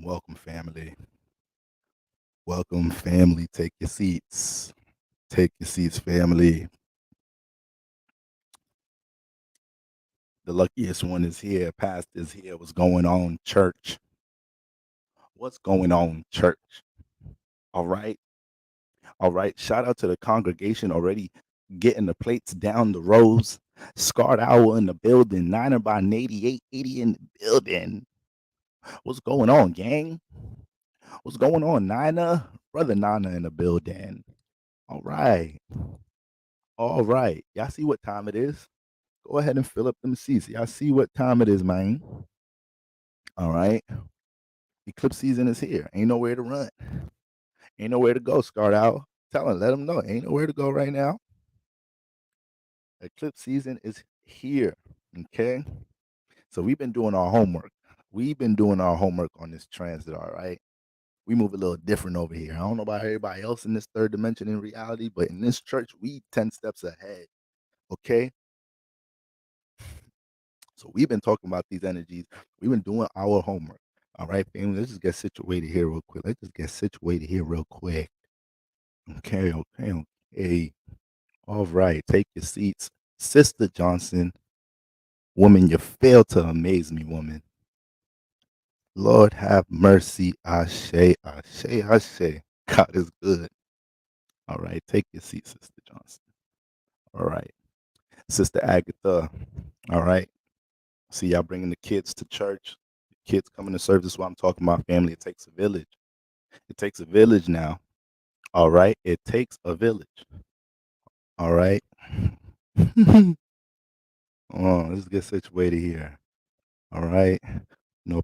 Welcome, family. Welcome, family. Take your seats. Take your seats, family. The luckiest one is here. Pastor's here. What's going on, church? What's going on, church? All right. All right. Shout out to the congregation already getting the plates down the rows. Scarred Hour in the building. Niner by 8880 in the building. What's going on, gang? What's going on, Niner? Brother Nana in the building. All right. All right. Y'all see what time it is? Go ahead and fill up them seats. Y'all see what time it is, man. All right. Eclipse season is here. Ain't nowhere to run. Ain't nowhere to go, Scarred Out. Tell them, let them know. Ain't nowhere to go right now. Eclipse season is here. Okay. So we've been doing our homework. We've been doing our homework on this transit, all right? We move a little different over here. I don't know about everybody else in this third dimension in reality, but in this church, we 10 steps ahead. Okay. So we've been talking about these energies. We've been doing our homework. All right, family. Let's just get situated here real quick. Okay, okay, okay. All right, take your seats. Sister Johnson, woman, you failed to amaze me, woman. Lord have mercy. Ashe, Ashe, Ashe. God is good. All right, take your seat, Sister Johnson. All right. Sister Agatha. All right. See y'all bringing the kids to church. The kids coming to service. This is what I'm talking about, family. It takes a village. It takes a village now. All right. It takes a village. All right. Let's get situated here. All right.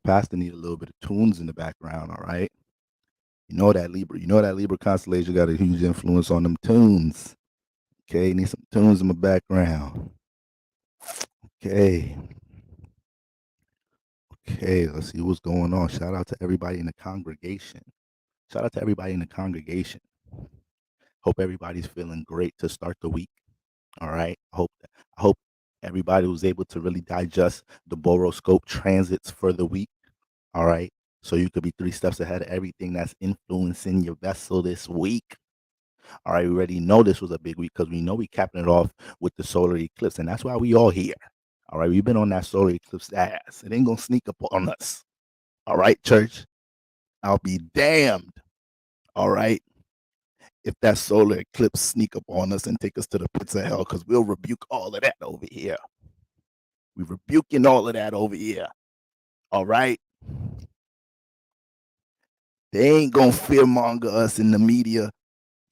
Pastor need a little bit of tunes in the background. All right. You know that Libra constellation got a huge influence on them tunes. Okay. Need some tunes in the background. Okay. Okay. Let's see what's going on. Shout out to everybody in the congregation. Hope everybody's feeling great to start the week. All right. I hope everybody was able to really digest the boroscope transits for the week. All right. So you could be 3 steps ahead of everything that's influencing your vessel this week. All right. We already know this was a big week because we know we capping it off with the solar eclipse. And that's why we all here. All right. We've been on that solar eclipse ass. It ain't going to sneak up on us. All right, church. I'll be damned. All right. If that solar eclipse sneak up on us and take us to the pits of hell, because we'll rebuke all of that over here. We're rebuking all of that over here. All right. They ain't gonna fearmonger us in the media,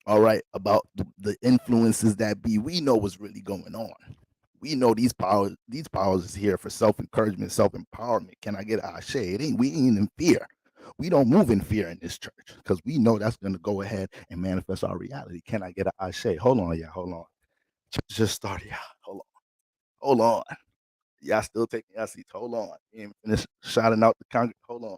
all right, about the influences that be. We know what's really going on. We know these powers is here for self-encouragement, self-empowerment. Can I get a shade? We ain't in fear. We don't move in fear in this church because we know that's gonna go ahead and manifest our reality. Can I get a ashe? Hold on, yeah, hold on. Just started, yeah. Hold on. Y'all still taking y'all seats. Hold on. You ain't finished shouting out the congregation. Hold on.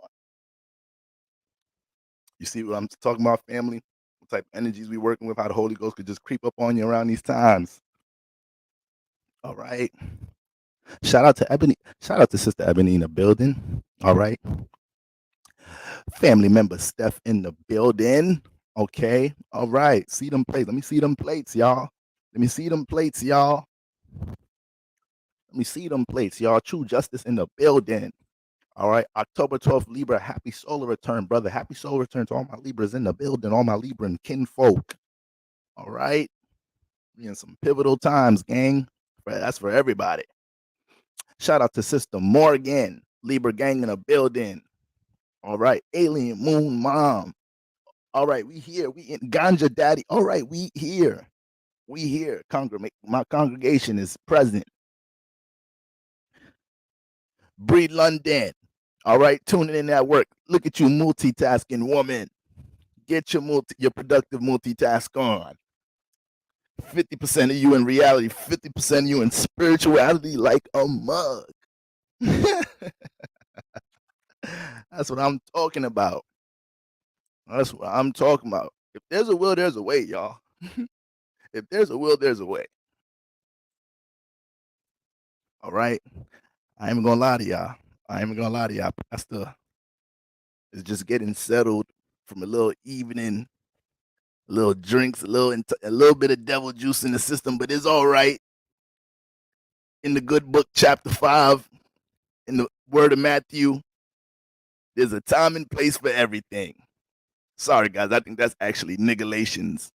You see what I'm talking about, family? What type of energies we working with, how the Holy Ghost could just creep up on you around these times. All right. Shout out to Ebony. Shout out to Sister Ebony in the building. All right. Family member Steph in the building. Okay. All right. See them plates. Let me see them plates, y'all. Let me see them plates, y'all. Let me see them plates, y'all. True Justice in the building. All right. October 12th, Libra. Happy solar return, brother. Happy solar return to all my Libras in the building, all my Libra and kinfolk. All right. We in some pivotal times, gang. That's for everybody. Shout out to Sister Morgan, Libra gang in the building. All right. Alien Moon Mom. All right. We here. We in Ganja Daddy. All right. We here. We here. My congregation is present. Breed London. All right. Tuning in at work. Look at you, multitasking woman. Get your productive multitask on. 50% of you in reality, 50% of you in spirituality like a mug. That's what I'm talking about. That's what I'm talking about. If there's a will, there's a way, y'all. If there's a will, there's a way. All right. I ain't even gonna lie to y'all. Pastor It's just getting settled from a little evening, a little drinks, a little bit of devil juice in the system, but it's all right. In the good book, chapter 5, in the word of Matthew, there's a time and place for everything. Sorry, guys. I think that's actually Nigalations,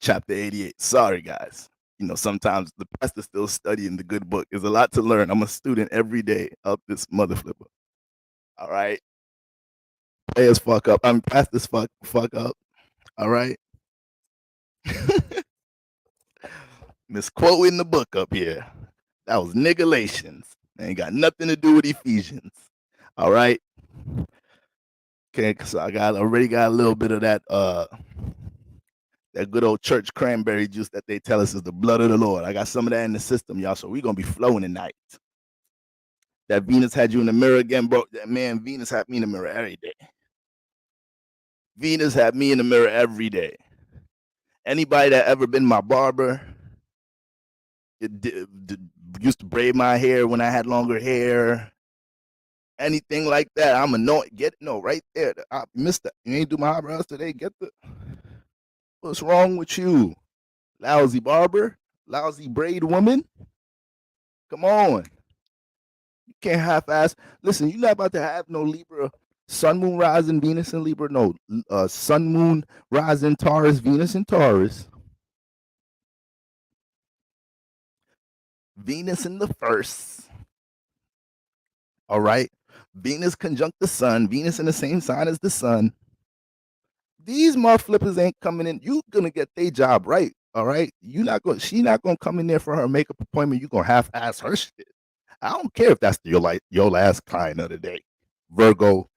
chapter 88. Sorry, guys. Sometimes the pastor's still studying the good book. There's a lot to learn. I'm a student every day of this mother flipper. All right. Players fuck up. Pastors fuck up. All right. Misquoting the book up here. That was Nigalations. Ain't got nothing to do with Ephesians. All right. Okay, so I already got a little bit of that good old church cranberry juice that they tell us is the blood of the Lord. I got some of that in the system, y'all. So we're gonna be flowing tonight. That Venus had you in the mirror again, bro. That man, Venus had me in the mirror every day. Venus had me in the mirror every day. Anybody that ever been my barber, used to braid my hair when I had longer hair, anything like that, I'm annoyed. Right there. I missed that. You ain't do my eyebrows today. What's wrong with you? Lousy barber? Lousy braid woman? Come on. You can't half-ass. Listen, you're not about to have no Libra, Sun, Moon, Rising, Venus, and Libra. No, Sun, Moon, Rising, Taurus, Venus, and Taurus. Venus in the first. All right. Venus conjunct the sun. Venus in the same sign as the sun. These mother flippers ain't coming in. You gonna get their job right. All right. She not gonna come in there for her makeup appointment. You gonna half-ass her shit. I don't care if that's your last client of the day. Virgo,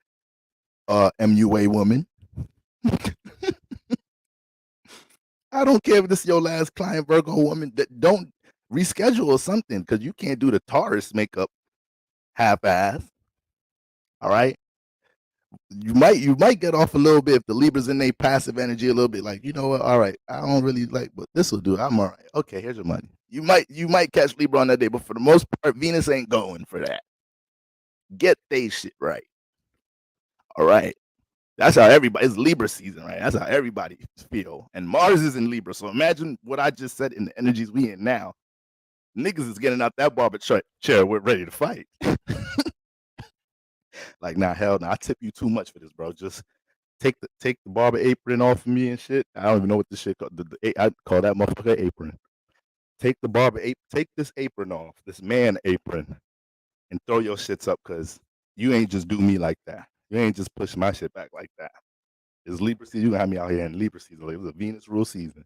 MUA woman. I don't care if this is your last client, Virgo woman. Don't reschedule or something, because you can't do the Taurus makeup half-ass. All right. You might get off a little bit if the Libra's in their passive energy a little bit. Like, you know what? All right, I don't really like, but this will do. I'm all right. Okay, here's your money. You might catch Libra on that day, but for the most part, Venus ain't going for that. Get they shit right. All right. That's how everybody. It's Libra season, right? That's how everybody feel. And Mars is in Libra, so imagine what I just said in the energies we in now. Niggas is getting out that barber chair. We're ready to fight. Like, nah, hell, nah, I tip you too much for this, bro. Just take the barber apron off of me and shit. I don't even know what this shit called. I call that motherfucker apron. Take the barber take this apron off, this man apron, and throw your shits up, because you ain't just do me like that. You ain't just push my shit back like that. It's Libra season. You gonna have me out here in Libra season. It was a Venus rule season.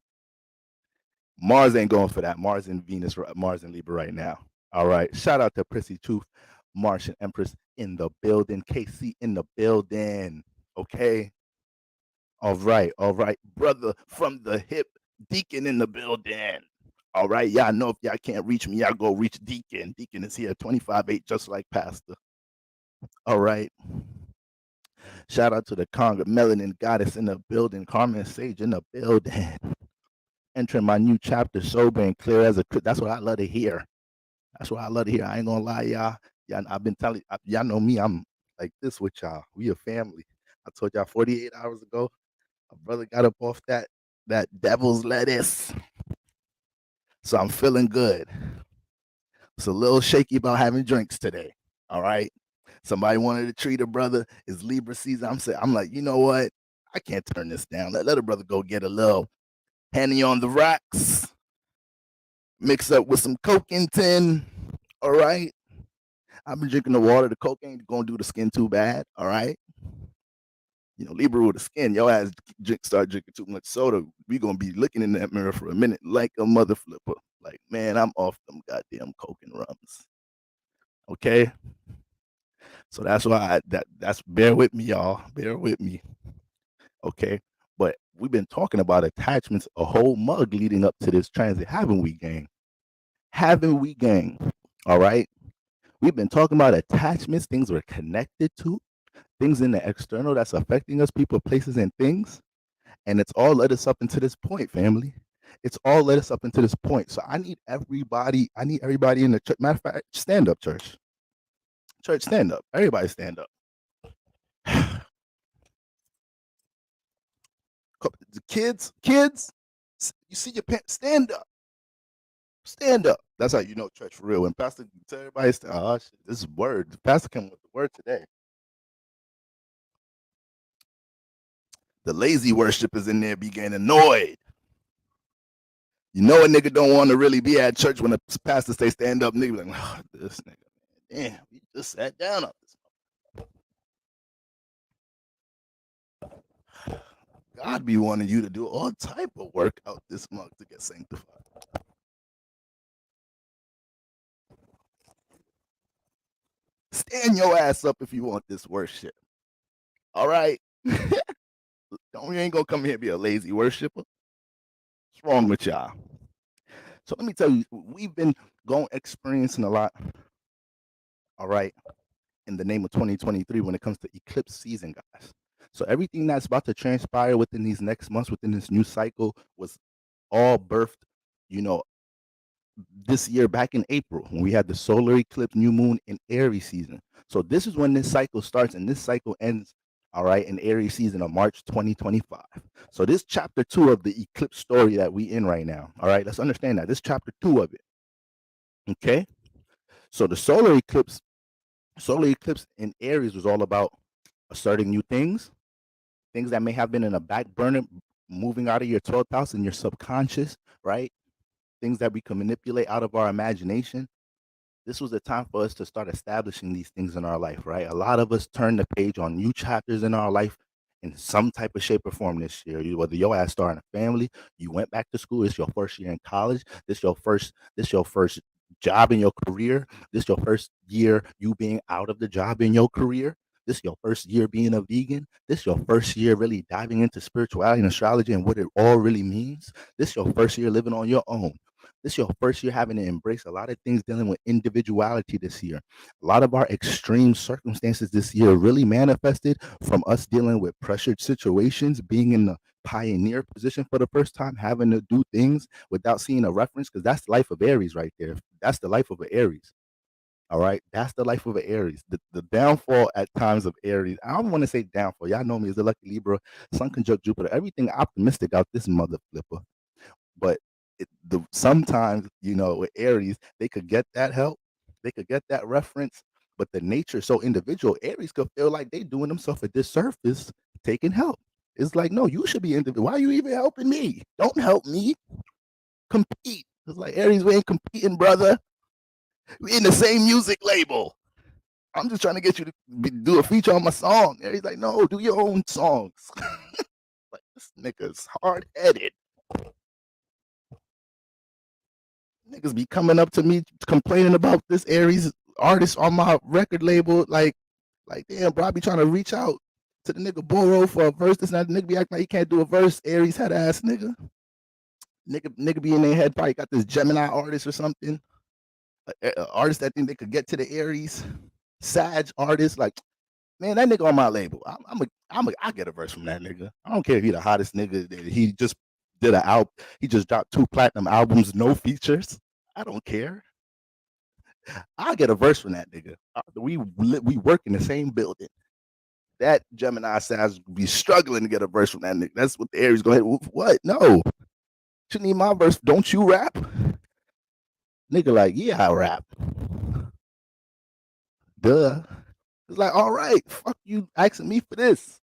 Mars ain't going for that. Mars and Libra right now. All right. Shout out to Prissy Truth, Martian Empress in the building. KC in the building. Okay. All right. Brother from the hip, Deacon in the building. All right. Y'all know if y'all can't reach me, y'all go reach Deacon. Deacon is here 25-8, just like Pastor. All right. Shout out to the Conga Melanin Goddess in the building. Carmen Sage in the building. Entering my new chapter sober and clear as a. That's what I love to hear. I ain't gonna lie, y'all. I've been telling y'all know me. I'm like this with y'all. We a family. I told y'all 48 hours ago, my brother got up off that devil's lettuce. So I'm feeling good. It's a little shaky about having drinks today. All right. Somebody wanted to treat a brother. It's Libra season. I'm like, you know what? I can't turn this down. Let a brother go get a little Henny on the rocks. Mix up with some Coke in tin. All right. I've been drinking the water. The Coke ain't gonna do the skin too bad. All right. Libra with the skin, your ass start drinking too much soda. We gonna be looking in that mirror for a minute like a mother flipper. Like, man, I'm off them goddamn Coke and rums. Okay. So that's why that's bear with me, y'all. Bear with me. Okay. But we've been talking about attachments a whole mug leading up to this transit, haven't we, gang? All right. We've been talking about attachments, things we're connected to, things in the external that's affecting us, people, places, and things. And it's all led us up into this point, family. It's all led us up into this point. So I need everybody in the church. Matter of fact, stand up, church. Church, stand up. Everybody stand up. Kids, you see your parents, stand up. Stand up. That's how you know church for real. When Pastor tell everybody, oh shit, this is word. The pastor came with the word today. The lazy worshipers in there be getting annoyed. You know a nigga don't want to really be at church when the pastor say stand up. Nigga be like, oh, this nigga, man, damn, he just sat down up this. God be wanting you to do all type of work out this month to get sanctified. Stand your ass up if you want this worship. All right? You ain't gonna come here and be a lazy worshiper. What's wrong with y'all? So let me tell you, we've been experiencing a lot, all right, in the name of 2023 when it comes to eclipse season, guys. So everything that's about to transpire within these next months, within this new cycle, was all birthed, you know, this year back in April when we had the solar eclipse new moon in Aries season. So this is when this cycle starts and this cycle ends, all right, in Aries season of March 2025. So this chapter 2 of the eclipse story that we in right now, all right, let's understand that. This chapter 2 of it, okay? So the solar eclipse in Aries was all about asserting new things that may have been in a back burner, moving out of your 12th house and your subconscious, right? Things that we can manipulate out of our imagination. This was the time for us to start establishing these things in our life, right? A lot of us turned the page on new chapters in our life in some type of shape or form this year. Whether your ass starting a family, you went back to school, it's your first year in college, this your first job in your career, this your first year you being out of the job in your career. This your first year being a vegan. This your first year really diving into spirituality and astrology and what it all really means. This your first year living on your own. This is your first year having to embrace a lot of things dealing with individuality this year. A lot of our extreme circumstances this year really manifested from us dealing with pressured situations, being in the pioneer position for the first time, having to do things without seeing a reference, because that's the life of Aries right there. That's the life of an Aries. All right, that's the life of an Aries. The downfall at times of Aries. I don't want to say downfall. Y'all know me as a lucky Libra, Sun conjunct Jupiter. Everything optimistic out this mother flipper. But sometimes, with Aries, they could get that help, they could get that reference, but the nature so individual. Aries could feel like they doing themselves a disservice taking help. It's like, no, you should be individual. Why are you even helping me? Don't help me. Compete. It's like, Aries, we ain't competing, brother. We in the same music label. I'm just trying to get you to do a feature on my song. Aries like, no, do your own songs. Like, this nigga's hard-headed. Niggas be coming up to me complaining about this Aries artist on my record label. Like damn, bro, I be trying to reach out to the nigga Boro for a verse. This and that. The nigga be acting like he can't do a verse. Aries head ass nigga. Nigga be in their head, probably got this Gemini artist or something. A artist that think they could get to the Aries. Sag artist. Like, man, that nigga on my label. I get a verse from that nigga. I don't care if he the hottest nigga. He just did an album. He just dropped 2 platinum albums, no features. I don't care. I'll get a verse from that nigga. We work in the same building. That Gemini says be struggling to get a verse from that nigga. That's what the Aries go ahead. What? No. You need my verse. Don't you rap? Nigga like, yeah, I rap. Duh. It's like, all right, fuck you asking me for this.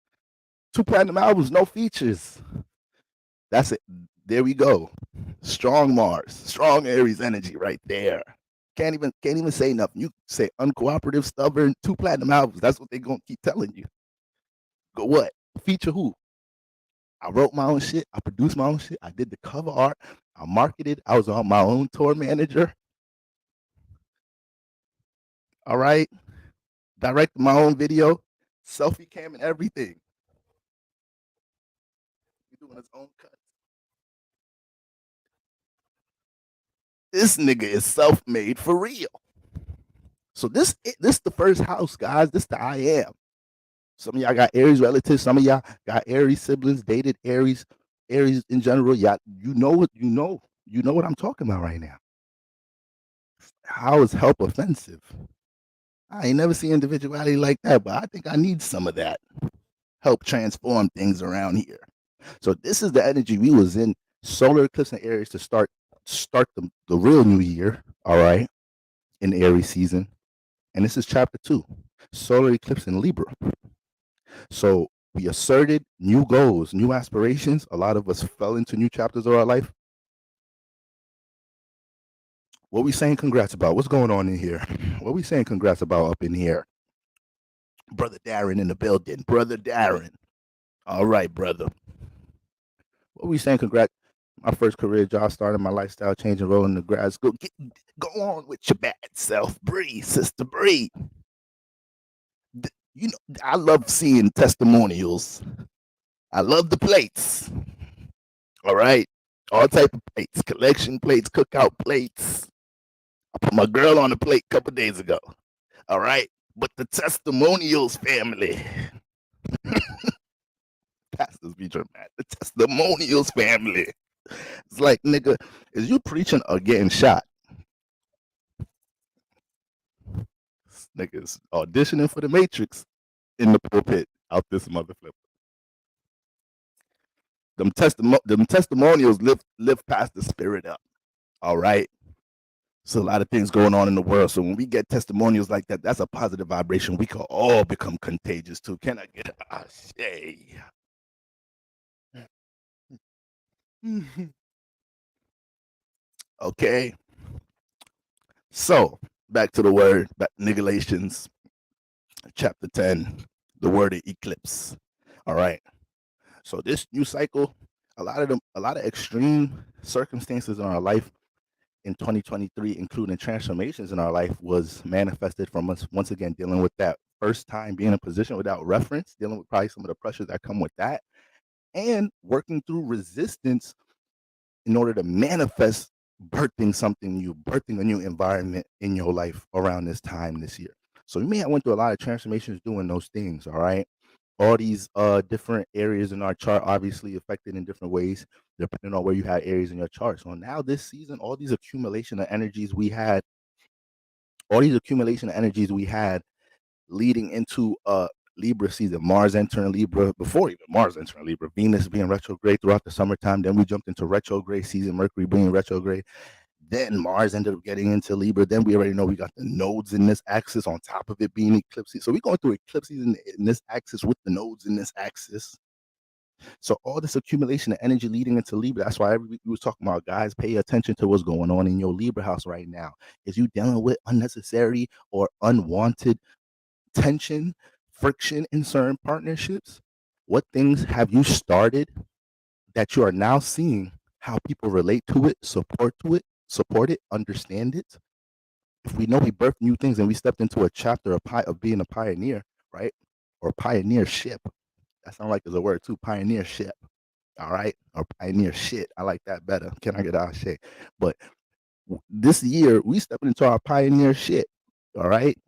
2 platinum albums, no features. That's it. There we go. Strong Mars, strong Aries energy right there. Can't even say nothing. You say uncooperative, stubborn, 2 platinum albums. That's what they gonna keep telling you. Go what? Feature who? I wrote my own shit. I produced my own shit. I did the cover art. I marketed. I was on my own tour manager. All right. Directed my own video, selfie cam and everything. He's doing his own cut. This nigga is self-made for real. So this the first house, guys. This the I am. Some of y'all got Aries relatives. Some of y'all got Aries siblings, dated Aries in general. Y'all, you know what I'm talking about right now. How is help offensive? I ain't never seen individuality like that, but I think I need some of that. Help transform things around here. So this is the energy we was in solar eclipse in Aries to start the real new year, all right, in Aries season. And this is chapter 2, solar eclipse in Libra. So we asserted new goals, new aspirations. A lot of us fell into new chapters of our life. What we saying congrats about? What's going on in here? What we saying congrats about up in here? Brother Darren in the building. Brother Darren. All right, brother. What we saying congrats? My first career job, starting my lifestyle change, enrolling in grad school. Go on with your bad self. Breathe, sister, breathe. You know, I love seeing testimonials. I love the plates. All right. All type of plates, collection plates, cookout plates. I put my girl on the plate a couple days ago. All right. But the testimonials family. Pastors be dramatic. The testimonials family. It's like, nigga, is you preaching or getting shot? Niggas auditioning for the Matrix in the pulpit out this mother flip. Them testimonials lift past the spirit up. All right. So a lot of things going on in the world. So when we get testimonials like that, that's a positive vibration. We can all become contagious too. Can I get a say? Okay. So back to the word, back Galatians chapter 10, the word of eclipse. All right. So this new cycle, a lot of extreme circumstances in our life in 2023, including transformations in our life, was manifested from us once again dealing with that first time being in a position without reference, dealing with probably some of the pressures that come with that, and working through resistance in order to manifest birthing something new, birthing a new environment in your life around this time this year. So you may have went through a lot of transformations doing those things, all right? All these different areas in our chart obviously affected in different ways depending on where you had areas in your chart. So now this season, all these accumulation of energies we had leading into Libra season, Mars entering Libra, before even Mars entering Libra, Venus being retrograde throughout the summertime. Then we jumped into retrograde season, Mercury being retrograde. Then Mars ended up getting into Libra. Then we already know we got the nodes in this axis on top of it being eclipses. So we're going through eclipses in this axis with the nodes in this axis. So all this accumulation of energy leading into Libra. That's why every week we was talking about, guys, pay attention to what's going on in your Libra house right now. Is you dealing with unnecessary or unwanted tension, friction in certain partnerships? What things have you started that you are now seeing how people relate to it, support it, understand it? If we know we birthed new things and we stepped into a chapter of being a pioneer, right? Or pioneership. That sounds like there's a word too, pioneership. All right. Or pioneer shit. I like that better. Can I get out of shit? But this year we stepped into our pioneer shit. All right.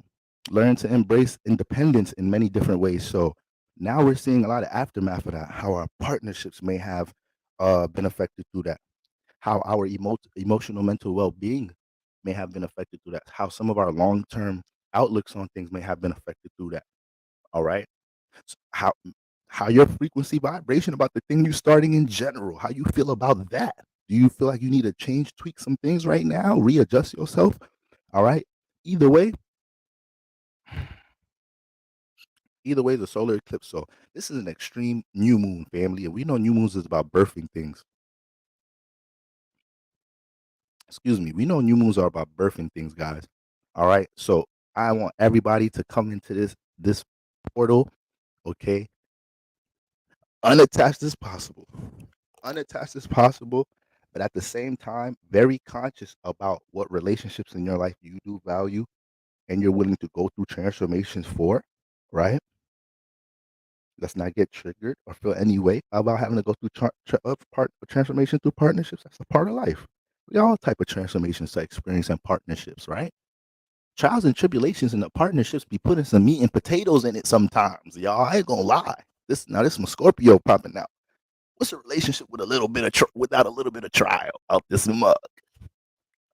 Learn to embrace independence in many different ways. So now we're seeing a lot of aftermath of that, how our partnerships may have been affected through that, how our emotional mental well-being may have been affected through that, how some of our long-term outlooks on things may have been affected through that. All right. So how your frequency vibration about the thing you're starting in general, how you feel about that. Do you feel like you need to change, tweak some things right now, readjust yourself? All right. Either way, the solar eclipse. So this is an extreme new moon, family, and we know new moons is about birthing things. Excuse me. We know new moons are about birthing things, guys. All right. So I want everybody to come into this portal, okay, unattached as possible. Unattached as possible, but at the same time, very conscious about what relationships in your life you do value and you're willing to go through transformations for, right? Let's not get triggered or feel any way about having to go through transformation through partnerships. That's a part of life. We got all type of transformations to experience in partnerships, right? Trials and tribulations in the partnerships be putting some meat and potatoes in it sometimes, y'all. I ain't gonna lie. This is my Scorpio popping out. What's a relationship with a little bit of without a little bit of trial out this mug?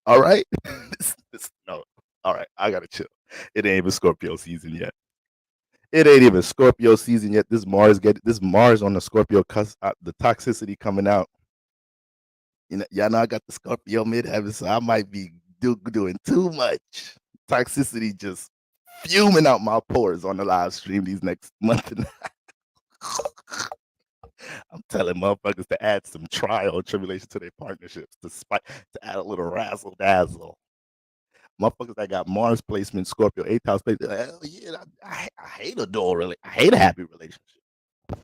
All right, no. All right, I gotta chill. It ain't even Scorpio season yet. It ain't even Scorpio season yet. This Mars on the Scorpio cusp, the toxicity coming out. You know, y'all know I got the Scorpio midheaven, so I might be doing too much toxicity, just fuming out my pores on the live stream these next month. And I'm telling motherfuckers to add some trial and tribulation to their partnerships, to add a little razzle dazzle. Motherfuckers that got Mars placement, Scorpio, 8th house placement, hell yeah, I hate a dual I hate a happy relationship. I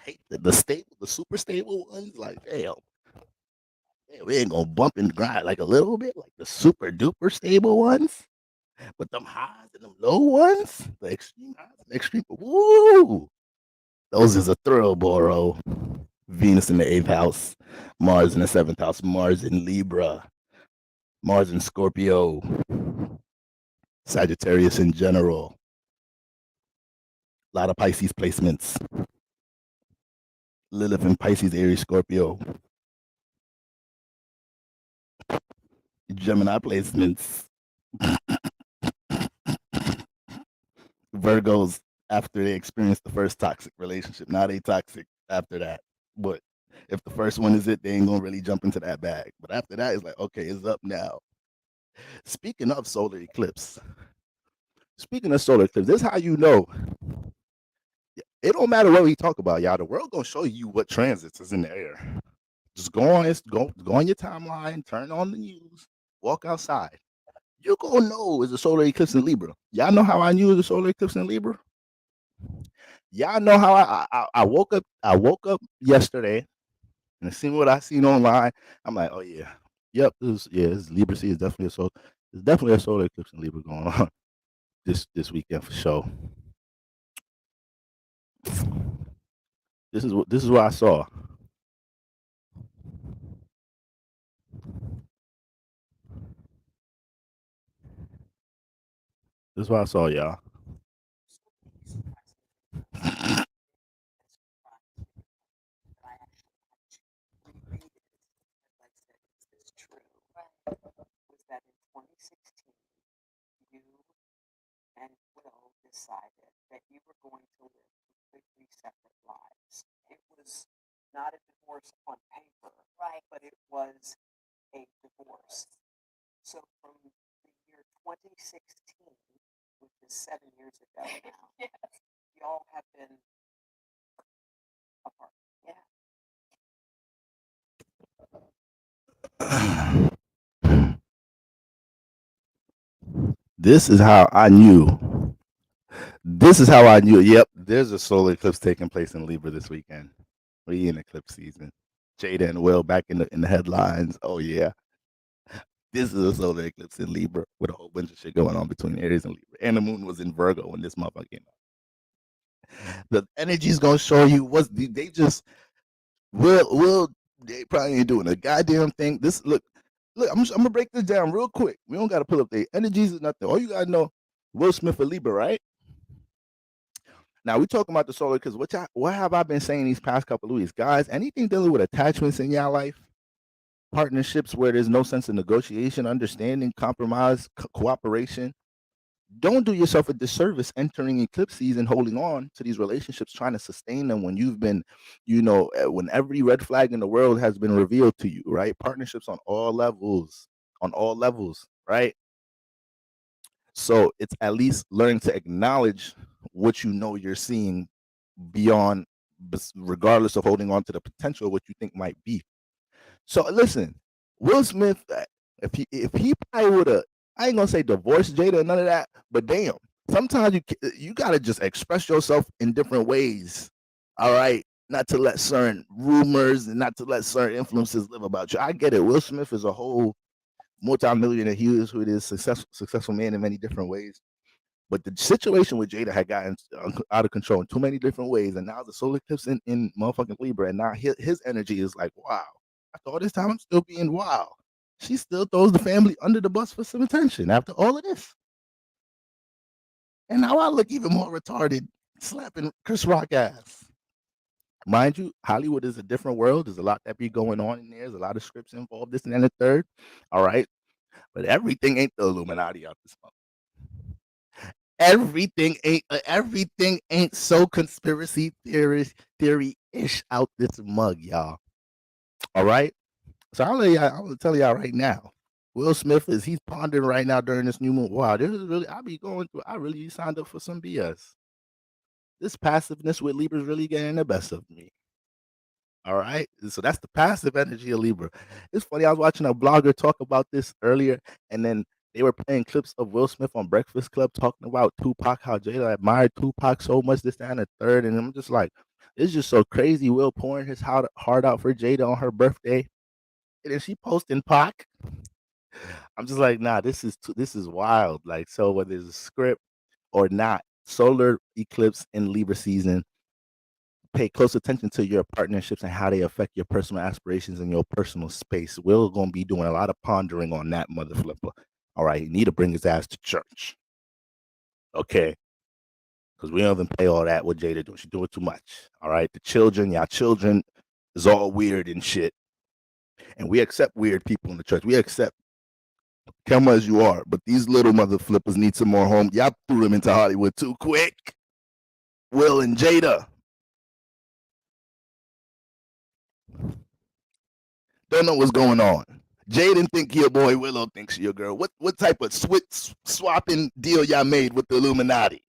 hate the super stable ones. Like, damn, we ain't gonna bump and grind like a little bit, like the super duper stable ones. But them highs and them low ones, the extreme highs and extreme, woo, those is a thrill, Boro. Venus in the 8th house, Mars in the 7th house, Mars in Libra, Mars in Scorpio, Sagittarius in general. A lot of Pisces placements. Lilith in Pisces, Aries, Scorpio. Gemini placements. Virgos after they experience the first toxic relationship. Now they toxic after that. But if the first one is it, they ain't gonna really jump into that bag. But after that, it's like, okay, it's up now. Speaking of solar eclipse, this is how you know. It don't matter what we talk about, y'all. The world gonna show you what transits is in the air. Just go on your timeline, turn on the news, walk outside. You gonna know it's a solar eclipse in Libra. Y'all know how I knew it was a solar eclipse in Libra? Y'all know how I woke up. I woke up yesterday and seen what I seen online. I'm like, oh yeah, yep, this Libra season. There's definitely a solar eclipse in Libra going on this weekend for sure. This is what I saw. This is what I saw, y'all. This is how I knew. Yep, there's a solar eclipse taking place in Libra this weekend. We in eclipse season. Jada and Will back in the headlines. Oh yeah, this is a solar eclipse in Libra with a whole bunch of shit going on between Aries and Libra. And the moon was in Virgo when this motherfucker came out. The energy's gonna show you what they just will. They probably ain't doing a goddamn thing. I'm gonna break this down real quick. We don't gotta pull up the energies or nothing. All you gotta know, Will Smith for Libra, right? Now we talking about the solar because what have I been saying these past couple of weeks, guys? Anything dealing with attachments in your life, partnerships where there's no sense of negotiation, understanding, compromise, cooperation. Don't do yourself a disservice entering eclipse season, holding on to these relationships, trying to sustain them when you've been, when every red flag in the world has been revealed to you, right? Partnerships on all levels, right? So it's at least learning to acknowledge what you know you're seeing beyond, regardless of holding on to the potential of what you think might be. So listen, Will Smith, if he probably would have, I ain't gonna say divorced Jada or none of that, but damn, sometimes you gotta just express yourself in different ways. All right, not to let certain rumors and not to let certain influences live about you. I get it. Will Smith is a whole multi-millionaire. He is who it is, successful man in many different ways. But the situation with Jada had gotten out of control in too many different ways, and now the solar eclipse in motherfucking Libra, and now his energy is like, wow. After all this time, I'm still being wow. She still throws the family under the bus for some attention after all of this. And now I look even more retarded, slapping Chris Rock ass. Mind you, Hollywood is a different world. There's a lot that be going on in there. There's a lot of scripts involved, this and then the third. All right. But everything ain't the Illuminati out this month. everything ain't so conspiracy theory-ish out this mug, y'all. All right. So I'll tell y'all right now. Will Smith he's pondering right now during this new moon. Wow, this is really I really signed up for some BS. This passiveness with Libra is really getting the best of me. All right. So that's the passive energy of Libra. It's funny. I was watching a blogger talk about this earlier, and then they were playing clips of Will Smith on Breakfast Club talking about Tupac, how Jada admired Tupac so much, this, that, and the third. And I'm just like, it's just so crazy. Will pouring his heart out for Jada on her birthday. And then she posting Pac. I'm just like, nah, this is wild. Like, so whether it's a script or not, solar eclipse in Libra season, pay close attention to your partnerships and how they affect your personal aspirations and your personal space. We're going to be doing a lot of pondering on that mother flipper. All right, you need to bring his ass to church. Okay. Because we don't even pay all that what Jada doing. She's doing too much. All right. The children, y'all children is all weird and shit. And we accept weird people in the church. We accept come as you are. But these little mother flippers need some more home. Y'all threw them into Hollywood too quick. Will and Jada. Don't know what's going on. Jaden think your boy. Willow thinks your girl. What type of swapping deal y'all made with the Illuminati?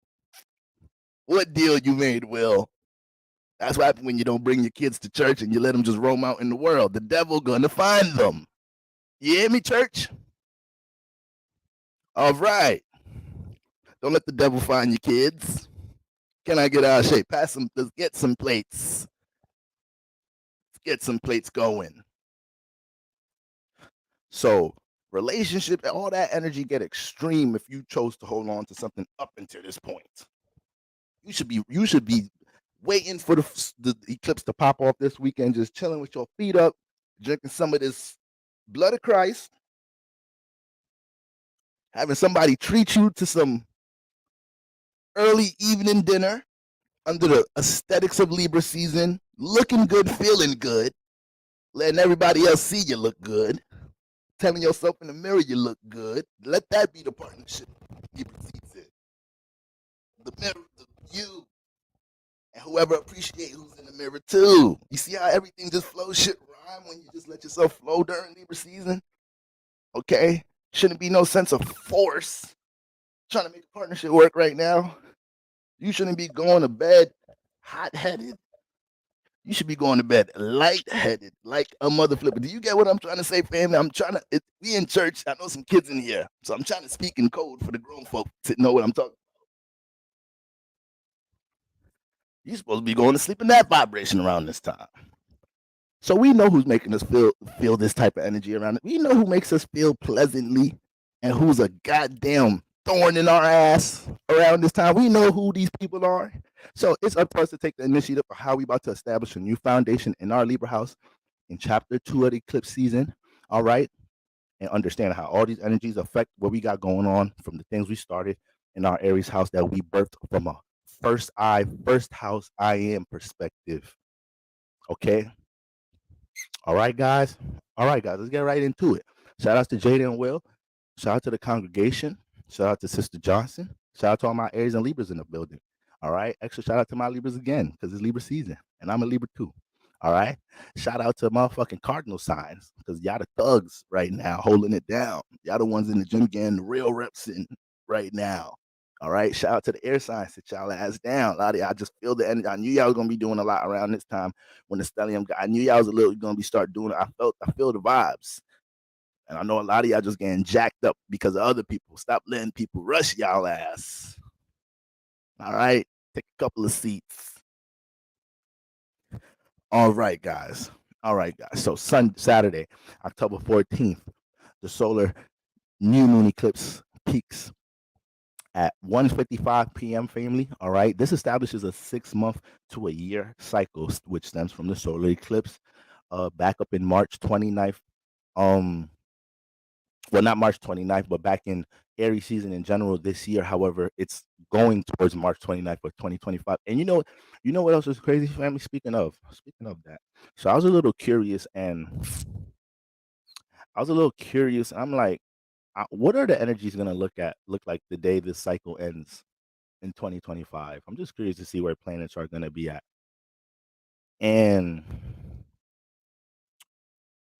What deal you made, Will? That's what happens when you don't bring your kids to church and you let them just roam out in the world. The devil gonna find them. You hear me, church? All right. Don't let the devil find your kids. Can I get out of shape? Pass some. Let's get some plates. Let's get some plates going. So relationship, all that energy get extreme if you chose to hold on to something up until this point. You should be waiting for the eclipse to pop off this weekend, just chilling with your feet up, drinking some of this blood of Christ, having somebody treat you to some early evening dinner under the aesthetics of Libra season, looking good, feeling good, letting everybody else see you look good, telling yourself in the mirror you look good. Let that be the partnership Libra season. The mirror, you, and whoever appreciate who's in the mirror too. You see how everything just flows, shit rhyme when you just let yourself flow during Libra season? Okay? Shouldn't be no sense of force trying to make a partnership work right now. You shouldn't be going to bed hot-headed. You should be going to bed light-headed, like a mother flipper. Do you get what I'm trying to say, family? I'm trying to, we in church. I know some kids in here, so I'm trying to speak in code for the grown folk to know what I'm talking about. You're supposed to be going to sleep in that vibration around this time. So we know who's making us feel this type of energy around it. We know who makes us feel pleasantly and who's a goddamn thorn in our ass around this time. We know who these people are. So it's up to us to take the initiative of how we about to establish a new foundation in our Libra house in chapter 2 of the eclipse season. All right. And understand how all these energies affect what we got going on from the things we started in our Aries house that we birthed from a first house I am perspective. Okay. All right, guys. Let's get right into it. Shout out to Jada and Will. Shout out to the congregation. Shout out to Sister Johnson. Shout out to all my Aries and Libras in the building. All right. Extra shout out to my Libras again because it's Libra season and I'm a Libra too. All right. Shout out to motherfucking cardinal signs because y'all the thugs right now holding it down. Y'all the ones in the gym getting the real reps in right now. All right. Shout out to the air signs that y'all ass down. A lot of y'all just feel the energy. I knew y'all was gonna be doing a lot around this time when the stellium got. I knew y'all was a little gonna be start doing it. I feel the vibes. And I know a lot of y'all just getting jacked up because of other people. Stop letting people rush y'all ass. All right. Take a couple of seats. All right, guys. So Saturday, October 14th, the solar new moon eclipse peaks at 1:55 p.m. family. All right. This establishes a 6-month to a year cycle, which stems from the solar eclipse back up in March 29th. Well, not March 29th, but back in Aries season in general this year. However, it's going towards March 29th of 2025. And you know what else is crazy, family? Speaking of that. So I was a little curious and I'm like, what are the energies gonna look like the day this cycle ends? in 2025. I'm just curious to see where planets are gonna be at. And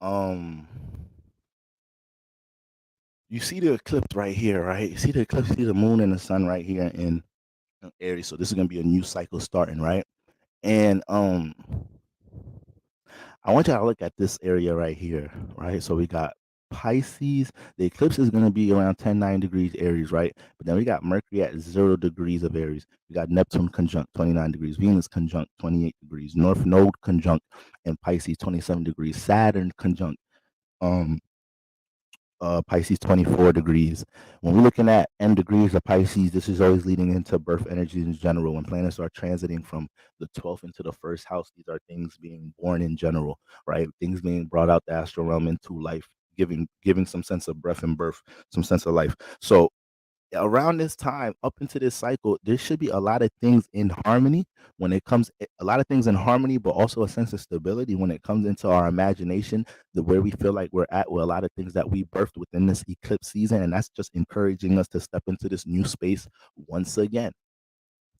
um you see the eclipse right here, right? You see the eclipse, you see the moon and the sun right here in Aries. So this is gonna be a new cycle starting, right? And I want y'all to look at this area right here, right? So we got Pisces. The eclipse is going to be around 10, 9 degrees Aries, right? But then we got Mercury at 0 degrees of Aries. We got Neptune conjunct 29 degrees, Venus conjunct 28 degrees, North Node conjunct in Pisces 27 degrees, Saturn conjunct um Pisces 24 degrees. When we're looking at end degrees of Pisces, this is always leading into birth energy in general. When planets are transiting from the 12th into the first house, these are things being born in general, right? Things being brought out the astral realm into life, giving some sense of breath and birth, some sense of life. So around this time up into this cycle there should be a lot of things in harmony when it comes a lot of things in harmony but also a sense of stability when it comes into our imagination the where we feel like we're at with a lot of things that we birthed within this eclipse season, and that's just encouraging us to step into this new space once again.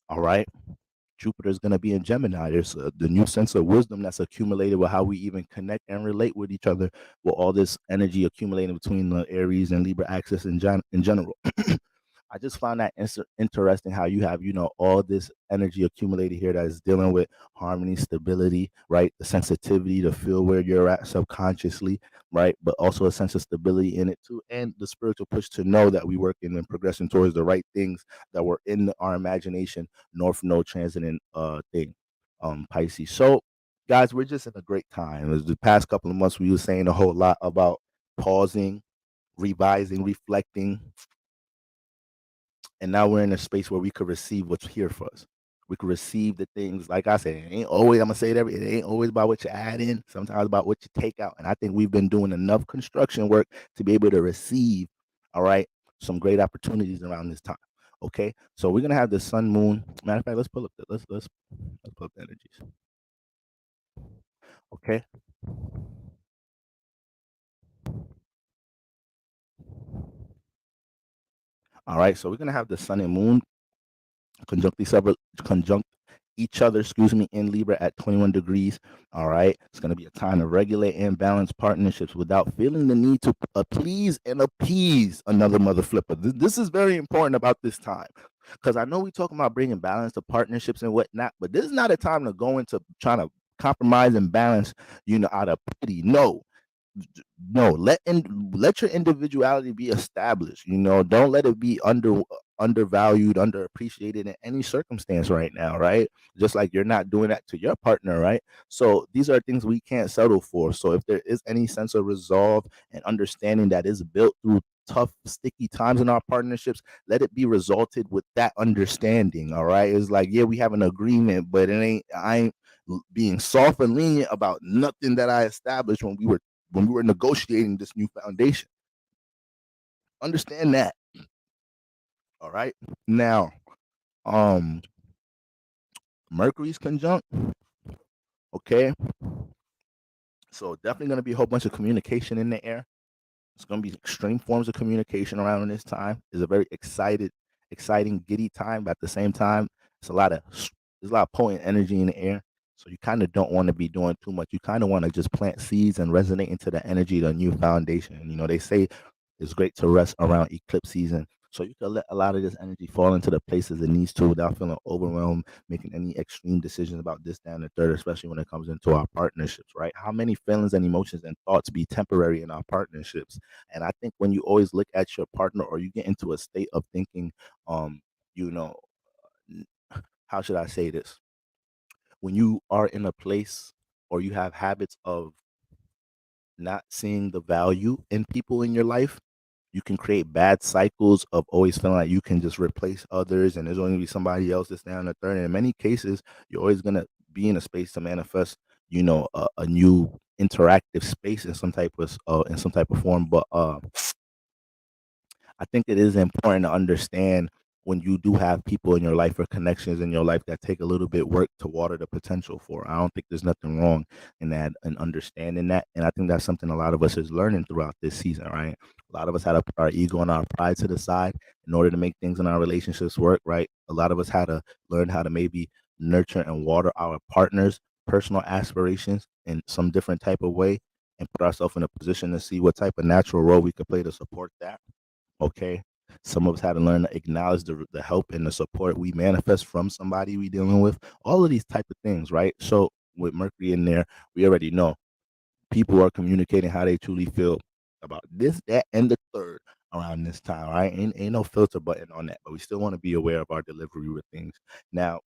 All right, Jupiter is going to be in Gemini. There's the new sense of wisdom that's accumulated with how we even connect and relate with each other, with all this energy accumulating between the Aries and Libra axis in general. I just found that interesting how you have, all this energy accumulated here that is dealing with harmony, stability, right? The sensitivity to feel where you're at subconsciously, right? But also a sense of stability in it too. And the spiritual push to know that we working and progressing towards the right things that were in our imagination, North Node transiting thing, Pisces. So, guys, we're just in a great time. As the past couple of months, we were saying a whole lot about pausing, revising, reflecting, and now we're in a space where we could receive what's here for us. We could receive the things, like I said, it ain't always, I'm gonna say it ain't always about what you add in, sometimes about what you take out. And I think we've been doing enough construction work to be able to receive, all right, some great opportunities around this time. Okay. So we're gonna have the sun moon. Matter of fact, let's pull up let's pull up the energies. Okay. All right. So we're gonna have the sun and moon conjunct each other, in Libra at 21 degrees. All right. It's going to be a time to regulate and balance partnerships without feeling the need to please and appease another mother flipper. This is very important about this time because I know we talking about bringing balance to partnerships and whatnot, but this is not a time to go into trying to compromise and balance, out of pity. No, let your individuality be established. Don't let it be undervalued, underappreciated in any circumstance right now, right? Just like you're not doing that to your partner, right? So these are things we can't settle for. So if there is any sense of resolve and understanding that is built through tough, sticky times in our partnerships, let it be resulted with that understanding. All right. It's like, yeah, we have an agreement, but I ain't being soft and lenient about nothing that I established when we were negotiating this new foundation. Understand that. All right. Now, Mercury's conjunct. Okay. So definitely gonna be a whole bunch of communication in the air. It's gonna be extreme forms of communication around this time. It's a very exciting, giddy time, but at the same time, there's a lot of potent energy in the air. So you kind of don't want to be doing too much. You kind of want to just plant seeds and resonate into the energy of the new foundation. They say it's great to rest around eclipse season. So you can let a lot of this energy fall into the places it needs to without feeling overwhelmed, making any extreme decisions about this, that, and the third, especially when it comes into our partnerships, right? How many feelings and emotions and thoughts be temporary in our partnerships? And I think when you always look at your partner or you get into a state of thinking, you know, how should I say this? When you are in a place or you have habits of not seeing the value in people in your life, you can create bad cycles of always feeling like you can just replace others and there's only gonna be somebody else that's down the third. And in many cases, you're always gonna be in a space to manifest, a new interactive space in some type of form. But I think it is important to understand when you do have people in your life or connections in your life that take a little bit work to water the potential for. I don't think there's nothing wrong in that and understanding that. And I think that's something a lot of us is learning throughout this season, right? A lot of us had to put our ego and our pride to the side in order to make things in our relationships work, right? A lot of us had to learn how to maybe nurture and water our partners' personal aspirations in some different type of way and put ourselves in a position to see what type of natural role we could play to support that. Okay. Some of us had to learn to acknowledge the help and the support we manifest from somebody we dealing with. All of these type of things, right? So with Mercury in there, we already know people are communicating how they truly feel about this, that, and the third around this time, right? Ain't no filter button on that, but we still want to be aware of our delivery with things. Now,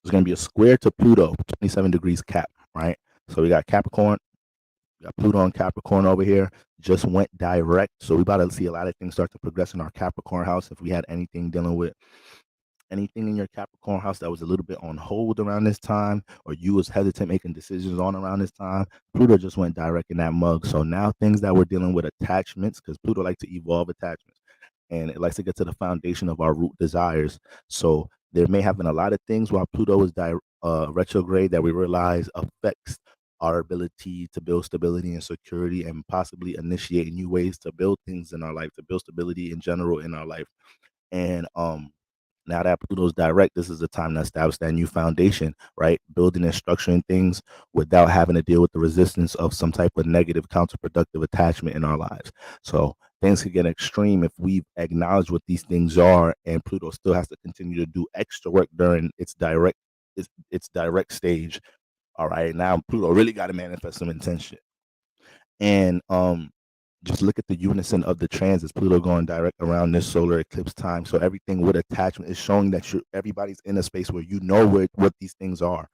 there's going to be a square to Pluto, 27 degrees Cap, right? So we got Capricorn, we got Pluto and Capricorn over here, just went direct. So we about to see a lot of things start to progress in our Capricorn house. If we had anything dealing with anything in your Capricorn house that was a little bit on hold around this time, or you was hesitant making decisions on around this time, Pluto just went direct in that mug. So now things that we're dealing with attachments, because Pluto likes to evolve attachments and it likes to get to the foundation of our root desires. So there may have been a lot of things while Pluto is retrograde that we realize affects our ability to build stability and security and possibly initiate new ways to build things in our life, to build stability in general in our life. And now that Pluto's direct, this is the time to establish that new foundation, right? Building and structuring things without having to deal with the resistance of some type of negative, counterproductive attachment in our lives. So things can get extreme if we acknowledge what these things are, and Pluto still has to continue to do extra work during its direct stage. All right, now Pluto really got to manifest some intention, and just look at the unison of the transits. Pluto going direct around this solar eclipse time. So everything with attachment is showing that everybody's in a space where you know what these things are,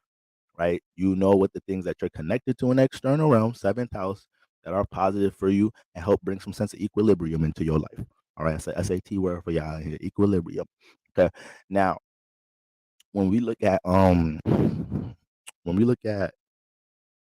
right? You know what the things that you're connected to in the external realm, seventh house, that are positive for you and help bring some sense of equilibrium into your life. All right, it's a SAT word for y'all here, equilibrium. Okay. Now, when we look at when we look at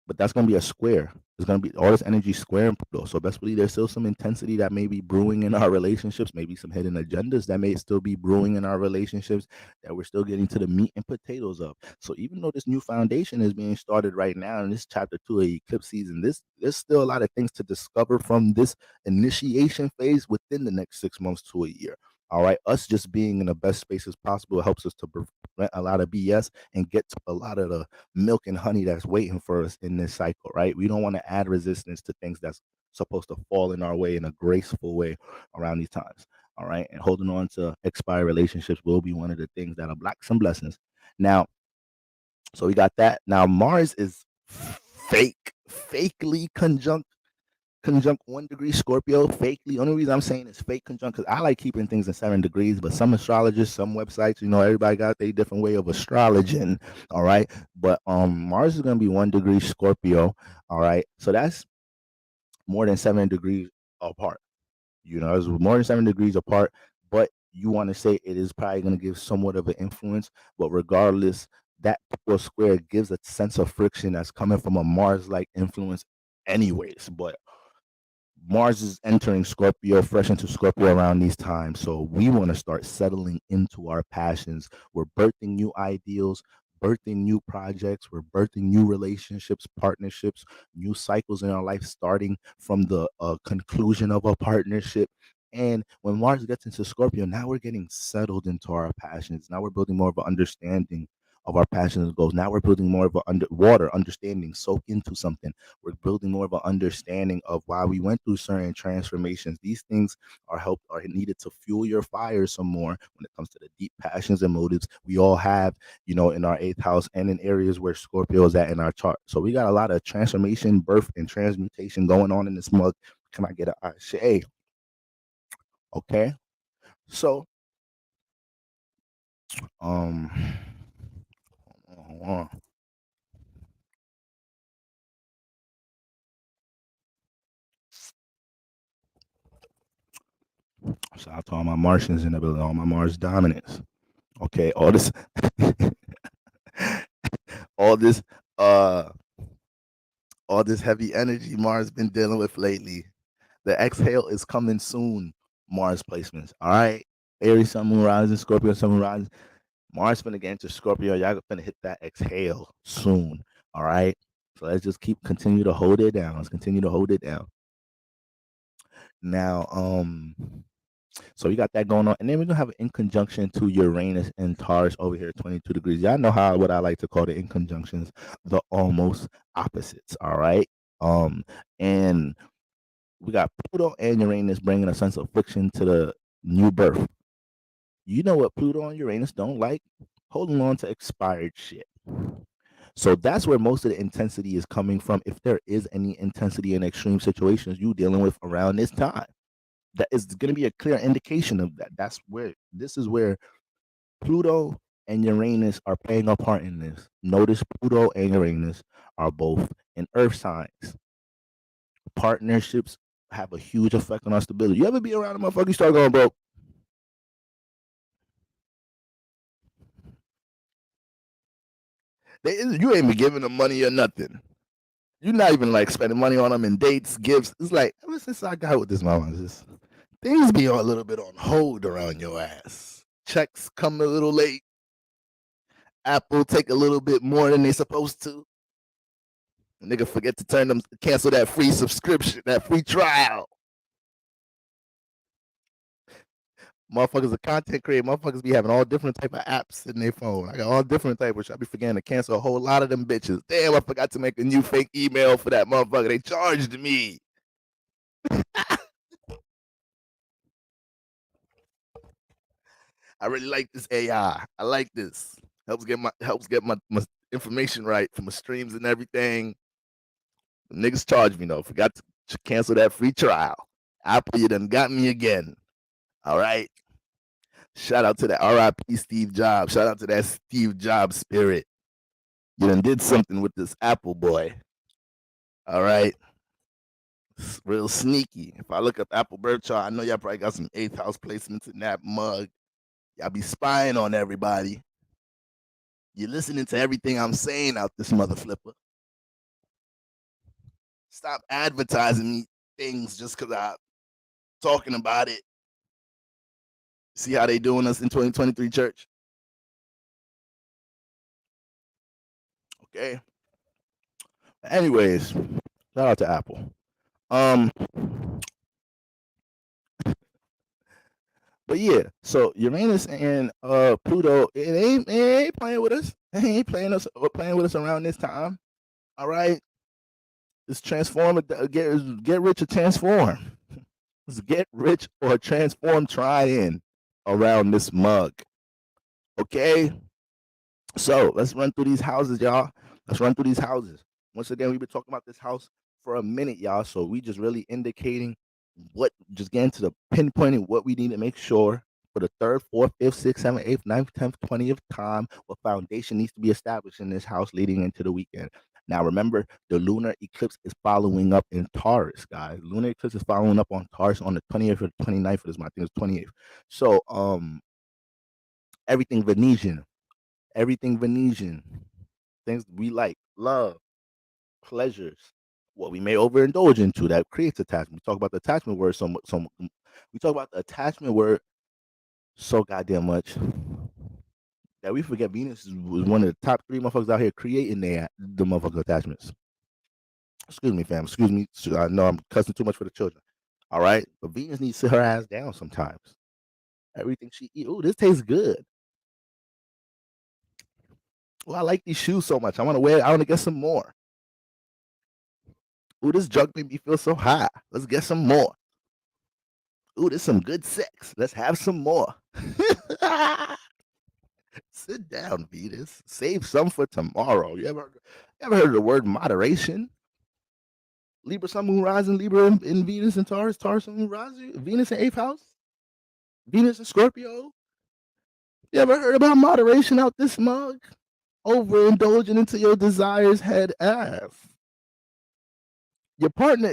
but that's going to be a square. There's going to be all this energy square in Pluto. So best believe there's still some intensity that may be brewing in our relationships, maybe some hidden agendas that may still be brewing in our relationships that we're still getting to the meat and potatoes of. So even though this new foundation is being started right now in this chapter 2 of eclipse season, there's still a lot of things to discover from this initiation phase within the next 6 months to a year. All right, us just being in the best spaces possible helps us to prevent a lot of BS and get to a lot of the milk and honey that's waiting for us in this cycle, right? We don't want to add resistance to things that's supposed to fall in our way in a graceful way around these times. All right. And holding on to expired relationships will be one of the things that'll block some blessings. Now, so we got that. Now, Mars is fakely conjunct 1 degree Scorpio, fakely. Only reason I'm saying it's fake conjunct because I like keeping things in 7 degrees, but some astrologers, some websites, everybody got their different way of astrologing. All right. But Mars is gonna be 1 degree Scorpio. All right. So that's more than 7 degrees apart. It's more than 7 degrees apart, but you want to say it is probably gonna give somewhat of an influence, but regardless, that square gives a sense of friction that's coming from a Mars-like influence anyways. But Mars is entering Scorpio, fresh into Scorpio around these times. So we want to start settling into our passions. We're birthing new ideals, birthing new projects. We're birthing new relationships, partnerships, new cycles in our life, starting from the conclusion of a partnership. And when Mars gets into Scorpio, now we're getting settled into our passions. Now we're building more of an understanding of our passions and goals. Now we're building more of an underwater understanding, soak into something. We're building more of an understanding of why we went through certain transformations. These things are needed to fuel your fire some more when it comes to the deep passions and motives we all have, in our eighth house and in areas where Scorpio is at in our chart. So we got a lot of transformation, birth, and transmutation going on in this mug. Can I get a shade? Okay. So, hold on. Shout out to all my Martians in the building, all my Mars dominants. Okay, all this, uh, all this heavy energy Mars been dealing with lately. The exhale is coming soon. Mars placements. All right. Aries, Sun, Moon, Rising, Scorpio, Sun, Moon, Rising. Mars finna get into Scorpio. Y'all finna hit that exhale soon. All right. So let's just continue to hold it down. Let's continue to hold it down. Now, so we got that going on, and then we're gonna have it in conjunction to Uranus and Taurus over here, 22 degrees. Y'all know what I like to call the in conjunctions, the almost opposites. All right. And we got Pluto and Uranus bringing a sense of friction to the new birth. You know what Pluto and Uranus don't like? Holding on to expired shit. So that's where most of the intensity is coming from. If there is any intensity in extreme situations you dealing with around this time, that is going to be a clear indication of that. This is where Pluto and Uranus are playing a part in this. Notice Pluto and Uranus are both in earth signs. Partnerships have a huge effect on our stability. You ever be around a motherfucker, you start going broke? You ain't been giving them money or nothing. You're not even like spending money on them in dates, gifts. It's like ever since I got with this mama, things be a little bit on hold around your ass. Checks come a little late. Apple take a little bit more than they supposed to. Nigga forget to cancel that free subscription, that free trial. Motherfuckers are content creator. Motherfuckers be having all different type of apps in their phone. I got all different type of shit. I be forgetting to cancel a whole lot of them bitches. Damn, I forgot to make a new fake email for that motherfucker. They charged me. I really like this AI. I like this. Helps get my information right for my streams and everything. Niggas charged me though. Forgot to cancel that free trial. Apple, you done got me again. All right. Shout out to that RIP Steve Jobs. Shout out to that Steve Jobs spirit. You done did something with this Apple boy. All right. It's real sneaky. If I look up Apple birth chart, I know y'all probably got some 8th house placements in that mug. Y'all be spying on everybody. You're listening to everything I'm saying out this mother flipper. Stop advertising me things just because I'm talking about it. See how they doing us in 2023, church? Okay. Anyways, shout out to Apple. But yeah, so Uranus and Pluto, it ain't playing with us. It ain't playing with us around this time. All right. It's transform, get rich or transform. Let's get rich or transform trying around this mug. Okay. So let's run through these houses, y'all. Let's run through these houses. Once again, we've been talking about this house for a minute, y'all. So we just really indicating just getting to the pinpointing what we need to make sure for the 3rd, 4th, 5th, 6th, 7th, 8th, 9th, 10th, 20th time, what foundation needs to be established in this house leading into the weekend. Now, remember, the lunar eclipse is following up in Taurus, guys. Lunar eclipse is following up on Taurus on the 20th or 29th of this month. I think it's 28th. So, everything Venetian, things we like, love, pleasures, what we may overindulge into that creates attachment. We talk about the attachment word we talk about the attachment word so goddamn much that we forget Venus was one of the top 3 motherfuckers out here creating the motherfucking attachments. Excuse me, fam. Excuse me. I know I'm cussing too much for the children. All right, but Venus needs to sit her ass down sometimes. Everything she eat. Ooh, this tastes good. Well, I like these shoes so much. I want to wear. I want to get some more. Ooh, this drug made me feel so high. Let's get some more. Ooh, there's some good sex. Let's have some more. Sit down, Venus. Save some for tomorrow. You ever heard of the word moderation? Libra, Sun, Moon, Rising, Libra in Venus and Taurus, Taurus, Sun, Moon, Rising, Venus in 8th house, Venus in Scorpio. You ever heard about moderation out this mug? Overindulging into your desires head ass. Your partner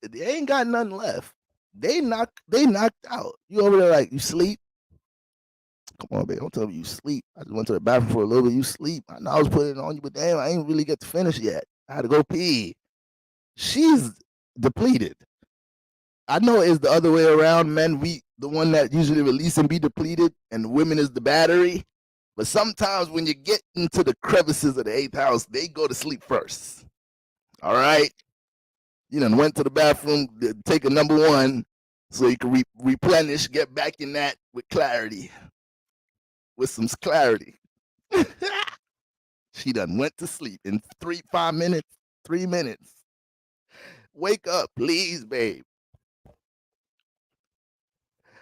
they ain't got nothing left. They knocked out. You over there like, you sleep? Come on, babe. Don't tell me you sleep. I just went to the bathroom for a little bit. You sleep. I know I was putting it on you, but damn, I ain't really get to finish yet. I had to go pee. She's depleted. I know it's the other way around. Men, we the one that usually release and be depleted, and women is the battery. But sometimes when you get into the crevices of the 8th house, they go to sleep first. All right? You know, went to the bathroom, take a number one, so you can replenish, get back in that with clarity. With some clarity. She done went to sleep in 3 minutes. Wake up, please, babe.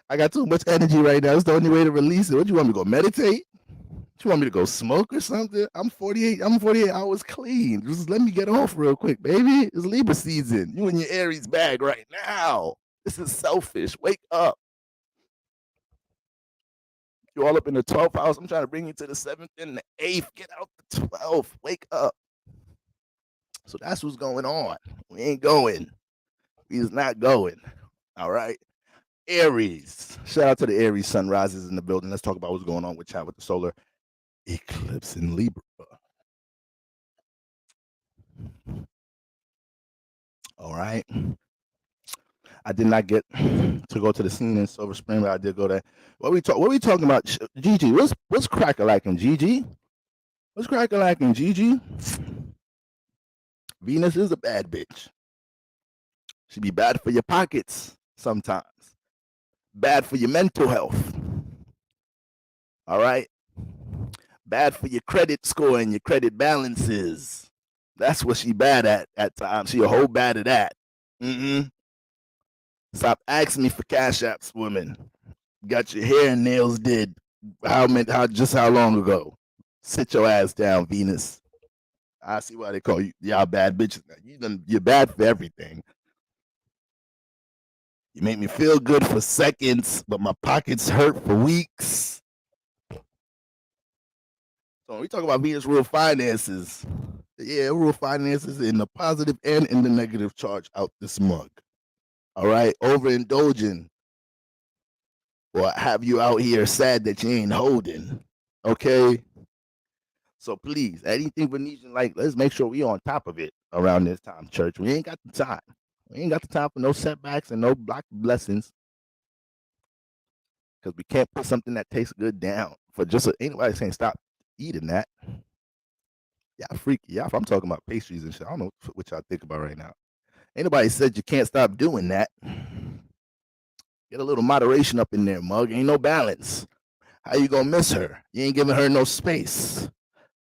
I got too much energy right now. It's the only way to release it. What, you want me to go meditate? You want me to go smoke or something? I'm 48 hours clean. Just let me get off real quick, baby. It's Libra season. You in your Aries bag right now. This is selfish. Wake up. You're all up in the 12th house. I'm trying to bring you to the 7th and the 8th. Get out the 12th. Wake up. So that's what's going on. We ain't going. He's not going. All right. Aries. Shout out to the Aries sunrises in the building. Let's talk about what's going on with chat with the solar eclipse in Libra. All right. I did not get to go to the scene in Silver Spring, but I did go there. What we talking about? Gigi, what's crack-a-lacking, Gigi? What's crack-a-lacking, Gigi? Venus is a bad bitch. She be bad for your pockets sometimes. Bad for your mental health. All right? Bad for your credit score and your credit balances. That's what she bad at times. She a whole bad at that. Stop asking me for cash apps, women. Got your hair and nails did. How long ago? Sit your ass down, Venus. I see why they call you y'all bad bitches. You're bad for everything. You make me feel good for seconds, but my pockets hurt for weeks. So when we talk about Venus real finances, yeah, real finances in the positive and in the negative charge out this mug. All right, overindulging or have you out here sad that you ain't holding. Okay. So please, anything Venetian, like, let's make sure we on top of it around this time, church. We ain't got the time. We ain't got the time for no setbacks and no block blessings. Because we can't put something that tastes good down for just ain't nobody saying stop eating that. Y'all freaky. Y'all, if I'm talking about pastries and shit, I don't know what y'all think about right now. Ain't nobody said you can't stop doing that. Get a little moderation up in there, mug. Ain't no balance. How you gonna miss her? You ain't giving her no space.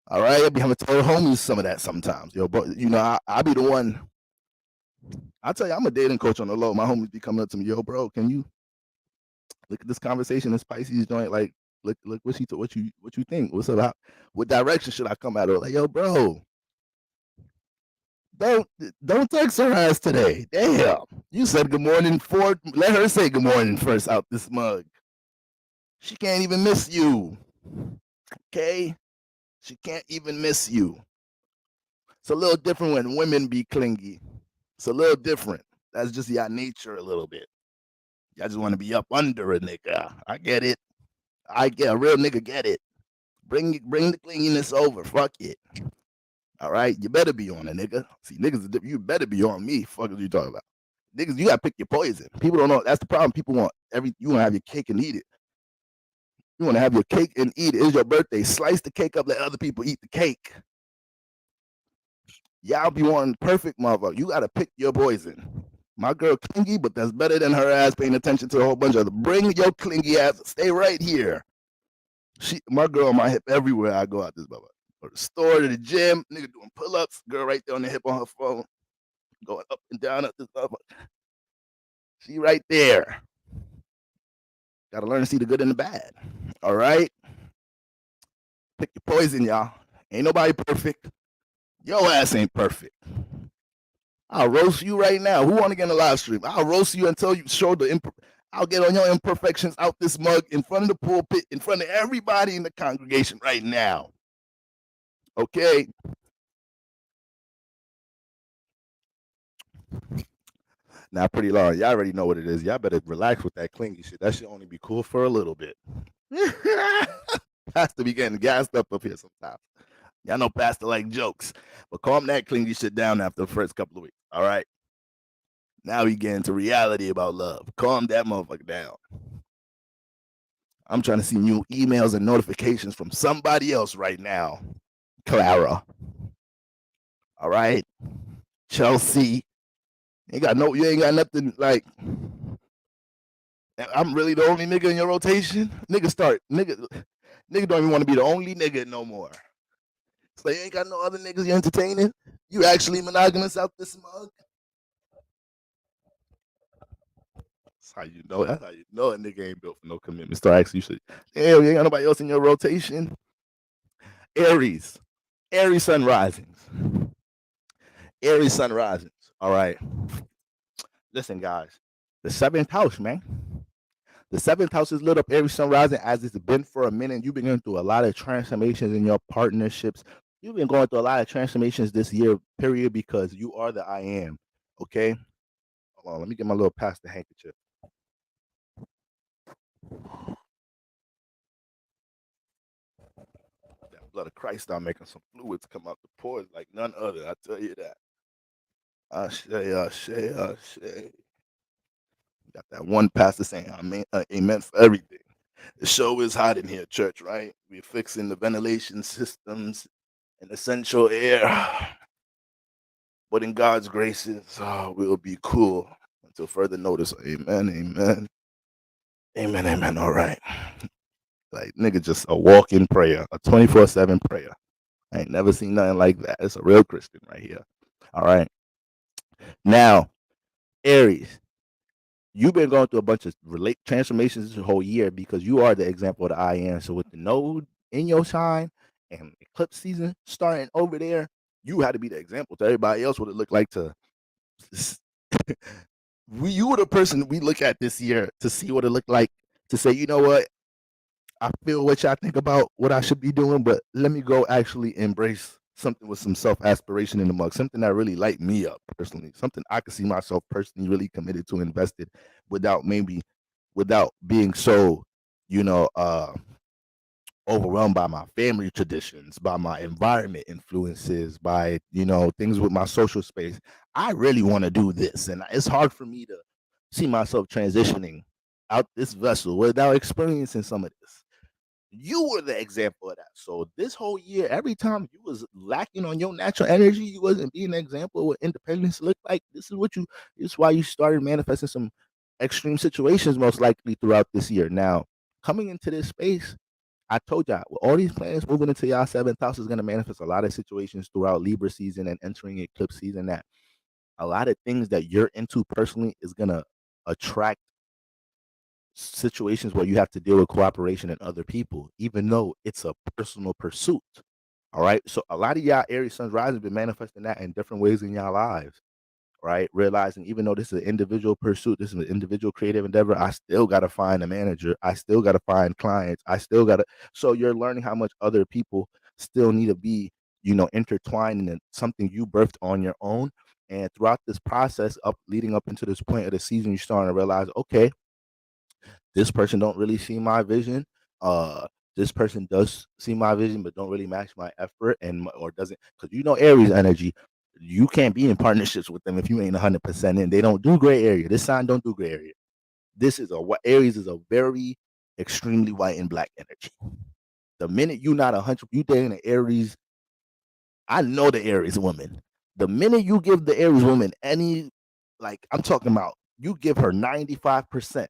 All right, I be having to tell her homies some of that sometimes. Yo, but you know, I be the one. I tell you, I'm a dating coach on the low. My homies be coming up to me, yo, bro, can you look at this conversation in Pisces joint? Like, look what you think? What's up? What direction should I come at her? Like, yo, bro, don't text her ass today. Damn, you said good morning for. Let her say good morning first out this mug. She can't even miss you. Okay, she can't even miss you. It's a little different when women be clingy. It's a little different. That's just y'all nature a little bit. Y'all just want to be up under a nigga. I get it. I get a real nigga get it. Bring the clinginess over. Fuck it. All right, you better be on a nigga. See, niggas, you better be on me. Fuck is you talking about? Niggas, you gotta pick your poison. People don't know. That's the problem. People want you want to have your cake and eat it. You want to have your cake and eat it. It's your birthday. Slice the cake up. Let other people eat the cake. Y'all be wanting perfect motherfucker. You gotta pick your poison. My girl clingy, but that's better than her ass paying attention to a whole bunch of other. Bring your clingy ass. Stay right here. My girl on my hip everywhere I go out this motherfucker. Or the store, to the gym, nigga doing pull-ups, girl right there on the hip on her phone, going up and down at this motherfucker. She right there. Gotta learn to see the good and the bad. All right? Pick your poison, y'all. Ain't nobody perfect. Your ass ain't perfect. I'll roast you right now. Who want to get in the live stream? I'll roast you until you show I'll get on your imperfections out this mug in front of the pulpit, in front of everybody in the congregation right now. Okay? Now, pretty long. Y'all already know what it is. Y'all better relax with that clingy shit. That should only be cool for a little bit. Pastor be getting gassed up here sometimes. Y'all know Pastor like jokes. But calm that clingy shit down after the first couple of weeks. All right? Now we get into reality about love. Calm that motherfucker down. I'm trying to see new emails and notifications from somebody else right now. Clara. All right. Chelsea. You ain't got nothing like. I'm really the only nigga in your rotation. Nigga don't even want to be the only nigga no more. So you ain't got no other niggas you entertaining. You actually monogamous out this mug. That's how you know. That's how you know a nigga ain't built for no commitment. Start asking you shit. Damn, you ain't got nobody else in your rotation. Aries sun risings. Aries sun risings. All right. Listen, guys. The 7th house, man. The 7th house is lit up Aries sun rising as it's been for a minute. You've been going through a lot of transformations in your partnerships. You've been going through a lot of transformations this year, period, because you are the I am. Okay? Hold on. Let me get my little pastor handkerchief. That blood of Christ start making some fluids come out the pores like none other. I tell you that. Ashe. Got that one pastor saying amen for everything. The show is hot in here, church, right? We're fixing the ventilation systems and essential air. But in God's graces, we'll be cool until further notice. Amen. All right. Like, nigga, just a walk-in prayer, a 24/7 prayer. I ain't never seen nothing like that. It's a real Christian right here. All right. Now, Aries, you've been going through a bunch of transformations this whole year because you are the example of the I am. So with the node in your sign and eclipse season starting over there, you had to be the example to everybody else what it looked like to. You were the person we look at this year to see what it looked like to say, you know what, I feel what y'all think about what I should be doing, but let me go actually embrace something with some self-aspiration in the mug, something that really light me up personally, something I could see myself personally really committed to, invested without being so, overwhelmed by my family traditions, by my environment influences, by, things with my social space. I really want to do this. And it's hard for me to see myself transitioning out this vessel without experiencing some of this. You were the example of that. So this whole year, every time you was lacking on your natural energy, you wasn't being an example of what independence looked like. This is why you started manifesting some extreme situations most likely throughout this year. Now, coming into this space, I told y'all, with all these planets moving into y'all 7th house is going to manifest a lot of situations throughout Libra season and entering eclipse season that a lot of things that you're into personally is going to attract situations where you have to deal with cooperation and other people, even though it's a personal pursuit. All right. So a lot of y'all Aries Sun rising been manifesting that in different ways in y'all lives. Right. Realizing even though this is an individual pursuit, this is an individual creative endeavor, I still got to find a manager. I still got to find clients. So you're learning how much other people still need to be, intertwined in something you birthed on your own. And throughout this process leading up into this point of the season, you're starting to realize, okay, this person don't really see my vision. This person does see my vision, but don't really match my effort or doesn't, because Aries energy, you can't be in partnerships with them if you ain't 100% in. They don't do gray area. This sign don't do gray area. Aries is a very extremely white and black energy. The minute you not 100, you dating an Aries. I know the Aries woman. The minute you give the Aries woman any, like I'm talking about, you give her 95%.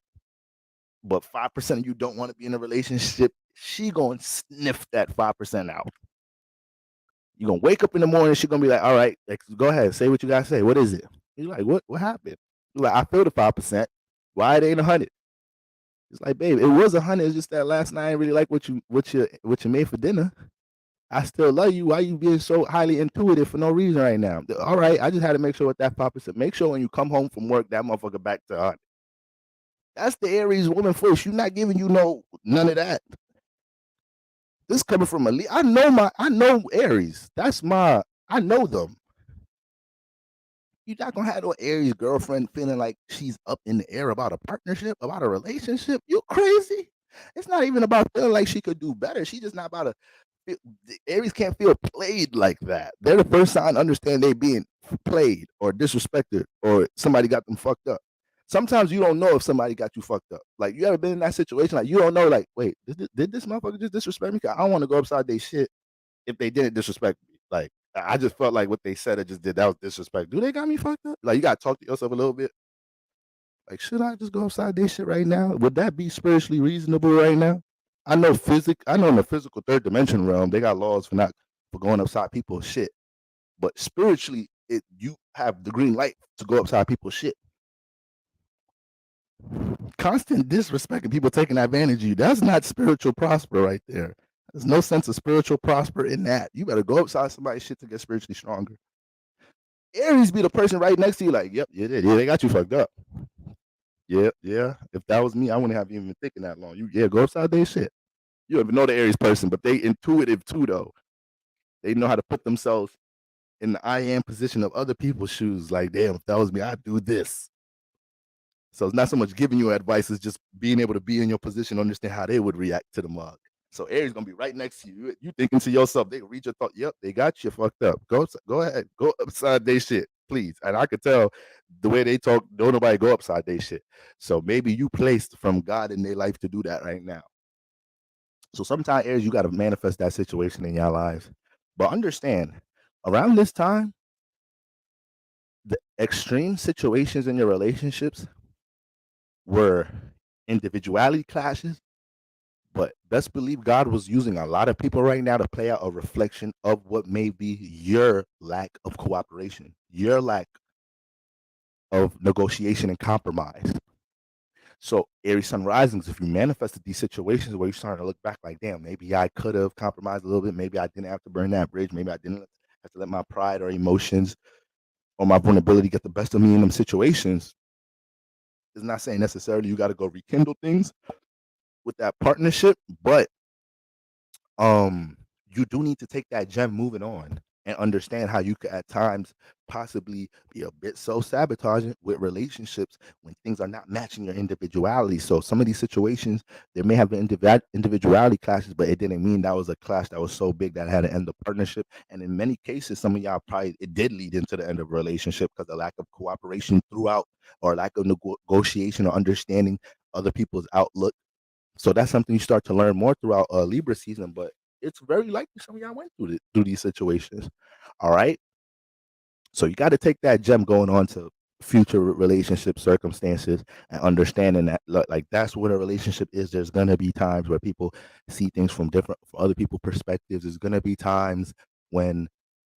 But 5% of you don't want to be in a relationship, she gonna sniff that 5% out. You're gonna wake up in the morning, she gonna be like, all right, go ahead, say what you gotta say. What is it? You're like, what happened? You're like, I feel the 5%. Why it ain't 100? It's like, babe, it was 100. It's just that last night I didn't really like what you made for dinner. I still love you. Why you being so highly intuitive for no reason right now? All right, I just had to make sure with that 5%. Make sure when you come home from work, that motherfucker back to 100. That's the Aries woman first. You're not giving none of that. This coming from I know Aries. I know them. You're not gonna have no Aries girlfriend feeling like she's up in the air about a partnership, about a relationship. You crazy? It's not even about feeling like she could do better. She just not about Aries can't feel played like that. They're the first sign to understand they being played or disrespected or somebody got them fucked up. Sometimes you don't know if somebody got you fucked up. Like, you ever been in that situation? Like, you don't know, like, wait, did this motherfucker just disrespect me? 'Cause I don't want to go upside their shit if they didn't disrespect me. Like, I just felt like what they said or just did, that was disrespect. Do they got me fucked up? Like, you gotta talk to yourself a little bit. Like, should I just go upside their shit right now? Would that be spiritually reasonable right now? I know in the physical third dimension realm, they got laws for going upside people's shit. But spiritually, you have the green light to go upside people's shit. Constant disrespect and people taking advantage of you, that's not spiritual prosper right there. There's no sense of spiritual prosper in that. You better go upside somebody's shit to get spiritually stronger. Aries be the person right next to you, like, yep, yeah, they got you fucked up. Yeah. If that was me, I wouldn't have even been thinking that long. Go upside their shit. You don't even know the Aries person, but they intuitive too, though. They know how to put themselves in the I am position of other people's shoes. Like, damn, if that was me, I'd do this. So it's not so much giving you advice, it's just being able to be in your position, understand how they would react to the mug. So Aries gonna be right next to you. You thinking to yourself, they read your thought. Yep, they got you fucked up. Go ahead, go upside their shit, please. And I could tell the way they talk, don't nobody go upside their shit. So maybe you placed from God in their life to do that right now. So sometimes, Aries, you got to manifest that situation in your lives. But understand, around this time, the extreme situations in your relationships were individuality clashes. But best believe God was using a lot of people right now to play out a reflection of what may be your lack of cooperation, your lack of negotiation and compromise. So Aries sun risings, if you manifested these situations where you're starting to look back like, damn, maybe I could have compromised a little bit. Maybe I didn't have to burn that bridge. Maybe I didn't have to let my pride or emotions or my vulnerability get the best of me in them situations. It's not saying necessarily you got to go rekindle things with that partnership, but you do need to take that gem moving on and understand how you could at times possibly be a bit self-sabotaging with relationships when things are not matching your individuality. So some of these situations, there may have been individuality clashes, but it didn't mean that was a clash that was so big that it had to end the partnership. And in many cases, some of y'all probably, it did lead into the end of a relationship because of lack of cooperation throughout or lack of negotiation or understanding other people's outlook. So that's something you start to learn more throughout Libra season, but it's very likely some of y'all went through these situations. All right. So you got to take that gem going on to future relationship circumstances and understanding that, like, that's what a relationship is. There's going to be times where people see things from other people's perspectives. There's going to be times when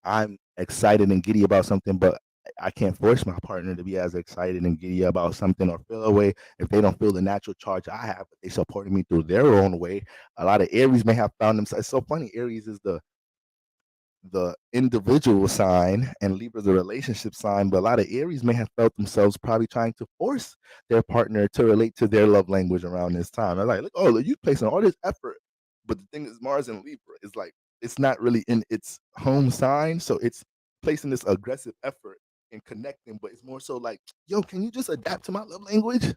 I'm excited and giddy about something, but I can't force my partner to be as excited and giddy about something or feel a way if they don't feel the natural charge I have, but they supporting me through their own way. A lot of Aries may have found themselves. It's so funny. Aries is the individual sign and Libra is a relationship sign, but a lot of Aries may have felt themselves probably trying to force their partner to relate to their love language around this time. I'm like, look, oh, you placing all this effort, but the thing is, Mars and Libra is like, it's not really in its home sign, so it's placing this aggressive effort in connecting, but it's more so like, yo, can you just adapt to my love language?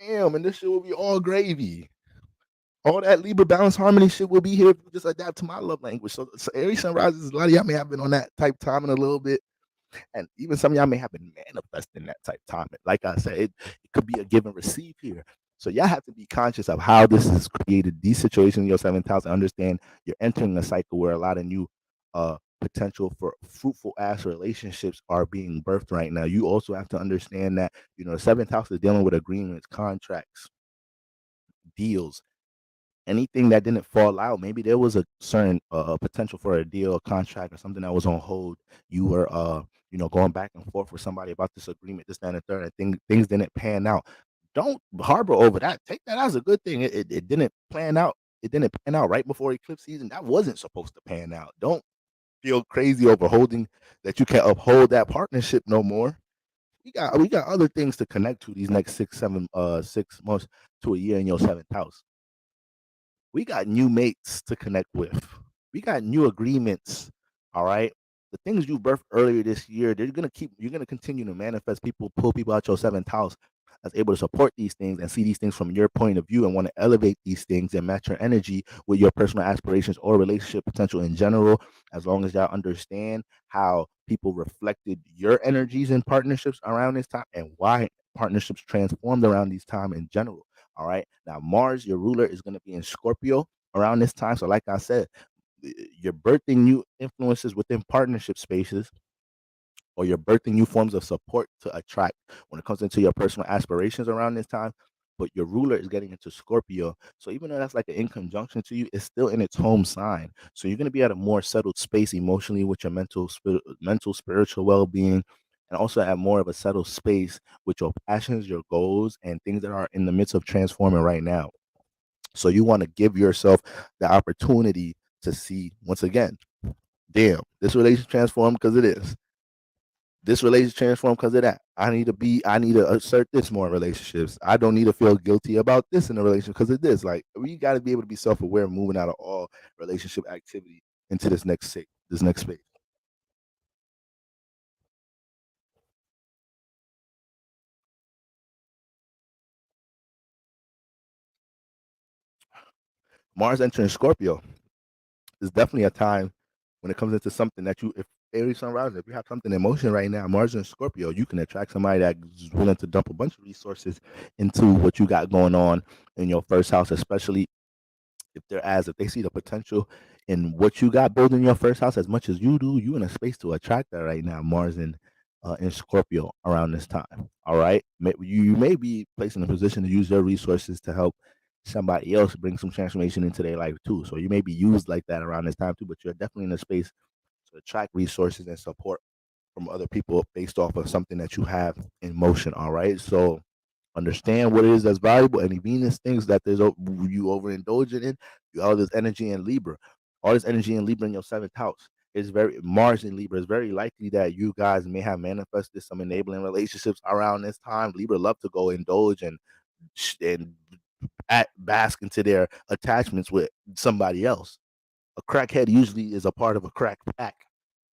Damn, and this shit will be all gravy. All that Libra balance harmony shit will be here if you just adapt to my love language. So Aries sun rises, a lot of y'all may have been on that type timing a little bit. And even some of y'all may have been manifesting that type timing. Like I said, it could be a give and receive here. So y'all have to be conscious of how this is created, these situations in your seventh house, and understand you're entering a cycle where a lot of new potential for fruitful ass relationships are being birthed right now. You also have to understand that, the seventh house is dealing with agreements, contracts, deals, anything that didn't fall out. Maybe there was a certain potential for a deal, a contract, or something that was on hold. You were going back and forth with somebody about this agreement, this, that, and the third, and things didn't pan out. Don't harbor over that. Take that as a good thing. It didn't plan out. It didn't pan out right before eclipse season. That wasn't supposed to pan out. Don't feel crazy over holding that you can't uphold that partnership no more. We got other things to connect to these next 6 months to a year in your seventh house. We got new mates to connect with. We got new agreements. All right. The things you birthed earlier this year, you're gonna continue to manifest people, pull people out your seventh house that's able to support these things and see these things from your point of view and want to elevate these things and match your energy with your personal aspirations or relationship potential in general, as long as y'all understand how people reflected your energies in partnerships around this time and why partnerships transformed around these time in general. All right. Now, Mars, your ruler, is going to be in Scorpio around this time. So, like I said, you're birthing new influences within partnership spaces, or you're birthing new forms of support to attract when it comes into your personal aspirations around this time. But your ruler is getting into Scorpio. So even though that's like an in conjunction to you, it's still in its home sign. So you're going to be at a more settled space emotionally with your mental, spiritual well being, and also at more of a settled space with your passions, your goals, and things that are in the midst of transforming right now. So you want to give yourself the opportunity to see, once again, damn, this relationship transformed because it is. This relationship transformed because of that. I need to assert this more in relationships. I don't need to feel guilty about this in a relationship because of this. Like, we got to be able to be self-aware, moving out of all relationship activity into this next space. Mars entering Scorpio is definitely a time when it comes into something that you, if Aries sun rising, if you have something in motion right now, Mars and Scorpio, you can attract somebody that's willing to dump a bunch of resources into what you got going on in your first house, especially if they see the potential in what you got building your first house as much as you do. You in a space to attract that right now. Mars in Scorpio around this time. All right, you may be placed in a position to use your resources to help somebody else bring some transformation into their life too. So you may be used like that around this time too. But you're definitely in a space to attract resources and support from other people based off of something that you have in motion. All right, so understand what it is that's valuable. Any Venus things that you overindulging in, you all this energy in Libra, all this energy in Libra in your seventh house. It's very Mars in Libra. It's very likely that you guys may have manifested some enabling relationships around this time. Libra love to go indulge and bask into their attachments with somebody else. A crackhead usually is a part of a crack pack.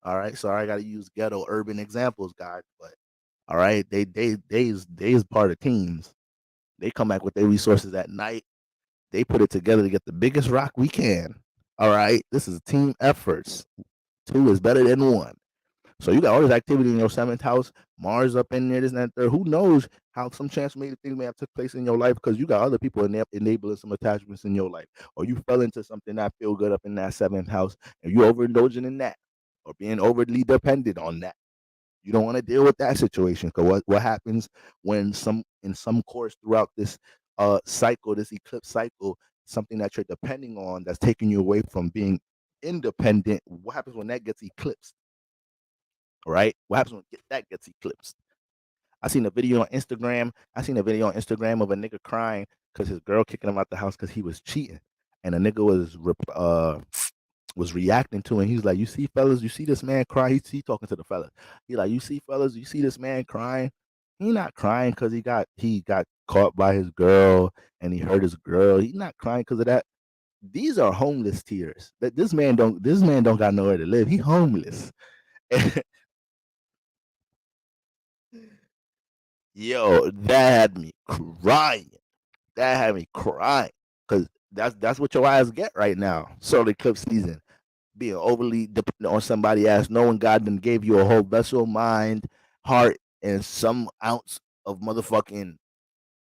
All right, so I got to use ghetto urban examples, guys. But all right, they is part of teams. They come back with their resources at night. They put it together to get the biggest rock we can. All right, this is team efforts. Two is better than one. So you got all this activity in your seventh house, Mars up in there, this and that, third. Who knows how some transformative things may have took place in your life because you got other people enabling some attachments in your life, or you fell into something that feel good up in that seventh house, and you overindulging in that, or being overly dependent on that. You don't want to deal with that situation because what happens when some course throughout this cycle, this eclipse cycle, something that you're depending on that's taking you away from being independent. What happens when that gets eclipsed? Right? What happens when that gets eclipsed? I seen a video on Instagram. I seen a video on Instagram of a nigga crying because his girl kicking him out the house because he was cheating, and a nigga was reacting to it. He's like, "You see, fellas, you see this man cry." He talking to the fellas. He like, "You see, fellas, you see this man crying. He not crying because he got caught by his girl and he hurt his girl. He not crying because of that. These are homeless tears. That this man don't got nowhere to live. He homeless." Yo, that had me crying. That had me crying because that's what your eyes get right now. Solar eclipse season, being overly dependent on somebody else, knowing God then gave you a whole vessel, mind, heart, and some ounce of motherfucking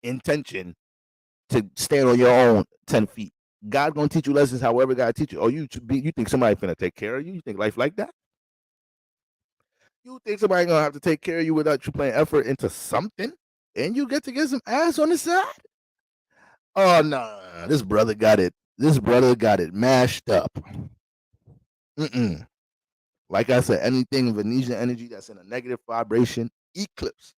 intention to stand on your own 10 feet. God gonna teach you lessons however God teach you. Or you think somebody finna take care of you? You think life like that? You think somebody gonna have to take care of you without you putting effort into something? And you get to get some ass on the side? Oh no, no. This brother got it. This brother got it mashed up. Mm-mm. Like I said, anything Venetian energy that's in a negative vibration, eclipse.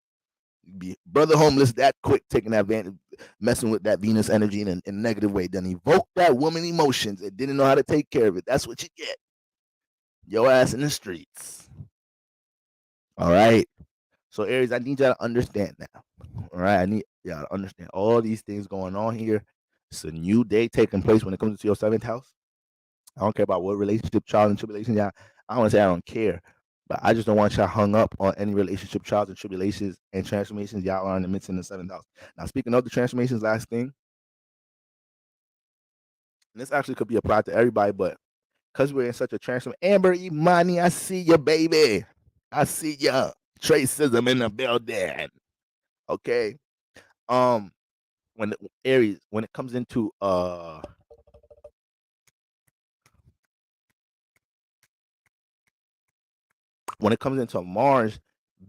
You be brother homeless that quick, taking advantage, messing with that Venus energy in a negative way. Then evoke that woman emotions and didn't know how to take care of it. That's what you get. Your ass in the streets. All right. So Aries, I need y'all to understand now. All right. I need y'all to understand all these things going on here. It's a new day taking place when it comes to your seventh house. I don't care about what relationship, trials, and tribulations. Y'all, I don't want to say I don't care, but I just don't want y'all hung up on any relationship, trials, and tribulations and transformations y'all are in the midst in the seventh house. Now, speaking of the transformations, last thing, and this actually could be applied to everybody, but because we're in such a transformation, Amber Imani, I see you, baby. I see ya. Tracism in the building. Okay. Um, when Aries, when it comes into Mars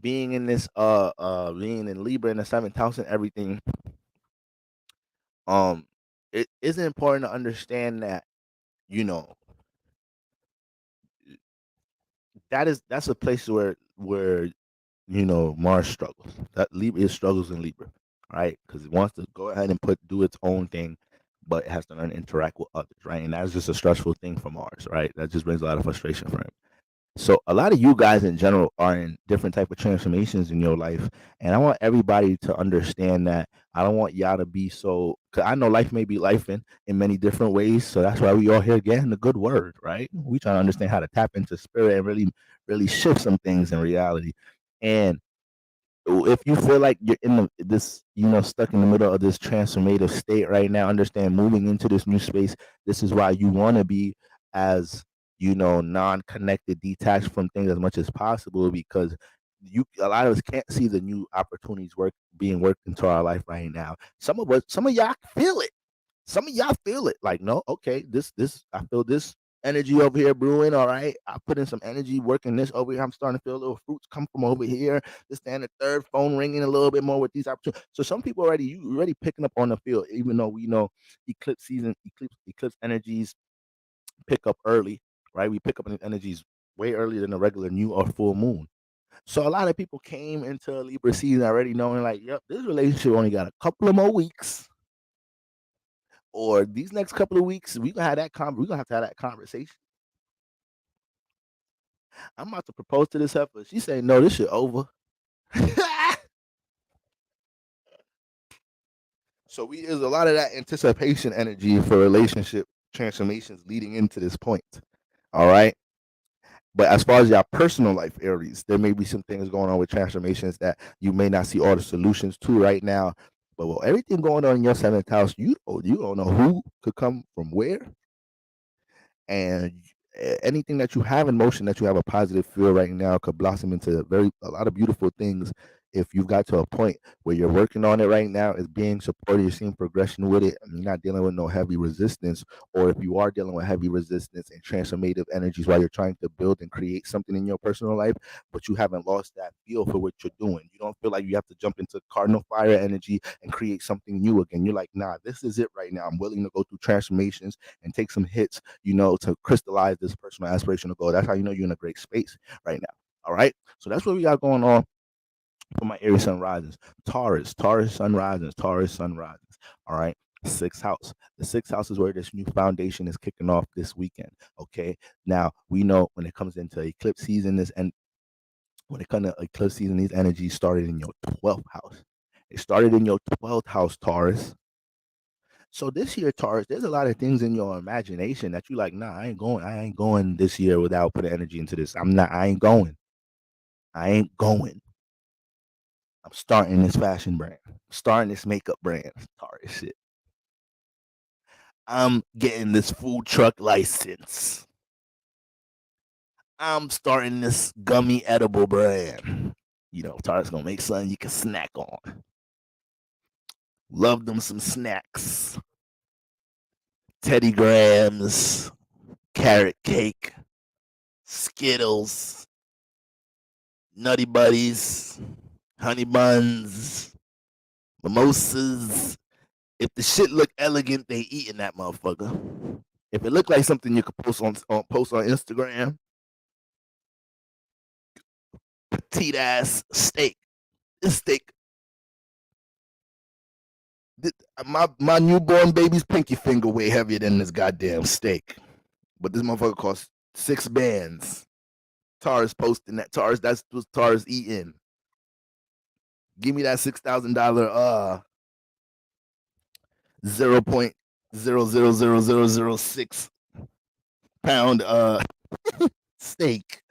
being in this being in Libra in the seventh house and everything, um, it is important to understand that, you know, that's a place where Mars struggles. That Libra, it struggles in Libra, right? Because it wants to go ahead and do its own thing, but it has to learn to interact with others, right? And that's just a stressful thing for Mars, right? That just brings a lot of frustration for him. So a lot of you guys in general are in different type of transformations in your life, and I want everybody to understand that. I don't want y'all to be so, because I know life may be life in many different ways. So that's why we all here getting the good word, right? We trying to understand how to tap into spirit and really shift some things in reality. And if you feel like you're in this, stuck in the middle of this transformative state right now, understand moving into this new space. This is why you want to be as non-connected, detached from things as much as possible, because a lot of us can't see the new opportunities being worked into our life right now. Some of y'all feel it. Some of y'all feel it. Like, no, okay, this I feel this energy over here brewing. All right, I put in some energy working this over here. I'm starting to feel little fruits come from over here. This and the third phone ringing a little bit more with these opportunities. So some people already picking up on the field, even though we know eclipse season, eclipse energies pick up early, right? We pick up on energies way earlier than a regular new or full moon. So a lot of people came into Libra season already knowing, like, yep, this relationship only got a couple of more weeks, or these next couple of weeks, we're gonna have to have that conversation. I'm about to propose to this heifer. She say, no, this shit over. So there's a lot of that anticipation energy for relationship transformations leading into this point. All right. But as far as your personal life, Aries, there may be some things going on with transformations that you may not see all the solutions to right now. But with everything going on in your seventh house, you don't know who could come from where, and anything that you have in motion that you have a positive feel right now could blossom into a lot of beautiful things if you've got to a point where you're working on it right now, is being supported, you're seeing progression with it, and you're not dealing with no heavy resistance. Or if you are dealing with heavy resistance and transformative energies while you're trying to build and create something in your personal life, but you haven't lost that feel for what you're doing. You don't feel like you have to jump into cardinal fire energy and create something new again. You're like, nah, this is it right now. I'm willing to go through transformations and take some hits, to crystallize this personal aspirational goal. That's how you know you're in a great space right now. All right. So that's what we got going on for my Aries sun risings. Taurus sun risings, Taurus sun risings. All right. Sixth house. The sixth house is where this new foundation is kicking off this weekend. Okay. Now we know when it comes into eclipse season, these energies started in your 12th house. It started in your 12th house, Taurus. So this year, Taurus, there's a lot of things in your imagination that you like, nah, I ain't going. I ain't going this year without putting energy into this. I ain't going. I ain't going. I'm starting this fashion brand. Starting this makeup brand. Taurus shit. I'm getting this food truck license. I'm starting this gummy edible brand. Taurus gonna make something you can snack on. Love them some snacks. Teddy Grahams, carrot cake, Skittles, Nutty Buddies, Honey Buns, Mimosas. If the shit look elegant, they eating that motherfucker. If it look like something you could post on Instagram, petite ass steak. This steak, my newborn baby's pinky finger way heavier than this goddamn steak. But this motherfucker costs 6 bands. Taurus posting that. That's what Taurus eating. Give me that $6,000 0.000006 pound steak.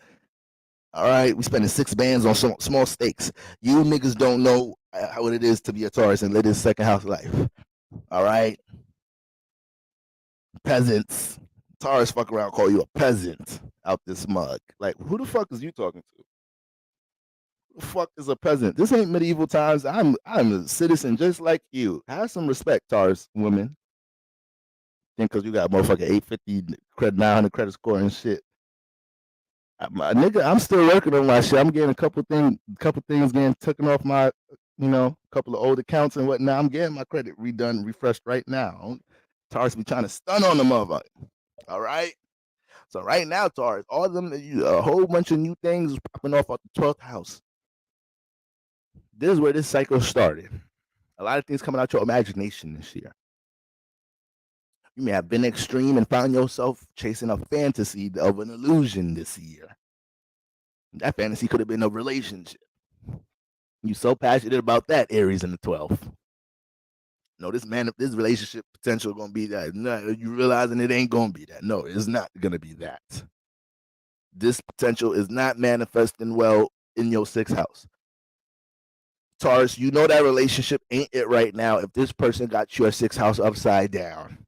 All right, we spending 6 bands on some small steaks. You niggas don't know what it is to be a Taurus and live this second house life. All right, peasants. Taurus fuck around, call you a peasant out this mug. Like, who the fuck is you talking to? The fuck is a peasant? This ain't medieval times. I'm a citizen just like you. Have some respect, Taurus women. Think because you got motherfucking 850 credit 900 credit score and shit. My nigga, I'm still working on my shit. I'm getting a couple things getting taken off my, a couple of old accounts and whatnot. I'm getting my credit redone, refreshed right now. Taurus be trying to stun on the motherfucker. All right. So right now, Taurus, all of them, a whole bunch of new things popping off the 12th house. This is where this cycle started. A lot of things coming out your imagination this year. You may have been extreme and found yourself chasing a fantasy of an illusion this year. That fantasy could have been a relationship. You so passionate about that, Aries in the 12th. No, this relationship potential gonna be that. No, you realizing it ain't gonna be that. No, it's not gonna be that. This potential is not manifesting well in your 6th house. Taurus, you know that relationship ain't it right now if this person got your 6th house upside down.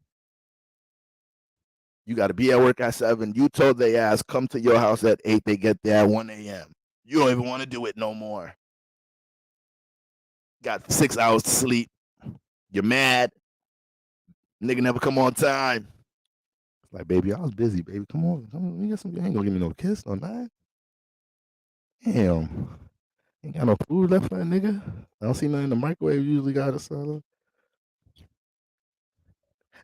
You got to be at work at 7. You told they ass come to your house at 8. They get there at 1 a.m. You don't even want to do it no more. Got 6 hours to sleep. You're mad. Nigga never come on time. Like, baby, I was busy, baby. Come on. You ain't gonna give me no kiss or nothing. Damn. Ain't got no food left for that nigga. I don't see nothing in the microwave. You usually got a salad.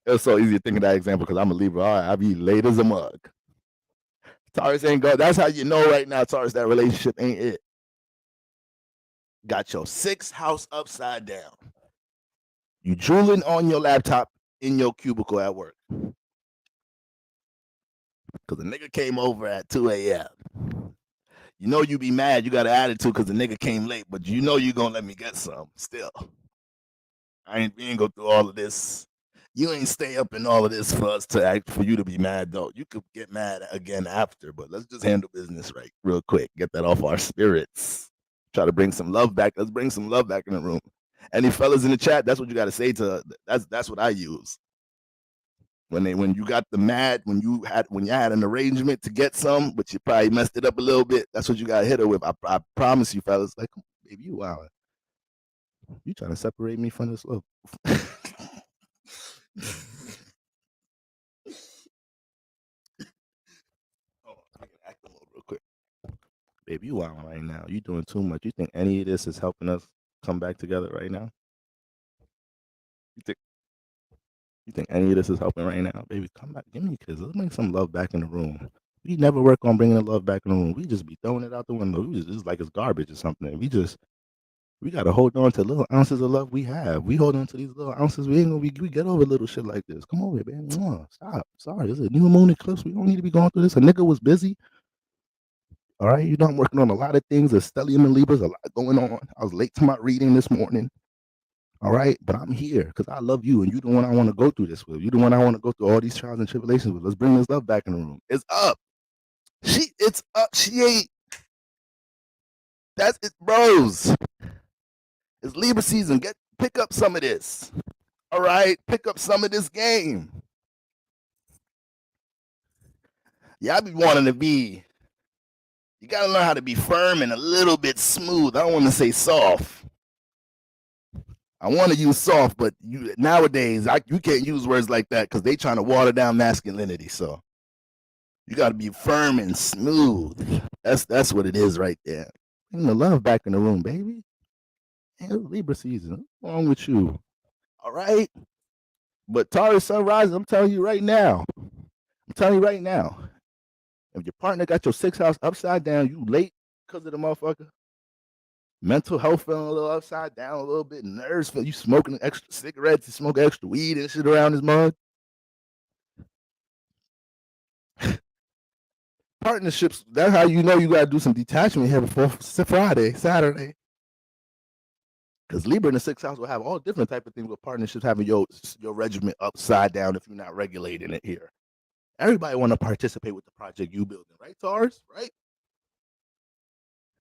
It was so easy to think of that example because I'm a Libra. All right, I be late as a mug. Taurus ain't go. That's how you know right now, Taurus, that relationship ain't it. Got your 6th house upside down. You drooling on your laptop in your cubicle at work. Because the nigga came over at 2 a.m. You know you be mad. You got an attitude because the nigga came late, but you know you going to let me get some still. We ain't go through all of this. You ain't stay up in all of this for us to act for you to be mad, though. You could get mad again after, but let's just handle business right real quick. Get that off our spirits. Try to bring some love back. Let's bring some love back in the room. Any fellas in the chat, that's what you got to say to. That's what I use. When you got the mad, when you had an arrangement to get some, but you probably messed it up a little bit. That's what you got to hit her with. I promise you, fellas. Like, baby, you wow. You trying to separate me from this love? I can act a little real quick. Baby, you wow right now. You doing too much. You think any of this is helping us come back together right now? You think any of this is helping right now? Baby, come back. Give me a kiss. Let's bring some love back in the room. We never work on bringing the love back in the room. We just be throwing it out the window. It's like it's garbage or something. We got to hold on to little ounces of love we have. We hold on to these little ounces. We get over little shit like this. Come over here, man. Stop. Sorry, it's a new moon eclipse. We don't need to be going through this. A nigga was busy. All right, you know I'm working on a lot of things. There's stellium and Libras, a lot going on. I was late to my reading this morning. All right, but I'm here because I love you, and you're the one I want to go through this with. You're the one I want to go through all these trials and tribulations with. Let's bring this love back in the room. It's up. It's up. She ain't. That's it, bros. It's Libra season. Pick up some of this. All right, pick up some of this game. Yeah, I be wanting to be. You gotta learn how to be firm and a little bit smooth. I don't want to say soft. I want to use soft, but nowadays you can't use words like that because they trying to water down masculinity. So you got to be firm and smooth. That's what it is right there. Bring the love back in the room, baby. Hey, it's Libra season. What's wrong with you? All right. But Taurus sunrise, I'm telling you right now. If your partner got your 6th house upside down, you late because of the motherfucker. Mental health feeling a little upside down a little bit. Nerves feel you smoking extra cigarettes, you smoking extra weed and shit around his mug. Partnerships, that's how you know you gotta do some detachment here before Saturday. Because Libra in the 6th house will have all different type of things with partnerships having your regiment upside down if you're not regulating it here. Everybody want to participate with the project you building, right, Taurus? Right?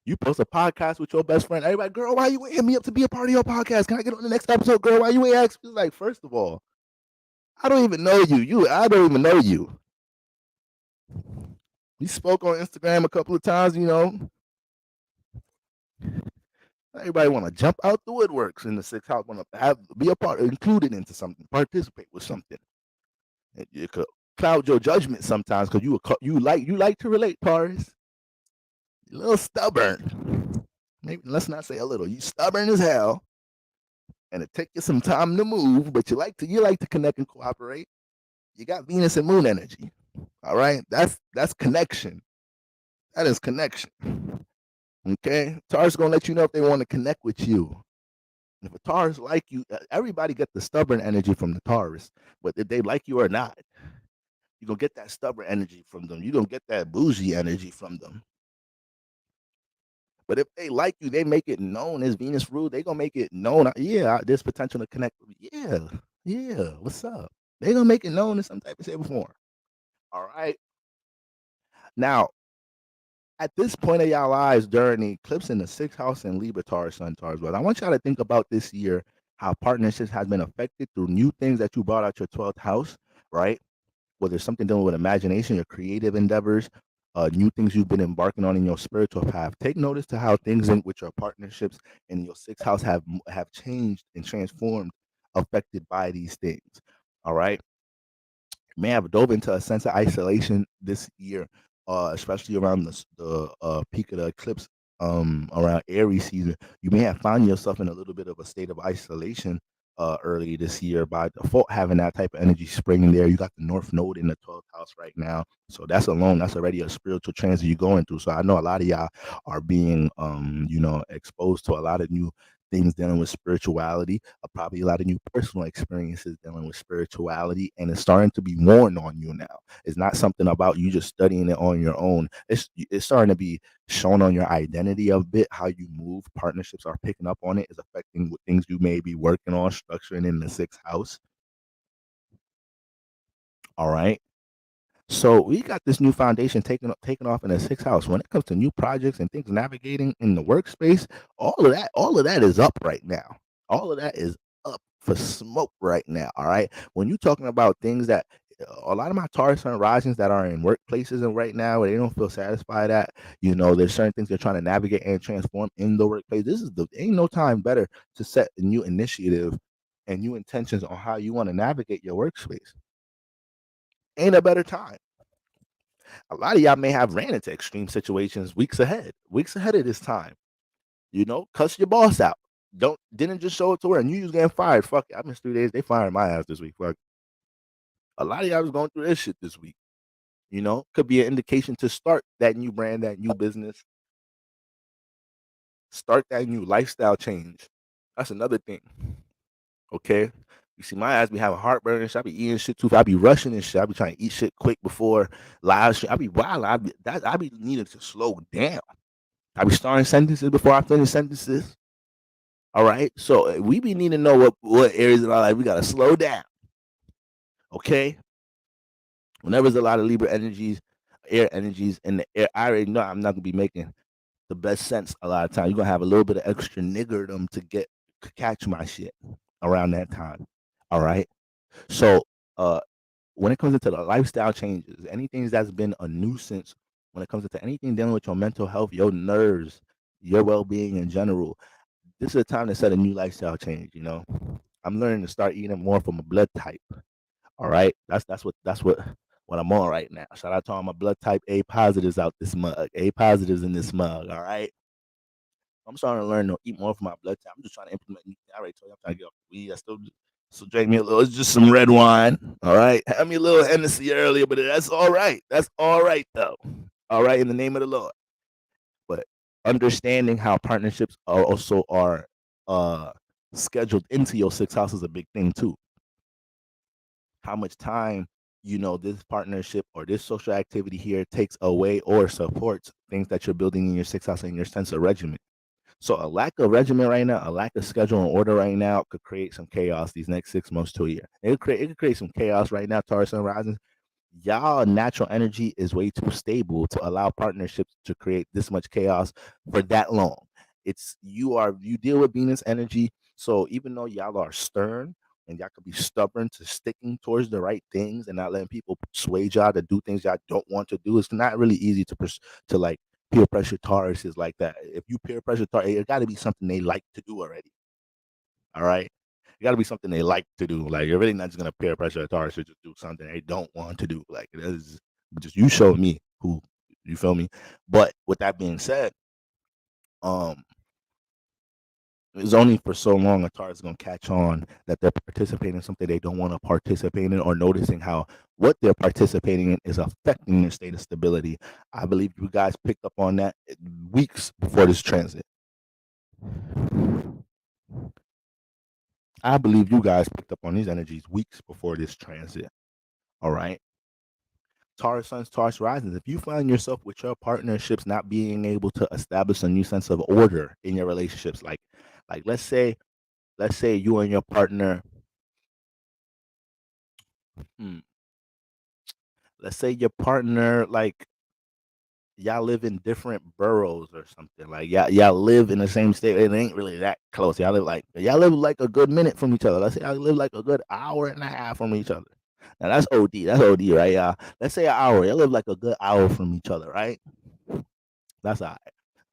You post a podcast with your best friend. Everybody, girl, why you ain't hit me up to be a part of your podcast? Can I get on the next episode, girl? Why you ain't ask me? Like, first of all, I don't even know you. I don't even know you. We spoke on Instagram a couple of times, you know. Everybody want to jump out the woodworks in the sixth house, want to be a part, included into something, participate with something. It could cloud your judgment sometimes because you like to relate, Taurus. You're a little stubborn. Maybe let's not say a little. You stubborn as hell, and it take you some time to move, but you like to connect and cooperate. You got Venus and Moon energy. All right, that's connection. That is connection. Okay, Taurus gonna let you know if they want to connect with you. If a Taurus like you, everybody get the stubborn energy from the Taurus, but if they like you or not, you're gonna get that stubborn energy from them. You're gonna get that bougie energy from them. But if they like you, they make it known as Venus rule. They gonna make it known. Yeah, there's potential to connect with me. Yeah, yeah. What's up? They gonna make it known in some type of shape or form. All right. Now, at this point of y'all lives during the eclipse in the sixth house in Libra, Taurus, Sun, Taurus, but I want y'all to think about this year how partnerships has been affected through new things that you brought out your 12th house, right? Whether it's something dealing with imagination, your creative endeavors, new things you've been embarking on in your spiritual path. Take notice to how things in with your partnerships in your sixth house have changed and transformed, affected by these things. All right. May have dove into a sense of isolation this year, especially around the peak of the eclipse, around Aries season. You may have found yourself in a little bit of a state of isolation early this year by default, having that type of energy springing there. You got the North Node in the 12th house right now, so that's already a spiritual transit you're going through. So I know a lot of y'all are being, exposed to a lot of new things dealing with spirituality, probably a lot of new personal experiences dealing with spirituality, and it's starting to be worn on you now. It's not something about you just studying it on your own. It's starting to be shown on your identity a bit. How you move, partnerships are picking up on it, is affecting what things you may be working on, structuring in the sixth house. All right. So we got this new foundation taking off in the sixth house. When it comes to new projects and things navigating in the workspace, all of that is up right now. All of that is up for smoke right now. All right. When you're talking about things that a lot of my Taurus sun risings that are in workplaces and right now where they don't feel satisfied at, there's certain things they're trying to navigate and transform in the workplace. Ain't no time better to set a new initiative and new intentions on how you want to navigate your workspace. Ain't a better time. A lot of y'all may have ran into extreme situations weeks ahead of this time. Cuss your boss out. Didn't just show it to her and you was getting fired. Fuck it. I missed 3 days. They fired my ass this week. Fuck. A lot of y'all was going through this shit this week. Could be an indication to start that new brand, that new business, start that new lifestyle change. That's another thing. Okay. You see, my ass be having heartburn and shit. I be eating shit too. I be rushing and shit. I be trying to eat shit quick before live shit. I be wild. I be needing to slow down. I be starting sentences before I finish sentences. All right. So we be needing to know what areas in our life we gotta slow down. Okay. Whenever there's a lot of Libra energies, air energies in the air, I already know I'm not gonna be making the best sense a lot of times. You're gonna have a little bit of extra niggerdom to catch my shit around that time. All right. So when it comes into the lifestyle changes, anything that's been a nuisance, when it comes into anything dealing with your mental health, your nerves, your well-being in general, this is a time to set a new lifestyle change. I'm learning to start eating more from a blood type. All right, that's what I'm on right now. Shout out to all my blood type A positives out this mug. A positives in this mug. All right. I'm starting to learn to eat more from my blood type. I'm just trying to implement new things. I already told you I'm trying to get off the weed. I still drink me a little. It's just some red wine. All right. Had me a little Hennessy earlier, but that's all right. That's all right though. All right, in the name of the Lord. But understanding how partnerships are scheduled into your sixth house is a big thing too. How much time this partnership or this social activity here takes away or supports things that you're building in your sixth house and your sense of regimen. So a lack of regimen right now, a lack of schedule and order right now could create some chaos these next 6 months to a year. It could create some chaos right now, Taurus Sun rising. Y'all natural energy is way too stable to allow partnerships to create this much chaos for that long. You deal with Venus energy, so even though y'all are stern and y'all could be stubborn to sticking towards the right things and not letting people persuade y'all to do things y'all don't want to do, it's not really easy to like peer pressure Taurus is like that. If you peer pressure Taurus, it got to be something they like to do already. All right. It got to be something they like to do. Like, you're really not just gonna peer pressure a Taurus to just do something they don't want to do. Like, it is just, you show me who, you feel me. But with that being said, um, it's only for so long a Taurus is gonna catch on that they're participating in something they don't want to participate in, or noticing how what they're participating in is affecting their state of stability. I believe you guys picked up on that weeks before this transit. I believe you guys picked up on these energies weeks before this transit. All right. Taurus suns, Taurus risings. If you find yourself with your partnerships not being able to establish a new sense of order in your relationships, like let's say you and your partner, hmm, let's say your partner, like, y'all live in different boroughs or something. Like, y'all live in the same state. It ain't really that close. Y'all live like a good minute from each other. Let's say y'all live like a good hour and a half from each other. Now that's OD. That's OD, right, y'all? Let's say an hour. Y'all live like a good hour from each other, right? That's all right.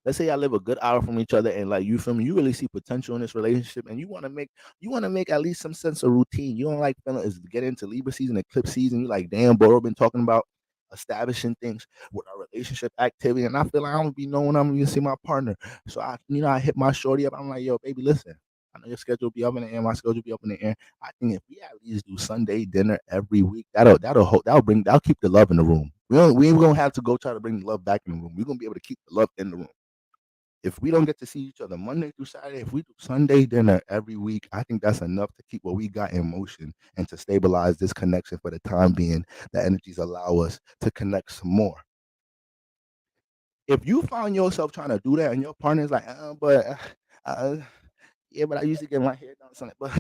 Let's say y'all live a good hour from each other, and, like, you feel me, you really see potential in this relationship, and you want to make at least some sense of routine. You don't like feeling is get into Libra season, Eclipse season. You like, damn, bro, been talking about establishing things with our relationship activity, and I feel like I don't be knowing I'm gonna see my partner. So I hit my shorty up. I'm like, yo, baby, listen. I know your schedule be up in the air. My schedule be up in the air. I think if we at least do Sunday dinner every week, that'll keep the love in the room. We ain't gonna have to go try to bring the love back in the room. We're gonna be able to keep the love in the room. If we don't get to see each other Monday through Saturday, if we do Sunday dinner every week, I think that's enough to keep what we got in motion and to stabilize this connection for the time being. The energies allow us to connect some more. If you find yourself trying to do that and your partner's like, uh, yeah, but I used to get my hair done Sunday, but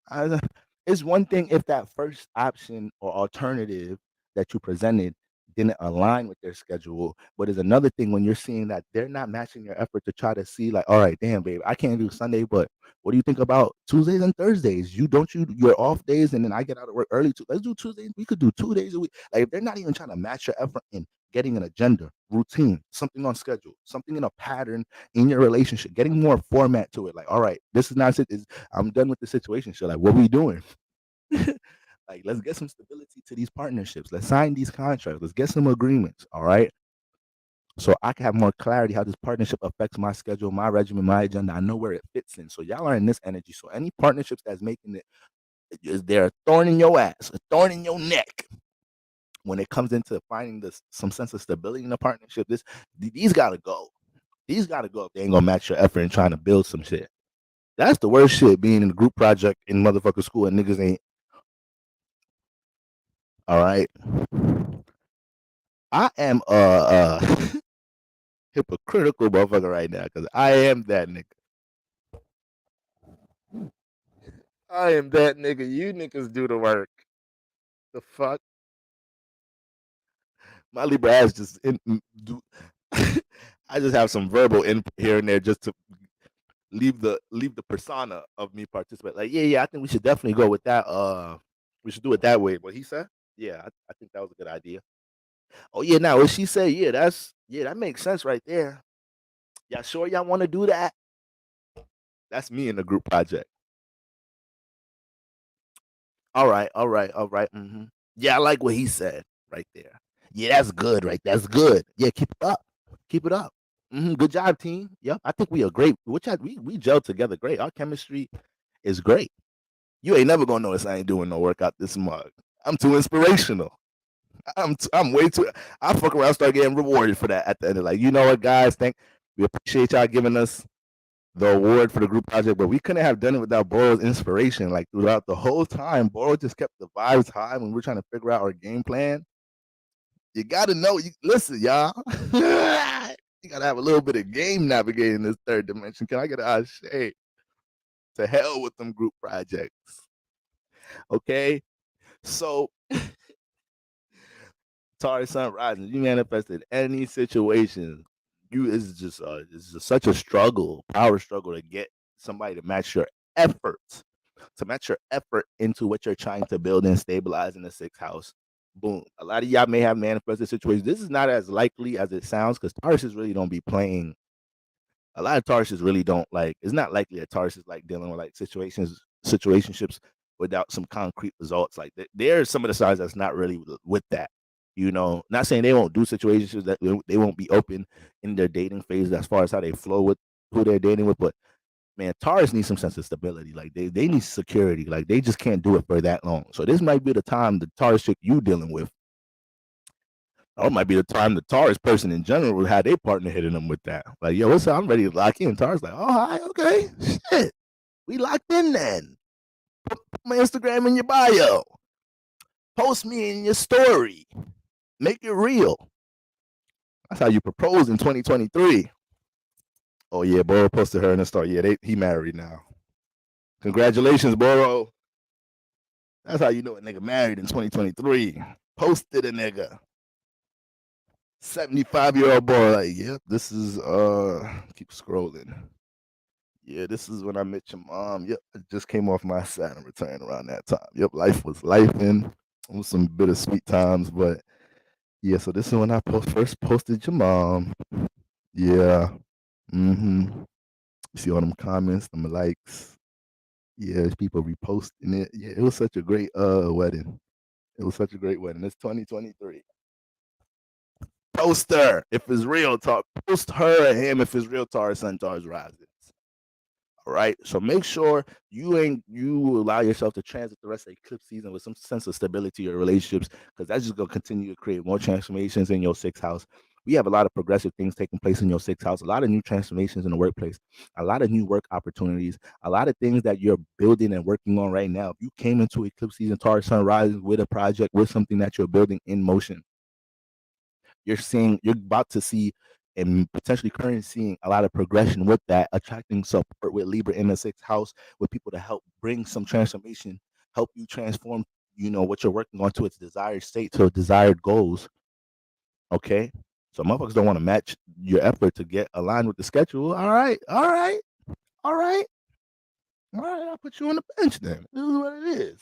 I, it's one thing if that first option or alternative that you presented didn't align with their schedule, but it's another thing when you're seeing that they're not matching your effort to try to see, like, all right, damn, babe, I can't do Sunday, but what do you think about Tuesdays and Thursdays? You're off days, and then I get out of work early too. Let's do Tuesdays. We could do 2 days a week. Like, if they're not even trying to match your effort in getting an agenda, routine, something on schedule, something in a pattern in your relationship, getting more format to it. Like, all right, this is not it. I'm done with the situation. So, like, what are we doing? Like, let's get some stability to these partnerships. Let's sign these contracts. Let's get some agreements. All right. So I can have more clarity how this partnership affects my schedule, my regimen, my agenda. I know where it fits in. So y'all are in this energy. So any partnerships that's making they're a thorn in your ass, a thorn in your neck. When it comes into finding some sense of stability in a partnership, these gotta go. These gotta go if they ain't gonna match your effort in trying to build some shit. That's the worst shit, being in a group project in motherfucker school and niggas ain't. All right. I am hypocritical motherfucker right now because I am that nigga. I am that nigga. You niggas do the work. The fuck? My Libra ass just do. I just have some verbal input here and there just to leave the persona of me participate. Like, yeah, I think we should definitely go with that. We should do it that way. What he said? Yeah, I think that was a good idea. Oh yeah, now what she said, that makes sense right there. Y'all sure y'all want to do that? That's me in the group project. All right. Yeah, I like what he said right there. Yeah, that's good, right? That's good. Yeah, keep it up. Keep it up. Good job, team. Yep, I think we are great. We gel together great. Our chemistry is great. You ain't never gonna notice I ain't doing no workout this mug. I'm too inspirational. I'm way too. I fuck around, start getting rewarded for that at the end of, like, you know what, guys? We appreciate y'all giving us the award for the group project, but we couldn't have done it without Boro's inspiration. Like, throughout the whole time, Boro just kept the vibes high when we're trying to figure out our game plan. You gotta know. Listen, y'all. You gotta have a little bit of game navigating this third dimension. Can I get a shade? To hell with them group projects. Okay, so Taurus Sun Rising, you manifested any situation. It's just such a struggle, power struggle to get somebody to match your efforts, into what you're trying to build and stabilize in the sixth house. Boom. A lot of y'all may have manifested situations. This is not as likely as it sounds because Tauruses really don't be playing. A lot of Tauruses really don't like. It's not likely that Taurus is like dealing with like situationships without some concrete results. Like there are some of the signs that's not really with that. You know, not saying they won't do situations that they won't be open in their dating phase as far as how they flow with who they're dating with, but man, Taurus needs some sense of stability. Like they need security. Like they just can't do it for that long. So this might be the time the Taurus chick you dealing with, or it might be the time the Taurus person in general will have their partner hitting them with that. Like, yo, what's up? I'm ready to lock in. Taurus like, oh, hi, okay, shit, we locked in then. Put my Instagram in your bio. Post me in your story. Make it real. That's how you propose in 2023. Oh yeah, Boro posted her in the story. Yeah, he married now. Congratulations, Boro. That's how you know a nigga married in 2023. Posted a nigga. 75-year-old boy. Like, yep, this is keep scrolling. Yeah, this is when I met your mom. Yep, I just came off my Saturn return around that time. Yep, life was lifing. It was some bittersweet times, but yeah, so this is when I first posted your mom. Yeah. Mm-hmm. You see all them comments, them likes. Yeah, there's people reposting it. Yeah, it was such a great wedding. It was such a great wedding. It's 2023. Post her if it's real talk. Post her or him if it's real Taurus, Sun, Taurus rising. All right. So make sure you allow yourself to transit the rest of the eclipse season with some sense of stability in your relationships, because that's just gonna continue to create more transformations in your sixth house. We have a lot of progressive things taking place in your sixth house, a lot of new transformations in the workplace, a lot of new work opportunities, a lot of things that you're building and working on right now. If you came into eclipse season, Taurus Sun rising with a project, with something that you're building in motion, you're about to see and potentially currently seeing a lot of progression with that, attracting support with Libra in the sixth house, with people to help bring some transformation, help you transform, what you're working on to its desired state, to desired goals. Okay. So motherfuckers don't want to match your effort to get aligned with the schedule. All right, all right, all right, all right. I'll put you on the bench then. This is what it is.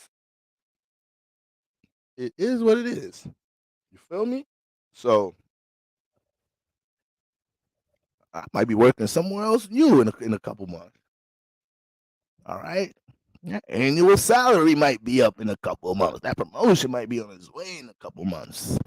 It is what it is. You feel me? So I might be working somewhere else new in a couple months. All right. Your annual salary might be up in a couple of months. That promotion might be on its way in a couple of months.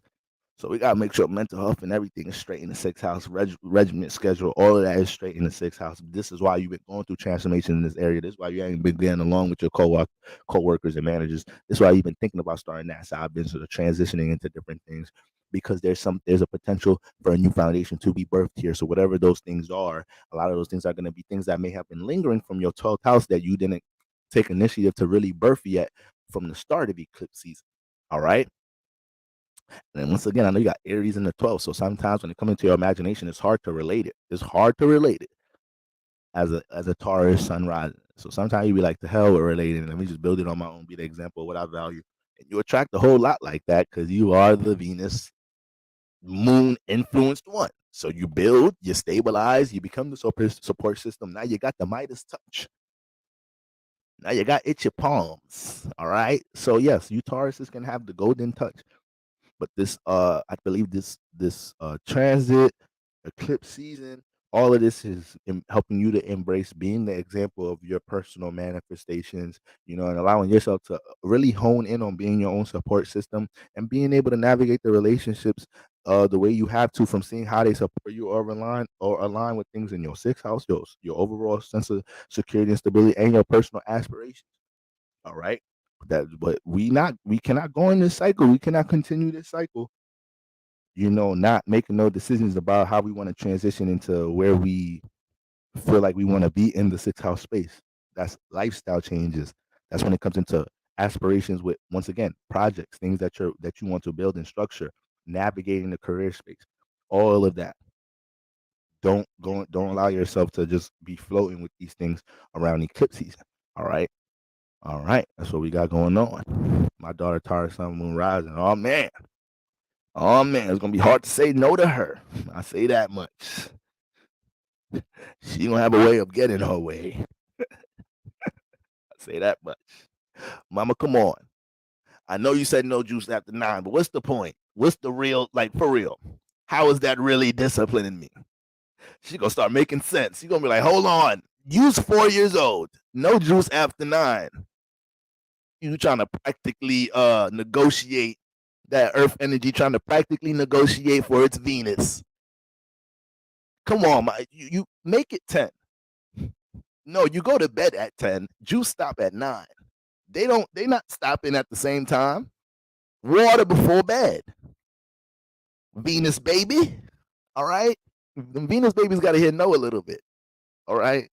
So we gotta make sure mental health and everything is straight in the sixth house, regiment schedule, all of that is straight in the sixth house. This is why you've been going through transformation in this area. This is why you ain't been getting along with your co-workers and managers. This is why you've been thinking about starting that side business or transitioning into different things, because there's a potential for a new foundation to be birthed here. So whatever those things are, a lot of those things are going to be things that may have been lingering from your 12th house that you didn't take initiative to really birth yet from the start of eclipse season. All right. And once again, I know you got Aries in the 12th. So sometimes when it comes into your imagination, it's hard to relate it. It's hard to relate it as a Taurus sun rising. So sometimes you be like, the hell with relating. Let me just build it on my own, be the example of what I value. And you attract a whole lot like that because you are the Venus moon influenced one. So you build, you stabilize, you become the support system. Now you got the Midas touch. Now you got itchy palms. All right. So yes, you Tauruses can have the golden touch. But this I believe this transit, eclipse season, all of this is helping you to embrace being the example of your personal manifestations, and allowing yourself to really hone in on being your own support system and being able to navigate the relationships the way you have to, from seeing how they support you or align with things in your sixth house, your overall sense of security and stability, and your personal aspirations. All right. But we cannot go in this cycle. We cannot continue this cycle, not making no decisions about how we want to transition into where we feel like we want to be in the sixth house space. That's lifestyle changes. That's when it comes into aspirations with, once again, projects, things that you want to build and structure, navigating the career space, all of that. Don't allow yourself to just be floating with these things around eclipse season. All right. All right, that's what we got going on. My daughter Taurus Sun Moon Rising. Oh man. Oh man, it's gonna be hard to say no to her. I say that much. She gonna have a way of getting her way. I say that much. Mama, come on. I know you said no juice after 9, but what's the point? What's the real, like, for real? How is that really disciplining me? She gonna start making sense. She gonna be like, hold on, you's 4 years old, no juice after 9. You trying to practically negotiate that earth energy, trying to practically negotiate for its Venus. Come on, you make it 10. No, you go to bed at 10. Juice stop at 9. They not stopping at the same time. Water before bed. Venus baby. All right. The Venus babies got to hear no a little bit. All right.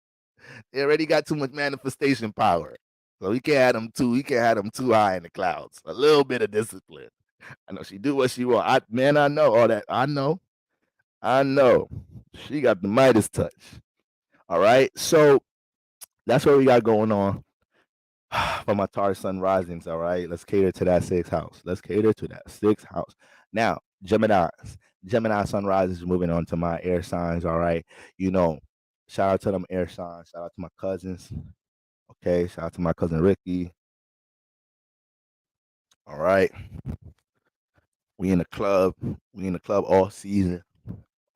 They already got too much manifestation power. So he can't have them too high in the clouds. A little bit of discipline. I know she do what she want. I know all that. I know. She got the Midas touch. All right. So that's what we got going on for my Taurus sun risings. All right. Let's cater to that 6th house. Now, Gemini sun rises moving on to my air signs. All right. Shout out to them air signs. Shout out to my cousins. Okay. Shout out to my cousin Ricky. All right. We in the club all season.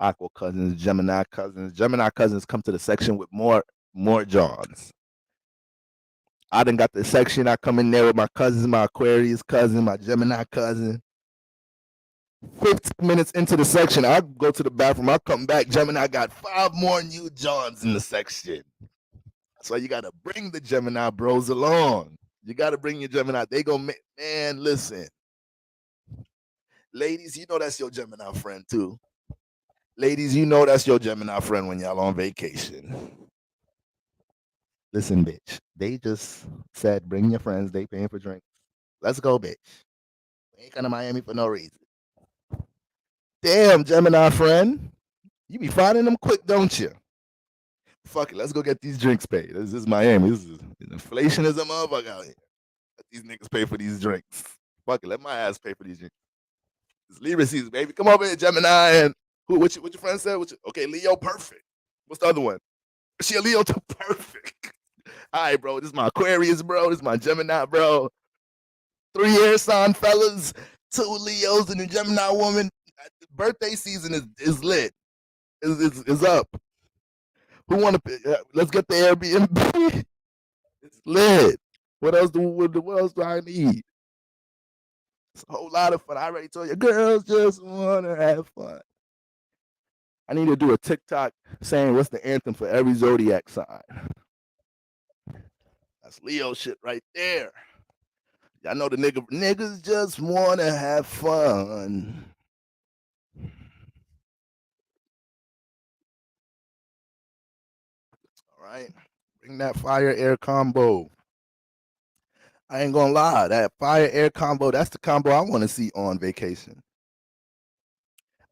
Aqua cousins, Gemini cousins. Gemini cousins come to the section with more Johns. I done got the section. I come in there with my cousins, my Aquarius cousin, my Gemini cousin. 15 minutes into the section, I go to the bathroom. I come back. Gemini got 5 more new Johns in the section. So you got to bring the Gemini bros along. You got to bring your Gemini. They go, man, listen. Ladies, you know that's your Gemini friend too. Ladies, you know that's your Gemini friend when y'all on vacation. Listen, bitch. They just said, bring your friends. They paying for drinks. Let's go, bitch. We ain't come to Miami for no reason. Damn, Gemini friend. You be finding them quick, don't you? Fuck it. Let's go get these drinks paid. This is Miami. Inflation is a motherfucker out here. Let these niggas pay for these drinks. Fuck it. Let my ass pay for these drinks. It's Libra season, baby. Come over here, Gemini. And what your friend said? Okay, Leo, perfect. What's the other one? Is she a Leo too? Perfect. All right, bro. This is my Aquarius, bro. This is my Gemini, bro. 3 air sign fellas, 2 Leos, and a Gemini woman. Birthday season is lit. Is up. Who want to? Let's get the Airbnb. It's lit. What else do I need? It's a whole lot of fun. I already told you, girls just want to have fun. I need to do a TikTok saying what's the anthem for every Zodiac sign. That's Leo shit right there. Y'all know the niggas just want to have fun. All right. Bring that fire air combo. I ain't gonna lie, that fire air combo, that's the combo I want to see on vacation.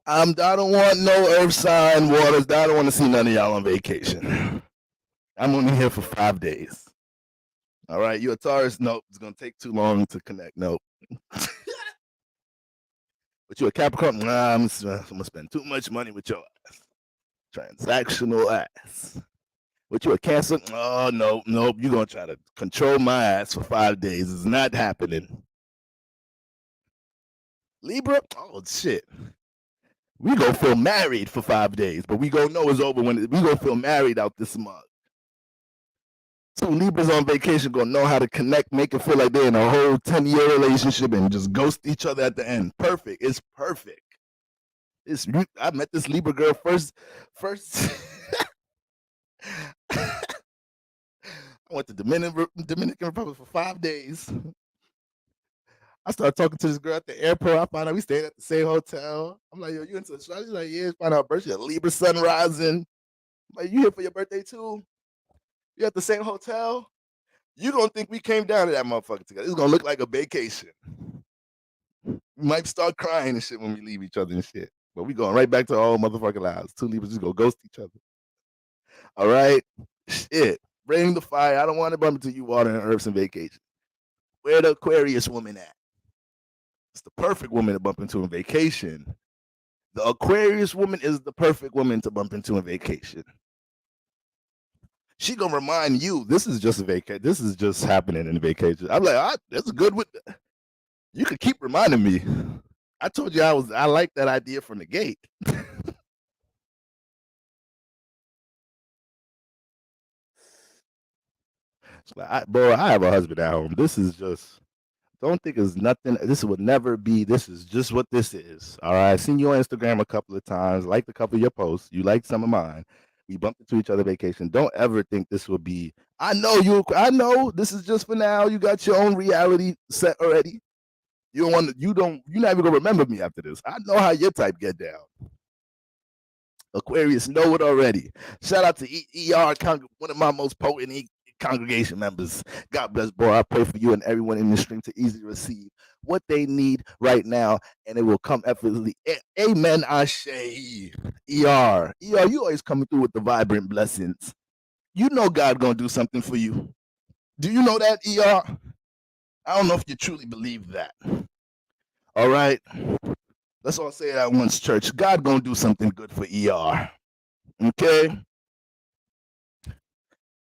I don't want no earth sign waters. I don't want to see none of y'all on vacation. I'm only here for 5 days. All right, you a Taurus? Nope, it's gonna take too long to connect. Nope. But you a Capricorn? Nah, I'm gonna spend too much money with your ass. Transactional ass. But you a Cancer? Oh, nope. You're going to try to control my ass for 5 days. It's not happening. Libra? Oh, shit. We going to feel married for 5 days, but we going to know it's over when we going to feel married out this month. 2 Libras on vacation going to know how to connect, make it feel like they're in a whole 10-year relationship and just ghost each other at the end. Perfect. It's perfect. I met this Libra girl first. I went to Dominican Republic for 5 days. I started talking to this girl at the airport. I found out we stayed at the same hotel. I'm like, yo, you into astrology? She's like, yeah. Find out birthday, Libra sun rising. I'm like, you here for your birthday too? You at the same hotel? You don't think we came down to that motherfucker together? It's gonna look like a vacation. We might start crying and shit when we leave each other and shit. But we going right back to our old motherfucking lives. 2 Libras just go ghost each other. All right? Shit. Bring the fire. I don't want to bump into you, water and earths and vacation. Where the Aquarius woman at? It's the perfect woman to bump into on vacation. The Aquarius woman is the perfect woman to bump into on vacation. She gonna remind you this is just a vacation. This is just happening in vacation. I'm like, that's good with. You could keep reminding me. I told you I like that idea from the gate. Like, bro, I have a husband at home. This is just don't think it's nothing. This would never be. This is just what this is. All right. I seen you on Instagram a couple of times. Liked a couple of your posts. You liked some of mine. We bumped into each other vacation. Don't ever think this will be. I know you. I know this is just for now. You got your own reality set already. You don't want to. You don't. You're not even gonna remember me after this. I know how your type get down. Aquarius know it already. Shout out to ER, one of my most potent congregation members. God bless, bro. I pray for you and everyone in the stream to easily receive what they need right now, and it will come effortlessly. Amen. Ashe. ER, you always coming through with the vibrant blessings. You know God gonna do something for you. Do you know that, ER? I don't know if you truly believe that. All right. Let's all say that once, church. God gonna do something good for ER. Okay?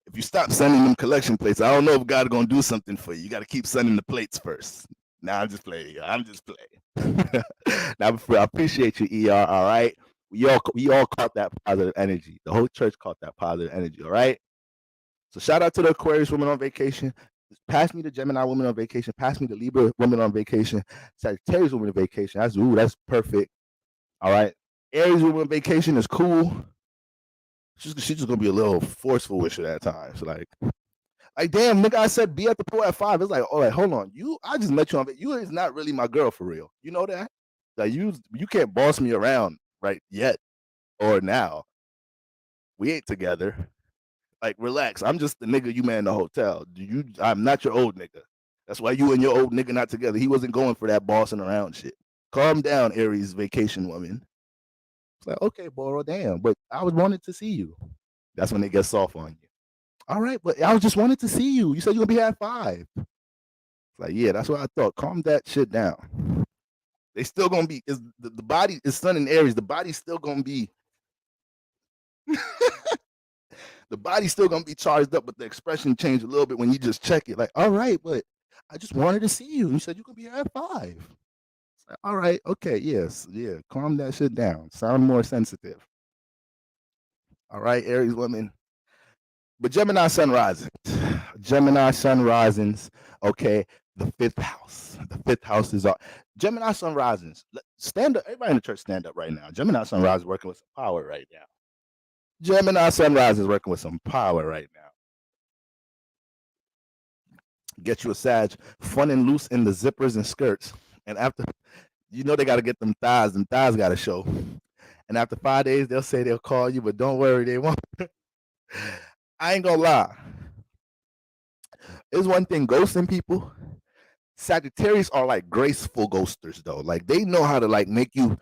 If you stop sending them collection plates, I don't know if God gonna do something for you. You gotta keep sending the plates first. Now I'm just playing. I'm just playing. Now I appreciate you, ER. All right. We all caught that positive energy. The whole church caught that positive energy. All right. So shout out to the Aquarius woman on vacation. Pass me the Gemini woman on vacation. Pass me the Libra woman on vacation. Sagittarius woman on vacation. That's perfect. All right. Aries woman on vacation is cool. She's just gonna be a little forceful with you at times. Like damn, nigga, I said be at the pool at 5. It's like, all right, hold on. I just met you on. You is not really my girl for real. You know that? Like you can't boss me around right yet or now. We ain't together. Like, relax. I'm just the nigga you met in the hotel. I'm not your old nigga. That's why you and your old nigga not together. He wasn't going for that bossing around shit. Calm down, Aries vacation woman. It's like, okay, Boro, damn, but I was wanted to see you. That's when they get soft on you. All right, but I was just wanted to see you. You said you're gonna be at 5. It's like, yeah, that's what I thought. Calm that shit down. They still gonna be the body is Sun in Aries. The body's still gonna be the body's still gonna be charged up, but the expression changed a little bit when you just check it. Like, all right, but I just wanted to see you. You said you could be at 5. Like, all right, okay, yes, yeah. Calm that shit down. Sound more sensitive. All right, Aries women. But Gemini sun rising. Gemini sun risings. Okay, the 5th house. The 5th house is Gemini sun risings. Stand up. Everybody in the church stand up right now. Gemini sun rising working with some power right now. Gemini sunrise is working with some power right now. Get you a Sag, fun and loose in the zippers and skirts. And after, they got to get them thighs. Them thighs got to show. And after 5 days, they'll say they'll call you, but don't worry, they won't. I ain't gonna lie. There's one thing, ghosting people. Sagittarius are like graceful ghosters, though. Like, they know how to like make you.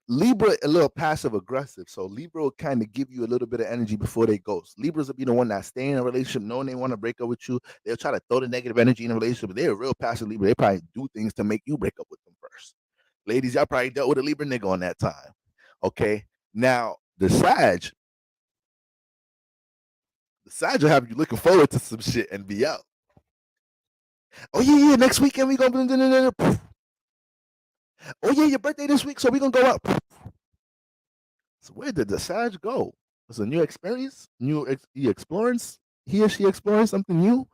Libra a little passive aggressive, so Libra will kind of give you a little bit of energy before they ghost. Libras will be the one that stay in a relationship knowing they want to break up with you. They'll try to throw the negative energy in a relationship, but they're a real passive Libra. They probably do things to make you break up with them first. Ladies, y'all probably dealt with a Libra nigga on that time. Okay, now the Sag will have you looking forward to some shit and be out. Oh yeah, next weekend we gonna. Oh yeah, your birthday this week, so we gonna go out. So where did the Sag go? It's a new experience, he exploring. He or she exploring something new.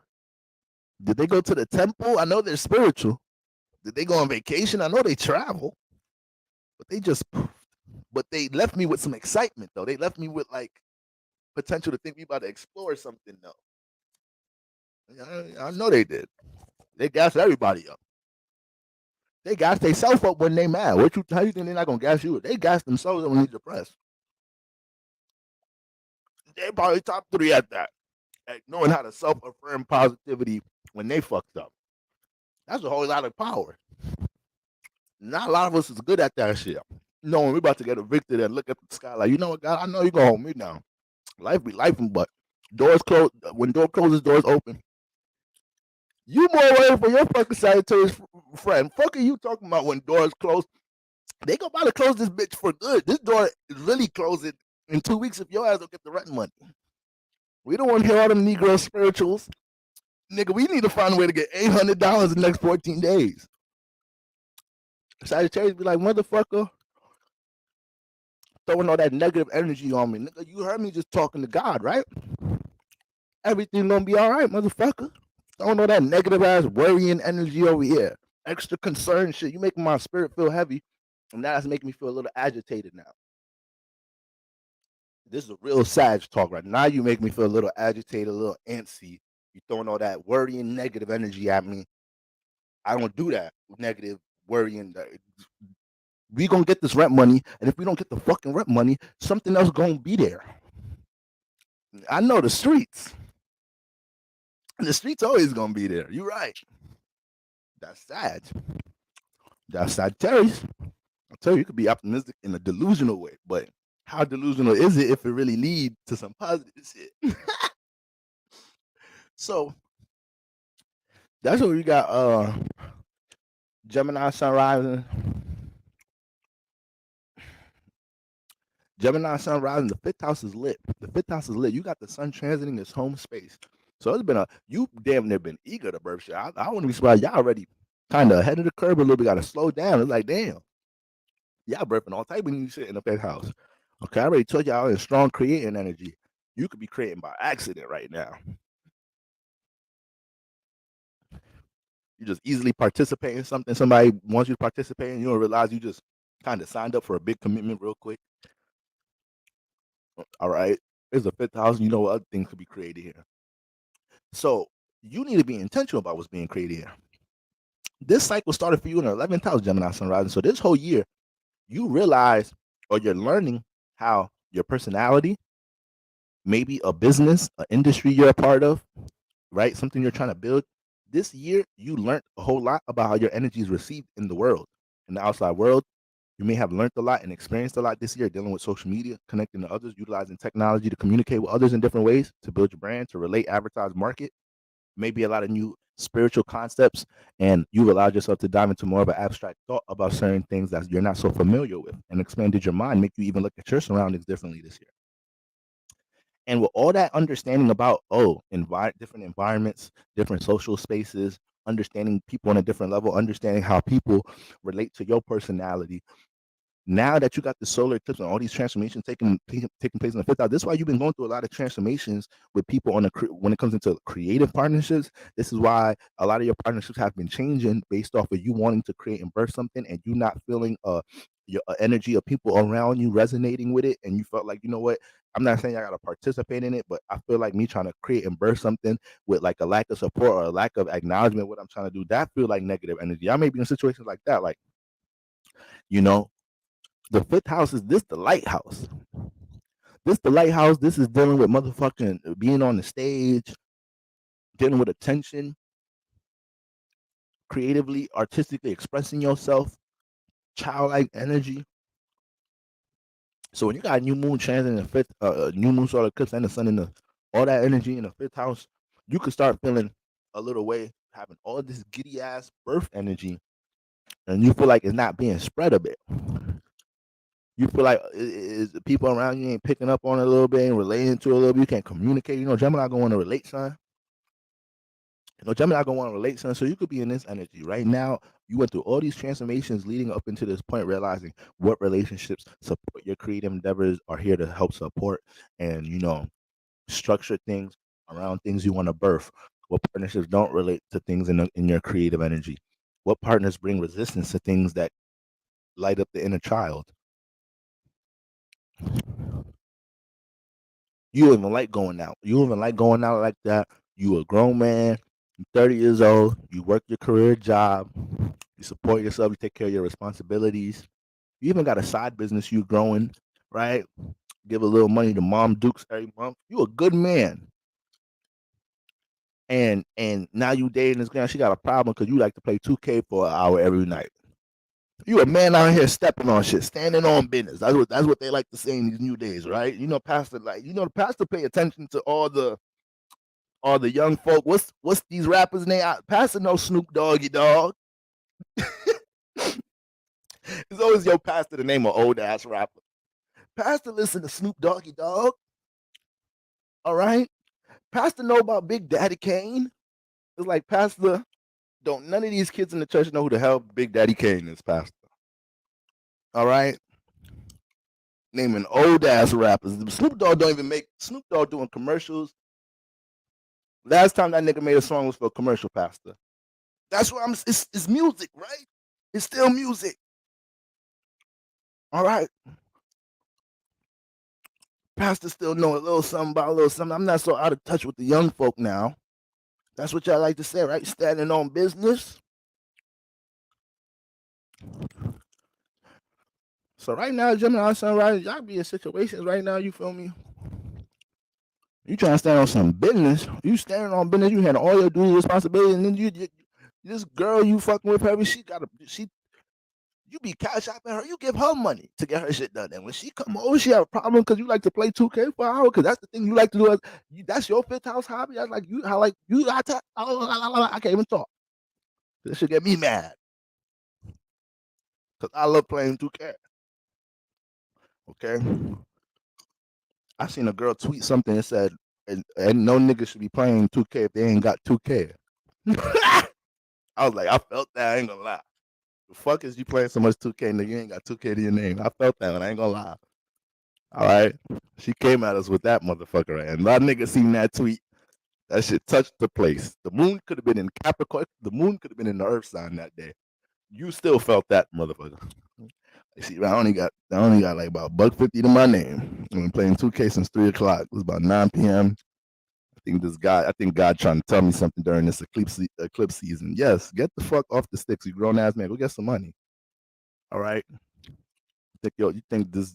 Did they go to the temple? I know they're spiritual. Did they go on vacation? I know they travel, but they left me with some excitement though. They left me with like potential to think we about to explore something though. I know they did. They gassed everybody up. They gas themselves up when they mad. How you think they're not gonna gas you up? They gas themselves up when they're depressed. They probably top 3 at that. At knowing how to self-affirm positivity when they fucked up. That's a whole lot of power. Not a lot of us is good at that shit. When we're about to get evicted and look at the sky like, you know what, God, I know you're gonna hold me down. Life be life, but doors close. When door closes, doors open. You more worried for your fucking Sagittarius friend. Fuck are you talking about when doors close? They go about to close this bitch for good. This door is really closing in 2 weeks if your ass don't get the rent money. We don't want to hear all them Negro spirituals. Nigga, we need to find a way to get $800 in the next 14 days. Sagittarius be like, motherfucker, throwing all that negative energy on me. Nigga, you heard me just talking to God, right? Everything gonna be all right, motherfucker. Throwing all that negative ass worrying energy over here. Extra concern shit. You making my spirit feel heavy. And that's making me feel a little agitated now. This is a real Sag talk right now. You make me feel a little agitated, a little antsy. You throwing all that worrying negative energy at me. I don't do that. Negative worrying. We gonna get this rent money, and if we don't get the fucking rent money, something else gonna be there. I know the streets. The streets always gonna be there. You're right. That's sad. That's Sagittarius. I tell you, you could be optimistic in a delusional way, but how delusional is it if it really leads to some positive shit? So that's what we got. Gemini sun rising. Gemini sun rising. The fifth house is lit. The fifth house is lit. You got the sun transiting this home space. So it's been you damn near been eager to birth shit. I wouldn't be surprised. Y'all already kind of ahead of the curve a little bit. Got to slow down. It's like, damn. Y'all birthing all type of new shit in the fifth house. Okay, I already told y'all in strong creating energy. You could be creating by accident right now. You just easily participate in something. Somebody wants you to participate and you don't realize you just kind of signed up for a big commitment real quick. All right. There's a fifth house, and you know what other things could be created here. So you need to be intentional about what's being created here. This cycle started for you in the 11th house, Gemini sun rising. So this whole year, you realize or you're learning how your personality, maybe a business, an industry you're a part of, right? Something you're trying to build. This year, you learned a whole lot about how your energy is received in the world, in the outside world. You may have learned a lot and experienced a lot this year dealing with social media, connecting to others, utilizing technology to communicate with others in different ways, to build your brand, to relate, advertise, market. Maybe a lot of new spiritual concepts, and you've allowed yourself to dive into more of an abstract thought about certain things that you're not so familiar with, and expanded your mind, make you even look at your surroundings differently this year. And with all that understanding about different environments, different social spaces, understanding people on a different level, understanding how people relate to your personality, now that you got the solar eclipse and all these transformations taking place in the fifth house, this is why you've been going through a lot of transformations with people when it comes into creative partnerships. This is why a lot of your partnerships have been changing based off of you wanting to create and birth something, and you not feeling your energy of people around you resonating with it, and you felt like, you know what, I'm not saying I gotta participate in it, but I feel like me trying to create and birth something with like a lack of support or a lack of acknowledgement what I'm trying to do, that feel like negative energy. I may be in situations like that, like, you know, the fifth house is the lighthouse. This is dealing with motherfucking being on the stage, dealing with attention, creatively, artistically expressing yourself, childlike energy. So when you got new moon transit in the fifth, new moon solar eclipse and the sun in the all that energy in the fifth house, you could start feeling a little way, having all this giddy ass birth energy, and you feel like it's not being spread a bit. You feel like is the people around you ain't picking up on it a little bit and relating to it a little bit. You can't communicate. You know, Gemini gonna want to relate, son. You know, Gemini gonna want to relate, son. So you could be in this energy right now. You went through all these transformations leading up into this point, realizing what relationships support your creative endeavors are here to help support and, you know, structure things around things you want to birth. What partnerships don't relate to things in your creative energy? What partners bring resistance to things that light up the inner child? You don't even like going out. You don't even like going out like that. You a grown man. You're 30 years old. You work your career job. You support yourself. You take care of your responsibilities. You even got a side business you growing, right? Give a little money to Mom Dukes every month. You a good man. And now you dating this girl. She got a problem because you like to play 2K for an hour every night. You a man out here stepping on shit, standing on business. That's what they like to say in these new days, right? You know, pastor, like, you know, the pastor pay attention to all the young folk. What's these rappers name? Pastor no Snoop Doggy Dog. It's always your pastor the name of old ass rapper. Pastor listen to Snoop Doggy Dog. All right. Pastor know about Big Daddy Kane. It's like, Pastor, don't none of these kids in the church know who the hell Big Daddy Kane is, Pastor. All right? Naming old ass rappers. Snoop Dogg don't even make Snoop Dogg doing commercials. Last time that nigga made a song was for a commercial, Pastor. That's what it's music, right? It's still music. All right. Pastor still know a little something about a little something. I'm not so out of touch with the young folk now. That's what y'all like to say, right? Standing on business. So right now, Gemini Sunrise, y'all be in situations right now, you feel me? You trying to stand on some business. You standing on business, you had all your duty responsibility, and then you this girl you fucking with her, you be cash apping her, you give her money to get her shit done. And when she come over, she have a problem because you like to play 2K for an hour, because that's the thing you like to do. That's your fifth house hobby. That's like you, how like you, I can't even talk. This should get me mad because I love playing 2K. Okay. I seen a girl tweet something that said, and no nigga should be playing 2K if they ain't got 2K. I was like, I felt that. I ain't gonna lie. The fuck is you playing so much 2K, nigga? You ain't got 2K to your name. I felt that one. I ain't gonna lie. All right. She came at us with that motherfucker, right? And my nigga seen that tweet. That shit touched the place. The moon could have been in Capricorn. The moon could have been in the earth sign that day. You still felt that motherfucker. See, I only got like about $1.50 to my name. I've been playing 2K since 3:00. It was about 9 p.m. I think God trying to tell me something during this eclipse season. Yes, get the fuck off the sticks, you grown ass man. Go get some money. All right. You think this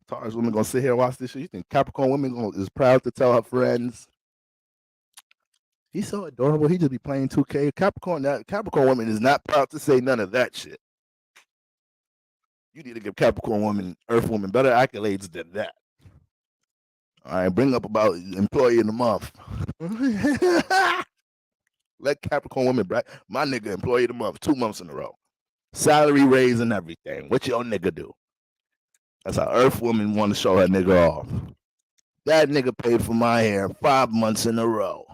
Taurus woman gonna sit here and watch this shit? You think Capricorn woman is proud to tell her friends? He's so adorable. He just be playing 2K. Capricorn woman is not proud to say none of that shit. You need to give Capricorn woman, Earth woman, better accolades than that. All right, bring up about employee of the month. Let Capricorn woman brag. My nigga employee of the month 2 months in a row. Salary raise and everything. What your nigga do? That's how Earth woman want to show her nigga off. That nigga paid for my hair 5 months in a row.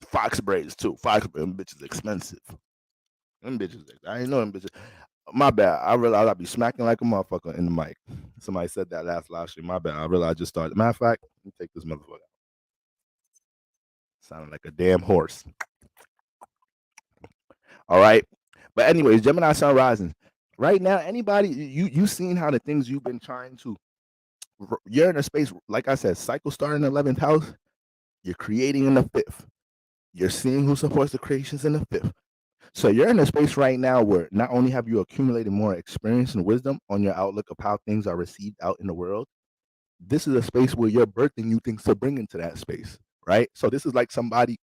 Fox braids too. Fox braids, them bitches expensive. Them bitches, I ain't know them bitches. My bad. I realized I be smacking like a motherfucker in the mic. Somebody said that last year. My bad. I realized I just started. Matter of fact, let me take this motherfucker out. Sounding like a damn horse. All right. But anyways, Gemini Sun rising. Right now, anybody, you seen how the things you've been trying to, you're in a space, like I said, cycle starting in the 11th house, you're creating in the 5th. You're seeing who supports the creations in the 5th. So you're in a space right now where not only have you accumulated more experience and wisdom on your outlook of how things are received out in the world, this is a space where you're birthing new things to bring into that space, right? So this is like somebody,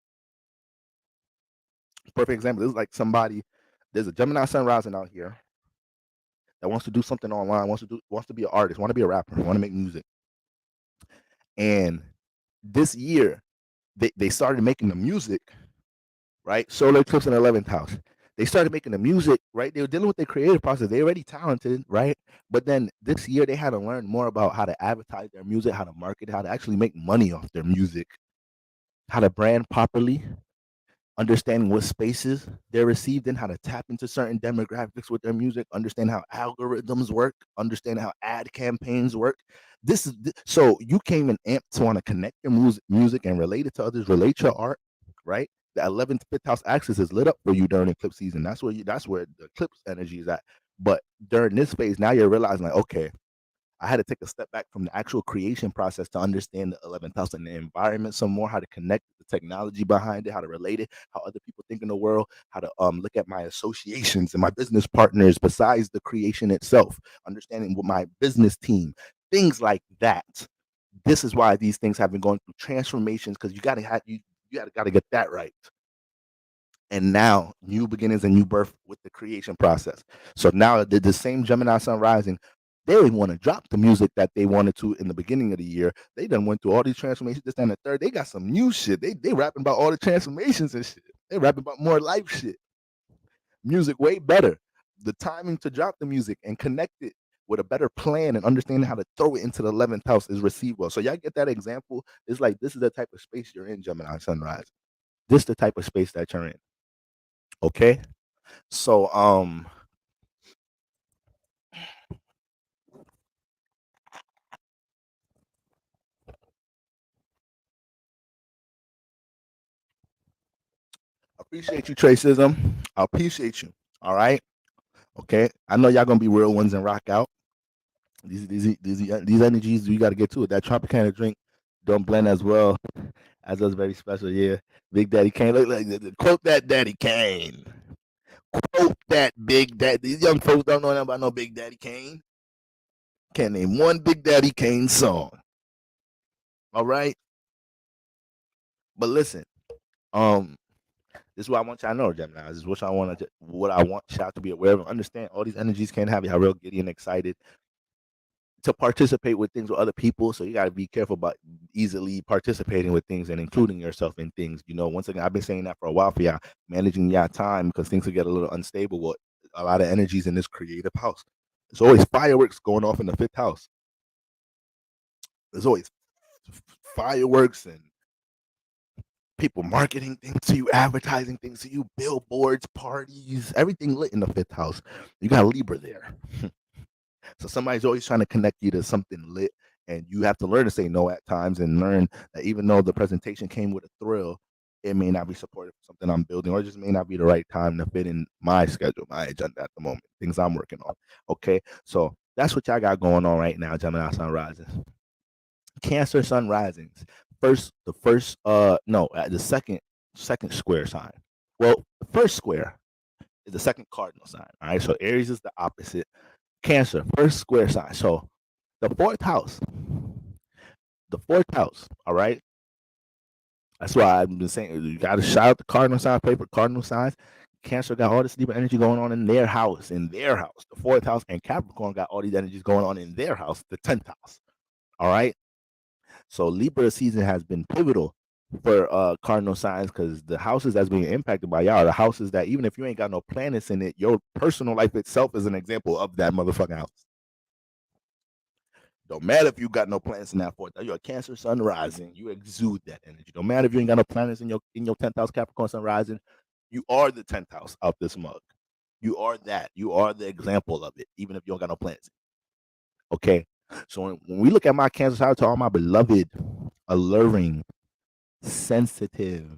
perfect example, this is like somebody, there's a Gemini sun rising out here that wants to do something online, wants to be an artist, want to be a rapper, want to make music. And this year, they started making the music, right? Solar eclipse in the 11th house. They started making the music, right? They were dealing with their creative process. They're already talented, right? But then this year they had to learn more about how to advertise their music, how to market, how to actually make money off their music, how to brand properly, understanding what spaces they're received in, how to tap into certain demographics with their music, understand how algorithms work, understand how ad campaigns work. So you came in amped to want to connect your music and relate it to others, relate your art, right? The 11th, 5th house axis is lit up for you during eclipse season. That's where the eclipse energy is at. But during this phase, now you're realizing like, okay, I had to take a step back from the actual creation process to understand the 11th house and the environment some more, how to connect the technology behind it, how to relate it, how other people think in the world, how to look at my associations and my business partners besides the creation itself, understanding what my business team, things like that. This is why these things have been going through transformations, because you gotta get that right. And now new beginnings and new birth with the creation process. So now the same Gemini sun rising, they didn't want to drop the music that they wanted to in the beginning of the year. They done went through all these transformations. This and the third, they got some new shit. They rapping about all the transformations and shit. They rapping about more life shit. Music way better. The timing to drop the music and connect it with a better plan and understanding how to throw it into the 11th house is received well. So y'all get that example. It's like this is the type of space you're in, Gemini sunrise. This the type of space that you're in. Okay. So appreciate you, Tracism. I appreciate you. All right. Okay. I know y'all gonna be real ones and rock out. These energies, you got to get to it. That Tropicana drink don't blend as well as us. Very special. Yeah. Big Daddy Kane. Look like quote that Daddy Kane. Quote that Big Daddy. These young folks don't know nothing about no Big Daddy Kane. Can't name one Big Daddy Kane song. All right. But listen, this is what I want y'all to know, Gemini. This is what I want y'all to be aware of. Understand all these energies can have you real giddy and excited to participate with things with other people. So you got to be careful about easily participating with things and including yourself in things. Once again, I've been saying that for a while for y'all, managing y'all time because things will get a little unstable with a lot of energies in this creative house. There's always fireworks going off in the fifth house. There's always fireworks and people marketing things to you, advertising things to you, billboards, parties, everything lit in the fifth house. You got Libra there. So somebody's always trying to connect you to something lit, and you have to learn to say no at times and learn that even though the presentation came with a thrill, it may not be supportive for something I'm building, or it just may not be the right time to fit in my schedule, my agenda at the moment, things I'm working on. Okay, so that's what y'all got going on right now, Gemini Sun Rising. Cancer Sun Risings. The second square sign. Well, the first square is the second cardinal sign. All right, so Aries is the opposite. Cancer, first square sign. So the fourth house. All right. That's why I've been saying you got to shout out the cardinal sign, paper cardinal signs. Cancer got all this deeper energy going on in their house, the fourth house, and Capricorn got all these energies going on in their house, the 10th house. All right. So Libra season has been pivotal for cardinal signs because the houses that's being impacted by y'all are the houses that even if you ain't got no planets in it, your personal life itself is an example of that motherfucking house. Don't matter if you got no planets in that fourth. You're a Cancer Sun rising. You exude that energy. Don't matter if you ain't got no planets in your 10th house Capricorn Sun rising. You are the 10th house of this mug. You are that. You are the example of it, even if you don't got no planets. Okay. So when we look at my Cancer, shout out to all my beloved, alluring, sensitive,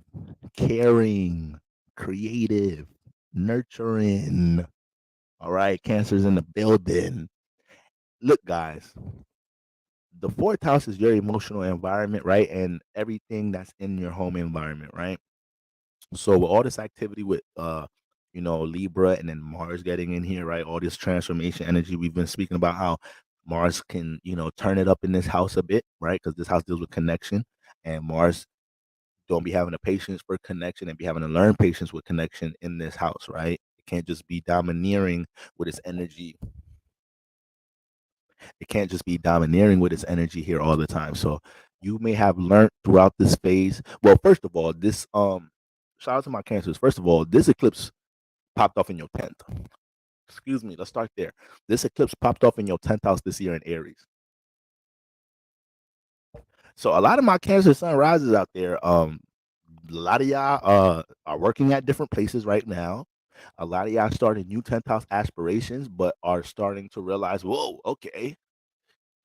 caring, creative, nurturing. All right, Cancer's in the building. Look, guys, the fourth house is your emotional environment, right? And everything that's in your home environment, right? So with all this activity with Libra and then Mars getting in here, right? All this transformation energy, we've been speaking about how Mars can, turn it up in this house a bit, right? Because this house deals with connection, and Mars don't be having the patience for connection and be having to learn patience with connection in this house, right? It can't just be domineering with its energy. It can't just be domineering with its energy here all the time. So you may have learned throughout this phase. Well, first of all, this shout out to my Cancers. First of all, this eclipse popped off in your 10th. Excuse me, let's start there. This eclipse popped off in your 10th house this year in Aries. So a lot of my Cancer sun rises out there, a lot of y'all are working at different places right now. A lot of y'all starting new 10th house aspirations, but are starting to realize, whoa, okay,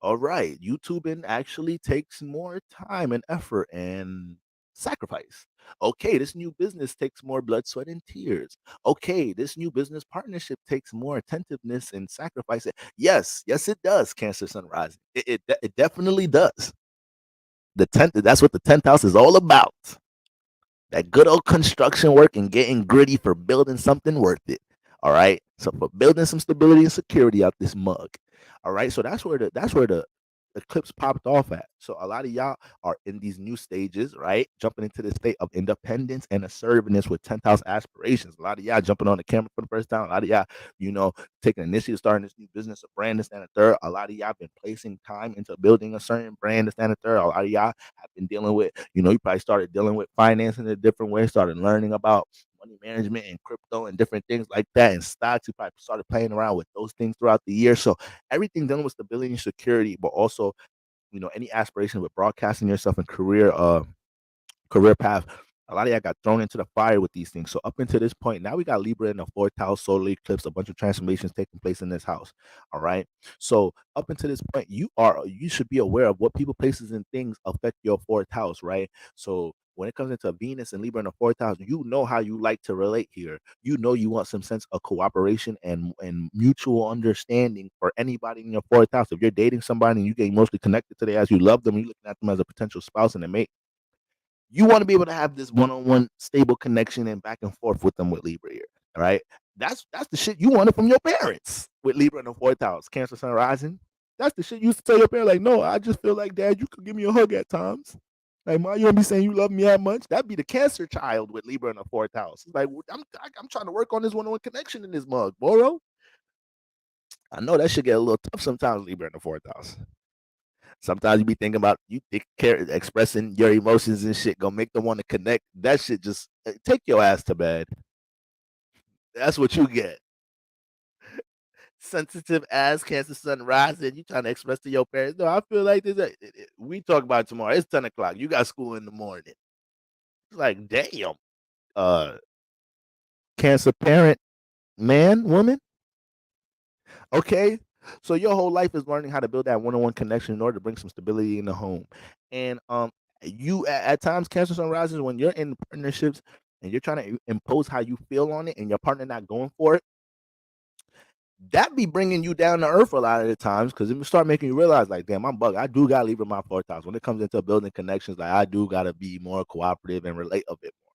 all right, YouTubing actually takes more time and effort and sacrifice. Okay, this new business takes more blood, sweat, and tears. Okay, this new business partnership takes more attentiveness and sacrifice. Yes, yes, it does, Cancer Sun Rising. It definitely does. The 10th, that's what the 10th house is all about. That good old construction work and getting gritty for building something worth it. All right. So for building some stability and security out this mug. All right. So that's where the eclipse popped off at. So a lot of y'all are in these new stages, right? Jumping into the state of independence and assertiveness with 10th house aspirations. A lot of y'all jumping on the camera for the first time. A lot of y'all, taking initiative, starting this new business, a brand, this, and a third. A lot of y'all been placing time into building a certain brand, this, and a third. A lot of y'all have been dealing with, you probably started dealing with finance in a different way, started learning about money management and crypto and different things like that and stocks. You probably started playing around with those things throughout the year. So everything dealing with stability and security, but also, any aspiration with broadcasting yourself and career path, A lot of y'all got thrown into the fire with these things. So up until this point, now we got Libra in the fourth house, solar eclipse, a bunch of transformations taking place in this house. All right. So up until this point, you should be aware of what people, places, and things affect your fourth house, right? So when it comes into Venus and Libra in the fourth house, you know how you like to relate here. You know you want some sense of cooperation and mutual understanding for anybody in your fourth house. If you're dating somebody and you get emotionally connected to them as you love them, you're looking at them as a potential spouse and a mate, you want to be able to have this one-on-one stable connection and back and forth with them with Libra here. All right. That's the shit you wanted from your parents with Libra in the fourth house, Cancer Sun rising. That's the shit you used to tell your parents, like, no, I just feel like, Dad, you could give me a hug at times. Like, Ma, you don't be saying you love me that much. That'd be the Cancer child with Libra in the fourth house. It's like, I'm trying to work on this one-on-one connection in this mug, Boro. I know that should get a little tough sometimes, Libra in the fourth house. Sometimes you be thinking about expressing your emotions and shit, gonna make them want to connect. That shit just take your ass to bed. That's what you get. Sensitive ass Cancer Sun rising. You trying to express to your parents? No, I feel like this. We talk about it tomorrow. It's 10 o'clock. You got school in the morning. It's like, damn. Cancer parent, man, woman. Okay. So your whole life is learning how to build that one-on-one connection in order to bring some stability in the home. And you at times, Cancer Sun rises, when you're in partnerships and you're trying to impose how you feel on it and your partner not going for it, that be bringing you down to earth a lot of the times, because it start making you realize, like, damn, I'm bug. I do got to leave in my fourth house when it comes into building connections. Like, I do got to be more cooperative and relate a bit more.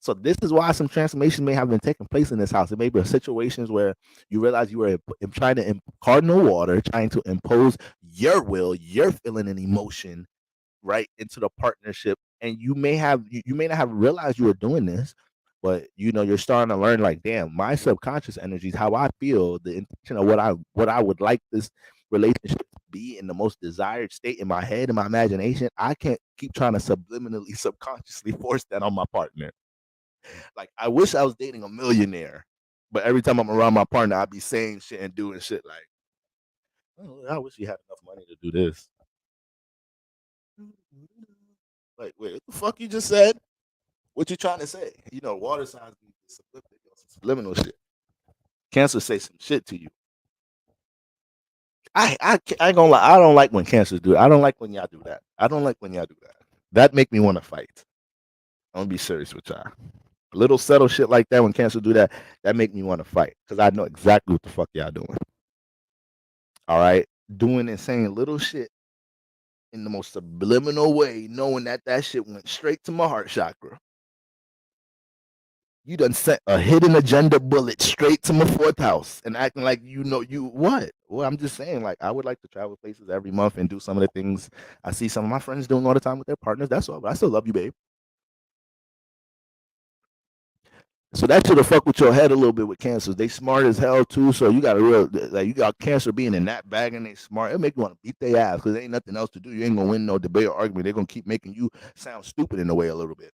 So this is why some transformation may have been taking place in this house. It may be situations where you realize you were trying to cardinal water, trying to impose your will, your feeling and emotion right into the partnership, and you may not have realized you were doing this, but you're starting to learn, like, damn, my subconscious energy is how I feel, the intention of what I would like this relationship to be in the most desired state in my head, in my imagination. I can't keep trying to subliminally, subconsciously force that on my partner. Like, I wish I was dating a millionaire, but every time I'm around my partner, I'd be saying shit and doing shit like, oh, I wish you had enough money to do this. Like, wait, what the fuck you just said? What you trying to say? Water signs be subliminal shit. Cancer say some shit to you. I ain't gonna lie. I don't like when cancers do it. I don't like when y'all do that. I don't like when y'all do that. That make me want to fight. I'm gonna be serious with y'all. Little subtle shit like that, when cancer do that, that make me want to fight, because I know exactly what the fuck y'all doing. All right, doing and saying little shit in the most subliminal way, knowing that shit went straight to my heart chakra. You done sent a hidden agenda bullet straight to my fourth house and acting like you what? Well, I'm just saying, like, I would like to travel places every month and do some of the things I see some of my friends doing all the time with their partners. That's all. But I still love you, babe. So that should have fuck with your head a little bit with cancers. They smart as hell too. So you got you got Cancer being in that bag and they smart. It make you want to beat their ass, because there ain't nothing else to do. You ain't gonna win no debate or argument. They're gonna keep making you sound stupid in a way a little bit,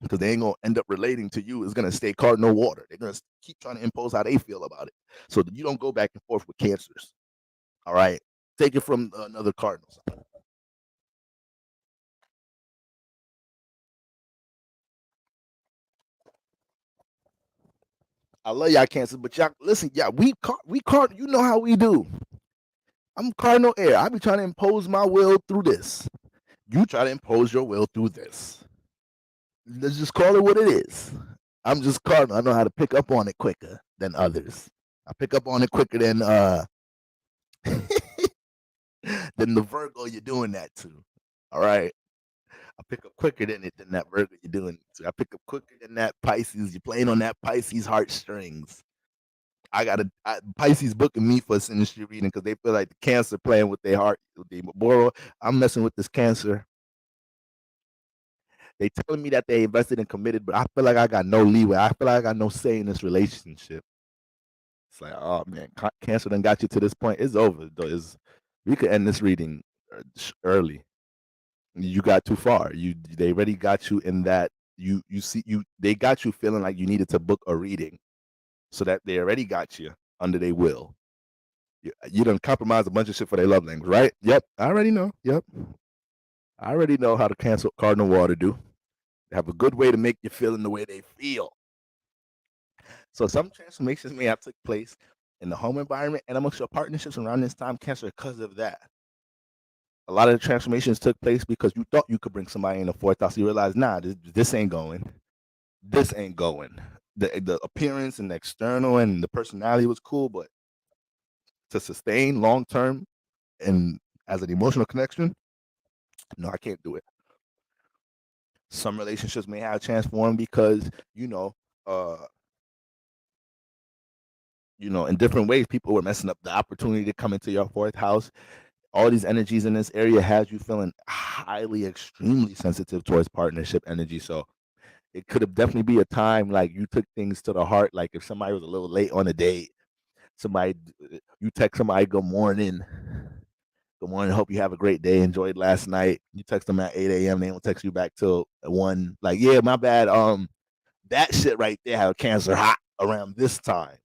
because they ain't gonna end up relating to you. It's gonna stay cardinal water. They're gonna keep trying to impose how they feel about it. So you don't go back and forth with cancers. All right, take it from another cardinal. I love y'all Cancer, but y'all listen, yeah, we card. You know how we do. I'm cardinal air. I be trying to impose my will through this. You try to impose your will through this. Let's just call it what it is. I'm just cardinal. I know how to pick up on it quicker than others. I pick up on it quicker than than the Virgo you're doing that to. All right. I pick up quicker than that Virgo you're doing it to. I pick up quicker than that Pisces. You're playing on that Pisces heartstrings. I got Pisces booking me for a synastry reading because they feel like the Cancer playing with their heart. I'm messing with this Cancer. They telling me that they invested and committed, but I feel like I got no leeway. I feel like I got no say in this relationship. It's like, oh man, Cancer done got you to this point. It's over. Though. We could end this reading early. You got too far. They already got you in that. They got you feeling like you needed to book a reading, so that they already got you under their will. You done compromise a bunch of shit for their love language, right? Yep, I already know. Yep, I already know how to cancel cardinal water do. have a good way to make you feel in the way they feel. So some transformations may have took place in the home environment and amongst your partnerships around this time, Cancer, because of that. A lot of the transformations took place because you thought you could bring somebody in the fourth house. You realize, nah, this ain't going. This ain't going. The appearance and the external and the personality was cool, but to sustain long term and as an emotional connection, no, I can't do it. Some relationships may have transformed because uh, in different ways, people were messing up the opportunity to come into your fourth house. All these energies in this area has you feeling highly, extremely sensitive towards partnership energy. So it could have definitely be a time like you took things to the heart. Like if somebody was a little late on a date, somebody you text somebody, good morning, hope you have a great day, enjoyed last night. You text them at 8 a.m. They don't text you back till 1. Like, yeah, my bad. That shit right there had Cancer hot around this time.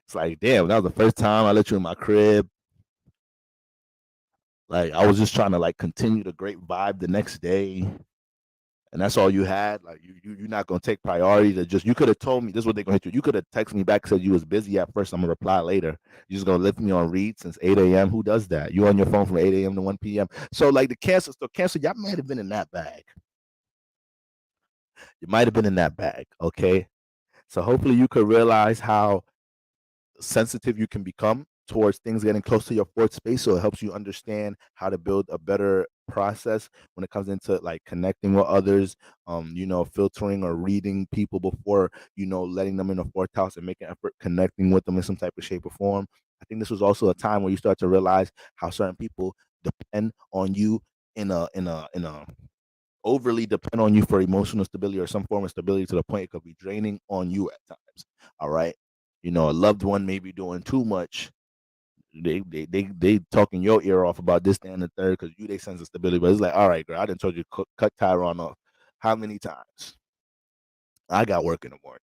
It's like, damn, that was the first time I let you in my crib. Like, I was just trying to like continue the great vibe the next day, and that's all you had. Like, you're not gonna take priority to just. You could have told me this is what they're gonna hit you. You could have texted me back, said you was busy at first. I'm gonna reply later. You're just gonna lift me on read since 8 a.m. Who does that? You on your phone from 8 a.m. to 1 p.m. So like the Cancer, y'all might have been in that bag. You might have been in that bag. Okay. So hopefully you could realize how sensitive you can become towards things getting close to your fourth space, so it helps you understand how to build a better process when it comes into like connecting with others, filtering or reading people before letting them in the fourth house and making effort connecting with them in some type of shape or form. I think this was also a time where you start to realize how certain people depend on you in a overly depend on you for emotional stability or some form of stability to the point it could be draining on you at times. All right. A loved one may be doing too much. They talking your ear off about this, that, and the third because they sense of stability. But it's like, all right, girl, I didn't told you to cut Tyrone off. How many times? I got work in the morning.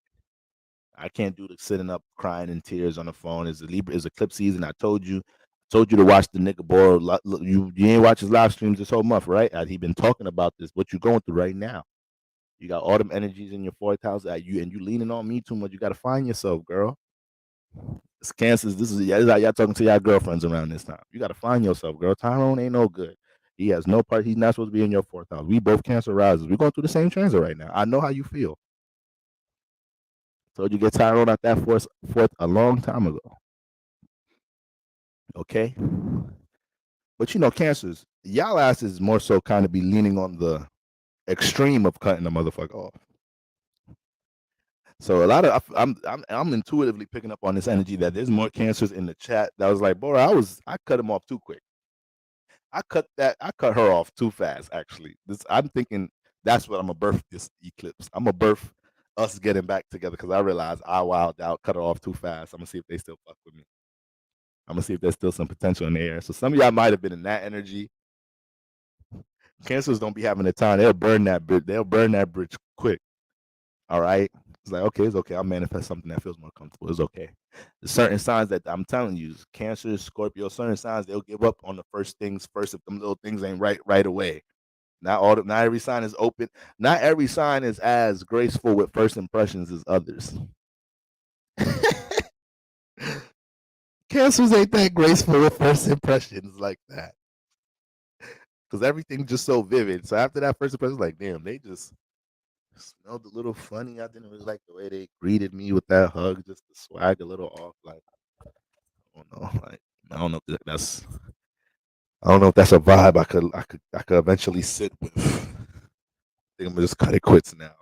I can't do the sitting up crying in tears on the phone. It's Eclipse season. I told you to watch the nigga boy. You ain't watch his live streams this whole month, right? He been talking about this. What you going through right now? You got all them energies in your fourth house at you, and you leaning on me too much. You got to find yourself, girl. It's Cancers. This is how y'all talking to y'all girlfriends around this time. You got to find yourself, girl. Tyrone ain't no good. He has no part. He's not supposed to be in your fourth house. We both Cancer risers. We're going through the same transit right now. I know how you feel. Told you get Tyrone out that fourth a long time ago. Okay, but Cancers, y'all asses more so kind of be leaning on the extreme of cutting the motherfucker off. So a lot of I'm intuitively picking up on this energy that there's more Cancers in the chat that was like, boy, I cut him off too quick. I cut her off too fast. Actually, I'm thinking that's what I'm gonna birth this eclipse. I'm gonna birth us getting back together because I realized I wilded out, cut her off too fast. I'm gonna see if they still fuck with me. I'm gonna see if there's still some potential in the air. So some of y'all might have been in that energy. Cancers don't be having the time. They'll burn that bridge. They'll burn that bridge quick. All right. It's like, okay, it's okay. I'll manifest something that feels more comfortable. It's okay. There's certain signs that I'm telling you, Cancer, Scorpio, certain signs they'll give up on the first things first if them little things ain't right away. Not every sign is open. Not every sign is as graceful with first impressions as others. Cancers ain't that graceful with first impressions like that. Because everything's just so vivid. So after that first impression, like, damn, they just smelled a little funny. I didn't really like the way they greeted me with that hug, just the swag a little off. Like, I don't know. Like, I don't know if that's I don't know if that's a vibe I could eventually sit with. I think I'm gonna just cut it quits now.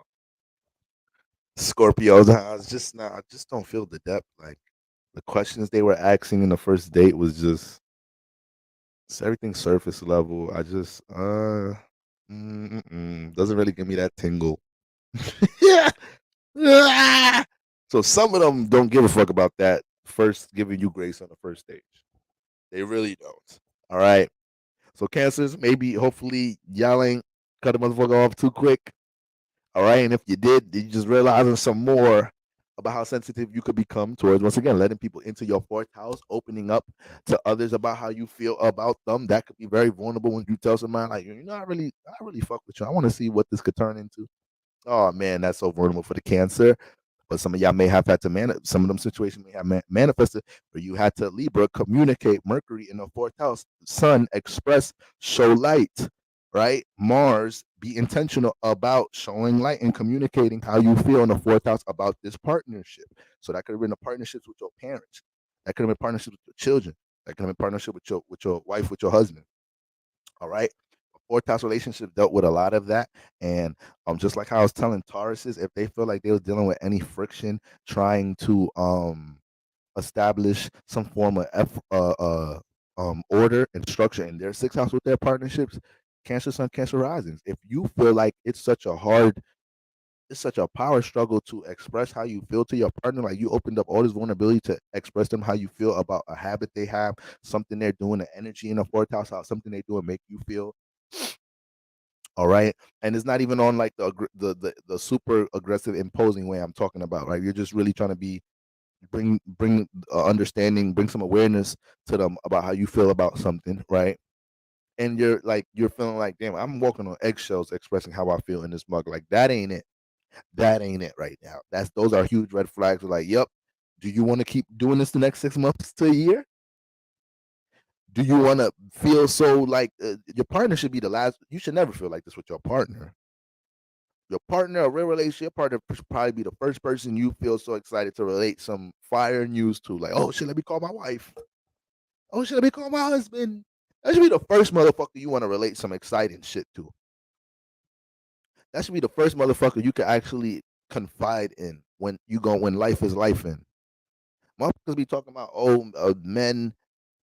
Scorpios, I just don't feel the depth. Like the questions they were asking in the first date was just it's everything surface level. I just doesn't really give me that tingle. Yeah. So some of them don't give a fuck about that first giving you grace on the first stage. They really don't. All right. So Cancers, maybe hopefully y'all ain't cut the motherfucker off too quick. All right. And if you did just realizing some more about how sensitive you could become towards once again letting people into your fourth house, opening up to others about how you feel about them. That could be very vulnerable when you tell somebody like, I really fuck with you. I want to see what this could turn into. Oh man, that's so vulnerable for the Cancer. But some of y'all may have had to some of them situations may have manifested where you had to Libra communicate. Mercury in the fourth house, Sun express, show light, right? Mars be intentional about showing light and communicating how you feel in the fourth house about this partnership. So that could have been a partnership with your parents. That could have been partnership with your children. That could have been partnership with your wife, with your husband. All right. Fourth house relationship dealt with a lot of that. And just like how I was telling Tauruses, if they feel like they was dealing with any friction trying to establish some form of order and structure in their sixth house with their partnerships, Cancer Sun, Cancer Risings. If you feel like it's such a power struggle to express how you feel to your partner. Like you opened up all this vulnerability to express them how you feel about a habit they have, something they're doing, the energy in the fourth house, how something they do and make you feel. All right, and it's not even on like the super aggressive, imposing way I'm talking about. Right, you're just really trying to bring understanding, bring some awareness to them about how you feel about something. Right, and you're feeling like, damn, I'm walking on eggshells expressing how I feel in this mug. Like that ain't it. That ain't it right now. Those are huge red flags. We're like, yep. Do you want to keep doing this the next 6 months to a year? Do you want to feel so like your partner should be the last? You should never feel like this with your partner. Your partner, a real relationship, your partner should probably be the first person you feel so excited to relate some fire news to. Like, oh shit, let me call my wife. Oh shit, let me call my husband. That should be the first motherfucker you want to relate some exciting shit to. That should be the first motherfucker you can actually confide in when life is life in. Motherfuckers be talking about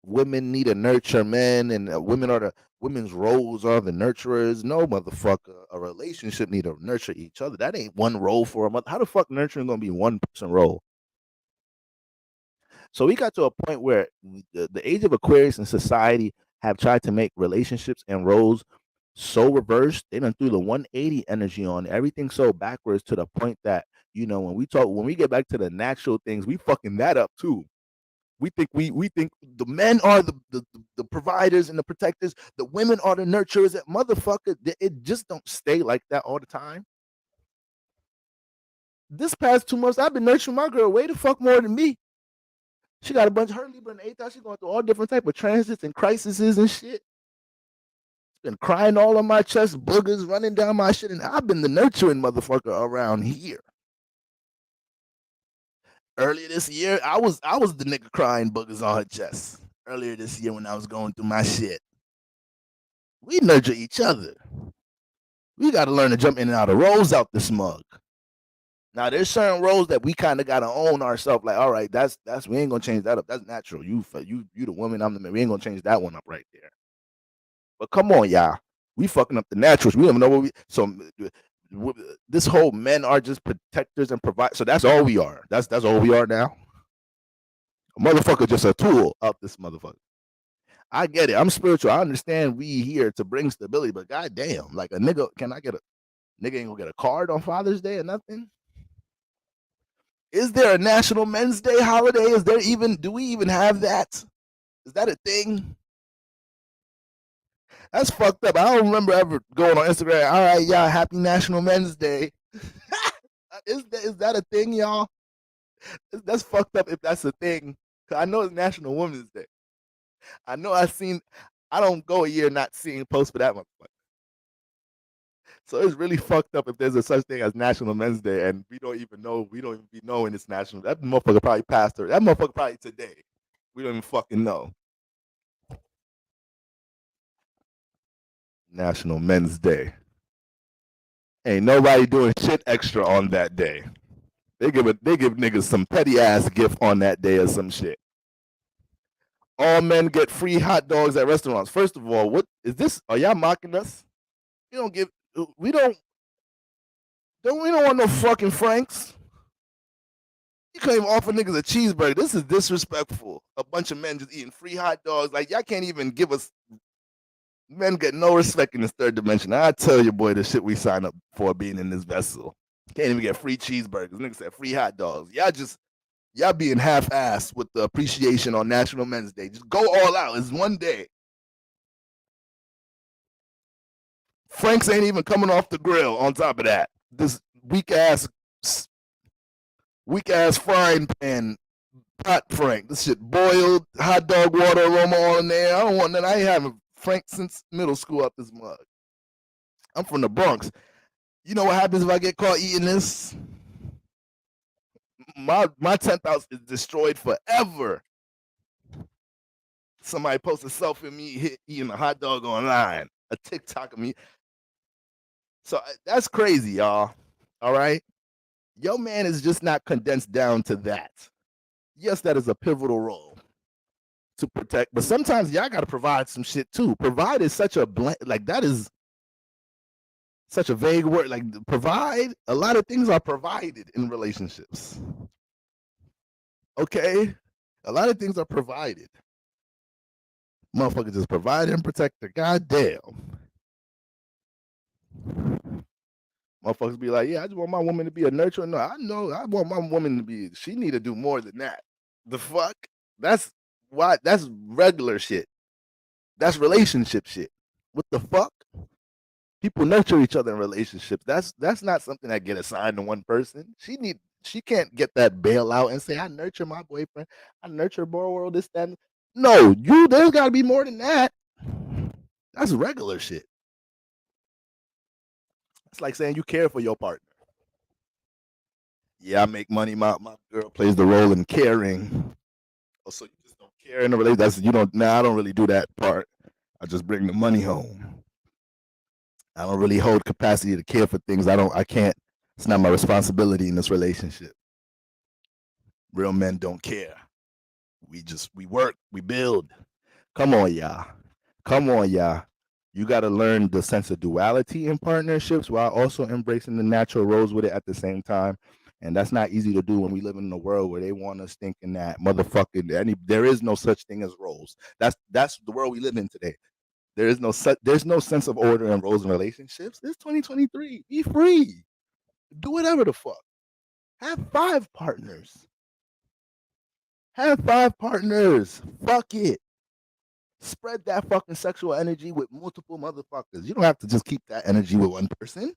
women need to nurture men, and women's roles are the nurturers. No, motherfucker, a relationship need to nurture each other. That ain't one role for a mother. How the fuck nurturing gonna be one person role? So we got to a point where the age of Aquarius and society have tried to make relationships and roles so reversed. They done threw the 180 energy on everything so backwards to the point that when we get back to the natural things, we fucking that up too. We think the men are the providers and the protectors. The women are the nurturers. That motherfucker, it just don't stay like that all the time. This past 2 months, I've been nurturing my girl way the fuck more than me. She got a bunch of her Libra in the 8th house. She's going through all different type of transits and crises and shit. Been crying all on my chest, boogers running down my shit, and I've been the nurturing motherfucker around here. Earlier this year, I was the nigga crying boogers on her chest. Earlier this year when I was going through my shit. We nurture each other. We got to learn to jump in and out of roles out the smug. Now there's certain roles that we kind of got to own ourselves. Like, all right, that's we ain't gonna change that up. That's natural. You the woman, I'm the man. We ain't gonna change that one up right there. But come on, y'all, we fucking up the naturals. We don't even know what we. So this whole men are just protectors and provide. So that's all we are. That's all we are now. A motherfucker just a tool out this motherfucker. I get it. I'm spiritual. I understand we here to bring stability, but goddamn, like a nigga, can I get a nigga ain't gonna get a card on Father's Day or nothing? Is there a National Men's Day holiday? Do we even have that? Is that a thing? That's fucked up. I don't remember ever going on Instagram. All right, y'all, happy National Men's Day. Is that a thing, y'all? That's fucked up if that's a thing. I know it's National Women's Day. I know I don't go a year not seeing posts for that motherfucker. So it's really fucked up if there's a such thing as National Men's Day and we don't even know. We don't even be knowing it's national. That motherfucker probably passed her. That motherfucker probably today. We don't even fucking know. National Men's Day. Ain't nobody doing shit extra on that day. They give niggas some petty ass gift on that day or some shit. All men get free hot dogs at restaurants. First of all, what is this? Are y'all mocking us? We don't give. We don't want no fucking Franks. You can't even offer niggas a cheeseburger. This is disrespectful. A bunch of men just eating free hot dogs. Like y'all can't even give us. Men get no respect in this third dimension. I tell you, boy, the shit we sign up for being in this vessel. Can't even get free cheeseburgers. Niggas said free hot dogs. Y'all being half-assed with the appreciation on National Men's Day. Just go all out. It's one day. Franks ain't even coming off the grill on top of that. This weak ass frying pan pot Frank. This shit boiled, hot dog water aroma all in there. I don't want that. I ain't having Frank since middle school out this mug. I'm from the Bronx. You know what happens if I get caught eating this? My 10th house is destroyed forever. Somebody posts a selfie of me eating a hot dog online, a TikTok of me. So that's crazy, y'all. All right. Your man is just not condensed down to that. Yes, that is a pivotal role to protect, but sometimes y'all got to provide some shit too. Provide is such a like that is such a vague word. Like provide, a lot of things are provided in relationships. Okay, a lot of things are provided. Motherfucker just provide and protect the goddamn. Motherfuckers be like, yeah, I just want my woman to be a nurturer. No, I know I want my woman to be. She need to do more than that. The fuck? That's why. That's regular shit. That's relationship shit. What the fuck? People nurture each other in relationships. That's not something that get assigned to one person. She can't get that bailout and say, I nurture my boyfriend. I nurture world, this, that. No, there's gotta be more than that. That's regular shit. It's like saying you care for your partner. Yeah, I make money. My girl plays the role in caring. Oh, so you just don't care in a relationship. That's you don't I don't really do that part. I just bring the money home. I don't really hold capacity to care for things. I can't. It's not my responsibility in this relationship. Real men don't care. We work, we build. Come on, y'all. Come on, y'all. You got to learn the sense of duality in partnerships while also embracing the natural roles with it at the same time. And that's not easy to do when we live in a world where they want us thinking that motherfucking there is no such thing as roles. That's the world we live in today. There's no sense of order in roles and relationships. It's 2023. Be free. Do whatever the fuck. Have 5 partners. Have 5 partners. Fuck it. Spread that fucking sexual energy with multiple motherfuckers. You don't have to just keep that energy with one person.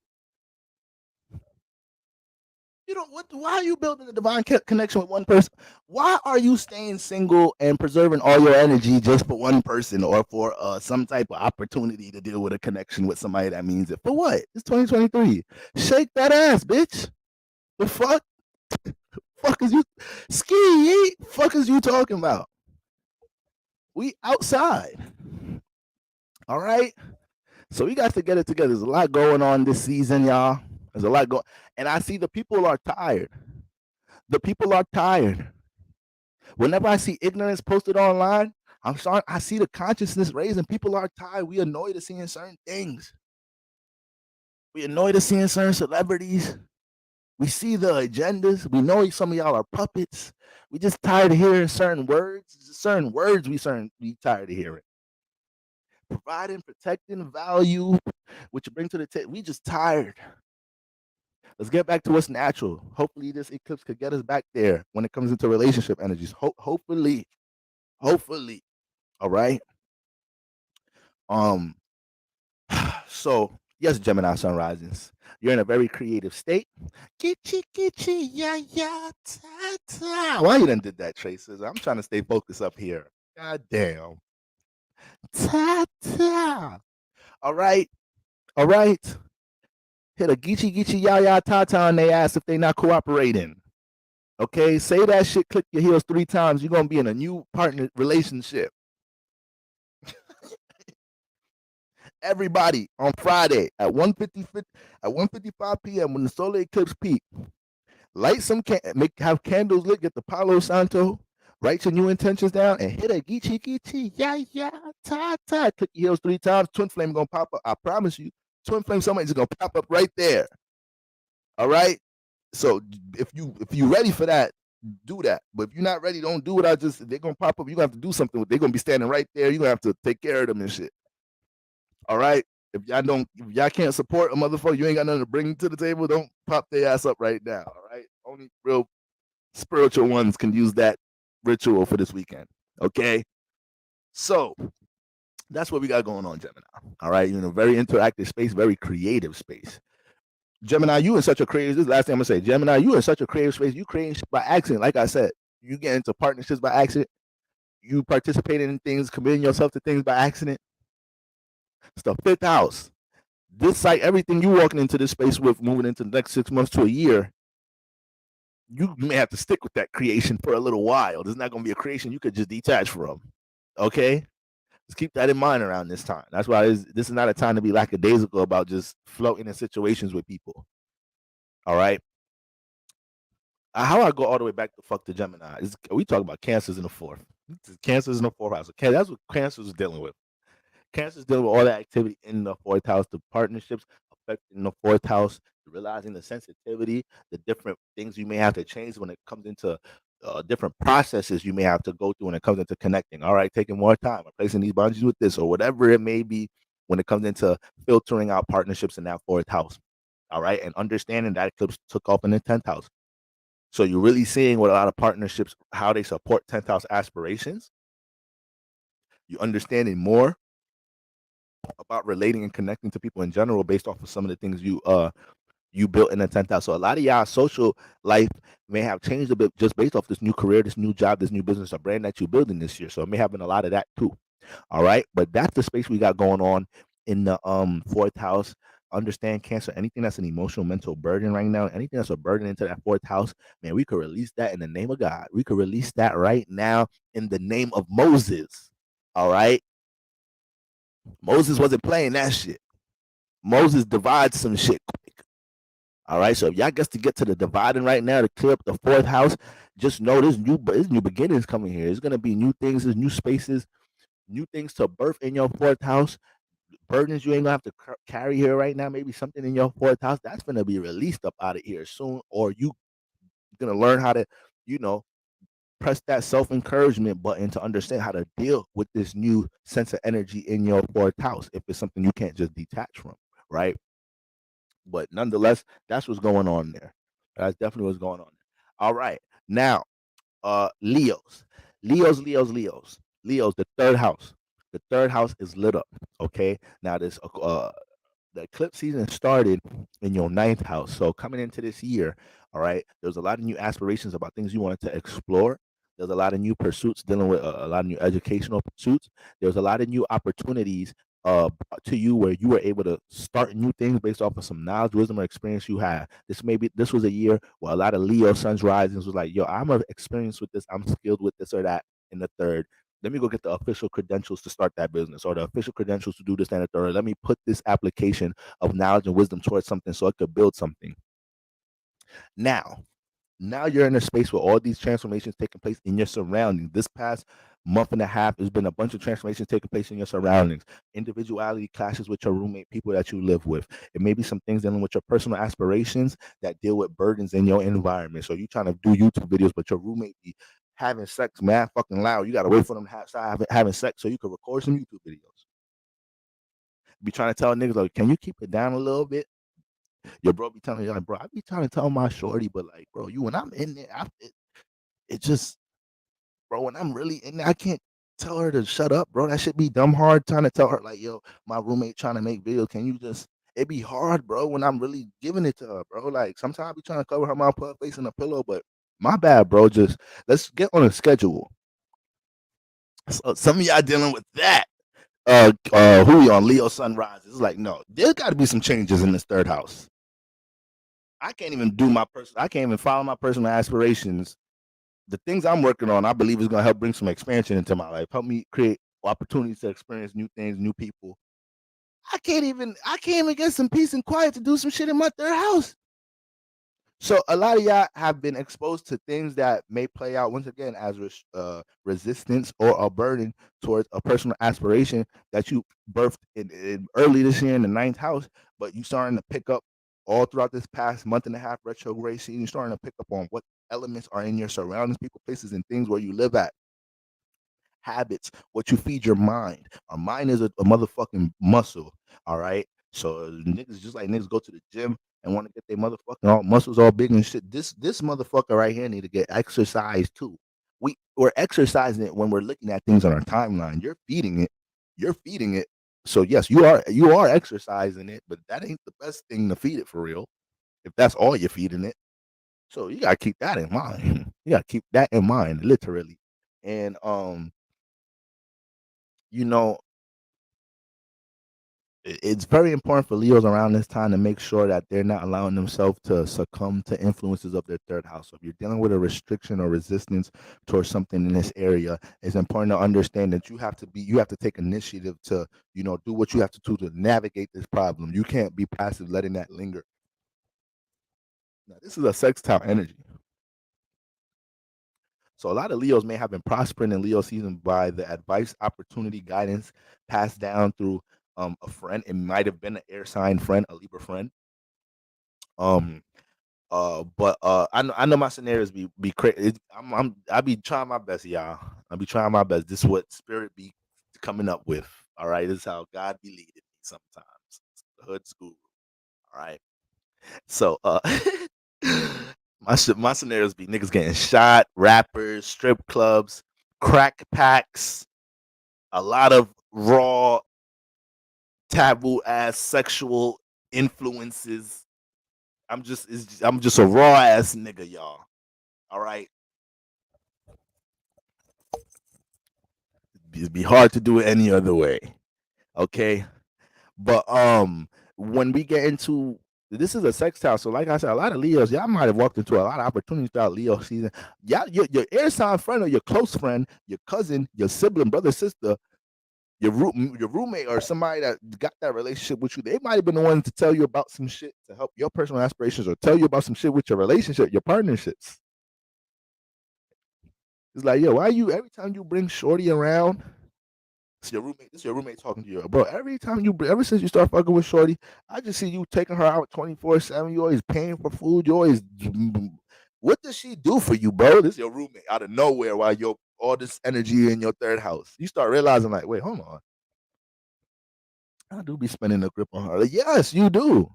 You don't. Why are you building a divine connection with one person? Why are you staying single and preserving all your energy just for one person or for some type of opportunity to deal with a connection with somebody that means it? For what? It's 2023. Shake that ass, bitch. The fuck? Fuck is you ski? Fuck is you talking about? We outside. All right. So we got to get it together. There's a lot going on this season, y'all. There's a lot going, and I see the people are tired. The people are tired. Whenever I see ignorance posted online, I see the consciousness raising. People are tired. We annoyed of seeing certain things. We annoyed of seeing certain celebrities. We see the agendas. We know some of y'all are puppets. We just tired of hearing certain words. Certain words we tired of hearing. Providing, protecting, value, which you bring to the table. We just tired. Let's get back to what's natural. Hopefully, this eclipse could get us back there when it comes into relationship energies. Hopefully. All right. So yes, Gemini sun risings. You're in a very creative state. Gitchy, yeah, ta, ta. Why you done did that, Traces? I'm trying to stay focused up here. God damn. Ta, ta. All right. Hit a geechi, ya, ta, ta on their ass if they not cooperating. Okay, say that shit, click your heels 3 times. You're going to be in a new partner relationship. Everybody on Friday at 1:55 p.m. when the solar eclipse peak, light some have candles lit, get the Palo Santo, write your new intentions down, and hit a geechi, ya, ta, ta. Click your heels 3 times. Twin flame gonna pop up. I promise you, twin flame somebody's gonna pop up right there. All right. So if you ready for that, do that. But if you're not ready, don't do it. They're gonna pop up. You're gonna have to do something. They're gonna be standing right there. You're gonna have to take care of them and shit. All right. If y'all can't support a motherfucker, you ain't got nothing to bring to the table, don't pop their ass up right now. All right. Only real spiritual ones can use that ritual for this weekend. Okay. So that's what we got going on, Gemini. All right. You're in a very interactive space, very creative space. Gemini, you in such a creative. This is the last thing I'm gonna say. Gemini, you in such a creative space. You creating shit by accident. Like I said, you get into partnerships by accident. You participating in things, committing yourself to things by accident. It's the fifth house. This site, everything you walking into this space with, moving into the next 6 months to a year, you may have to stick with that creation for a little while. There's not gonna be a creation you could just detach from. Okay, just keep that in mind around this time. That's why this is not a time to be lackadaisical about just floating in situations with people. All right. How I go all the way back to fuck the Gemini is we talk about cancers in the fourth. Cancers in the fourth house. Okay, that's what Cancer is dealing with. Cancer's dealing with all that activity in the fourth house, the partnerships affecting the fourth house, realizing the sensitivity, the different things you may have to change when it comes into different processes you may have to go through when it comes into connecting. All right, taking more time, replacing these boundaries with this, or whatever it may be when it comes into filtering out partnerships in that fourth house. All right, and understanding that eclipse took off in the 10th house. So you're really seeing what a lot of partnerships, how they support 10th house aspirations. You're understanding more about relating and connecting to people in general based off of some of the things you built in the 10th house. So a lot of y'all social life may have changed a bit just based off this new career, this new job, this new business or brand that you're building this year. So it may have been a lot of that too. All right. But that's the space we got going on in the fourth house. Understand Cancer, anything that's an emotional mental burden right now, anything that's a burden into that fourth house, man, we could release that in the name of God. We could release that right now in the name of Moses. All right. Moses wasn't playing that shit. Moses divides some shit quick. All right. So if y'all gets to get to the dividing right now to clear up the fourth house, just know there's new beginnings coming here. There's gonna be new things, there's new spaces, new things to birth in your fourth house. Burdens you ain't gonna have to carry here right now. Maybe something in your fourth house that's gonna be released up out of here soon, or you gonna learn how to, you know, press that self encouragement button to understand how to deal with this new sense of energy in your fourth house. If it's something you can't just detach from, right? But nonetheless, that's what's going on there. That's definitely what's going on there. All right, now, Leos, Leos, the third house. The third house is lit up. Okay, now this the eclipse season started in your ninth house. So coming into this year, all right, there's a lot of new aspirations about things you wanted to explore. There's a lot of new pursuits dealing with a lot of new educational pursuits. There's a lot of new opportunities to you where you were able to start new things based off of some knowledge, wisdom, or experience you had. This was a year where a lot of Leo suns risings was like, yo, I'm experienced with this, I'm skilled with this or that in the third. Let me go get the official credentials to start that business or the official credentials to do this and the third. Let me put this application of knowledge and wisdom towards something so it could build something. Now you're in a space where all these transformations taking place in your surroundings. This past month and a half, there's been a bunch of transformations taking place in your surroundings. Individuality clashes with your roommate, people that you live with. It may be some things dealing with your personal aspirations that deal with burdens in your environment. So you're trying to do YouTube videos, but your roommate be having sex mad fucking loud. You got to wait for them to start having sex so you can record some YouTube videos. Be trying to tell niggas, like, can you keep it down a little bit? Your bro be telling you, like, bro, I be trying to tell my shorty, but like, bro, you when I'm in there, it just, bro, when I'm really in there, I can't tell her to shut up, bro. That should be dumb hard trying to tell her, like, yo, my roommate trying to make videos. Can you just, it be hard, bro, when I'm really giving it to her, bro. Like, sometimes I be trying to cover her mouth, put her face in a pillow, but my bad, bro. Just let's get on a schedule. So some of y'all dealing with that. Who we on Leo Sunrise? It's like, no, there's got to be some changes in this third house. I can't even do I can't even follow my personal aspirations. The things I'm working on, I believe is going to help bring some expansion into my life, help me create opportunities to experience new things, new people. I can't even get some peace and quiet to do some shit in my third house. So a lot of y'all have been exposed to things that may play out once again as resistance or a burden towards a personal aspiration that you birthed in early this year in the ninth house, but you starting to pick up all throughout this past month and a half retrograde season. You're starting to pick up on what elements are in your surroundings, people, places, and things where you live at. Habits, what you feed your mind. Our mind is a motherfucking muscle. All right. So niggas just like niggas go to the gym and want to get their motherfucking muscles all big and shit. This motherfucker right here need to get exercise too. We're exercising it when we're looking at things on our timeline. You're feeding it. You're feeding it. So yes, you are exercising it, but that ain't the best thing to feed it for real. if that's all you're feeding it. So you gotta keep that in mind. You gotta keep that in mind, literally. And you know, it's very important for Leos around this time to make sure that they're not allowing themselves to succumb to influences of their third house. So if you're dealing with a restriction or resistance towards something in this area, it's important to understand that you have to take initiative to, do what you have to do to navigate this problem. You can't be passive, letting that linger. Now, this is a sextile energy. So a lot of Leos may have been prospering in Leo season by the advice, opportunity, guidance passed down through a friend. It might have been an air sign friend, a Libra friend. But I know my scenarios be crazy. I be trying my best, y'all. I be trying my best. This is what spirit be coming up with. All right, this is how God be leading me sometimes. It's the hood school. All right. So my scenarios be niggas getting shot, rappers, strip clubs, crack packs, a lot of raw, taboo ass sexual influences. I'm just a raw ass nigga, y'all. All right. It'd be hard to do it any other way. Okay. But when we get into this is a sextile, so like I said, a lot of Leos, y'all might have walked into a lot of opportunities throughout Leo season. Yeah, your air sign friend or your close friend, your cousin, your sibling, brother, sister, your roommate, or somebody that got that relationship with you, they might have been the ones to tell you about some shit to help your personal aspirations, or tell you about some shit with your relationship, your partnerships. It's like, yo, why you every time you bring Shorty around? This your roommate talking to you, bro. Ever since you start fucking with Shorty, I just see you taking her out 24/7. You always paying for food. You always, what does she do for you, bro? This is your roommate out of nowhere while you're all this energy in your third house. You start realizing, like, wait, hold on, I do be spending the grip on her. Like, yes, you do.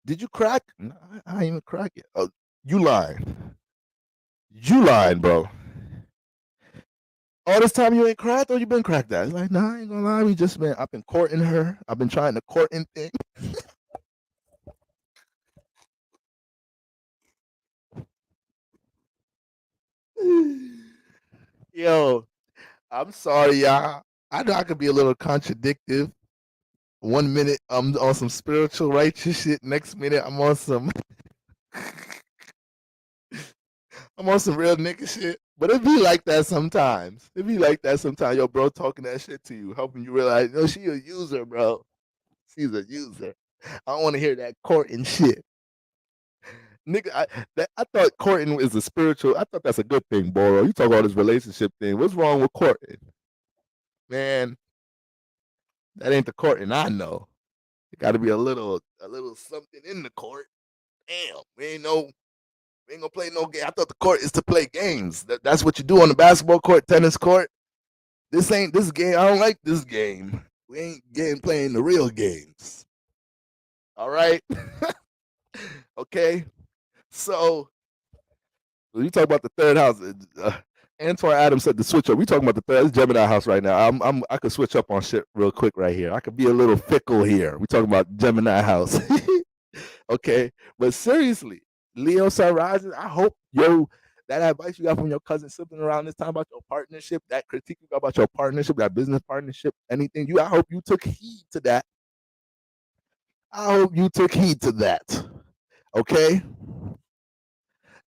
Did you crack? No, I ain't even crack it. Oh, you lying. You lying, bro. All this time you ain't cracked, or you been cracked that? It's like, nah, I ain't gonna lie. I've been courting her. I've been trying to courting thing. Yo, I'm sorry, y'all. I know I could be a little contradictive. 1 minute I'm on some spiritual righteous shit. Next minute I'm on some I'm on some real nigga shit. But it be like that sometimes. It be like that sometimes. Yo, bro, talking that shit to you, helping you realize, no, she a user, bro. She's a user. I don't want to hear that courting shit. Nigga, I thought courting is a spiritual. I thought that's a good thing, Boro. You talk about this relationship thing. What's wrong with courting? Man, that ain't the courting I know. It got to be a little something in the court. Damn, we ain't gonna play no game. I thought the court is to play games. That's what you do on the basketball court, tennis court. This ain't this game. I don't like this game. We ain't playing the real games. All right. Okay. So when you talk about the third house, Antoine Adams said to switch up. We talking about the third. It's Gemini house right now. I could switch up on shit real quick right here. I could be a little fickle here. We talking about Gemini house. Okay, but seriously, Leo Sun rising. I hope that advice you got from your cousin sibling around this time about your partnership, that critique you got about your partnership, that business partnership, anything I hope you took heed to that. I hope you took heed to that. Okay.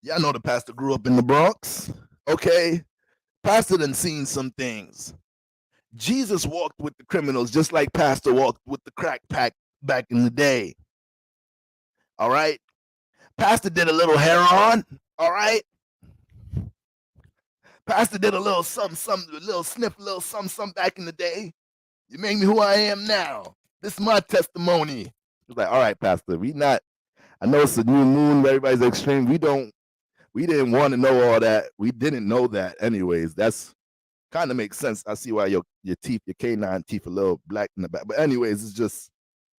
Y'all know the pastor grew up in the Bronx. Okay. Pastor done seen some things. Jesus walked with the criminals just like Pastor walked with the crack pack back in the day. All right. Pastor did a little heroin. All right. Pastor did a little something, a little sniff, a little something back in the day. You made me who I am now. This is my testimony. It's like, all right, Pastor, I know it's a new moon, everybody's extreme. We didn't want to know all that. We didn't know that anyways. That's kind of makes sense. I see why your teeth, your canine teeth, a little black in the back. But anyways, it's just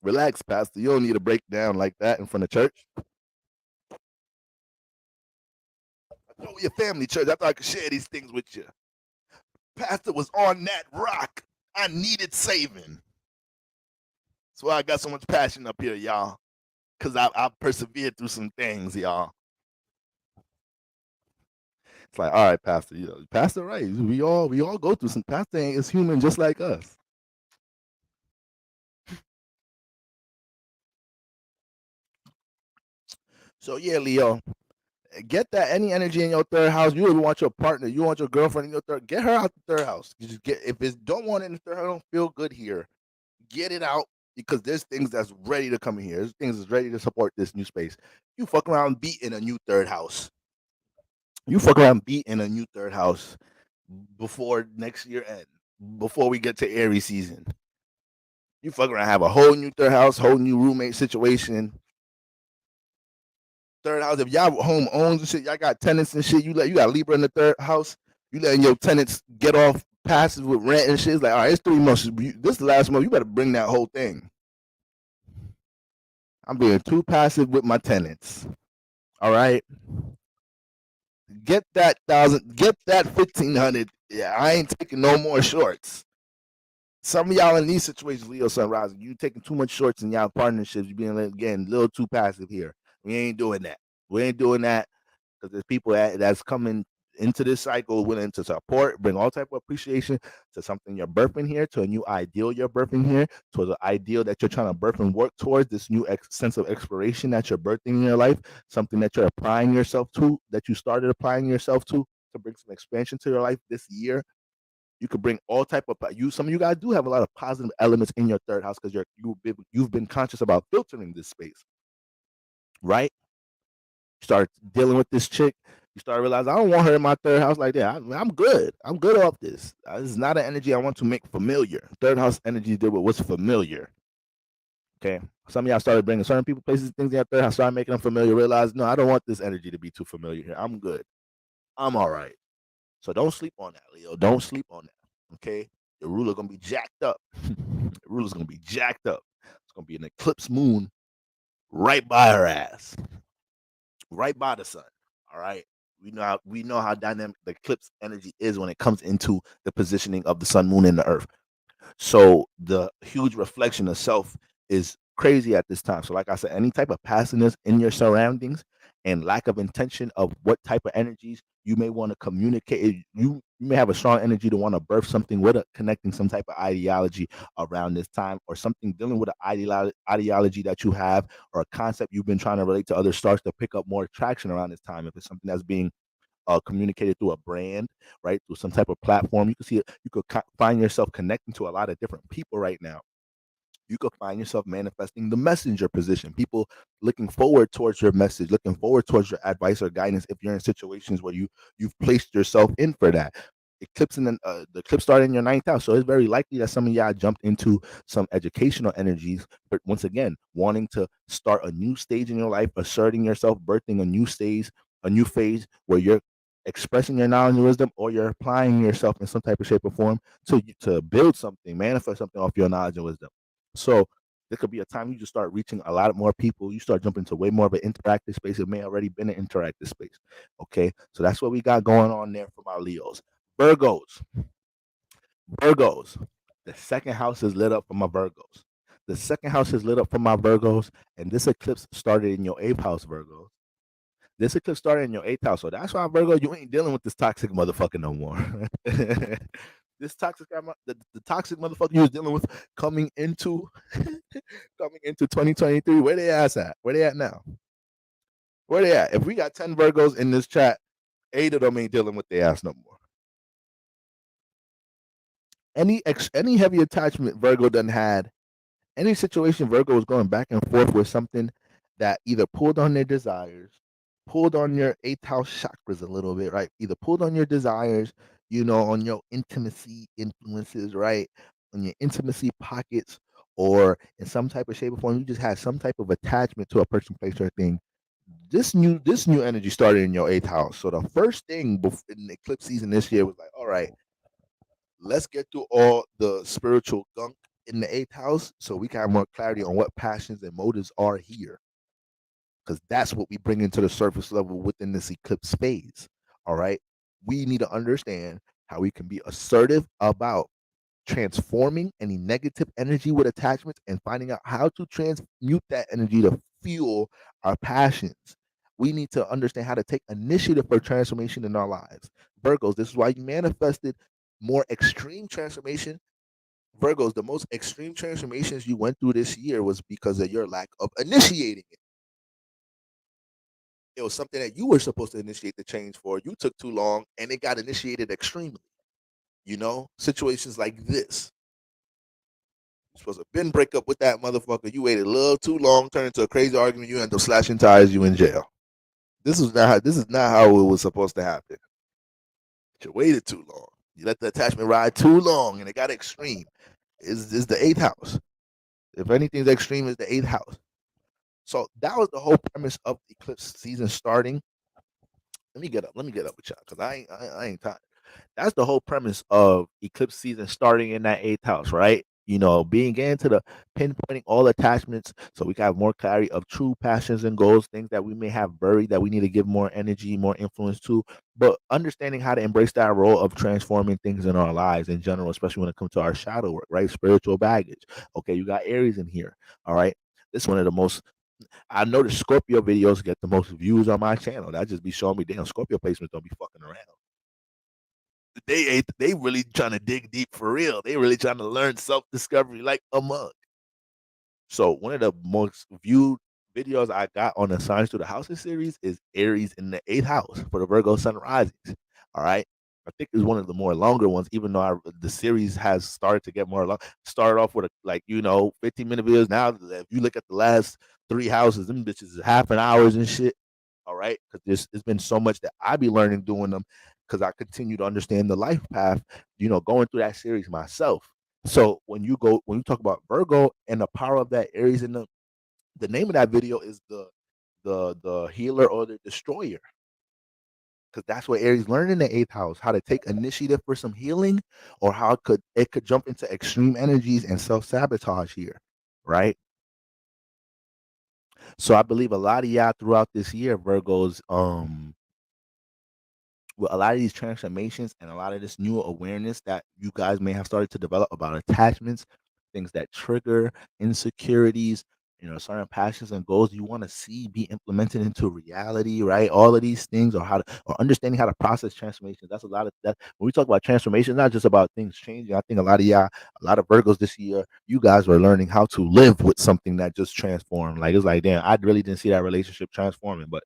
relax, Pastor. You don't need to break down like that in front of church. I know your family church. I thought I could share these things with you. Pastor was on that rock. I needed saving. That's why I got so much passion up here, y'all. because I've persevered through some things, y'all. It's like, all right, Pastor, Pastor, right? We all go through some. Pastor is human just like us. So yeah, Leo, get that any energy in your third house. You want your partner, you want your girlfriend in your third. Get her out the third house. You just get if it don't want it in the third house, don't feel good here. Get it out because there's things that's ready to come in here. There's things that's ready to support this new space. You fuck around, be in a new third house. You fuck around, be in a new third house before next year end. Before we get to Aries season, you fuck around, have a whole new third house, whole new roommate situation. Third house, if y'all home owns and shit, y'all got tenants and shit. You got Libra in the third house. You letting your tenants get off passes with rent and shit. It's like, all right, it's 3 months. This is the last month. You better bring that whole thing. I'm being too passive with my tenants. All right. Get that 1,000, get that 1,500. Yeah, I ain't taking no more shorts. Some of y'all in these situations, Leo Sunrise, you taking too much shorts in y'all partnerships. You being again a little too passive here. We ain't doing that. We ain't doing that because there's people that's coming into this cycle willing to support, bring all type of appreciation to something you're birthing here, to a new ideal you're birthing here, to the ideal that you're trying to birth and work towards, this new sense of exploration that you're birthing in your life, something that you're applying yourself to, that you started applying yourself to bring some expansion to your life this year. You could bring all type of some of you guys do have a lot of positive elements in your third house because you've been conscious about filtering this space, right? Start dealing with this chick, you start realizing I don't want her in my third house like that. I'm good. I'm good off this. This is not an energy I want to make familiar. Third house energy deal with what's familiar. Okay. Some of y'all started bringing certain people, places, things in your third house, started making them familiar. Realize, no, I don't want this energy to be too familiar here. I'm good. I'm all right. So don't sleep on that, Leo. Don't sleep on that. Okay. Your ruler gonna be jacked up. The ruler's gonna be jacked up. It's gonna be an eclipse moon right by her ass, right by the sun. All right. We know how dynamic the eclipse energy is when it comes into the positioning of the sun, moon, and the earth. So the huge reflection of self is crazy at this time. So, like I said, any type of passiveness in your surroundings and lack of intention of what type of energies you may want to communicate. You may have a strong energy to want to birth something with connecting some type of ideology around this time, or something dealing with an ideology that you have, or a concept you've been trying to relate to others starts to pick up more traction around this time. If it's something that's being communicated through a brand, right? Through some type of platform. You can see it. You could find yourself connecting to a lot of different people right now. You could find yourself manifesting the messenger position. People looking forward towards your message, looking forward towards your advice or guidance. If you're in situations where you've placed yourself in for that. The eclipse started in your ninth house, so it's very likely that some of y'all jumped into some educational energies. But once again, wanting to start a new stage in your life, asserting yourself, birthing a new phase where you're expressing your knowledge and wisdom, or you're applying yourself in some type of shape or form to build something, manifest something off your knowledge and wisdom. So there could be a time you just start reaching a lot more people. You start jumping to way more of an interactive space. It may already been an interactive space. Okay. So that's what we got going on there for my Leos. Virgos. Virgos. The second house is lit up for my Virgos. The second house is lit up for my Virgos. And this eclipse started in your eighth house, Virgos. This eclipse started in your eighth house. So that's why, Virgo, you ain't dealing with this toxic motherfucker no more. This toxic the toxic motherfucker you was dealing with coming into coming into 2023. Where they ass at? Where they at now? Where they at? If we got 10 Virgos in this chat, 8 of them ain't dealing with their ass no more. Any heavy attachment Virgo done had, any situation Virgo was going back and forth with something that either pulled on their desires, pulled on your eighth house chakras a little bit, right? Either pulled on your desires, on your intimacy influences, right? On your intimacy pockets, or in some type of shape or form, you just had some type of attachment to a person, place, or thing. This new energy started in your eighth house. So the first thing in the eclipse season this year was like, all right, let's get through all the spiritual gunk in the eighth house so we can have more clarity on what passions and motives are here. Because that's what we bring into the surface level within this eclipse phase. All right. We need to understand how we can be assertive about transforming any negative energy with attachments and finding out how to transmute that energy to fuel our passions. We need to understand how to take initiative for transformation in our lives. Virgos, this is why you manifested more extreme transformation. Virgos, the most extreme transformations you went through this year was because of your lack of initiating it. It was something that you were supposed to initiate the change for. You took too long and it got initiated extremely. Situations like this. You're supposed to been break up with that motherfucker. You waited a little too long, turned into a crazy argument. You end up slashing tires. You in jail. This is not how it was supposed to happen. You waited too long. You let the attachment ride too long, and it got extreme. Is the eighth house. If anything's extreme, it's the eighth house. So that was the whole premise of the eclipse season starting. Let me get up. Let me get up with y'all because I ain't tired. That's the whole premise of eclipse season starting in that eighth house, right? Being into the pinpointing all attachments so we can have more clarity of true passions and goals, things that we may have buried that we need to give more energy, more influence to, but understanding how to embrace that role of transforming things in our lives in general, especially when it comes to our shadow work, right? Spiritual baggage. Okay, you got Aries in here, all right? This is one of the most I know the Scorpio videos get the most views on my channel. That just be showing me damn Scorpio placements don't be fucking around. They really trying to dig deep for real. They really trying to learn self discovery like a mug. So one of the most viewed videos I got on the Signs to the Houses series is Aries in the eighth house for the Virgo Sun risings. All right. I think it's one of the more longer ones, even though the series has started to get more long. Started off with 15-minute videos. Now, if you look at the last three houses, them bitches is half an hours and shit. All right, because there's been so much that I be learning doing them because I continue to understand the life path. Going through that series myself. So when you talk about Virgo and the power of that Aries in the name of that video is the healer or the destroyer. Because that's what Aries learned in the eighth house, how to take initiative for some healing, or how it could jump into extreme energies and self-sabotage here, right? So I believe a lot of y'all throughout this year, Virgos, with a lot of these transformations and a lot of this new awareness that you guys may have started to develop about attachments, things that trigger insecurities, certain passions and goals you want to see be implemented into reality, right? All of these things, or understanding how to process transformations. That's a lot of that. When we talk about transformation, not just about things changing. I think a lot of y'all, a lot of Virgos this year, you guys were learning how to live with something that just transformed. Like it's like, damn, I really didn't see that relationship transforming, but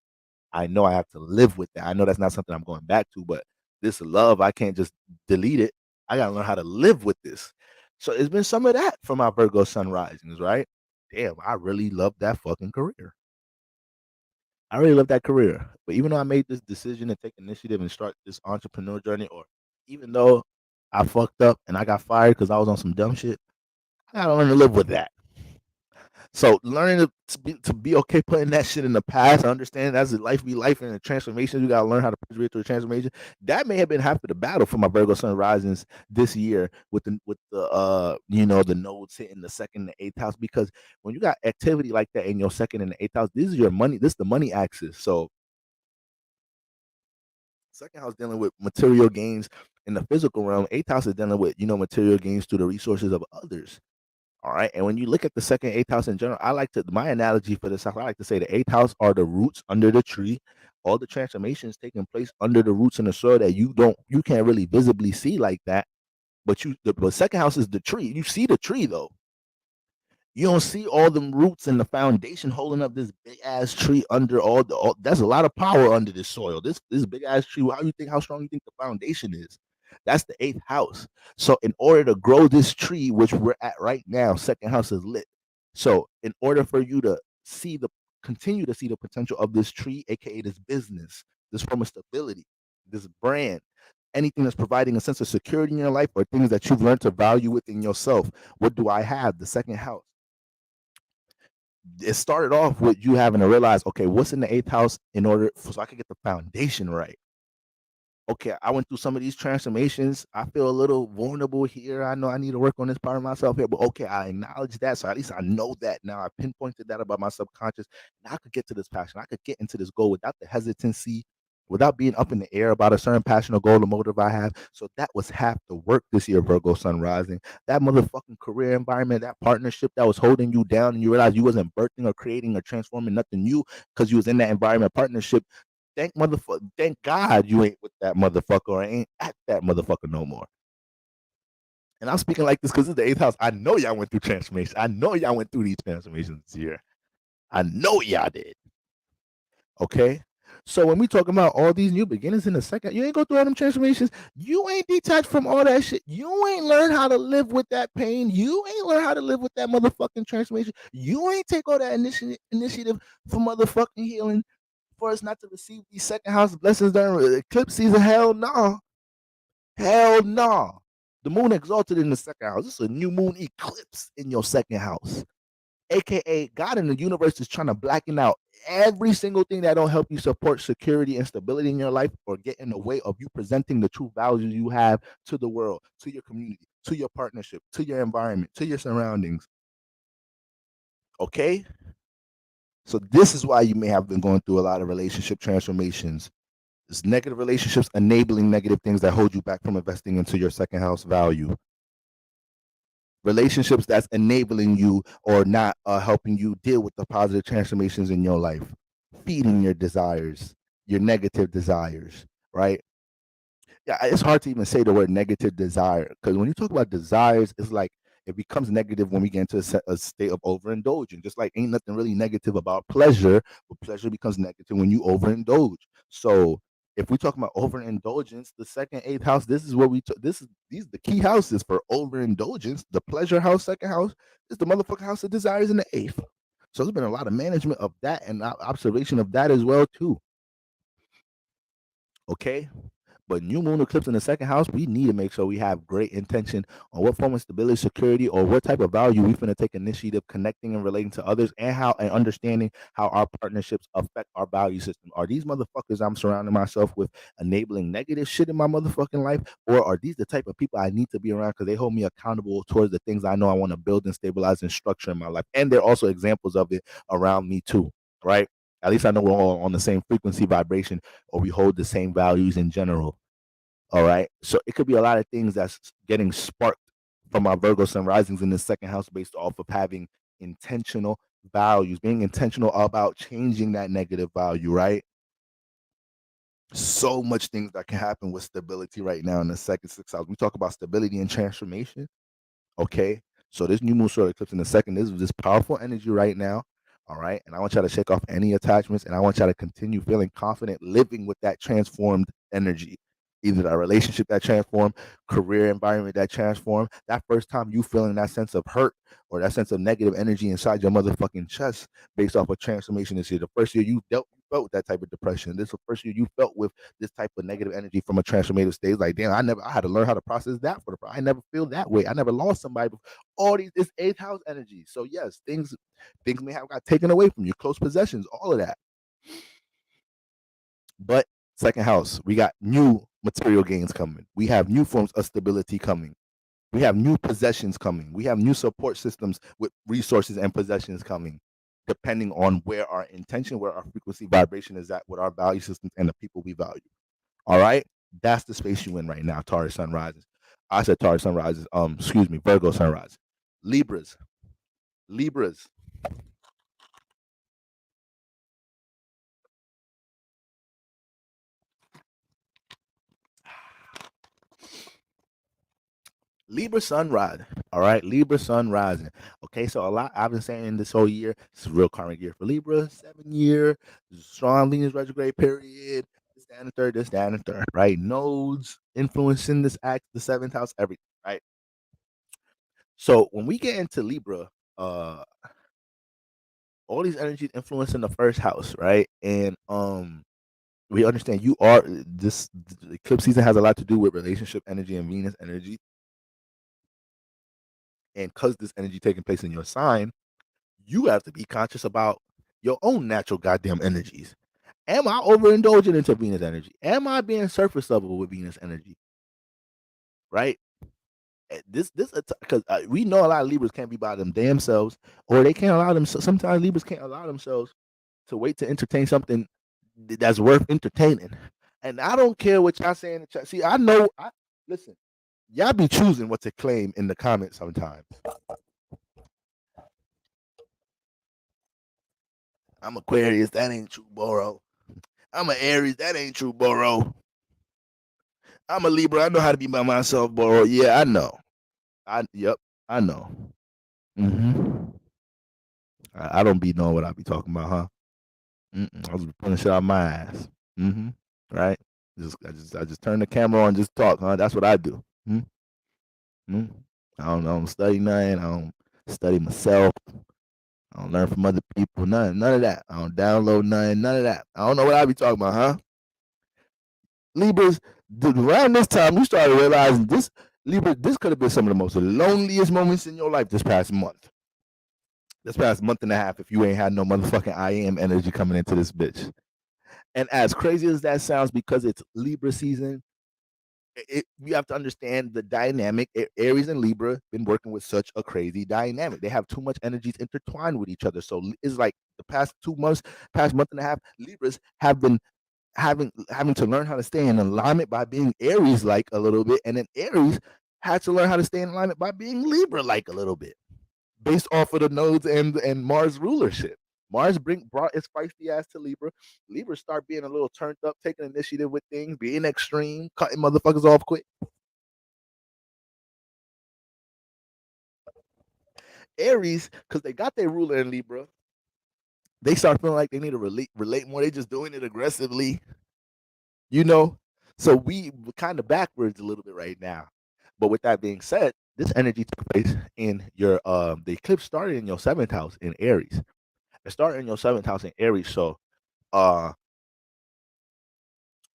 I know I have to live with that. I know that's not something I'm going back to, but this love, I can't just delete it. I gotta learn how to live with this. So it's been some of that for my Virgo sun risings, right? Damn, I really love that fucking career. I really love that career. But even though I made this decision to take initiative and start this entrepreneur journey, or even though I fucked up and I got fired because I was on some dumb shit, I gotta learn to live with that. So learning to be okay putting that shit in the past, understand as life be life and the transformations, you gotta learn how to persevere through the transformation. That may have been half of the battle for my Virgo Sun risings this year with the the nodes hitting the second and the eighth house, because when you got activity like that in your second and the eighth house, this is your money, this is the money axis. So second house dealing with material gains in the physical realm, eighth house is dealing with material gains through the resources of others. All right. And when you look at the second, eighth house in general, my analogy for this house, I like to say the eighth house are the roots under the tree. All the transformations taking place under the roots in the soil that you can't really visibly see like that. But the second house is the tree. You see the tree though. You don't see all them roots and the foundation holding up this big ass tree under that's a lot of power under this soil. This big ass tree, how strong you think the foundation is? That's the eighth house. So in order to grow this tree, which we're at right now, second house is lit. So in order for you to continue to see the potential of this tree, aka this business, this form of stability, this brand, anything that's providing a sense of security in your life, or things that you've learned to value within yourself. What do I have? The second house. It started off with you having to realize, okay, what's in the eighth house so I could get the foundation right. Okay, I went through some of these transformations. I feel a little vulnerable here. I know I need to work on this part of myself here, but okay, I acknowledge that. So at least I know that now. I pinpointed that about my subconscious. Now I could get to this passion. I could get into this goal without the hesitancy without being up in the air about a certain passion or goal or motive I have. So that was half the work this year, Virgo Sun Rising. That motherfucking career environment, that partnership that was holding you down, and you realized you wasn't birthing or creating or transforming nothing new because you was in that environment partnership. Thank God you ain't with that motherfucker or ain't at that motherfucker no more. And I'm speaking like this because it's the eighth house. I know y'all went through transformation. I know y'all went through these transformations this year. I know y'all did. Okay. So when we talking about all these new beginnings in the second, you ain't go through all them transformations. You ain't detached from all that shit. You ain't learned how to live with that pain. You ain't learned how to live with that motherfucking transformation. You ain't take all that initiative for motherfucking healing for us not to receive these second house blessings during eclipse season. Hell no. Hell no. The moon exalted in the second house. This is a new moon eclipse in your second house. AKA God in the universe is trying to blacken out every single thing that don't help you support security and stability in your life or get in the way of you presenting the true values you have to the world, to your community, to your partnership, to your environment, to your surroundings. Okay? So this is why you may have been going through a lot of relationship transformations. It's negative relationships enabling negative things that hold you back from investing into your second house value. Relationships that's enabling you or not helping you deal with the positive transformations in your life, feeding your desires, your negative desires, right? Yeah, it's hard to even say the word negative desire because when you talk about desires, it's like it becomes negative when we get into a state of overindulgence. Just like ain't nothing really negative about pleasure, but pleasure becomes negative when you overindulge. So if we talk about overindulgence, the second, eighth house, this is what these the key houses for overindulgence. The pleasure house, second house, is the motherfucking house of desires in the eighth. So there's been a lot of management of that and observation of that as well too. Okay. But new moon eclipse in the second house, we need to make sure we have great intention on what form of stability, security, or what type of value we finna take initiative connecting and relating to others and understanding how our partnerships affect our value system. Are these motherfuckers I'm surrounding myself with enabling negative shit in my motherfucking life? Or are these the type of people I need to be around because they hold me accountable towards the things I know I want to build and stabilize and structure in my life? And they're also examples of it around me too, right? At least I know we're all on the same frequency vibration or we hold the same values in general. All right. So it could be a lot of things that's getting sparked from our Virgo sun risings in the second house based off of having intentional values, being intentional about changing that negative value, right? So much things that can happen with stability right now in the second sixth house. We talk about stability and transformation. Okay. So this new moon solar eclipse in the second is this powerful energy right now. All right. And I want y'all to shake off any attachments and I want y'all to continue feeling confident living with that transformed energy. Either a relationship that transformed, career environment that transformed. That first time you feeling that sense of hurt or that sense of negative energy inside your motherfucking chest based off of transformation this year. The first year you felt that type of depression. This is the first year you felt with this type of negative energy from a transformative state. Like, damn, I had to learn how to process that I never feel that way. I never lost somebody before. All these this eighth house energy. So yes, things may have got taken away from you, close possessions, all of that. But second house, we got new material gains coming. We have new forms of stability coming. We have new possessions coming. We have new support systems with resources and possessions coming, depending on where our intention, where our frequency vibration is at, with our value systems and the people we value. All right. That's the space you in right now, Taurus sun rises. I said Taurus sun rises. Excuse me, Virgo sun rises. Libras. Libras. Libra sun rising. All right. Libra sun rising. Okay. So a lot I've been saying this whole year. It's a real karmic year for Libra. 7 year. Strong Venus retrograde period. This, that, and the third. This, that, and the third. Right. Nodes influencing this act, the seventh house, everything. Right. So when we get into Libra, all these energies influencing the first house, right? And we understand you are this eclipse season has a lot to do with relationship energy and Venus energy. And because this energy taking place in your sign, you have to be conscious about your own natural goddamn energies. Am I overindulging into Venus energy? Am I being surface level with Venus energy? Right? This because we know a lot of Libras can't be by them damn selves, or they can't allow them. Sometimes Libras can't allow themselves to wait to entertain something that's worth entertaining. And I don't care what y'all say in the chat. See, I know. Listen, y'all be choosing what to claim in the comments sometimes. I'm Aquarius. That ain't true, Boro. I'm an Aries. That ain't true, Boro. I'm a Libra. I know how to be by myself, Boro. Yeah, I know. Yep, I know. I don't be knowing what I be talking about, huh? I was pulling shit out my ass. Right? I just turn the camera on, and just talk, huh? That's what I do. Hmm? Hmm? I don't study nothing. I don't study myself. I don't learn from other people. None of that. I don't download nothing. None of that. I don't know what I be talking about, huh? Libras, around this time, we started realizing this. Libra, this could have been some of the most loneliest moments in your life this past month. This past month and a half, if you ain't had no motherfucking I am energy coming into this bitch. And as crazy as that sounds, because it's Libra season, you have to understand the dynamic. Aries and Libra been working with such a crazy dynamic. They have too much energies intertwined with each other. So it's like the past 2 months, past month and a half, Libras have been having to learn how to stay in alignment by being Aries like a little bit, and then Aries had to learn how to stay in alignment by being Libra like a little bit, based off of the nodes and Mars rulership. Mars brought its feisty ass to Libra. Libra start being a little turned up, taking initiative with things, being extreme, cutting motherfuckers off quick. Aries, because they got their ruler in Libra, they start feeling like they need to relate more. They just doing it aggressively, you know. So we kind of backwards a little bit right now. But with that being said, this energy took place in your the eclipse started in your seventh house in Aries. It started in your seventh house in Aries. So uh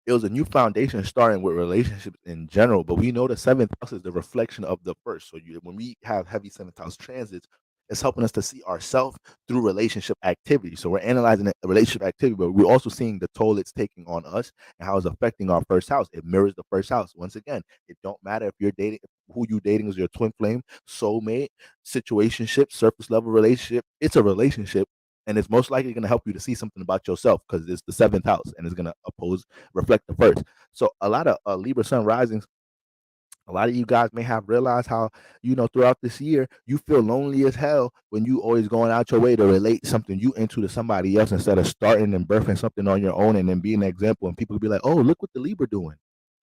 it was a new foundation starting with relationships in general, but we know the seventh house is the reflection of the first. So when we have heavy seventh house transits, it's helping us to see ourselves through relationship activity. So we're analyzing the relationship activity, but we're also seeing the toll it's taking on us and how it's affecting our first house. It mirrors the first house. Once again, it don't matter if you're dating, who you dating is your twin flame, soulmate, situationship, surface level relationship. It's a relationship, and it's most likely going to help you to see something about yourself because it's the seventh house and it's going to reflect the first. So a lot of Libra sun risings, a lot of you guys may have realized how, throughout this year, you feel lonely as hell when you always going out your way to relate something you into to somebody else instead of starting and birthing something on your own and then being an example. And people be like, oh, look what the Libra doing.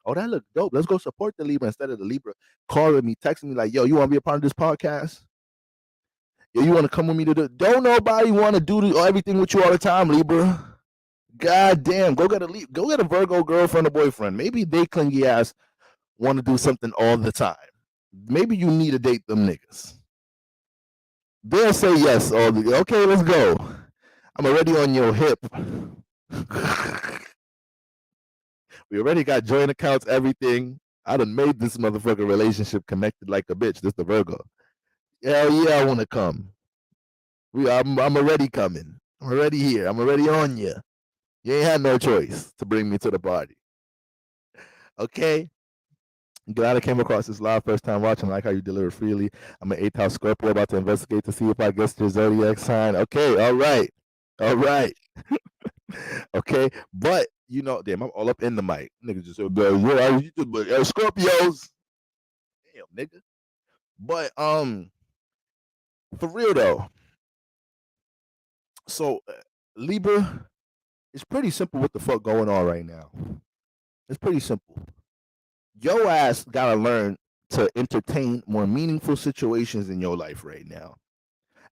Oh, that look dope. Let's go support the Libra instead of the Libra calling me, texting me like, yo, you want to be a part of this podcast? Yo, you want to come with me to do? Don't nobody want to do everything with you all the time, Libra. God damn, go get a Virgo girlfriend or boyfriend. Maybe they clingy ass want to do something all the time. Maybe you need to date them niggas. They'll say yes all the okay, let's go. I'm already on your hip. We already got joint accounts, everything. I done made this motherfucker relationship connected like a bitch. This the Virgo. Hell yeah, I want to come. I'm already coming. I'm already here. I'm already on you. You ain't had no choice to bring me to the party. Okay? Glad I came across this live first time watching. I like how you deliver freely. I'm an 8th house Scorpio about to investigate to see if I guess your zodiac sign. Okay, all right. All right. Okay. But damn, I'm all up in the mic. Niggas just said, Scorpios. Damn, nigga. But for real though. So Libra, it's pretty simple what the fuck going on right now. It's pretty simple. Your ass gotta learn to entertain more meaningful situations in your life right now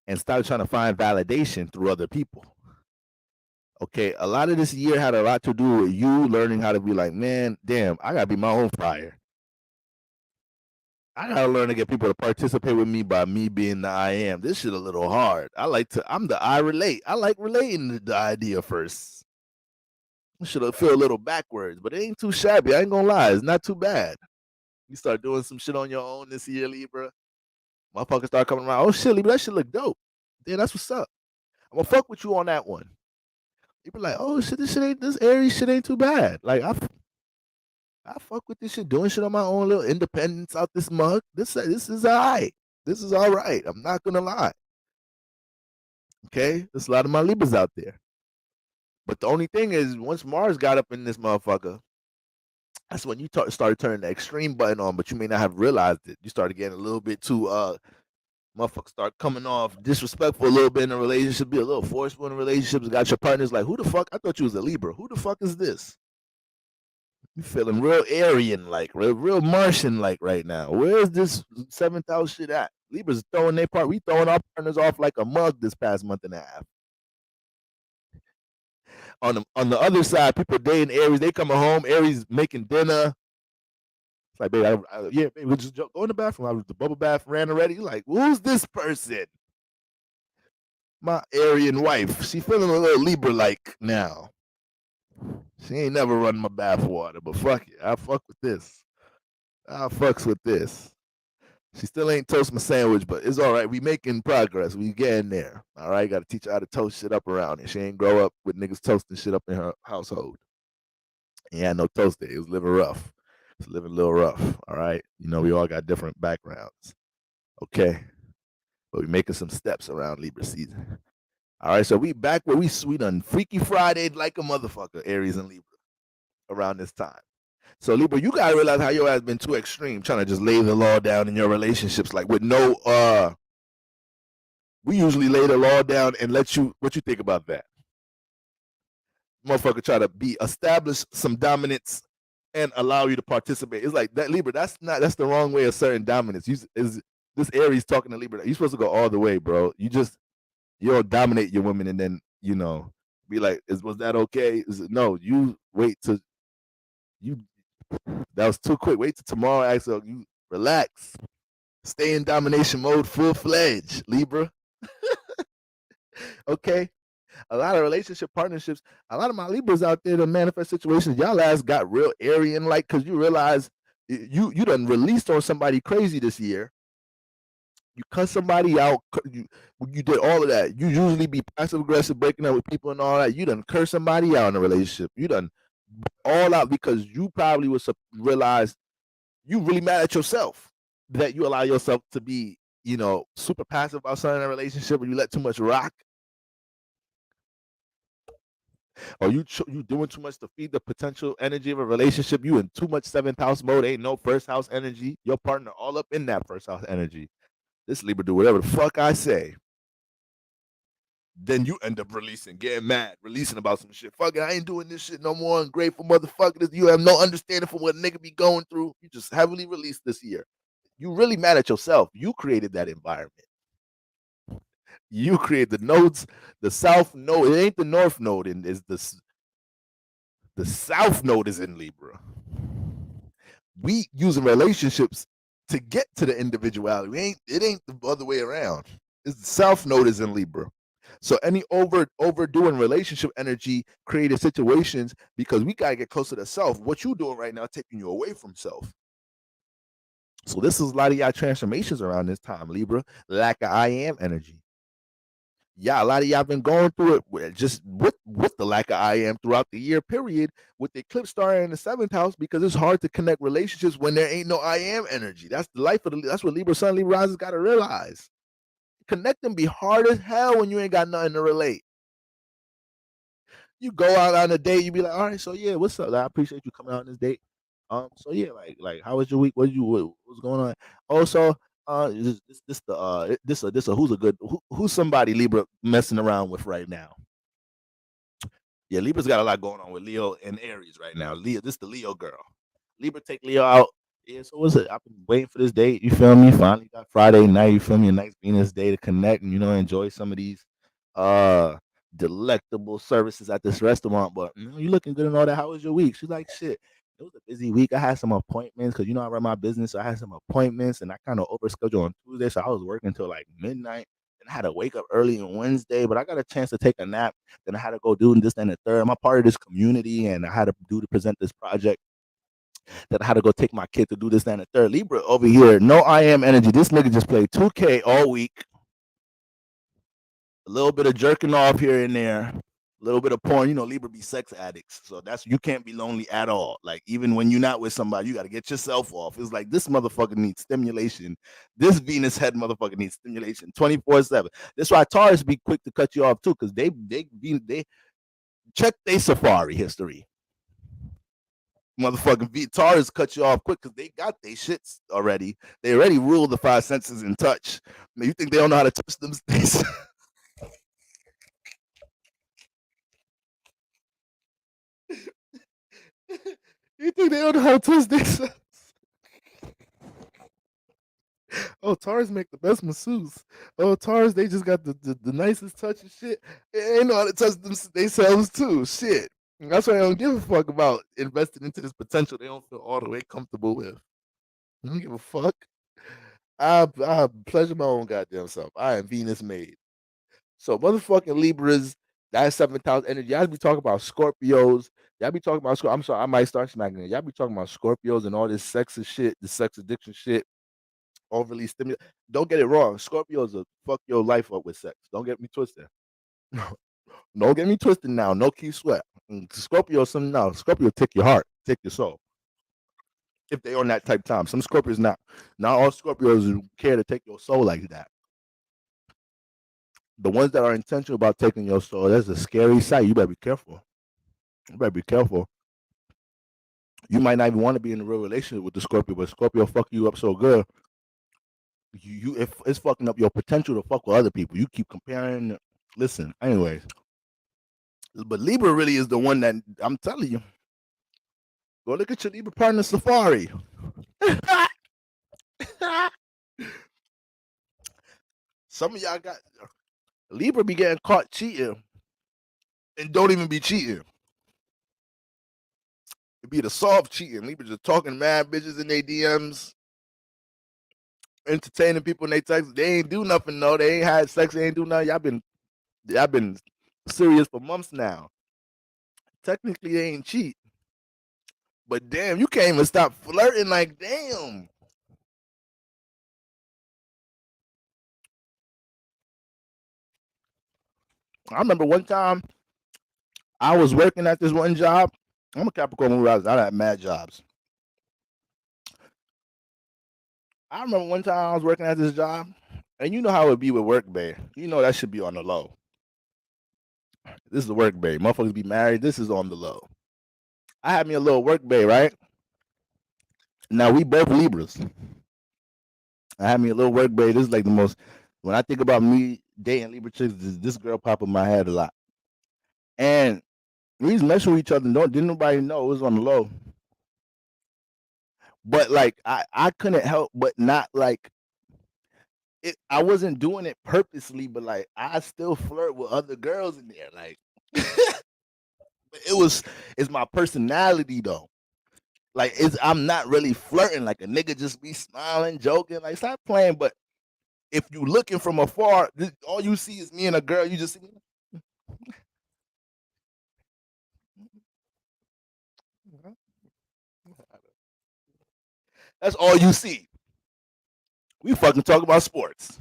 and stop trying to find validation through other people. Okay, a lot of this year had a lot to do with you learning how to be like, man, damn, I gotta be my own fire. I gotta learn to get people to participate with me by me being the I am. This shit a little hard. I'm the I relate. I like relating the idea first. I should feel a little backwards, but it ain't too shabby. I ain't gonna lie, it's not too bad. You start doing some shit on your own this year, Libra. Motherfuckers start coming around. Oh shit, Libra, that shit look dope. Yeah, that's what's up. I'm gonna fuck with you on that one. You be like, oh shit, this Aries shit ain't too bad. Like I fuck with this shit, doing shit on my own little independence out this mug. This is all right. This is all right. I'm not gonna lie. Okay, there's a lot of my Libras out there. But the only thing is, once Mars got up in this motherfucker, That's when you started turning the extreme button on, but you may not have realized it. You started getting a little bit too motherfuckers start coming off disrespectful a little bit in a relationship, be a little forceful in relationships. Got your partners like, who the fuck? I thought you was a Libra. Who the fuck is this? You feeling real Aryan like, real Martian like right now. Where's this 7th house shit at? Libra's throwing their part. We throwing our partners off like a mug this past month and a half. On the other side, people dating Aries, they coming home, Aries making dinner. It's like, baby, yeah, baby, we just go in the bathroom. I was the bubble bath ran already. Like, who's this person? My Aryan wife. She feeling a little Libra like now. She ain't never run my bath water, but fuck it. I fuck with this. I fucks with this. She still ain't toast my sandwich, but it's all right. We making progress. We getting there. All right, got to teach her how to toast shit up around here. She ain't grow up with niggas toasting shit up in her household. He had no toaster. It was living rough. It's living a little rough. All right, we all got different backgrounds. Okay, but we making some steps around Libra season. All right, so we back where we done Freaky Friday like a motherfucker, Aries and Libra, around this time. So Libra, you gotta realize how your ass been too extreme, trying to just lay the law down in your relationships, like with no. We usually lay the law down and let you. What you think about that? Motherfucker, try to establish some dominance and allow you to participate. It's like that, Libra. That's the wrong way of certain dominance. Is this Aries talking to Libra? You're supposed to go all the way, bro. You don't dominate your women and then be like, was that okay? No, you wait till you. That was too quick. Wait till tomorrow. Axel, you relax. Stay in domination mode, full fledged, Libra. Okay. A lot of relationship partnerships. A lot of my Libras out there to manifest situations. Y'all ass got real Aryan like because you realize you done released on somebody crazy this year. You cut somebody out. You did all of that. You usually be passive aggressive, breaking up with people and all that. You done curse somebody out in a relationship. You done all out because you probably was realize you really mad at yourself that you allow yourself to be, super passive about something in a relationship, or you let too much rock, or you doing too much to feed the potential energy of a relationship. You in too much 7th house mode. Ain't no 1st house energy. Your partner all up in that 1st house energy. This Libra do whatever the fuck I say. Then you end up getting mad, releasing about some shit. Fuck it, I ain't doing this shit no more. Ungrateful motherfucker. You have no understanding for what a nigga be going through. You just heavily released this year. You really mad at yourself. You created that environment. You create the nodes, the south node. It ain't the north node, and is the south node is in Libra. We using relationships to get to the individuality. It ain't the other way around. It's the south node is in Libra. So any overdoing relationship energy created situations because we gotta get closer to self. What you doing right now taking you away from self. So this is a lot of y'all transformations around this time, Libra. Lack of I am energy. Yeah, a lot of y'all been going through it with the lack of I am throughout the year period with the eclipse starting in the 7th house because it's hard to connect relationships when there ain't no I am energy. That's the life of that's what Libra Sun, Libra risers got to realize. Connecting be hard as hell when you ain't got nothing to relate. You go out on a date, you be like, all right, so yeah, what's up? I appreciate you coming out on this date. So yeah, like how was your week? What's going on? Also, who's somebody Libra messing around with right now? Yeah, Libra's got a lot going on with Leo and Aries right now. This the Leo girl. Libra take Leo out. Yeah, so what's it? I've been waiting for this date. You feel me? Finally got Friday night. You feel me? A nice Venus day to connect and enjoy some of these delectable services at this restaurant. But you looking good and all that. How was your week? She's like, shit. It was a busy week. I had some appointments because I run my business. So I had some appointments and I kind of overscheduled on Tuesday. So I was working until like midnight. And I had to wake up early on Wednesday, but I got a chance to take a nap. Then I had to go do this and the third. I'm a part of this community and I had to present this project. That I had to go take my kid to do this and the third. Libra over here, no I am energy. This nigga just played 2K all week. A little bit of jerking off here and there. A little bit of porn. Libra be sex addicts. So you can't be lonely at all. Like even when you're not with somebody, you got to get yourself off. It's like this motherfucker needs stimulation. This Venus head motherfucker needs stimulation 24/7. That's why Taurus be quick to cut you off too, because they check their safari history. Motherfucking Taurus cut you off quick because they got their shits already. They already ruled the five senses in touch. Man, you think they don't know how to touch them things? You think they don't know how to touch themselves? Oh, Taurus make the best masseuse. Oh, Taurus, they just got the nicest touch and shit. They know how to touch themselves too. Shit. That's why I don't give a fuck about investing into this potential they don't feel all the way comfortable with. I don't give a fuck. I pleasure my own goddamn self. I am Venus made. So motherfucking Libras, that seventh house energy. Y'all be talking about Scorpios. Y'all be talking about I'm sorry, I might start smacking it. Y'all be talking about Scorpios and all this sexist shit, the sex addiction shit, overly stimulated. Don't get it wrong. Scorpios will fuck your life up with sex. Don't get me twisted. Don't get me twisted now. No key sweat. Scorpio, Scorpio take your heart, take your soul. If they on that type of time. Some Scorpios not. Not all Scorpios care to take your soul like that. The ones that are intentional about taking your soul, that's a scary sight. You better be careful. You better be careful. You might not even want to be in a real relationship with the Scorpio, but Scorpio fuck you up so good. It's fucking up your potential to fuck with other people. You keep comparing. Listen, anyways. But Libra really is the one that I'm telling you. Go look at your Libra partner Safari. Some of y'all got Libra be getting caught cheating and don't even be cheating. It be the soft cheating. Libra just talking mad bitches in their DMs, entertaining people in their text. They ain't do nothing though. They ain't had sex. They ain't do nothing. Y'all been serious for months now. Technically, they ain't cheat. But damn, you can't even stop flirting. Like, damn. I remember one time I was working at this one job. I'm a Capricorn. I had mad jobs. I remember one time I was working at this job, and you know how it would be with work bay. You know that should be on the low. This is the work bay. Motherfuckers be married. This is on the low. I had me a little work bay, right? Now we both Libras. I had me a little work bay. This is like the most. When I think about me dating Libra chicks, this girl pop in my head a lot. And we was messing with each other. Didn't nobody know it was on the low. But like I couldn't help but not like it. I wasn't doing it purposely, but like I still flirt with other girls in there. Like it's my personality though. Like I'm not really flirting. Like a nigga just be smiling, joking. Like stop playing. But if you looking from afar, all you see is me and a girl. You just see. That's all you see. We fucking talk about sports.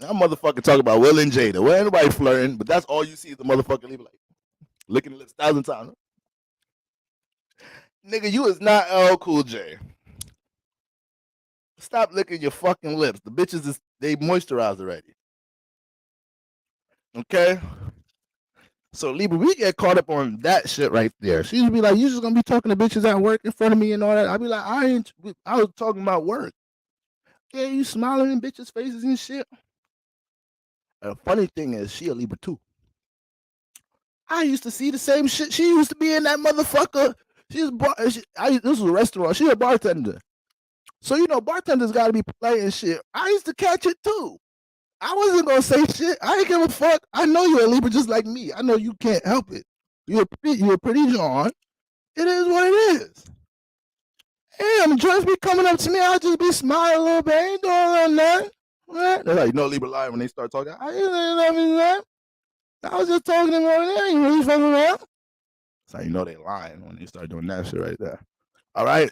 I'm motherfucking talking about Will and Jada. Well, ain't nobody flirting, but that's all you see is the motherfucking leave like licking the lips 1,000 times. Nigga, you is not L Cool J. Stop licking your fucking lips. The bitches they moisturized already. Okay? So Libra, we get caught up on that shit right there. She would be like, you just gonna be talking to bitches at work in front of me and all that. I'd be like, I was talking about work. Yeah, you smiling in bitches' faces and shit. And the funny thing is, she a Libra too. I used to see the same shit. She used to be in that motherfucker. This was a restaurant. She a bartender. So you know, bartenders gotta be playing shit. I used to catch it too. I wasn't gonna say shit. I ain't give a fuck. I know you're a Libra just like me. I know you can't help it. You're a pretty John. It is what it is. Damn, joints be coming up to me. I'll just be smiling a little bit. I ain't doing nothing. Right? They're like, you know, Libra lying when they start talking. I ain't nothing that. I was just talking to them over there. You really fucking around. So you know they lying when they start doing that shit right there. All right.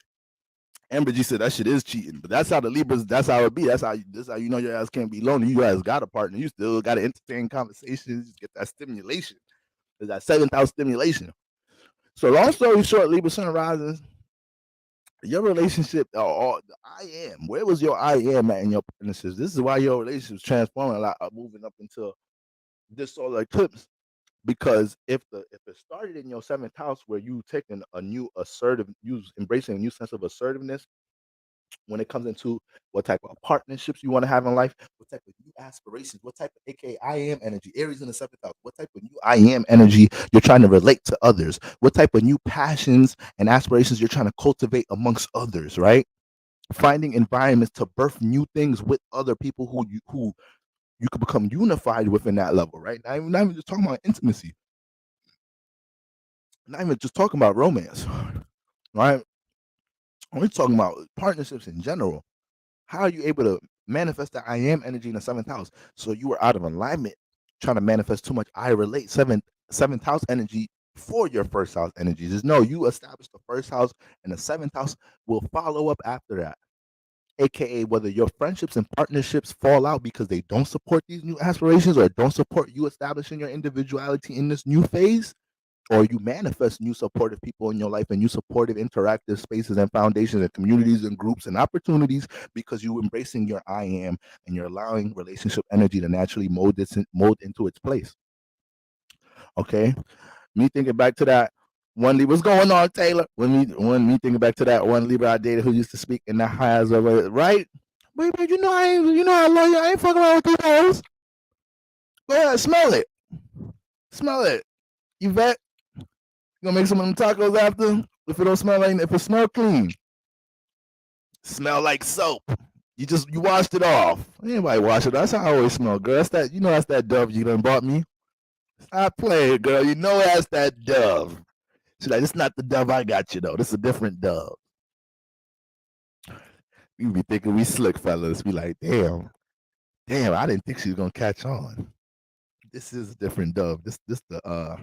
Amber G said that shit is cheating, but that's how the Libras. That's how it be. That's how you know your ass can't be lonely. You guys got a partner. You still got to entertain conversations. Just get that stimulation. There's that 7th house stimulation. So long story short, Libra Sun rises. Your relationship, I am. Where was your I am at in your partnerships? This is why your relationship's transforming a lot, moving up into this solar eclipse, Because if it started in your seventh house where you taking a new embracing a new sense of assertiveness when it comes into what type of partnerships you want to have in life, what type of new aspirations, what type of aka I am energy, Aries in the seventh house, what type of new I am energy you're trying to relate to others, what type of new passions and aspirations you're trying to cultivate amongst others, right? Finding environments to birth new things with other people who you could become unified within that level, right? Not even just talking about intimacy, not even just talking about romance, right? We're talking about partnerships in general. How are you able to manifest that I am energy in the seventh house? So you were out of alignment, trying to manifest too much I relate seventh house energy for your first house energies. Is no, you establish the first house and the seventh house will follow up after that. AKA whether your friendships and partnerships fall out because they don't support these new aspirations or don't support you establishing your individuality in this new phase, or you manifest new supportive people in your life and new supportive interactive spaces and foundations and communities and groups and opportunities because you embracing your I am and you're allowing relationship energy to naturally mold into its place. Okay, me thinking back to that one Libra, what's going on, Taylor? When me thinking back to that one Libra I dated who used to speak in the highs of it, right? Baby, you know I love you. I ain't fucking around with these hoes. Go ahead, smell it. Smell it. Yvette, you gonna make some of them tacos after? If it don't smell like, if it smell clean, smell like soap. You washed it off. Anybody wash it? That's how I always smell, girl. That's that. You know that's that Dove you done bought me. Stop playing, girl. You know that's that Dove. She's like, it's not the Dove I got you though. This is a different Dove. We be thinking we slick, fellas. We like, damn, I didn't think she was gonna catch on. This is a different Dove. It's the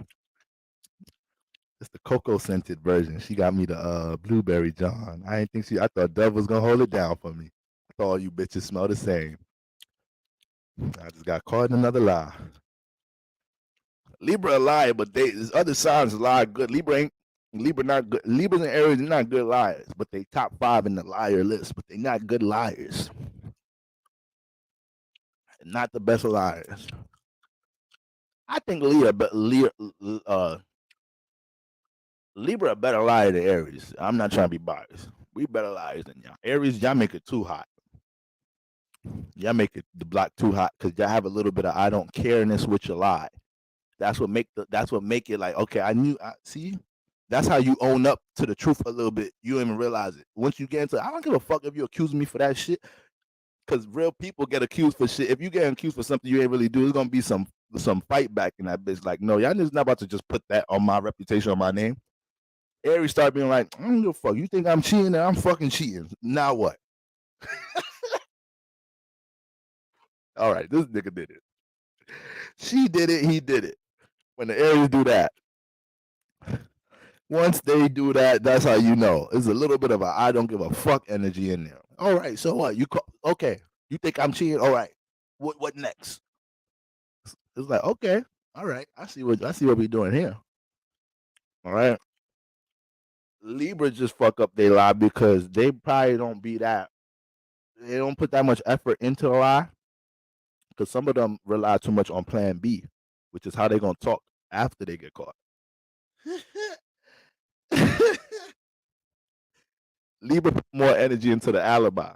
cocoa scented version. She got me the blueberry John. I thought Dove was gonna hold it down for me. I thought all you bitches smell the same. I just got caught in another lie. Libra a lie, but there's other signs lie good. Libra not good. Libras and Aries are not good liars, but they top 5 in the liar list, but they not good liars. Not the best liars. I think Libra a better liar than Aries. I'm not trying to be biased. We better liars than y'all. Aries, y'all make it too hot. Y'all make it the block too hot because y'all have a little bit of I don't careness with your lie. That's what make it like, okay, see. That's how you own up to the truth a little bit. You don't even realize it. Once you get into, I don't give a fuck if you accuse me for that shit. Because real people get accused for shit. If you get accused for something you ain't really do, there's gonna be some fight back in that bitch. Like, no, y'all niggas not about to just put that on my reputation, on my name. Aries start being like, I don't give a fuck. You think I'm cheating? And I'm fucking cheating. Now what? All right, this nigga did it. She did it. He did it. When the Aries do that, once they do that, that's how you know. There's a little bit of a I don't give a fuck energy in there. All right, so what? Okay. You think I'm cheating? All right. What next? It's like, okay, all right. I see what we're doing here. All right. Libra just fuck up their lie because they probably don't be that. They don't put that much effort into a lie because some of them rely too much on Plan B, which is how they gonna talk after they get caught. Libra put more energy into the alibi.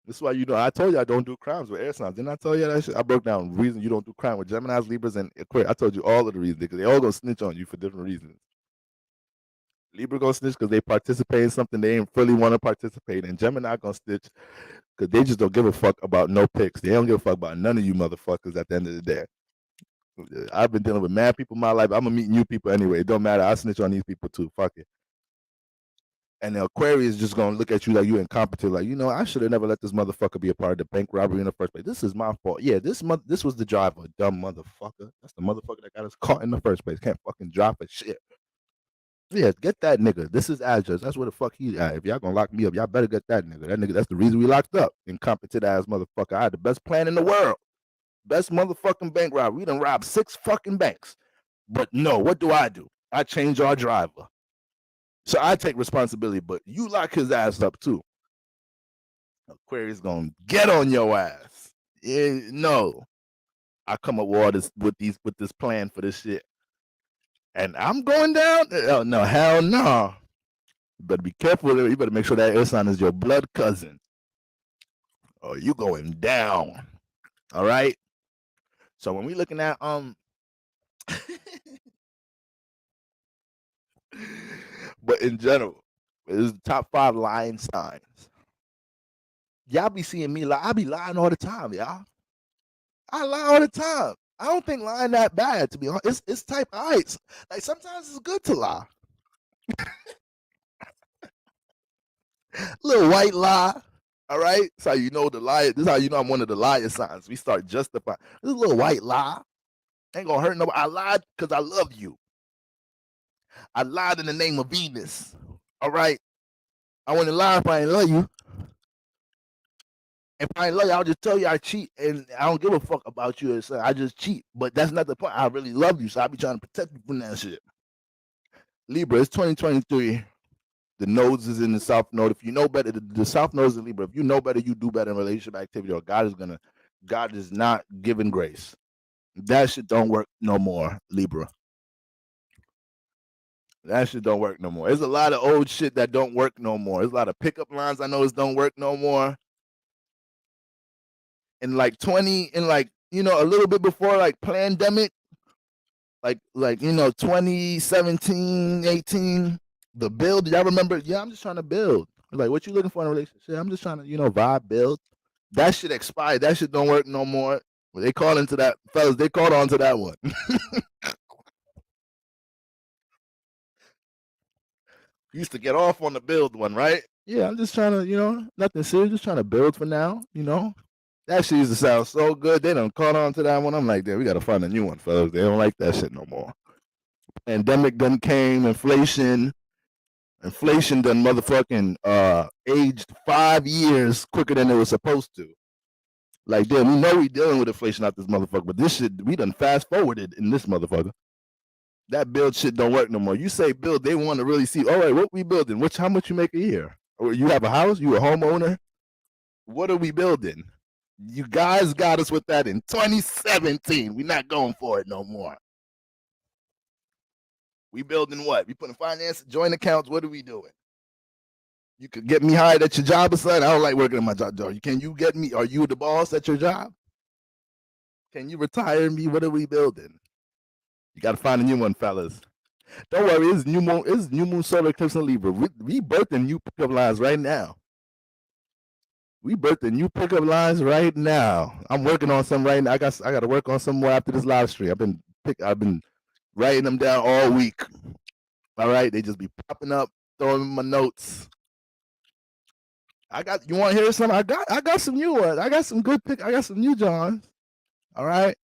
This is why I told you I don't do crimes with air signs. Didn't I tell you that shit? I broke down the reason you don't do crime with Geminis, Libras, and Aquarius. I told you all of the reasons because they all gonna snitch on you for different reasons. Libra gonna snitch because they participate in something they ain't fully want to participate in. Gemini gonna snitch because they just don't give a fuck about no picks. They don't give a fuck about none of you motherfuckers at the end of the day. I've been dealing with mad people in my life. I'm gonna meet new people anyway. It don't matter. I snitch on these people too. Fuck it. And the Aquarius is just gonna look at you like you incompetent. Like, I should have never let this motherfucker be a part of the bank robbery in the first place. This is my fault. Yeah, this was the driver, dumb motherfucker. That's the motherfucker that got us caught in the first place. Can't fucking drive for shit. Yeah, get that nigga. This is address. That's where the fuck he at. If y'all gonna lock me up, y'all better get that nigga. That nigga, that's the reason we locked up. Incompetent ass motherfucker. I had the best plan in the world. Best motherfucking bank robbery. We done robbed 6 fucking banks. But no, what do? I change our driver. So I take responsibility, but you lock his ass up too. Aquarius gonna get on your ass. Yeah, no. I come up with all this with this plan for this shit, and I'm going down. Oh no, hell no! You better be careful. You better make sure that air sign is your blood cousin, or you going down. All right. So when we looking at but in general, it's the top 5 lying signs. Y'all be seeing me lie. I be lying all the time, y'all. I lie all the time. I don't think lying that bad, to be honest. It's type I. Like sometimes it's good to lie. Little white lie. All right. That's how you know the lie. This is how you know I'm one of the liar signs. We start justifying. This is a little white lie. Ain't gonna hurt nobody. I lied because I love you. I lied in the name of Venus. All right. I wouldn't lie if I didn't love you. If I love you, I'll just tell you I cheat, and I don't give a fuck about you. So I just cheat, but that's not the point. I really love you, so I'll be trying to protect you from that shit. Libra, it's 2023. The nodes is in the South Node. If you know better, the South Node is in Libra. If you know better, you do better in relationship activity, or God is not giving grace. That shit don't work no more, Libra. That shit don't work no more. There's a lot of old shit that don't work no more. There's a lot of pickup lines I know don't work no more. In like 20, in like, you know, a little bit before like pandemic, like 2017, 18, the build. Y'all remember? Yeah, I'm just trying to build. Like, what you looking for in a relationship? I'm just trying to, vibe, build. That shit expired. That shit don't work no more. They called into that, fellas. They called on to that one. Used to get off on the build one, right? Yeah, I'm just trying to, nothing serious. Just trying to build for now, That shit used to sound so good. They done caught on to that one. I'm like, we got to find a new one, fellas. They don't like that shit no more. Pandemic done came, inflation done motherfucking aged 5 years quicker than it was supposed to. Like, damn, we know we dealing with inflation out this motherfucker, but this shit, we done fast forwarded in this motherfucker. That build shit don't work no more. You say build, they want to really see, all right, what we building? How much you make a year? Or you have a house? You a homeowner? What are we building? You guys got us with that in 2017. We're not going for it no more. We building what? We putting finance, joint accounts. What are we doing? You could get me hired at your job or something. I don't like working at my job. Can you get me? Are you the boss at your job? Can you retire me? What are we building? You got to find a new one, fellas. Don't worry, it's new moon solar eclipse in Libra. We birthing new pickup lines right now. We birthing new pickup lines right now. I'm working on some right now. I got to work on some more after this live stream. I've been writing them down all week. All right, they just be popping up, throwing my notes. You want to hear something? I got some new ones. I got some good pick. I got some new Johns. All right.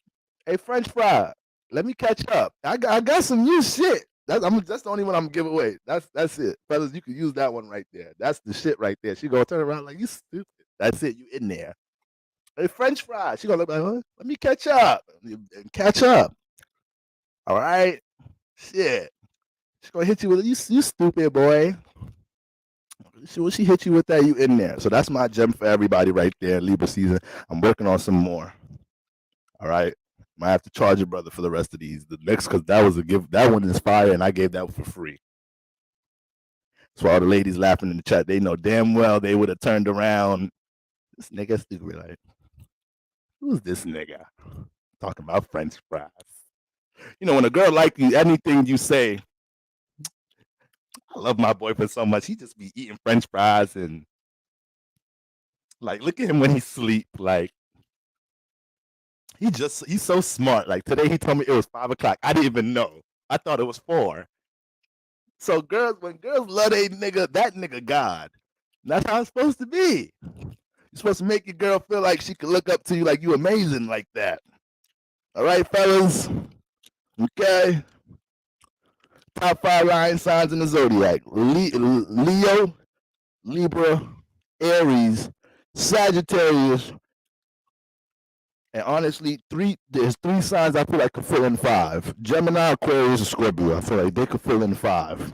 Hey, French fry. Let me catch up. I got some new shit. That's the only one I'm gonna give away. That's it, fellas. You can use that one right there. That's the shit right there. She gonna turn around like, you stupid. That's it. You in there. Hey, French fry. She gonna look like, huh? Let me catch up. Catch up. All right. Shit. She gonna hit you with you stupid boy. When she hit you with that, you in there. So that's my gem for everybody right there. Libra season. I'm working on some more. All right. Might have to charge your brother for the rest of these. The next, because that was a gift. That one is fire, and I gave that for free. So all the ladies laughing in the chat, they know damn well they would have turned around. This nigga stupid. Like, who's this nigga talking about French fries? When a girl like you, anything you say, I love my boyfriend so much. He just be eating French fries and like, look at him when he sleep. Like, he's so smart. Like today, he told me it was 5 o'clock. I didn't even know. I thought it was 4. So when girls love that nigga God. That's how it's supposed to be. You're supposed to make your girl feel like she can look up to you like you amazing like that. All right, fellas. Okay. Top 5 lion signs in the zodiac: Leo, Libra, Aries, Sagittarius, and honestly, there's 3 signs I feel like could fill in 5: Gemini, Aquarius, and Scorpio. I feel like they could fill in 5.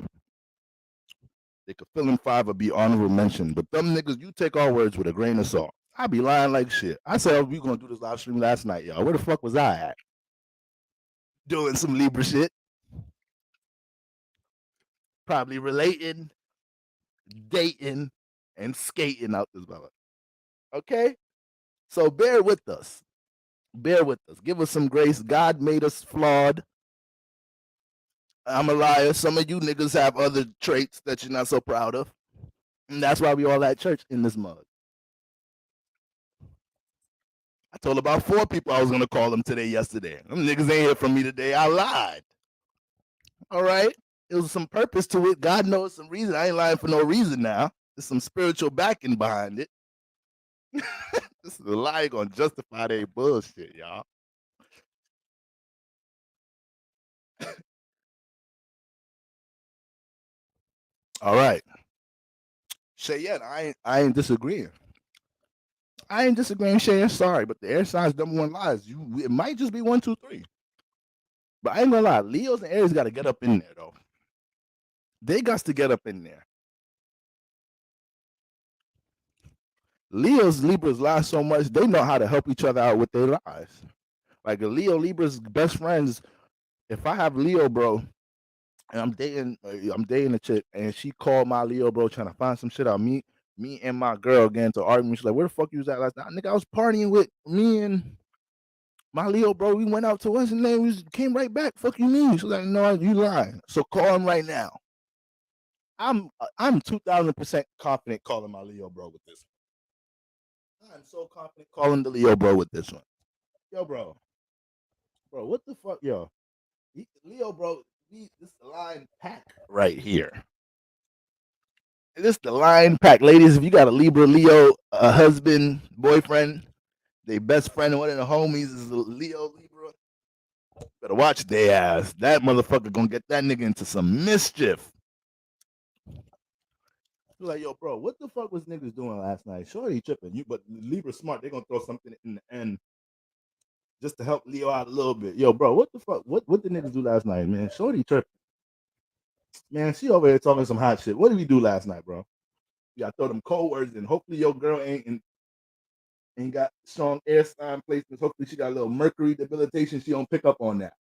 They could fill in 5 or be honorable mention. But them niggas, you take our words with a grain of salt. I be lying like shit. I said we gonna do this live stream last night, y'all. Where the fuck was I at? Doing some Libra shit. Probably relating, dating, and skating out this mother. Okay? So bear with us. Bear with us. Give us some grace. God made us flawed. I'm a liar. Some of you niggas have other traits that you're not so proud of. And that's why we all at church in this mug. I told about 4 people I was gonna call them yesterday. Them niggas ain't hear from me today. I lied. All right. It was some purpose to it. God knows some reason. I ain't lying for no reason now. There's some spiritual backing behind it. This is a lie gonna justify their bullshit, y'all. All right. Cheyenne, I ain't disagreeing. I ain't disagreeing, Cheyenne. Sorry, but the air signs number 1 lies. It might just be 1, 2, 3. But I ain't gonna lie, Leos and Aries gotta get up in there though. They got to get up in there. Leos, Libras lie so much, they know how to help each other out with their lives. Like a Leo, Libra's best friends. If I have Leo, bro, and I'm dating a chick, and she called my Leo, bro, trying to find some shit out. Me and my girl getting into argument. She's like, "Where the fuck you was at last night?" Nigga, I was partying with me and my Leo, bro. We went out to Wednesday night. We came right back. Fuck you mean? She's like, "No, you lying." So call him right now. I'm 2,000% confident calling my Leo, bro, with this one. I'm so confident calling the Leo, bro, with this one. Yo, bro, what the fuck, yo? Leo, bro, this line pack right here. This the line pack, ladies. If you got a Libra, Leo, a husband, boyfriend, they best friend, one of the homies is a Leo, Libra. Better watch their ass. That motherfucker gonna get that nigga into some mischief. You're like, yo, bro, what the fuck was niggas doing last night? Shorty tripping. But Libra smart. They gonna throw something in the end just to help Leo out a little bit. Yo, bro, what the fuck? What did niggas do last night, man? Shorty tripping. Man, she over here talking some hot shit. What did we do last night, bro? You gotta throw them cold words in. Hopefully your girl ain't got strong air sign placements. Hopefully she got a little Mercury debilitation. She don't pick up on that.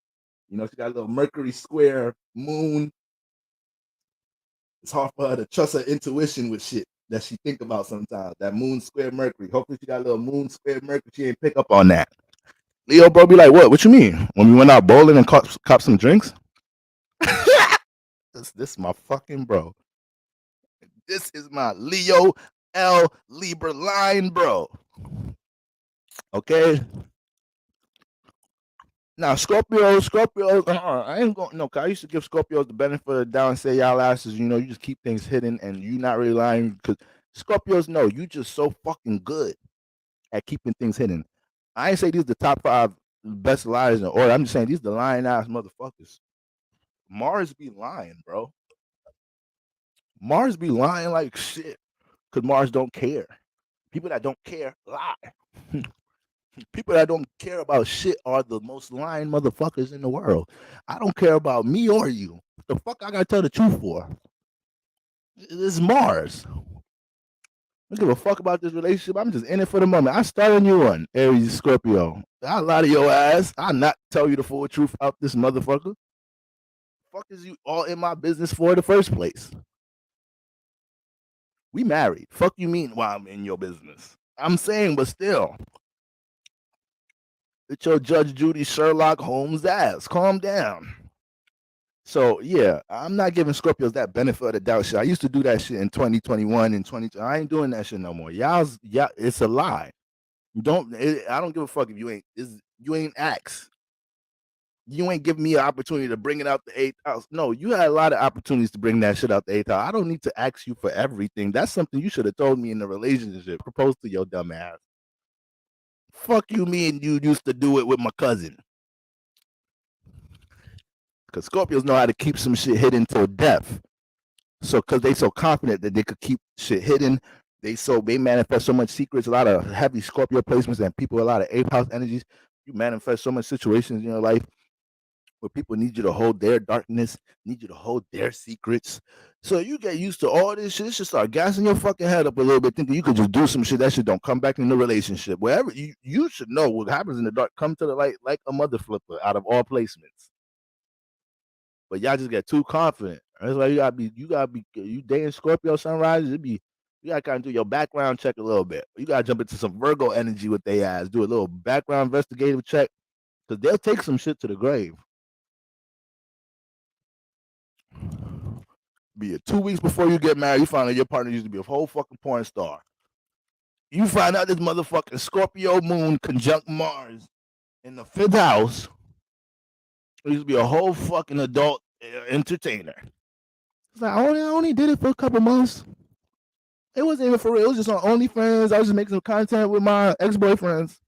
You know, she got a little Mercury square moon. It's hard for her to trust her intuition with shit that she think about sometimes. That moon square Mercury. Hopefully she got a little moon square Mercury. She ain't pick up on that. Leo, bro, be like, what? What you mean? When we went out bowling and cop some drinks? This is my fucking bro. This is my Leo L Libra line, bro. Okay. Now Scorpios, I ain't going no. Cause I used to give Scorpios the benefit of the doubt and say y'all asses, you know, you just keep things hidden and you not really lying. Because Scorpios know you just so fucking good at keeping things hidden. I ain't say these the top 5 best liars in order. I'm just saying these the lying ass motherfuckers. Mars be lying, bro. Mars be lying like shit. Cause Mars don't care. People that don't care lie. People that don't care about shit are the most lying motherfuckers in the world. I don't care about me or you. What the fuck I gotta tell the truth for? This is Mars. I don't give a fuck about this relationship. I'm just in it for the moment. I start a new one, Aries, Scorpio. I lie to your ass. I not tell you the full truth out this motherfucker. Fuck is you all in my business for in the first place? We married. Fuck you mean while I'm in your business? I'm saying, but still. It's your Judge Judy Sherlock Holmes ass. Calm down. So yeah, I'm not giving Scorpios that benefit of the doubt shit. I used to do that shit in 2021 and 20. I ain't doing that shit no more. Yeah, it's a lie. I don't give a fuck if you ain't asked. You ain't giving me an opportunity to bring it out the 8th house. No, you had a lot of opportunities to bring that shit out the 8th house. I don't need to ask you for everything. That's something you should have told me in the relationship. Proposed to your dumb ass. Fuck you, me and you used to do it with my cousin. Because Scorpios know how to keep some shit hidden till death. So, because they so confident that they could keep shit hidden, they manifest so much secrets. A lot of heavy Scorpio placements and people, a lot of 8th house energies. You manifest so much situations in your life. where people need you to hold their darkness, need you to hold their secrets. So you get used to all this shit, just start gassing your fucking head up a little bit, thinking you could just do some shit. That shit don't come back in the relationship. Wherever you should know what happens in the dark, come to the light like a mother flipper out of all placements. But y'all just get too confident. That's why you gotta be, you dating Scorpio sunrise, you gotta kind of do your background check a little bit. You gotta jump into some Virgo energy with their ass, do a little background investigative check, because they'll take some shit to the grave. Be it 2 weeks before you get married, you find out your partner used to be a whole fucking porn star. You find out this motherfucking Scorpio moon conjunct Mars in the 5th house. He used to be a whole fucking adult entertainer. It's like, I only did it for a couple months. It wasn't even for real. It was just on OnlyFans. I was just making some content with my ex-boyfriends.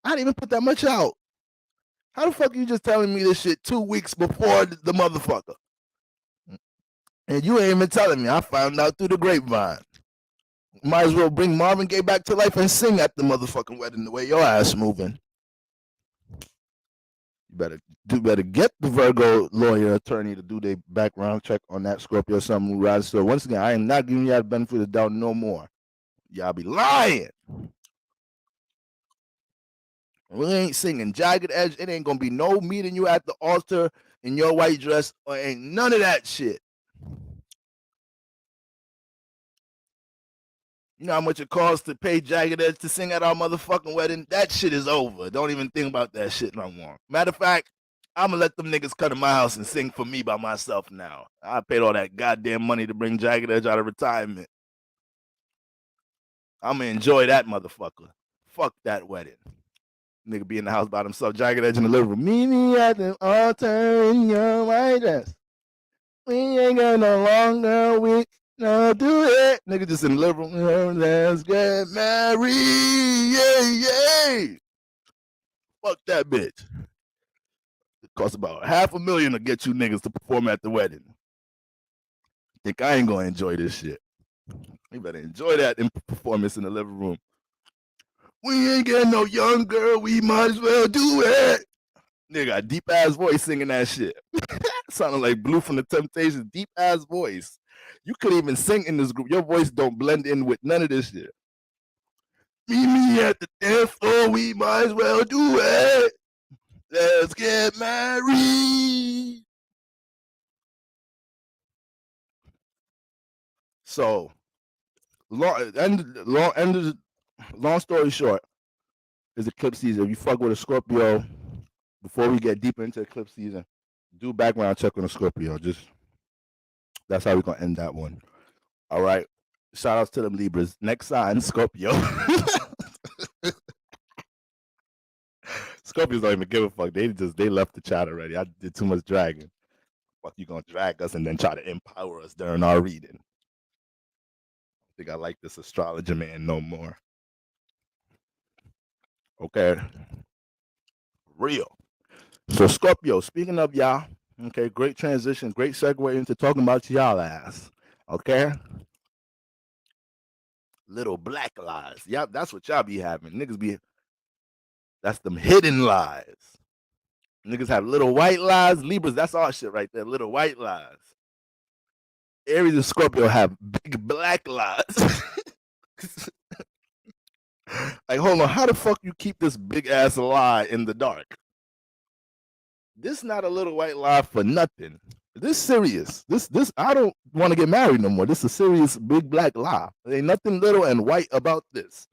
I didn't even put that much out. How the fuck are you just telling me this shit 2 weeks before the motherfucker? And you ain't even telling me. I found out through the grapevine. Might as well bring Marvin Gaye back to life and sing at the motherfucking wedding the way your ass moving. You better get the Virgo lawyer attorney to do their background check on that Scorpio Sun Moon Rise. So once again, I am not giving y'all the benefit of the doubt no more. Y'all be lying. We ain't singing Jagged Edge. It ain't gonna be no meeting you at the altar in your white dress, or ain't none of that shit. You know how much it costs to pay Jagged Edge to sing at our motherfucking wedding? That shit is over. Don't even think about that shit no more. Matter of fact, I'm gonna let them niggas come to my house and sing for me by myself now. I paid all that goddamn money to bring Jagged Edge out of retirement. I'm gonna enjoy that motherfucker. Fuck that wedding. Nigga be in the house by himself, Jagged Edge in the living room. Meet me at the altar in your white dress. We ain't got no longer, we no do it. Nigga just in the living room. Let's get married. Yay, yay. Fuck that bitch. It costs about $500,000 to get you niggas to perform at the wedding. Think I ain't gonna enjoy this shit. You better enjoy that performance in the living room. We ain't getting no young girl, we might as well do it. Nigga got a deep ass voice singing that shit. Sounding like Blue from the Temptations, deep ass voice. You couldn't even sing in this group. Your voice don't blend in with none of this shit. Meet me at the dance floor, we might as well do it. Let's get married. So, long story short, is eclipse season. If you fuck with a Scorpio, before we get deeper into eclipse season, do background check on a Scorpio. That's how we're gonna end that one. All right. Shout outs to them Libras. Next sign, Scorpio. Scorpios don't even give a fuck. They left the chat already. I did too much dragging. Fuck, you gonna drag us and then try to empower us during our reading. I think I like this astrologer man no more. Okay. Real. So Scorpio, speaking of y'all, okay, great transition, great segue into talking about y'all ass. Okay. Little black lies. Yep, that's what y'all be having. Niggas be, that's them hidden lies. Niggas have little white lies. Libras, that's our shit right there. Little white lies. Aries and Scorpio have big black lies. Like, hold on, how the fuck you keep this big ass lie in the dark? This not a little white lie for nothing. This serious. This I don't want to get married no more. This is a serious big black lie. There ain't nothing little and white about this.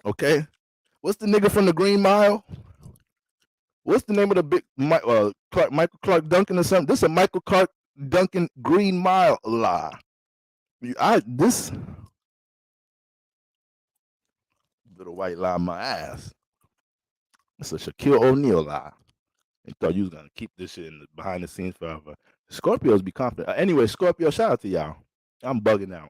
Okay? What's the nigga from the Green Mile? What's the name of the big Michael Clark Duncan or something? This is a Michael Clark Duncan Green Mile lie. This little white lie on my ass. It's a Shaquille O'Neal lie. I thought you was gonna keep this shit in the behind the scenes forever. Scorpios be confident. Anyway, Scorpio, shout out to y'all. I'm bugging out.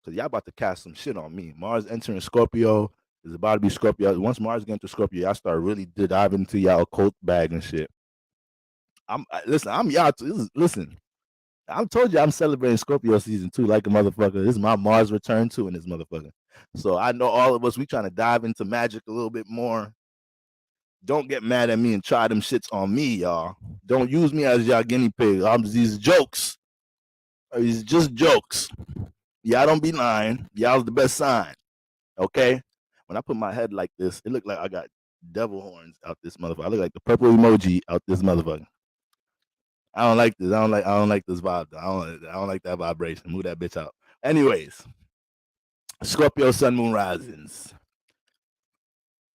Cause y'all about to cast some shit on me. Mars entering Scorpio is about to be Scorpio. Once Mars get into Scorpio, y'all start really diving into y'all occult bag and shit. I'm y'all. Listen, I told you I'm celebrating Scorpio season 2 like a motherfucker. This is my Mars return too in this motherfucker. So I know all of us, we trying to dive into magic a little bit more. Don't get mad at me and try them shits on me, y'all. Don't use me as y'all guinea pig. These jokes. These just jokes. Y'all don't be lying. Y'all's the best sign. Okay? When I put my head like this, it looked like I got devil horns out this motherfucker. I look like the purple emoji out this motherfucker. I don't like this. I don't like this vibe. I don't like that vibration. Move that bitch out. Anyways, Scorpio Sun Moon Risings.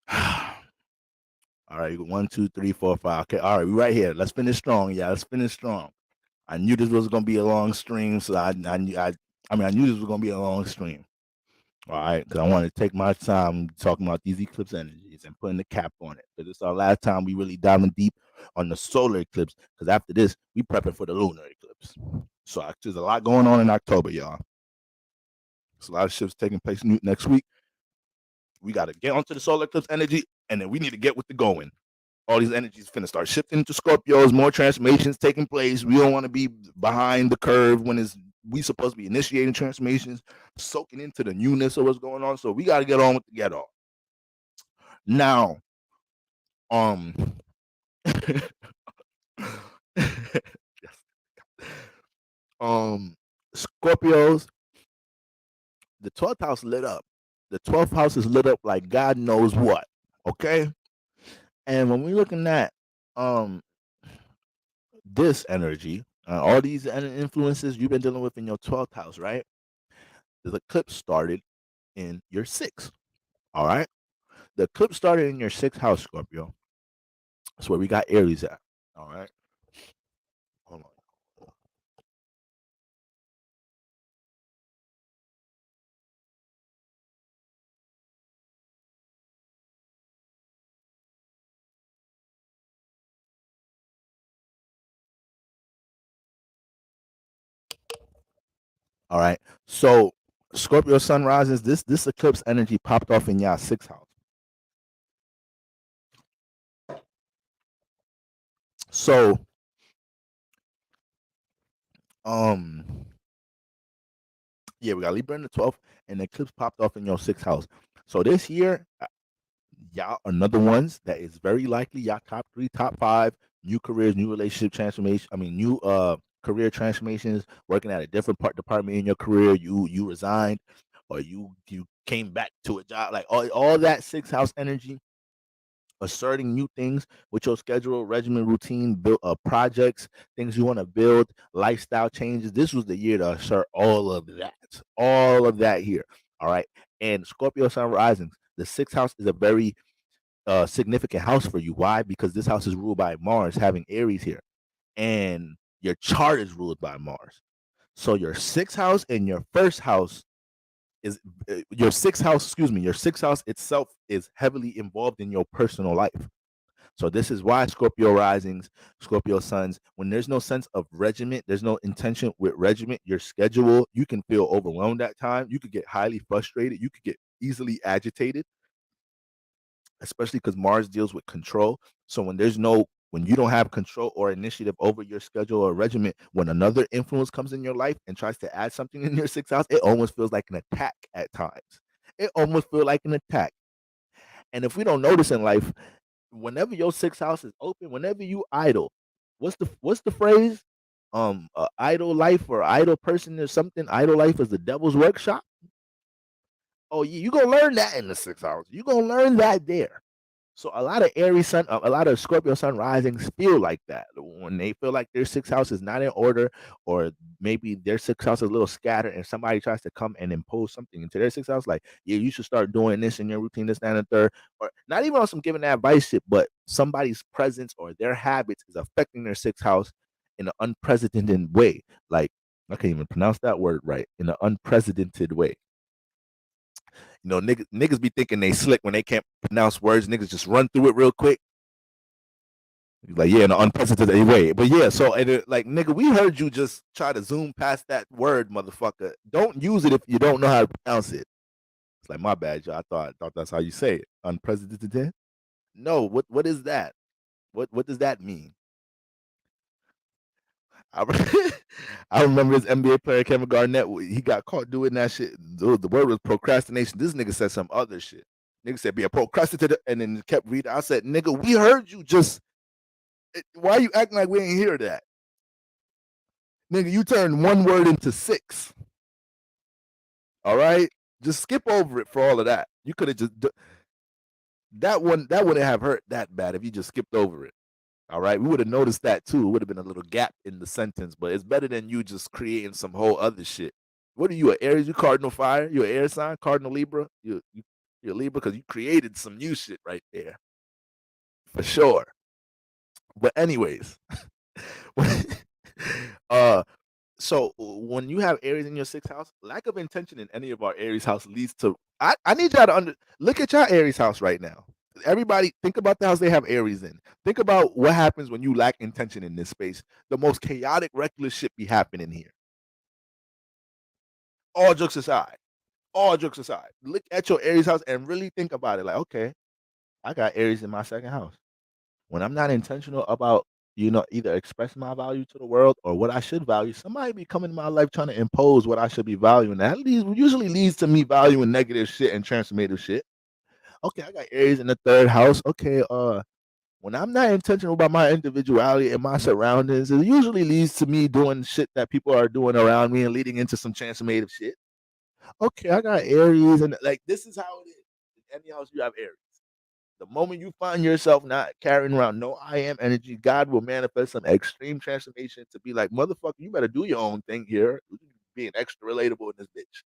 All right, 1, 2, 3, 4, 5. Okay, all right, we right here. Let's finish strong. Yeah, let's finish strong. I knew this was gonna be a long stream, so I knew this was gonna be a long stream. All right, because I want to take my time talking about these eclipse energies and putting the cap on it. Because it's our last time we really diving deep on the solar eclipse. Because after this, we prepping for the lunar eclipse. So there's a lot going on in October, y'all. There's a lot of shifts taking place next week. We got to get onto the solar eclipse energy, and then we need to get with the going. All these energies finna start shifting to Scorpios, more transformations taking place. We don't want to be behind the curve when we supposed to be initiating transformations, soaking into the newness of what's going on. So we got to get on with the get off. Now, Scorpios, the 12th house lit up. The 12th house is lit up like God knows what. Okay, and when we're looking at this energy, all these influences you've been dealing with in your 12th house, right? The eclipse started in your 6th. All right. The eclipse started in your 6th house, Scorpio. That's where we got Aries at. All right. Hold on. All right. So Scorpio sun rises. This eclipse energy popped off in y'all 6th house. So yeah, we got Libra in the 12th, and the eclipse popped off in your 6th house. So this year, y'all another ones that is very likely y'all top 3, top 5 new careers, new relationship transformation. New career transformations, working at a different department in your career. You resigned, or you came back to a job. Like all that 6th house energy, asserting new things with your schedule, regimen, routine, build projects, things you want to build, lifestyle changes. This was the year to assert all of that here. All right, and Scorpio Sun risings. The 6th house is a very significant house for you. Why? Because this house is ruled by Mars, having Aries here, and your chart is ruled by Mars. So your 6th house and your 1st house is your 6th house. Excuse me, your 6th house itself is heavily involved in your personal life. So this is why Scorpio risings, Scorpio suns, when there's no sense of regiment, there's no intention with regiment, your schedule, you can feel overwhelmed at times. You could get highly frustrated. You could get easily agitated, especially because Mars deals with control. So when you don't have control or initiative over your schedule or regiment, when another influence comes in your life and tries to add something in your 6th house, it almost feels like an attack at times. It almost feels like an attack. And if we don't notice in life, whenever your 6th house is open, whenever you idle, what's the phrase? Idle life or idle person or something. Idle life is the devil's workshop. Oh, you gonna learn that in the 6th house. You gonna learn that there. So a lot of Aries sun, a lot of Scorpio sun risings feel like that when they feel like their 6th house is not in order, or maybe their 6th house is a little scattered, and somebody tries to come and impose something into their 6th house, like, yeah, you should start doing this in your routine, this, that, and the third, or not even on some giving that advice shit, but somebody's presence or their habits is affecting their 6th house in an unprecedented way. Like, I can't even pronounce that word right, in an unprecedented way. Niggas be thinking they slick when they can't pronounce words. Niggas just run through it real quick. Like, yeah, in an unprecedented way. But yeah, so like, nigga, we heard you just try to zoom past that word, motherfucker. Don't use it if you don't know how to pronounce it. It's like, my bad, y'all. I thought that's how you say it. Unprecedented? No, what is that? What does that mean? I, I remember this NBA player Kevin Garnett. He got caught doing that shit. The word was procrastination. This nigga said some other shit. Nigga said, be a procrastinator, and then kept reading. I said, nigga, we heard you just, why you acting like we ain't hear that? Nigga, you turned one word into 6. All right? Just skip over it for all of that. You could have just, that wouldn't have hurt that bad if you just skipped over it. All right? We would have noticed that too. It would have been a little gap in the sentence, but it's better than you just creating some whole other shit. What are you, an Aries? You cardinal fire? You an air sign? Cardinal Libra? You're Libra because you created some new shit right there. For sure. But anyways, uh, so when you have Aries in your 6th house, lack of intention in any of our Aries house leads to. I need y'all to look at your Aries house right now. Everybody, think about the house they have Aries in. Think about what happens when you lack intention in this space. The most chaotic, reckless shit be happening here. All jokes aside, look at your Aries house and really think about it. Like, okay, I got Aries in my 2nd house. When I'm not intentional about, either expressing my value to the world or what I should value, somebody be coming in my life trying to impose what I should be valuing. That usually leads to me valuing negative shit and transformative shit. Okay, I got Aries in the 3rd house. Okay, when I'm not intentional about my individuality and my surroundings, it usually leads to me doing shit that people are doing around me and leading into some transformative shit. Okay, I got Aries, and like this is how it is. In any house you have Aries. The moment you find yourself not carrying around no I am energy, God will manifest some extreme transformation to be like, motherfucker, you better do your own thing here. Being extra relatable in this bitch.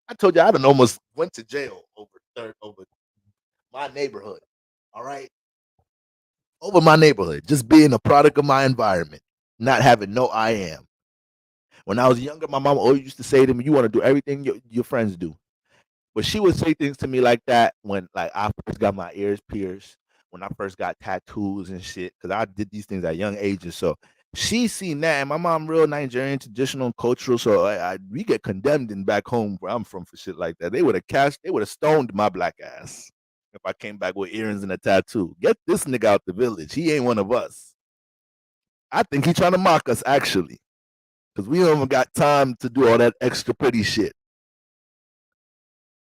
I told you I done almost went to jail over my neighborhood. All right. Over my neighborhood. Just being a product of my environment. Not having no I am. When I was younger, my mom always used to say to me, you want to do everything your friends do. But she would say things to me like that when like I first got my ears pierced, when I first got tattoos and shit, because I did these things at young ages. So she seen that, and my mom real Nigerian, traditional, cultural. So we get condemned in back home where I'm from for shit like that. They would have stoned my black ass if I came back with earrings and a tattoo. Get this nigga out the village. He ain't one of us. I think he trying to mock us actually, because we don't even got time to do all that extra pretty shit.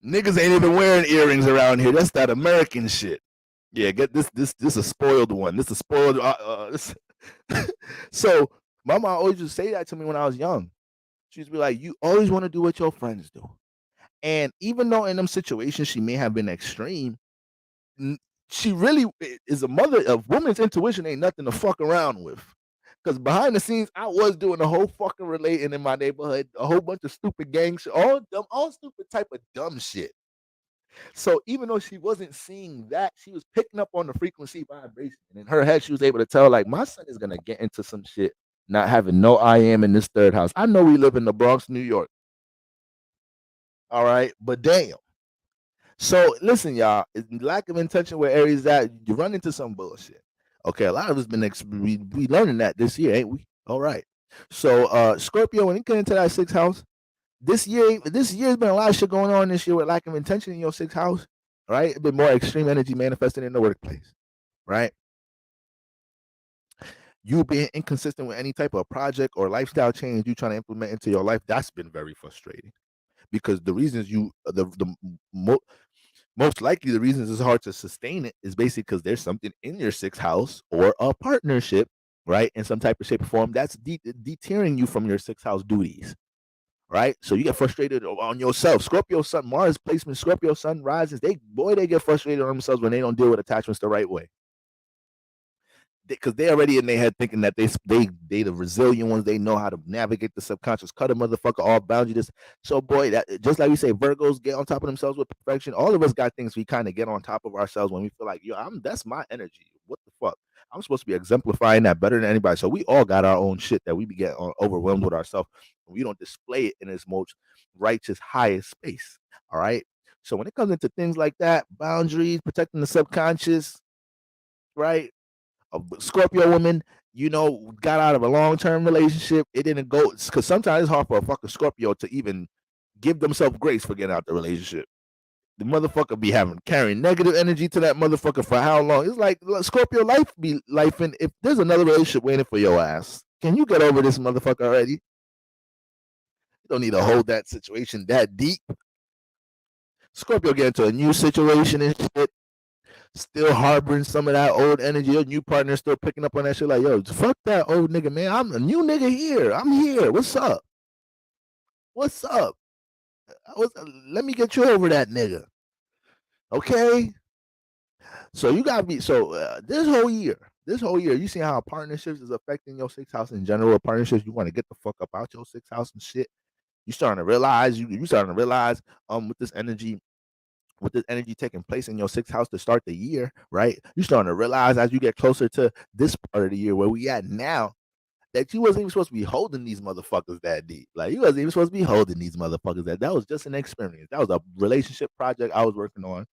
Niggas ain't even wearing earrings around here. That's that American shit. Yeah, get this a spoiled one. This a spoiled. So my mom always used to say that to me when I was young. She'd be like, "You always want to do what your friends do," and even though in them situations she may have been extreme, she really is a mother of woman's intuition. Ain't nothing to fuck around with. Because behind the scenes, I was doing a whole fucking relating in my neighborhood, a whole bunch of stupid gang shit, all dumb, all stupid type of dumb shit. So even though she wasn't seeing that, she was picking up on the frequency vibration. And in her head, she was able to tell, like, my son is gonna get into some shit, not having no I am in this 3rd house. I know we live in the Bronx, New York. All right, but damn. So listen, y'all, lack of intention where Aries that you run into some bullshit. Okay, a lot of us been we learning that this year, ain't we? All right. So Scorpio, when you get into that 6th house, this year's been a lot of shit going on this year with lack of intention in your 6th house. Right? It's been more extreme energy manifesting in the workplace. Right? You being inconsistent with any type of project or lifestyle change you trying to implement into your life, that's been very frustrating. Because the reasons most likely the reasons it's hard to sustain it is basically because there's something in your 6th house or a partnership, right, in some type of shape or form that's deterring you from your 6th house duties, right? So you get frustrated on yourself. Scorpio Sun, Mars placement, Scorpio Sun rises. They get frustrated on themselves when they don't deal with attachments the right way. Because they already in their head thinking that they the resilient ones. They know how to navigate the subconscious, cut a motherfucker off, boundaries. So boy, that just like we say, Virgos get on top of themselves with perfection. All of us got things we kind of get on top of ourselves when we feel like, yo, that's my energy. What the fuck? I'm supposed to be exemplifying that better than anybody. So we all got our own shit that we be getting overwhelmed with ourselves. We don't display it in its most righteous, highest space. All right. So when it comes into things like that, boundaries, protecting the subconscious, right? A Scorpio woman, got out of a long-term relationship. It didn't go because sometimes it's hard for a fucking Scorpio to even give themselves grace for getting out the relationship. The motherfucker be carrying negative energy to that motherfucker for how long? It's like Scorpio life be life, and if there's another relationship waiting for your ass, can you get over this motherfucker already? You don't need to hold that situation that deep. Scorpio get into a new situation and shit, still harboring some of that old energy. Your new partner still picking up on that shit like, yo, fuck that old nigga, man. I'm a new nigga here. I'm here. What's up? What's up? Let me get you over that nigga. Okay? So you gotta be this whole year, you see how partnerships is affecting your sixth house in general. Partnerships, you want to get the fuck up out your sixth house and shit. You starting to realize with this energy taking place in your sixth house to start the year, right? You starting to realize as you get closer to this part of the year where we at now, that you wasn't even supposed to be holding these motherfuckers that deep. Like you wasn't even supposed to be holding these motherfuckers that was just an experience. That was a relationship project I was working on.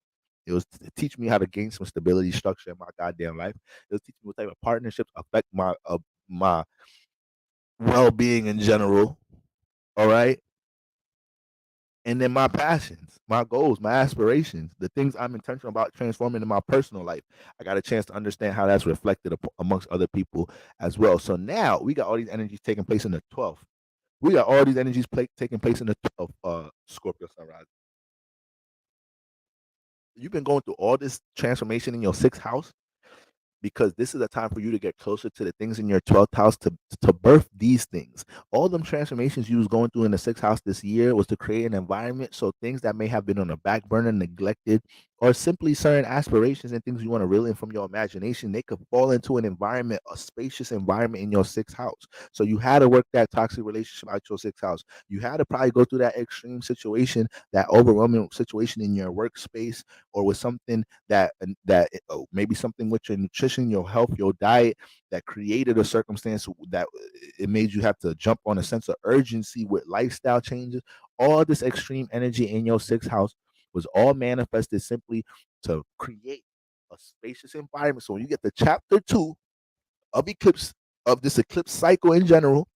It was to teach me how to gain some stability, structure in my goddamn life. It was teaching me what type of partnerships affect my well being in general. All right, and then my passions, my goals, my aspirations, the things I'm intentional about transforming in my personal life. I got a chance to understand how that's reflected amongst other people as well. So now we got all these energies taking place in the 12th. We got all these energies taking place in the 12th Scorpio sunrise. You've been going through all this transformation in your sixth house because this is a time for you to get closer to the things in your 12th house to birth these things. All them transformations you was going through in the sixth house this year was to create an environment so things that may have been on the back burner, neglected, or simply certain aspirations and things you want to reel in from your imagination, they could fall into an environment, a spacious environment in your sixth house. So you had to work that toxic relationship out your sixth house. You had to probably go through that extreme situation, that overwhelming situation in your workspace, or with something maybe something with your nutrition, your health, your diet that created a circumstance that it made you have to jump on a sense of urgency with lifestyle changes. All this extreme energy in your sixth house was all manifested simply to create a spacious environment. So when you get to chapter 2 of eclipse, of this eclipse cycle in general,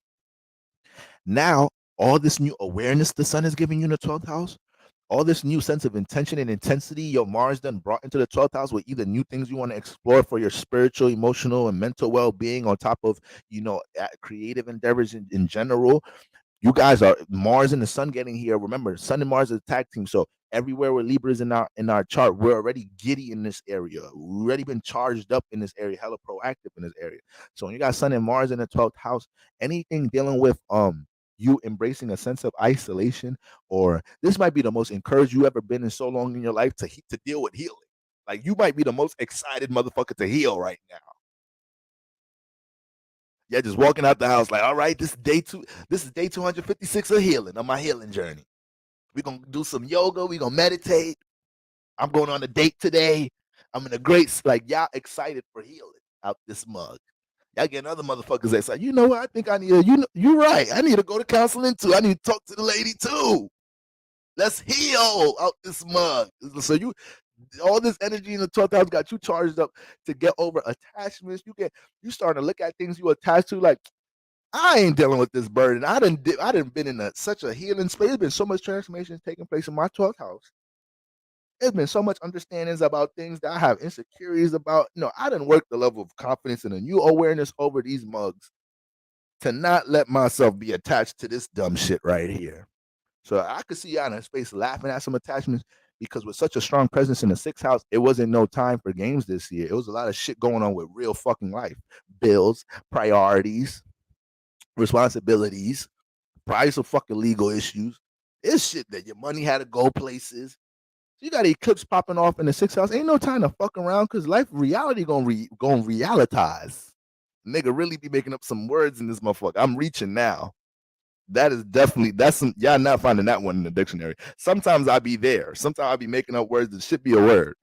now all this new awareness the sun is giving you in the 12th house, all this new sense of intention and intensity your Mars done brought into the 12th house with either new things you want to explore for your spiritual, emotional, and mental well-being on top of, creative endeavors in general. You guys are Mars and the Sun getting here. Remember, Sun and Mars is a tag team. So everywhere where Libra is in our chart, we're already giddy in this area. We've already been charged up in this area, hella proactive in this area. So when you got Sun and Mars in the 12th house, anything dealing with you embracing a sense of isolation, or this might be the most encouraged you ever been in so long in your life to deal with healing. Like you might be the most excited motherfucker to heal right now. Yeah, just walking out the house like, all right, this is day 256 of healing on my healing journey. We're gonna do some yoga, we're gonna meditate. I'm going on a date today. I'm in a great y'all excited for healing out this mug. Y'all getting other motherfuckers that say, you know what, I think I need you're right. I need to go to counseling too. I need to talk to the lady too. Let's heal out this mug. So all this energy in the 12th house got you charged up to get over attachments. You starting to look at things you attached to like, I ain't dealing with this burden. I didn't been in such a healing space. There's been so much transformation taking place in my 12th house. There's been so much understandings about things that I have insecurities about. I didn't work the level of confidence and a new awareness over these mugs to not let myself be attached to this dumb shit right here. So I could see y'all in a space laughing at some attachments because with such a strong presence in the sixth house, it wasn't no time for games this year. It was a lot of shit going on with real fucking life. Bills, priorities, responsibilities, probably some fucking legal issues. It's shit that your money had to go places. So you got eclipse popping off in the sixth house. Ain't no time to fuck around because reality gonna realitize. Nigga really be making up some words in this motherfucker. I'm reaching now. That's some y'all not finding that one in the dictionary. Sometimes I be there. Sometimes I be making up words that should be a word.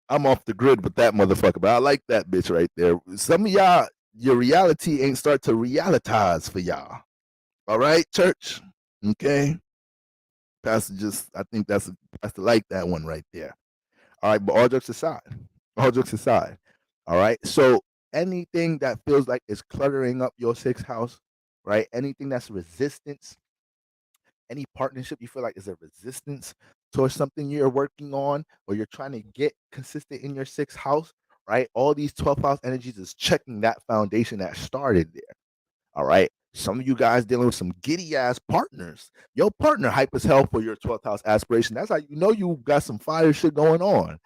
I'm off the grid with that motherfucker, but I like that bitch right there. Some of y'all, your reality ain't start to realitize for y'all. All right, church. Okay. I think that's like that one right there. All right, but all jokes aside. All right. So anything that feels like it's cluttering up your sixth house, right? Anything that's resistance, any partnership you feel like is a resistance towards something you're working on or you're trying to get consistent in your sixth house, right? All these 12th house energies is checking that foundation that started there. All right. Some of you guys dealing with some giddy ass partners. Your partner hype as hell for your 12th house aspiration. That's how you know you got some fire shit going on.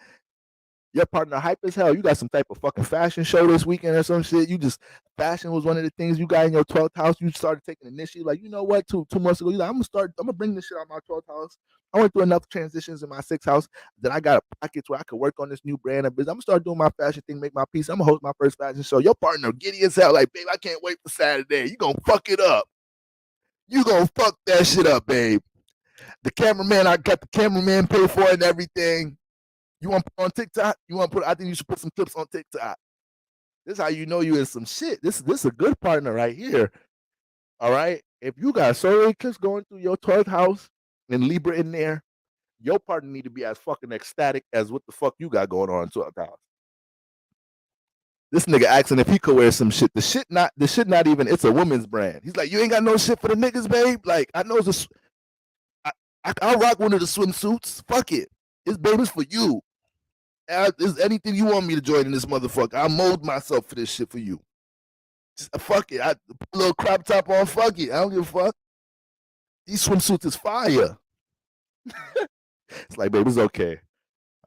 Your partner hype as hell. You got some type of fucking fashion show this weekend or some shit. You just fashion was one of the things you got in your 12th house. You started taking initiative. Like, you know what? 2 months ago, you're like, I'm gonna bring this shit out of my 12th house. I went through enough transitions in my 6th house that I got pockets where I could work on this new brand of business. I'm gonna start doing my fashion thing, make my piece. I'm gonna host my first fashion show. Your partner giddy as hell, like, babe, I can't wait for Saturday. You gonna fuck it up. You gonna fuck that shit up, babe. The cameraman, I got the cameraman paid for it and everything. You want to put on TikTok? I think you should put some clips on TikTok. This is how you know you in some shit. This is a good partner right here. All right. If you got solar eclipse going through your 12th house and Libra in there, your partner need to be as fucking ecstatic as what the fuck you got going on in 12th house. This nigga asking if he could wear some shit. The shit not even, it's a woman's brand. He's like, you ain't got no shit for the niggas, babe. Like, I know it's I'll rock one of the swimsuits. Fuck it. This baby's for you. Is anything you want me to join in this motherfucker? I'll mold myself for this shit for you. Fuck it. I put a little crop top on. Fuck it. I don't give a fuck. These swimsuits is fire. It's like, babe, it's okay.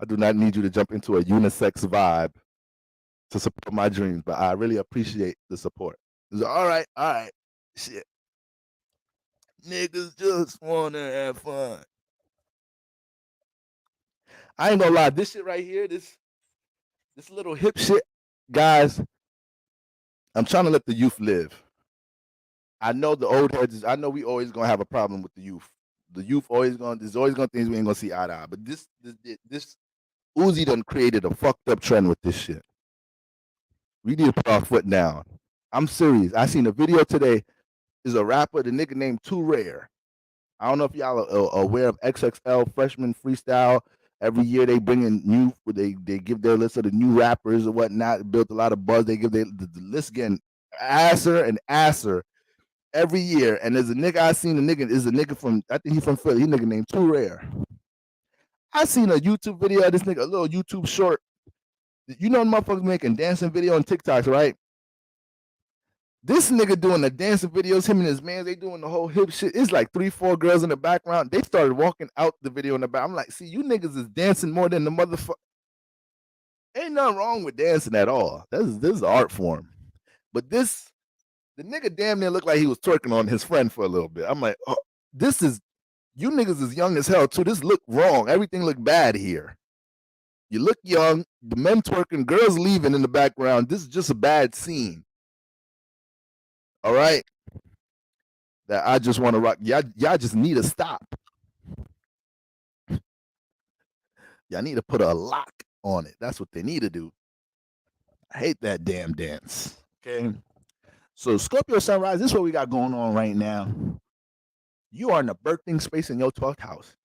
I do not need you to jump into a unisex vibe to support my dreams, but I really appreciate the support. It's like, all right. Shit. Niggas just want to have fun. I ain't gonna lie. This shit right here, this little hip shit, guys, I'm trying to let the youth live. I know the old heads, I know we always gonna have a problem with the youth. The youth there's always gonna things we ain't gonna see eye to eye. But this Uzi done created a fucked up trend with this shit. We need to put our foot down. I'm serious. I seen a video today. There's a rapper, the nigga named Too Rare. I don't know if y'all are aware of XXL Freshman Freestyle. Every year they bring in new, they give their list of the new rappers or whatnot. Built a lot of buzz. They give the list getting asser and asser every year. And there's a nigga I seen. The nigga is a nigga from, I think he's from Philly. He nigga named Too Rare. I seen a YouTube video of this nigga, a little YouTube short. You know, motherfuckers making dancing video on TikToks, right? This nigga doing the dancing videos, him and his man, they doing the whole hip shit. It's like 3-4 girls in the background. They started walking out the video in the back. I'm like, see, you niggas is dancing more than the motherfucker. Ain't nothing wrong with dancing at all. This is an art form. But the nigga damn near looked like he was twerking on his friend for a little bit. I'm like, oh, you niggas is young as hell too. This look wrong. Everything look bad here. You look young, the men twerking, girls leaving in the background. This is just a bad scene. All right? That I just want to rock. Y'all just need to stop. Y'all need to put a lock on it. That's what they need to do. I hate that damn dance. Okay? So Scorpio sunrise, this is what we got going on right now. You are in the birthing space in your 12th house.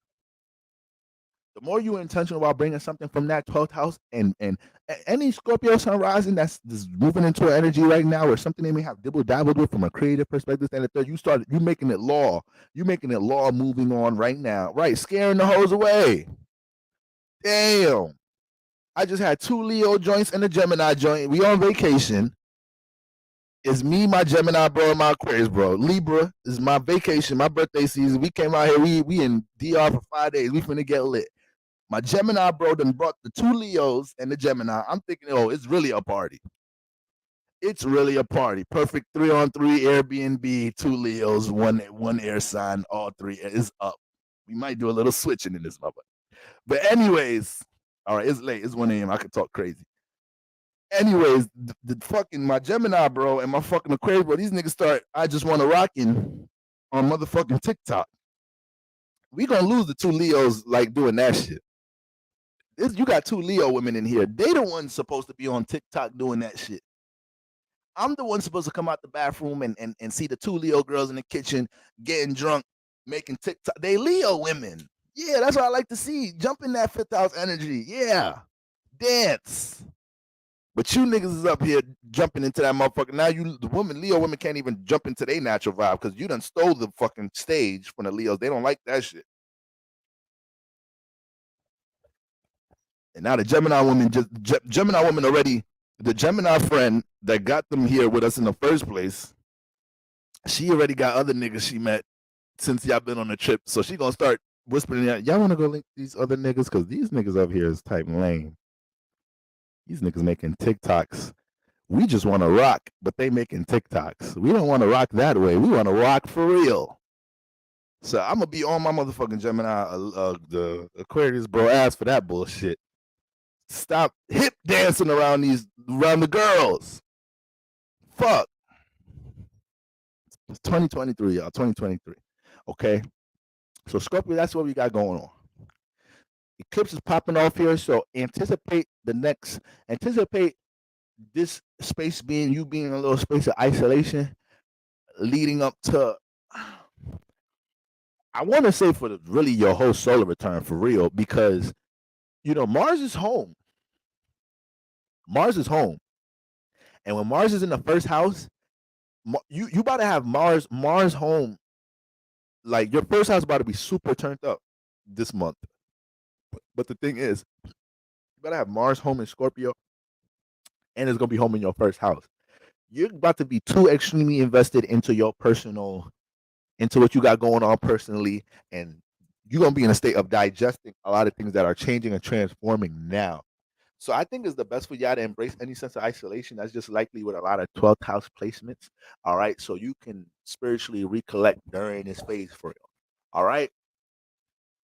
The more you're intentional about bringing something from that 12th house, and any Scorpio sun rising that's moving into an energy right now, or something they may have dabbled with from a creative perspective, and the third, you making it law. You making it law moving on right now. Right, scaring the hoes away. Damn. I just had 2 Leo joints and a Gemini joint. We on vacation. It's me, my Gemini bro, and my Aquarius bro. Libra is my vacation, my birthday season. We came out here. We in DR for 5 days. We finna get lit. My Gemini bro then brought the 2 Leos and the Gemini. I'm thinking, oh, it's really a party. It's really a party. Perfect 3-on-3 Airbnb, 2 Leos, one air sign, all 3 is up. We might do a little switching in this mother. But anyways, all right, it's late. It's 1 a.m. I could talk crazy. Anyways, the fucking my Gemini bro and my fucking Aquarius bro, these niggas start, I just want to rockin' on motherfucking TikTok. We gonna lose the 2 Leos like doing that shit. You got 2 Leo women in here. They the ones supposed to be on TikTok doing that shit. I'm the one supposed to come out the bathroom and see the 2 Leo girls in the kitchen getting drunk, making TikTok. They Leo women. Yeah, that's what I like to see. Jump in that 5th house energy. Yeah. Dance. But you niggas is up here jumping into that motherfucker. Now Leo women can't even jump into their natural vibe because you done stole the fucking stage from the Leos. They don't like that shit. And now the Gemini woman already, the Gemini friend that got them here with us in the first place, she already got other niggas she met since y'all been on the trip. So she gonna start whispering, y'all wanna go link these other niggas? Because these niggas up here is type lame. These niggas making TikToks. We just want to rock, but they making TikToks. We don't want to rock that way. We want to rock for real. So I'm gonna be on my motherfucking Gemini, the Aquarius bro ass for that bullshit. Stop hip dancing around the girls. Fuck. It's 2023, y'all. 2023. Okay. So Scorpio, that's what we got going on. Eclipse is popping off here, so anticipate this space being a little space of isolation, leading up to, I want to say, for really your whole solar return for real, because Mars is home. Mars is home, and when Mars is in the first house, you about to have Mars home. Like, your first house about to be super turned up this month. But the thing is, you better have Mars home in Scorpio, and it's gonna be home in your first house. You're about to be too extremely invested into what you got going on personally, and you're gonna be in a state of digesting a lot of things that are changing and transforming now. So I think it's the best for y'all to embrace any sense of isolation. That's just likely with a lot of 12th house placements. All right. So you can spiritually recollect during this phase for real. All right.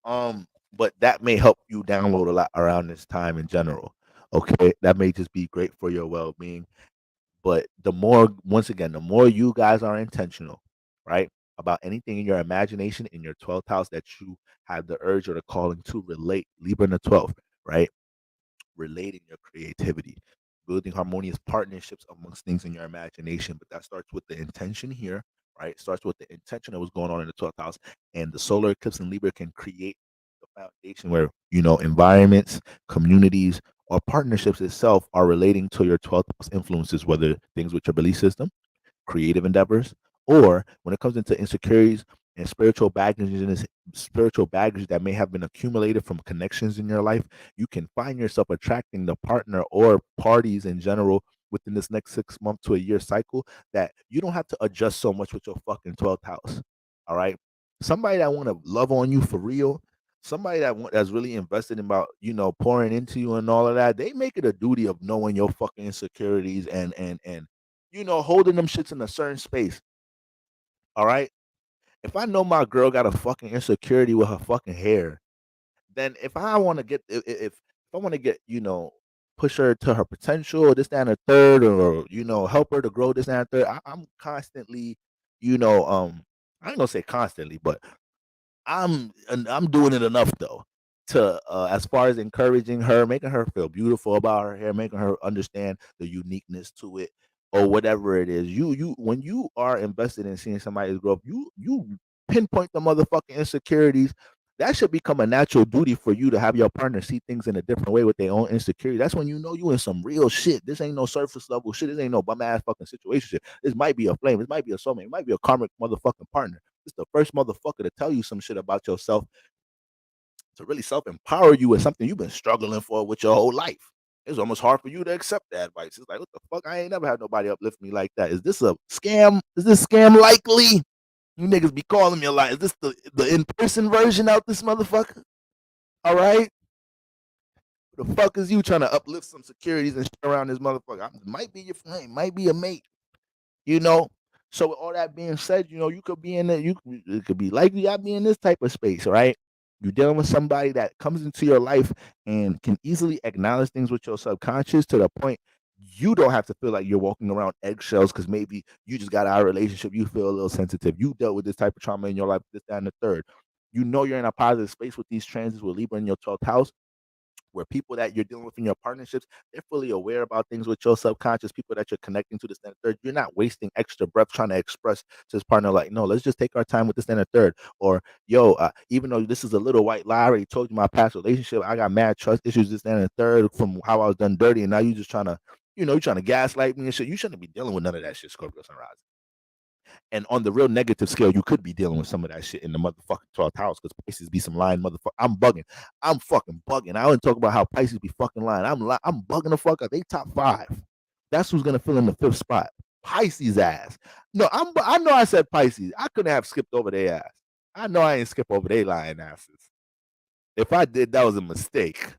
But that may help you download a lot around this time in general. Okay. That may just be great for your well-being. But the more you guys are intentional, right, about anything in your imagination in your 12th house that you have the urge or the calling to relate, Libra in the 12th, right? Relating your creativity, building harmonious partnerships amongst things in your imagination. But that starts with the intention here, right? It starts with the intention of what's going on in the 12th house. And the solar eclipse in Libra can create the foundation where, environments, communities, or partnerships itself are relating to your 12th house influences, whether things with your belief system, creative endeavors, or when it comes into insecurities and spiritual baggage that may have been accumulated from connections in your life, you can find yourself attracting the partner or parties in general within this next 6 month to a year cycle that you don't have to adjust so much with your fucking 12th house. All right. Somebody that want to love on you for real, somebody that's really invested in about pouring into you and all of that, they make it a duty of knowing your fucking insecurities and holding them shits in a certain space. All right. If I know my girl got a fucking insecurity with her fucking hair, then if I want to get if I want to get push her to her potential, this that, and the third, or help her to grow this that, and the third, I'm constantly, I ain't gonna say constantly, but I'm doing it enough though to as far as encouraging her, making her feel beautiful about her hair, making her understand the uniqueness to it, or whatever it is. You when you are invested in seeing somebody's growth, you pinpoint the motherfucking insecurities. That should become a natural duty for you to have your partner see things in a different way with their own insecurity. That's when you know you in some real shit. This ain't no surface level shit. This ain't no bum ass fucking situation shit. This might be a flame. This might be a soulmate. It might be a karmic motherfucking partner. It's the first motherfucker to tell you some shit about yourself, to really self-empower you with something you've been struggling for with your whole life. It's almost hard for you to accept that advice. It's like, what the fuck? I ain't never had nobody uplift me like that. Is this a scam? Is this scam likely? You niggas be calling me a lot. Is this the in-person version out this motherfucker? All right. The fuck is you trying to uplift some securities and shit around this motherfucker? Might be your flame, might be a mate. you know. So with all that being said, you could be in it could be likely I be in this type of space, right? You're dealing with somebody that comes into your life and can easily acknowledge things with your subconscious to the point you don't have to feel like you're walking around eggshells because maybe you just got out of a relationship, you feel a little sensitive, you dealt with this type of trauma in your life, this, that, and the third. You're in a positive space with these transits with Libra in your 12th house where people that you're dealing with in your partnerships, they're fully aware about things with your subconscious, people that you're connecting to this and the third. You're not wasting extra breath trying to express to this partner, like, no, let's just take our time with this and the third. Or, yo, even though this is a little white lie, I already told you my past relationship, I got mad trust issues, this and the third from how I was done dirty. And now you just trying to, you're trying to gaslight me and shit. You shouldn't be dealing with none of that shit, Scorpio Sunrise. And on the real negative scale, you could be dealing with some of that shit in the motherfucking 12th house because Pisces be some lying motherfucker. I'm bugging. I'm fucking bugging. I wouldn't talk about how Pisces be fucking lying. I'm bugging the fuck up. They top 5. That's who's gonna fill in the 5th spot. Pisces ass. No, I know I said Pisces. I couldn't have skipped over their ass. I know I ain't skip over their lying asses. If I did, that was a mistake.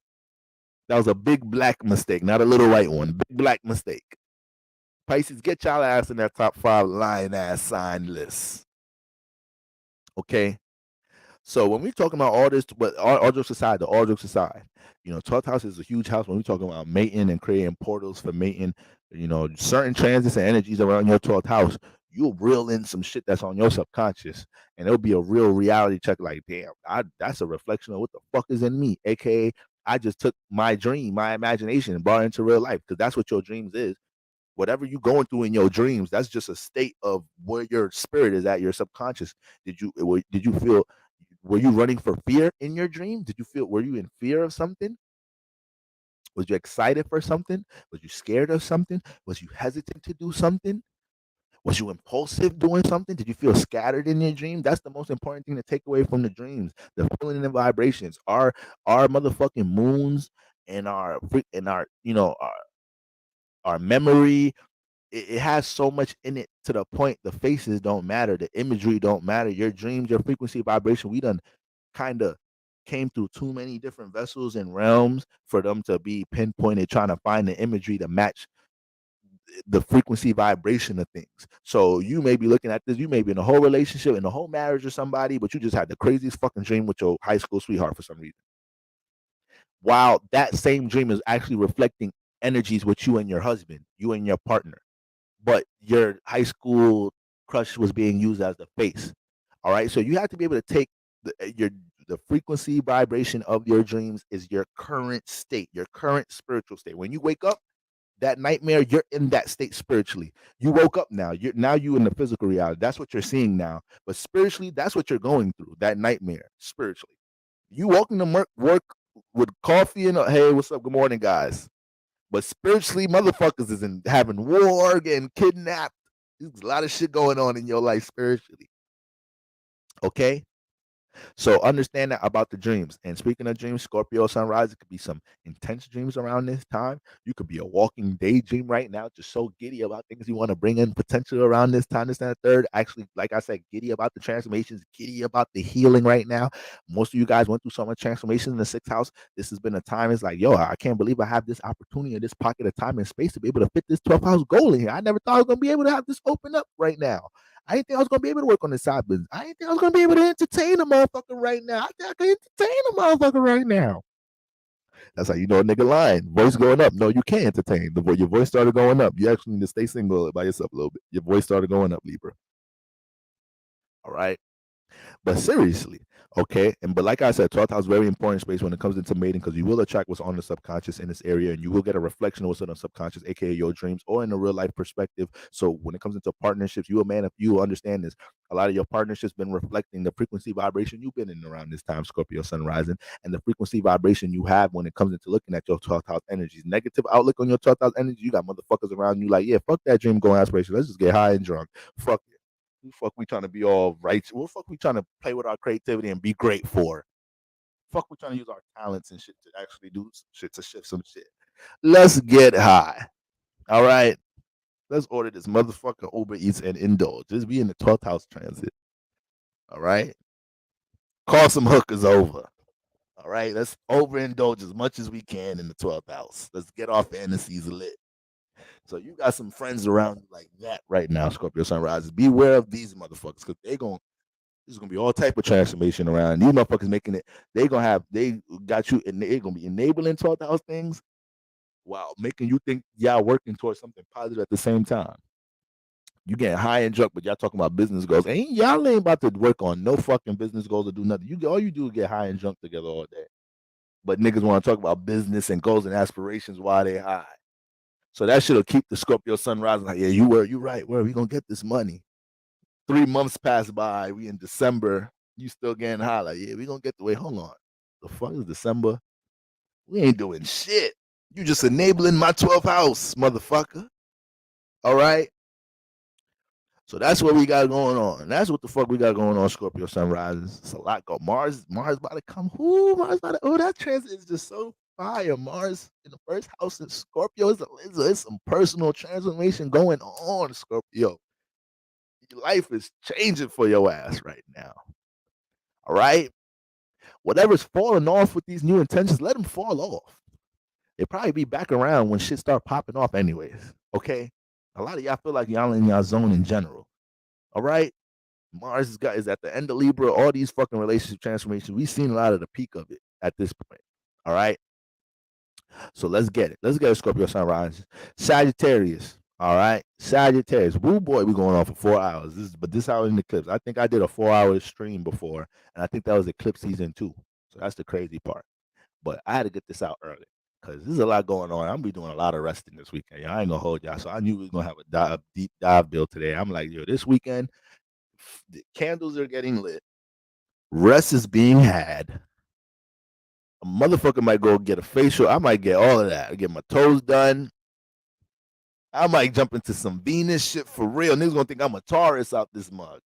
That was a big black mistake, not a little white one. Big black mistake. Pisces, get y'all ass in that top 5 lying ass sign list. Okay? So when we're talking about all this, but all jokes aside, all jokes aside, 12th house is a huge house when we're talking about mating and creating portals for mating. Certain transits and energies around your 12th house, you'll reel in some shit that's on your subconscious, and it'll be a real reality check. Like, damn, that's a reflection of what the fuck is in me. AKA, I just took my dream, my imagination, and brought it into real life, because that's what your dreams is. Whatever you're going through in your dreams, that's just a state of where your spirit is at, your subconscious. Did you feel, were you running for fear in your dream? Were you in fear of something? Was you excited for something? Was you scared of something? Was you hesitant to do something? Was you impulsive doing something? Did you feel scattered in your dream? That's the most important thing to take away from the dreams. The feeling and the vibrations. Our motherfucking moons and our memory, it has so much in it, to the point the faces don't matter, the imagery don't matter. Your dreams, your frequency, vibration, we done kind of came through too many different vessels and realms for them to be pinpointed, trying to find the imagery to match the frequency vibration of things. So you may be looking at this, you may be in a whole relationship, in a whole marriage with somebody, but you just had the craziest fucking dream with your high school sweetheart for some reason, while that same dream is actually reflecting energies with you and your husband, you and your partner, but your high school crush was being used as the face. All right, so you have to be able to take the frequency vibration of your dreams is your current state, your current spiritual state. When you wake up, that nightmare, you're in that state spiritually. You woke up now. You in the physical reality. That's what you're seeing now. But spiritually, that's what you're going through. That nightmare spiritually. You walking to work with coffee and hey, what's up? Good morning, guys. But spiritually, motherfuckers is having war, getting kidnapped. There's a lot of shit going on in your life spiritually. Okay? So understand that about the dreams. And speaking of dreams, Scorpio sunrise, it could be some intense dreams around this time. You could be a walking daydream right now, just so giddy about things you want to bring in potential around this time, this and the third. Actually, like I said, giddy about the transformations, giddy about the healing right now. Most of you guys went through so much transformation in the 6th house. This has been a time, it's like, yo, I can't believe I have this opportunity in this pocket of time and space to be able to fit this 12th house goal in here. I never thought I was going to be able to have this open up right now. I didn't think I was gonna be able to work on the side business. I didn't think I was gonna be able to entertain a motherfucker right now. I think I can entertain a motherfucker right now. That's how you know a nigga lying. Voice going up. No, you can't entertain. Your voice started going up. You actually need to stay single by yourself a little bit. Your voice started going up, Libra. All right. But seriously, okay. But like I said, 12th house is very important space when it comes into mating, because you will attract what's on the subconscious in this area, and you will get a reflection of what's on the subconscious, aka your dreams, or in a real life perspective. So when it comes into partnerships, if you will understand this, a lot of your partnerships been reflecting the frequency vibration you've been in around this time, Scorpio sun rising, and the frequency vibration you have when it comes into looking at your 12th house energies. Negative outlook on your 12th house energy, you got motherfuckers around you like, yeah, fuck that dream going aspiration. Let's just get high and drunk. Fuck it. Who the fuck we trying to be all right? What the fuck we trying to play with our creativity and be great for? Fuck we trying to use our talents and shit to actually do some shit, to shift some shit. Let's get high. All right. Let's order this motherfucker Uber Eats and indulge. Just be in the 12th house transit. All right. Call some hookers over. All right. Let's overindulge as much as we can in the 12th house. Let's get our fantasies lit. So you got some friends around you like that right now, Scorpio sunrises. Beware of these motherfuckers, because there's gonna be all type of transformation around. These motherfuckers making it, they got you, and they're gonna be enabling 12th house things while making you think y'all working towards something positive at the same time. You getting high and drunk, but y'all talking about business goals. Y'all ain't about to work on no fucking business goals or do nothing. All you do is get high and drunk together all day. But niggas want to talk about business and goals and aspirations while they high. So that shit'll keep the Scorpio sun rising. Like, yeah, you right. Where we gonna get this money? 3 months pass by. We in December. You still getting high. Like, yeah, we gonna get the way. Hold on. The fuck is December? We ain't doing shit. You just enabling my 12th house, motherfucker. All right. So that's what we got going on. That's what the fuck we got going on, Scorpio sunrises. It's a lot going. Mars about to come. Ooh, Mars about to. Oh, that transit is just so fire. Mars in the first house in Scorpio is a lizard. It's some personal transformation going on, Scorpio. Your life is changing for your ass right now. All right? Whatever's falling off with these new intentions, let them fall off. They'll probably be back around when shit start popping off anyways. Okay? A lot of y'all feel like y'all in y'all zone in general. All right? Mars is at the end of Libra. All these fucking relationship transformations, we've seen a lot of the peak of it at this point. All right? So let's get it. Let's get a Scorpio sunrise. Sagittarius. All right. Sagittarius. Woo boy, we going on for 4 hours. This hour in the Eclipse. I think I did a 4-hour stream before, and I think that was Eclipse season 2. So that's the crazy part. But I had to get this out early because there's a lot going on. I'm gonna be doing a lot of resting this weekend. I ain't gonna hold y'all. So I knew we was gonna have a deep dive build today. I'm like, yo, this weekend, the candles are getting lit. Rest is being had. A motherfucker might go get a facial. I might get all of that. I get my toes done. I might jump into some Venus shit for real. Niggas gonna think I'm a Taurus out this mug.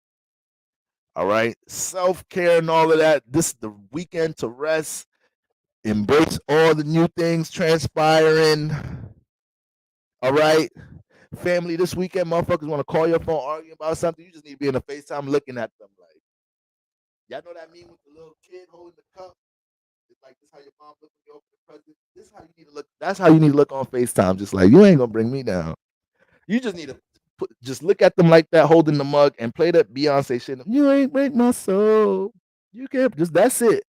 All right. Self-care and all of that. This is the weekend to rest. Embrace all the new things transpiring. All right. Family, this weekend, motherfuckers want to call your phone arguing about something. You just need to be in a FaceTime looking at them like, y'all know that meme with the little kid holding the cup? It's like this how your mom look when you open the present. This is how you need to look. That's how you need to look on FaceTime. Just like you ain't gonna bring me down. You just need to just look at them like that, holding the mug, and play that Beyonce shit. You ain't break my soul. You can't. Just that's it.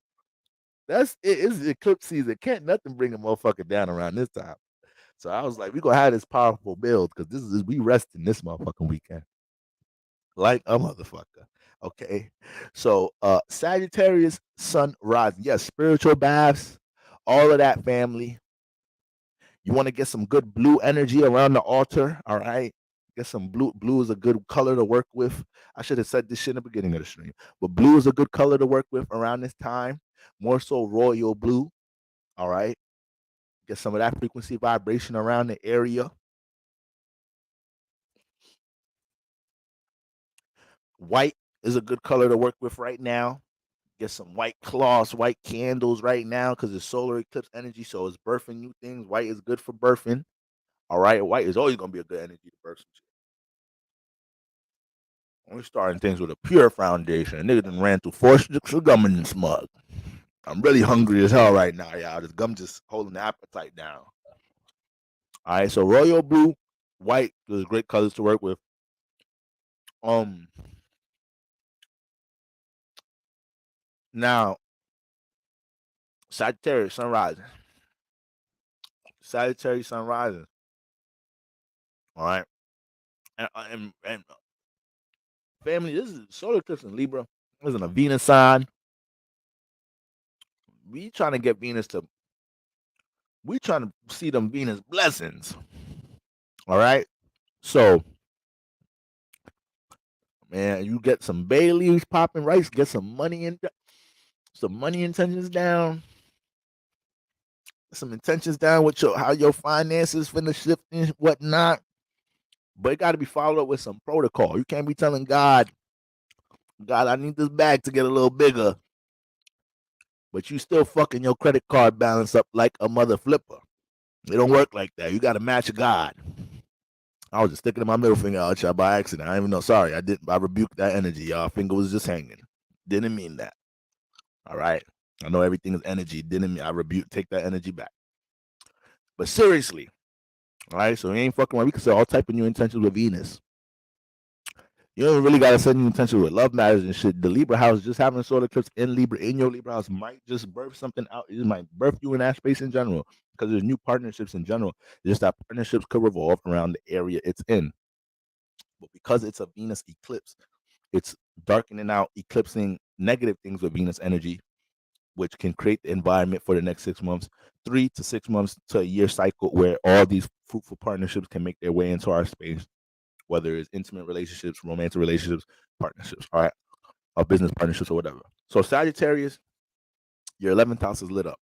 That's it. It's eclipse season. Can't nothing bring a motherfucker down around this time. So I was like, we gonna have this powerful build because this is we resting this motherfucking weekend like a motherfucker. Okay. So Sagittarius sun rising. Yes, spiritual baths, all of that family. You want to get some good blue energy around the altar, all right? Get some blue. Blue is a good color to work with. I should have said this shit in the beginning of the stream, but blue is a good color to work with around this time. More so royal blue, all right? Get some of that frequency vibration around the area. White is a good color to work with right now. Get some white cloths, white candles right now because it's solar eclipse energy, so it's birthing new things. White is good for birthing. All right, white is always gonna be a good energy to birth some shit. We're starting things with a pure foundation. Nigga done ran through 4 sticks of gum in this mug. I'm really hungry as hell right now, y'all. This gum just holding the appetite down. All right, so royal blue, white, those great colors to work with. Now, Sagittarius sun rising. Sagittarius sun rising. All right, and family, this is solar eclipse in Libra. This is a Venus sign. We trying to get Venus to. We trying to see them Venus blessings. All right, so man, you get some bay leaves popping right. Get some money intentions down. Some intentions down with how your finances finna shift and whatnot. But it got to be followed up with some protocol. You can't be telling God, I need this bag to get a little bigger, but you still fucking your credit card balance up like a mother flipper. It don't work like that. You got to match God. I was just sticking my middle finger out y'all by accident. I didn't even know. Sorry, I didn't. I rebuked that energy. Y'all finger was just hanging. Didn't mean that. All right. I know everything is energy. Didn't mean I rebuke. Take that energy back. But seriously, all right. So we ain't fucking around. We can say all type of new intentions with Venus. You don't really gotta set new intentions with love matters and shit. The Libra house, just having solar eclipse in Libra in your Libra house might just birth something out. It might birth you in that space in general because there's new partnerships in general. Just that partnerships could revolve around the area it's in. But because it's a Venus eclipse, it's darkening out, eclipsing negative things with Venus energy, which can create the environment for the next 6 months, 3 to 6 months to a year cycle where all these fruitful partnerships can make their way into our space, whether it's intimate relationships, romantic relationships, partnerships, all right, or business partnerships or whatever. So Sagittarius, your 11th house is lit up.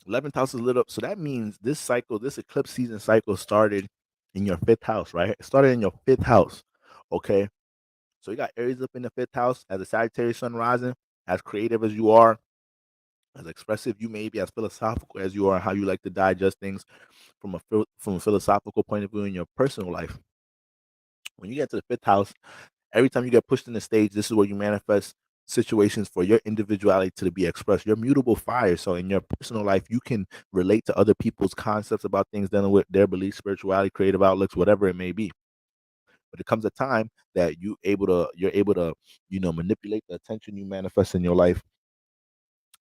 11th house is lit up. So that means this cycle, this eclipse season cycle started in your 5th house, right? It started in your 5th house, okay? So you got Aries up in the 5th house as a Sagittarius sun rising, as creative as you are, as expressive you may be, as philosophical as you are, how you like to digest things from a philosophical point of view in your personal life. When you get to the fifth house, every time you get pushed in the stage, this is where you manifest situations for your individuality to be expressed. You're mutable fire. So in your personal life, you can relate to other people's concepts about things dealing with their beliefs, spirituality, creative outlooks, whatever it may be. But it comes a time that you're able to, manipulate the attention you manifest in your life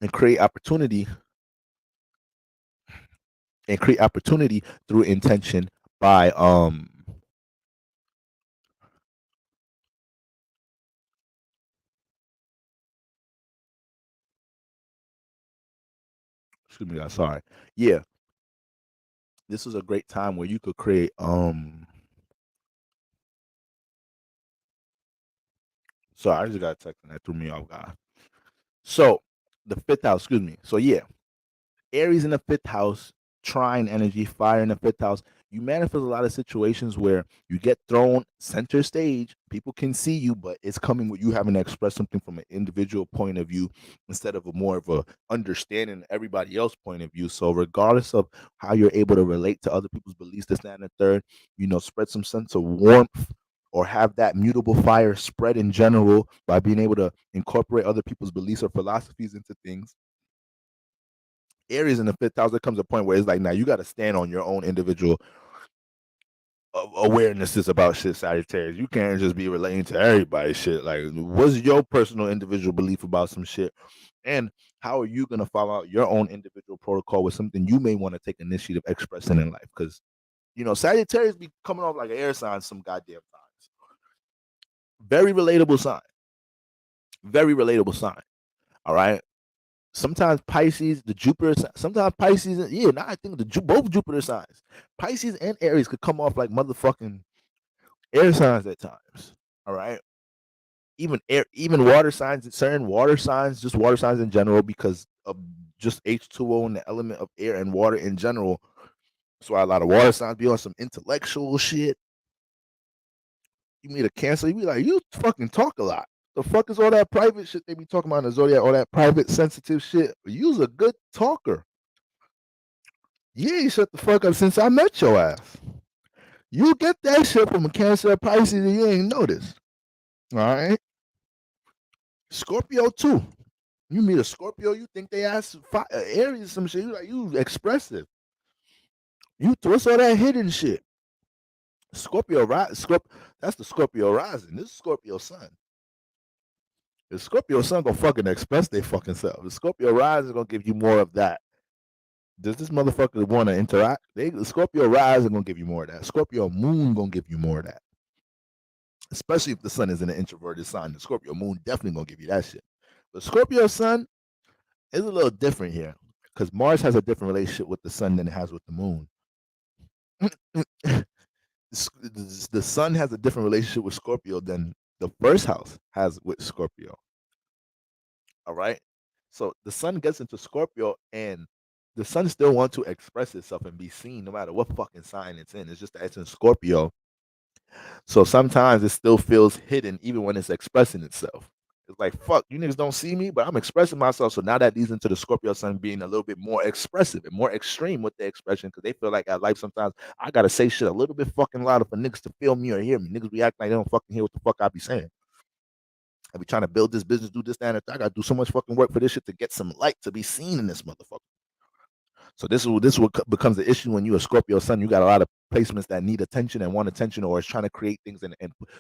and create opportunity through intention by excuse me guys, sorry. Yeah, this is a great time where you could create sorry, I just got a text and that threw me off, guys. So the fifth house, excuse me. So yeah, Aries in the fifth house, trine energy, fire in the fifth house. You manifest a lot of situations where you get thrown center stage. People can see you, but it's coming with you having to express something from an individual point of view instead of a more of a understanding everybody else's point of view. So regardless of how you're able to relate to other people's beliefs, this, that, and the third, spread some sense of warmth or have that mutable fire spread in general by being able to incorporate other people's beliefs or philosophies into things. Aries in the fifth house, there comes a point where it's like, now you got to stand on your own individual awarenesses about shit, Sagittarius. You can't just be relating to everybody's shit. Like, what's your personal individual belief about some shit? And how are you going to follow out your own individual protocol with something you may want to take initiative expressing in life? Because, Sagittarius be coming off like an air sign some goddamn times. Very relatable sign. Very relatable sign. All right. Sometimes Pisces, the Jupiter, sometimes Pisces, yeah, now I think both Jupiter signs, Pisces and Aries could come off like motherfucking air signs at times. All right. Even water signs, certain water signs, just water signs in general, because of just H2O and the element of air and water in general. That's why a lot of water signs be on some intellectual shit. You meet a Cancer, you be like, you fucking talk a lot. The fuck is all that private shit they be talking about in the Zodiac, all that private sensitive shit? You's a good talker. You ain't shut the fuck up since I met your ass. You get that shit from a Cancer Pisces and you ain't noticed. All right. Scorpio too. You meet a Scorpio, you think they ask Aries some shit. You like, you expressive. What's all that hidden shit? Scorpio that's the Scorpio rising. This is Scorpio sun. The Scorpio sun gonna fucking express their fucking self. The Scorpio rising gonna give you more of that. Does this motherfucker want to interact? The Scorpio rising gonna give you more of that. Scorpio moon gonna give you more of that. Especially if the sun is in an introverted sign. The Scorpio moon definitely gonna give you that shit. The Scorpio sun is a little different here because Mars has a different relationship with the sun than it has with the moon. The sun has a different relationship with Scorpio than the first house has with Scorpio. All right. So the sun gets into Scorpio and the sun still wants to express itself and be seen no matter what fucking sign it's in. It's just that it's in Scorpio. So sometimes it still feels hidden even when it's expressing itself. It's like, fuck, you niggas don't see me, but I'm expressing myself. So now that leads into the Scorpio sun being a little bit more expressive and more extreme with the expression because they feel like at life sometimes I gotta say shit a little bit fucking louder for niggas to feel me or hear me. Niggas react like they don't fucking hear what the fuck I be saying. I be trying to build this business, do this, that, and that. I gotta do so much fucking work for this shit to get some light to be seen in this motherfucker. So this is what becomes the issue when you a Scorpio sun. You got a lot of placements that need attention and want attention, or is trying to create things. And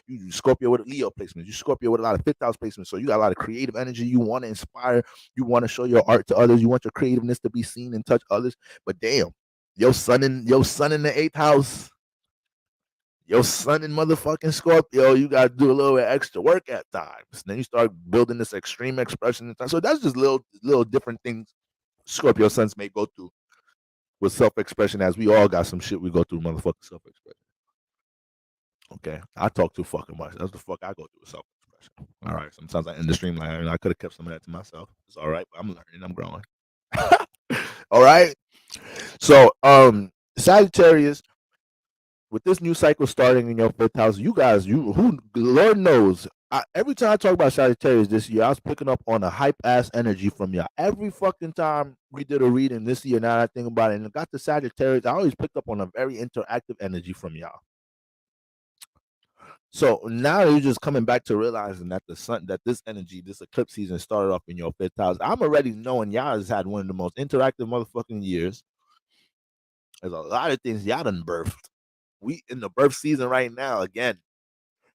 you Scorpio with Leo placements. You Scorpio with a lot of fifth house placements. So you got a lot of creative energy. You want to inspire. You want to show your art to others. You want your creativeness to be seen and touch others. But damn, your sun in the eighth house. Your sun in motherfucking Scorpio, you gotta do a little bit extra work at times. Then you start building this extreme expression. So that's just little different things Scorpio suns may go through with self-expression, as we all got some shit we go through, motherfucking self-expression. Okay, I talk too fucking much. That's the fuck I go through with self-expression. All right, sometimes I end the stream like I could have kept some of that to myself. It's all right, but I'm learning, I'm growing. All right, so Sagittarius, with this new cycle starting in your fifth house, you guys, who Lord knows, every time I talk about Sagittarius this year, I was picking up on a hype ass energy from y'all. Every fucking time we did a reading this year, now that I think about it, and it got to Sagittarius, I always picked up on a very interactive energy from y'all. So now you're just coming back to realizing that the sun, that this energy, this eclipse season started off in your fifth house. I'm already knowing y'all has had one of the most interactive motherfucking years. There's a lot of things y'all done birthed. We in the birth season right now again,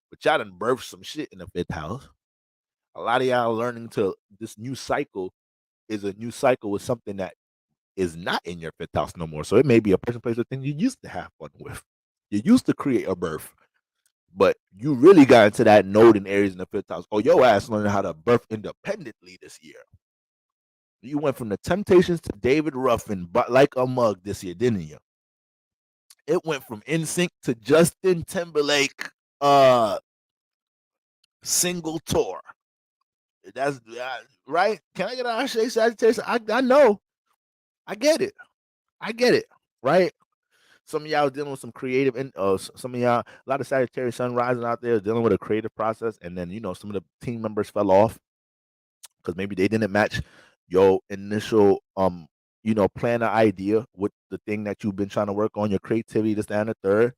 but y'all done birthed some shit in the fifth house. A lot of y'all learning to this new cycle is a new cycle with something that is not in your fifth house no more. So it may be a person, place, or thing you used to have fun with. You used to create a birth, but you really got into that node in Aries in the fifth house. Oh, your ass learning how to birth independently this year. You went from the Temptations to David Ruffin, but like a mug this year, didn't you? It went from NSYNC to Justin Timberlake, single tour. That's right. Can I get an Ashe Sagittarius? I know. I get it. I get it. Right. Some of y'all dealing with some creative, and some of y'all, a lot of Sagittarius sun rising out there dealing with a creative process, and then some of the team members fell off because maybe they didn't match your initial plan or idea with the thing that you've been trying to work on, your creativity, this, that, and the third,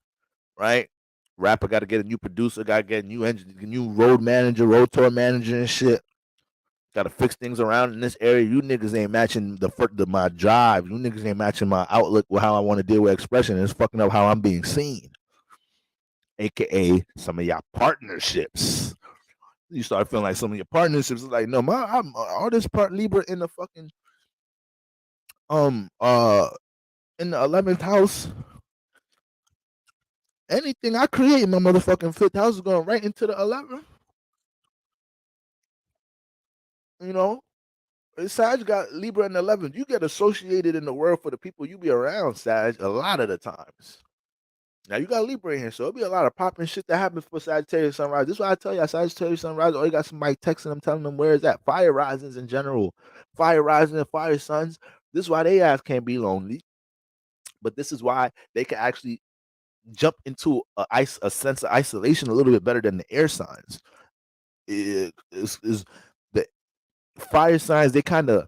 right? Rapper got to get a new producer, got to get a new new road manager, road tour manager, and shit. Got to fix things around in this area. You niggas ain't matching my drive. You niggas ain't matching my outlook with how I want to deal with expression. It's fucking up how I'm being seen. AKA some of y'all partnerships. You start feeling like some of your partnerships is like, no, I'm all this part Libra in the fucking in the 11th house. Anything I create in my motherfucking fifth house is going right into the 11th. You know, Sag got Libra in the 11th. You get associated in the world for the people you be around, Sag, a lot of the times. Now you got Libra in here, so it'll be a lot of popping shit that happens for Sagittarius sunrise. This is why I tell you, Sagittarius sunrise. Oh, you got somebody texting them, telling them where is that fire risings in general, fire rising and fire suns. This is why they ass can't be lonely, but this is why they can actually jump into a sense of isolation a little bit better than the air signs. Is the fire signs, they kind of,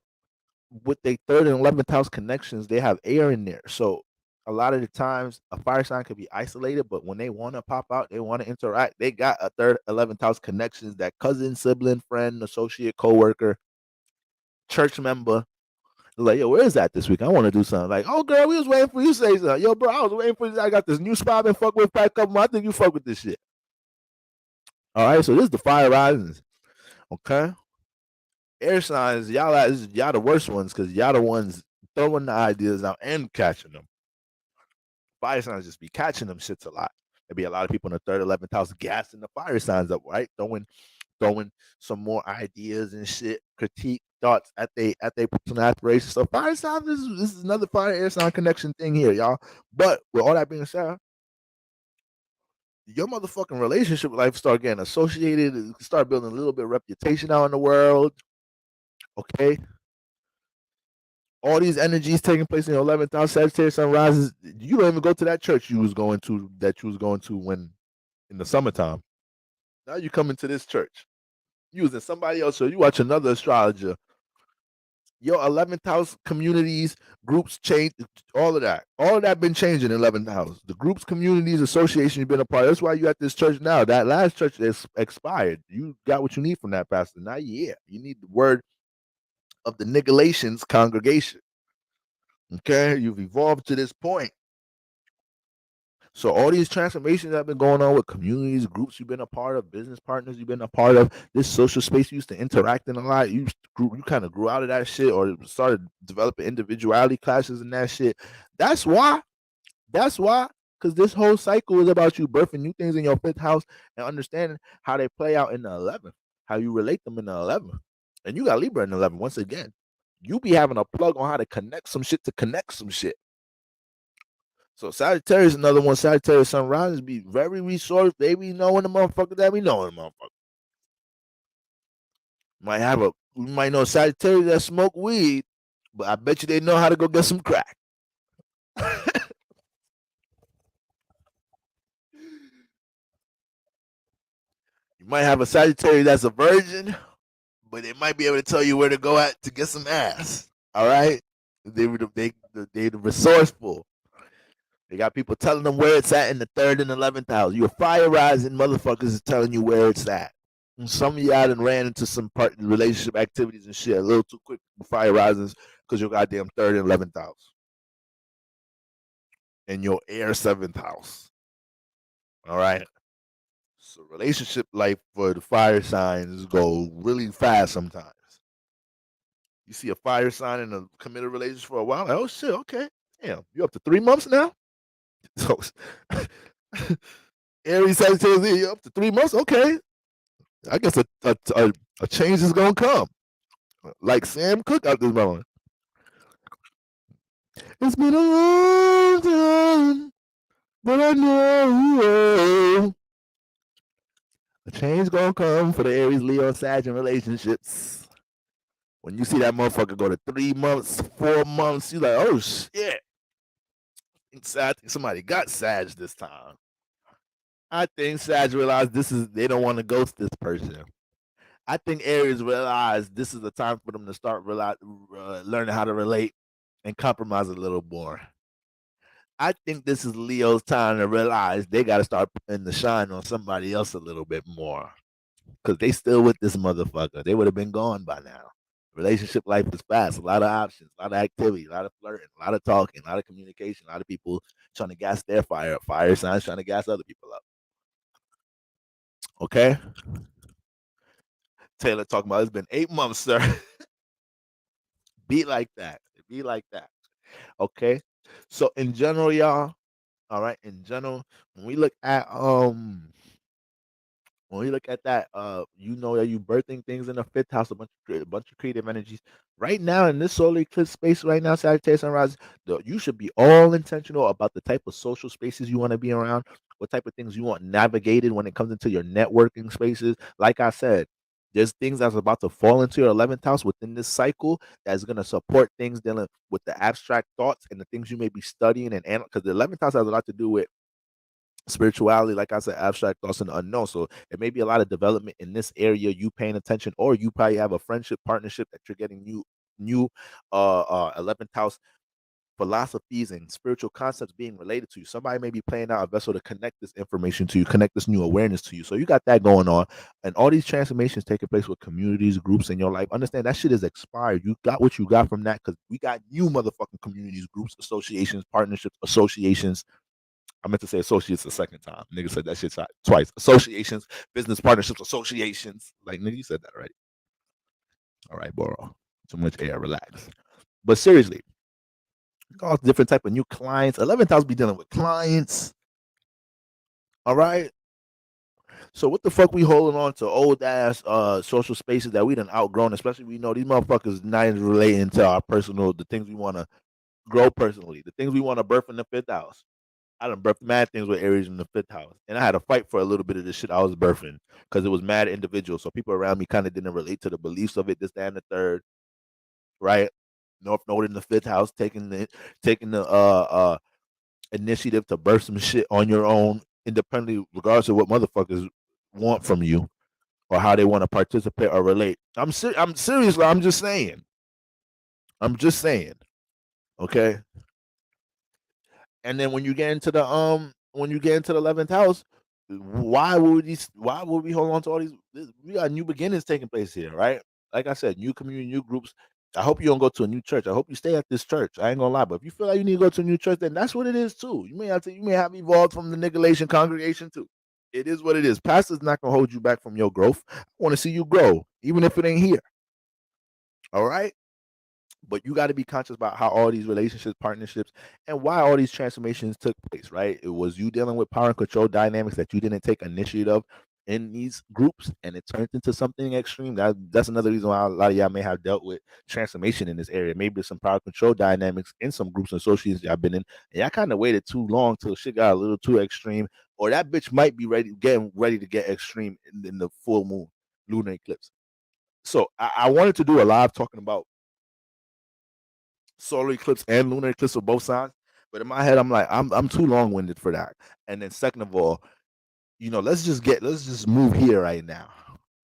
with their third and 11th house connections, they have air in there. So a lot of the times a fire sign could be isolated, but when they want to pop out, they want to interact, they got a third, 11th house connections, that cousin, sibling, friend, associate, coworker, church member. Like, yo, where is that this week? I want to do something. Like, oh, girl, we was waiting for you to say something. Yo, bro, I was waiting for you. I got this new spot I've been fuck with for a couple months. I think you fuck with this shit. All right, so this is the fire risings. Okay. Air signs, y'all the worst ones because y'all the ones throwing the ideas out and catching them. Fire signs just be catching them shits a lot. There be a lot of people in the third, 11th house gassing the fire signs up, right? Throwing some more ideas and shit, critique thoughts at they personal aspirations. So fire signs, this is another fire air sign connection thing here, y'all. But with all that being said, your motherfucking relationship life start getting associated, start building a little bit of reputation out in the world. Okay. All these energies taking place in your 11th house, Sagittarius sun rises. You don't even go to that church you was going to when in the summertime. Now you come into this church. You was in somebody else, so you watch another astrologer. Your 11th house communities, groups change, all of that. All of that been changing in 11th house. The groups, communities, association you've been a part of. That's why you at this church now. That last church is expired. You got what you need from that pastor. Now, yeah, you need the word of the Nicolaitans congregation. Okay, you've evolved to this point. So all these transformations that have been going on with communities, groups you've been a part of, business partners you've been a part of, this social space you used to interact in a lot, you kind of grew out of that shit or started developing individuality classes and that shit. That's why, because this whole cycle is about you birthing new things in your fifth house and understanding how they play out in the 11th, how you relate them in the 11th. And you got Libra in the 11th. Once again, you be having a plug on how to connect some shit to connect some shit. So Sagittarius, another one. Sagittarius sunrise be very resourceful. They be knowing the motherfucker that be knowing the motherfucker. We might know Sagittarius that smoke weed, but I bet you they know how to go get some crack. You might have a Sagittarius that's a virgin, but they might be able to tell you where to go at to get some ass. All right, they resourceful. They got people telling them where it's at in the 3rd and 11th house. Your fire rising motherfuckers is telling you where it's at. And some of y'all done ran into some relationship activities and shit a little too quick for fire risings because your goddamn 3rd and 11th house. And your air 7th house. All right. So relationship life for the fire signs go really fast sometimes. You see a fire sign in a committed relationship for a while, like, oh shit, okay. Damn, you up to 3 months now? So Aries Sagittarius, you up to 3 months? Okay. I guess a change is gonna come. Like Sam Cooke out this moment. It's been a long time, but I know a change gonna come for the Aries, Leo, Sag relationships. When you see that motherfucker go to 3 months, 4 months, you like, oh shit. I think somebody got Sag this time. I think Sag realized they don't want to ghost this person. I think Aries realized this is the time for them to start learning how to relate and compromise a little more. I think this is Leo's time to realize they got to start putting the shine on somebody else a little bit more. Because they still with this motherfucker. They would have been gone by now. Relationship life is fast. A lot of options, a lot of activity, a lot of flirting, a lot of talking, a lot of communication, a lot of people trying to gas their fire up. Fire signs trying to gas other people up. Okay? Taylor talking about it's been 8 months, sir. Be like that. Be like that. Okay? So in general, y'all, all right, in general, when we look at that, you know that you birthing things in the 5th house, a bunch of creative energies. Right now in this solar eclipse space, right now, Sagittarius sunrise, you should be all intentional about the type of social spaces you want to be around, what type of things you want navigated when it comes into your networking spaces. Like I said, there's things that's about to fall into your 11th house within this cycle that's going to support things dealing with the abstract thoughts and the things you may be studying and because the 11th house has a lot to do with spirituality, like I said, abstract thoughts and unknown. So it may be a lot of development in this area, you paying attention, or you probably have a friendship partnership that you're getting new 11th house philosophies and spiritual concepts being related to you. Somebody may be playing out a vessel to connect this information to you, connect this new awareness to you. So you got that going on. And all these transformations taking place with communities, groups in your life. Understand that shit is expired. You got what you got from that because we got new motherfucking communities, groups, associations, partnerships, associations. I meant to say associates the second time. Nigga said that shit twice. Associations, business partnerships, associations. Like, nigga, you said that already. All right, Boro. Too much air. Relax. But seriously, all different type of new clients. 11th house be dealing with clients. All right. So what the fuck we holding on to old ass social spaces that we done outgrown, especially we know these motherfuckers not even relating to our personal, the things we want to grow personally, the things we want to birth in the 5th house. I done birthed mad things with Aries in the 5th house. And I had to fight for a little bit of the shit I was birthing because it was mad individual. So people around me kind of didn't relate to the beliefs of it, this, that, and the third. Right? North Node in the 5th house, taking the initiative to birth some shit on your own, independently, regardless of what motherfuckers want from you or how they want to participate or relate. I'm seriously, I'm just saying. I'm just saying. Okay. And then when you get into the 11th house, why would we hold on to all these? We got new beginnings taking place here, right? Like I said, new community, new groups. I hope you don't go to a new church. I hope you stay at this church. I ain't gonna lie, but if you feel like you need to go to a new church, then that's what it is too. You may have evolved from the Nicolaitan congregation too. It is what it is. Pastor's not gonna hold you back from your growth. I want to see you grow, even if it ain't here. All right. But you got to be conscious about how all these relationships, partnerships, and why all these transformations took place, right? It was you dealing with power and control dynamics that you didn't take initiative of in these groups, and it turned into something extreme. That's another reason why a lot of y'all may have dealt with transformation in this area. Maybe there's some power control dynamics in some groups and associations y'all been in, and y'all kind of waited too long till shit got a little too extreme, or that bitch might be getting ready to get extreme in the full moon, lunar eclipse. So I wanted to do a live talking about solar eclipse and lunar eclipse of both sides. But in my head, I'm like, I'm too long winded for that. And then second of all, let's just move here right now.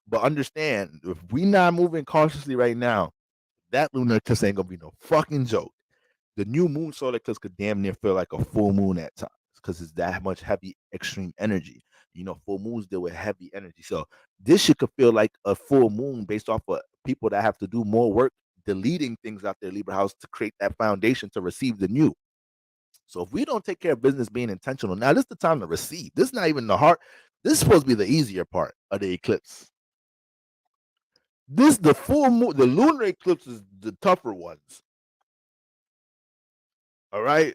But understand, if we not moving cautiously right now, that lunar eclipse ain't gonna be no fucking joke. The new moon solar eclipse could damn near feel like a full moon at times because it's that much heavy extreme energy. Full moons deal with heavy energy. So this shit could feel like a full moon based off of people that have to do more work deleting things out their Libra house to create that foundation to receive the new. So if we don't take care of business being intentional, now this is the time to receive. This is not even the hard. This is supposed to be the easier part of the eclipse. This the full moon, the lunar eclipse is the tougher ones. All right,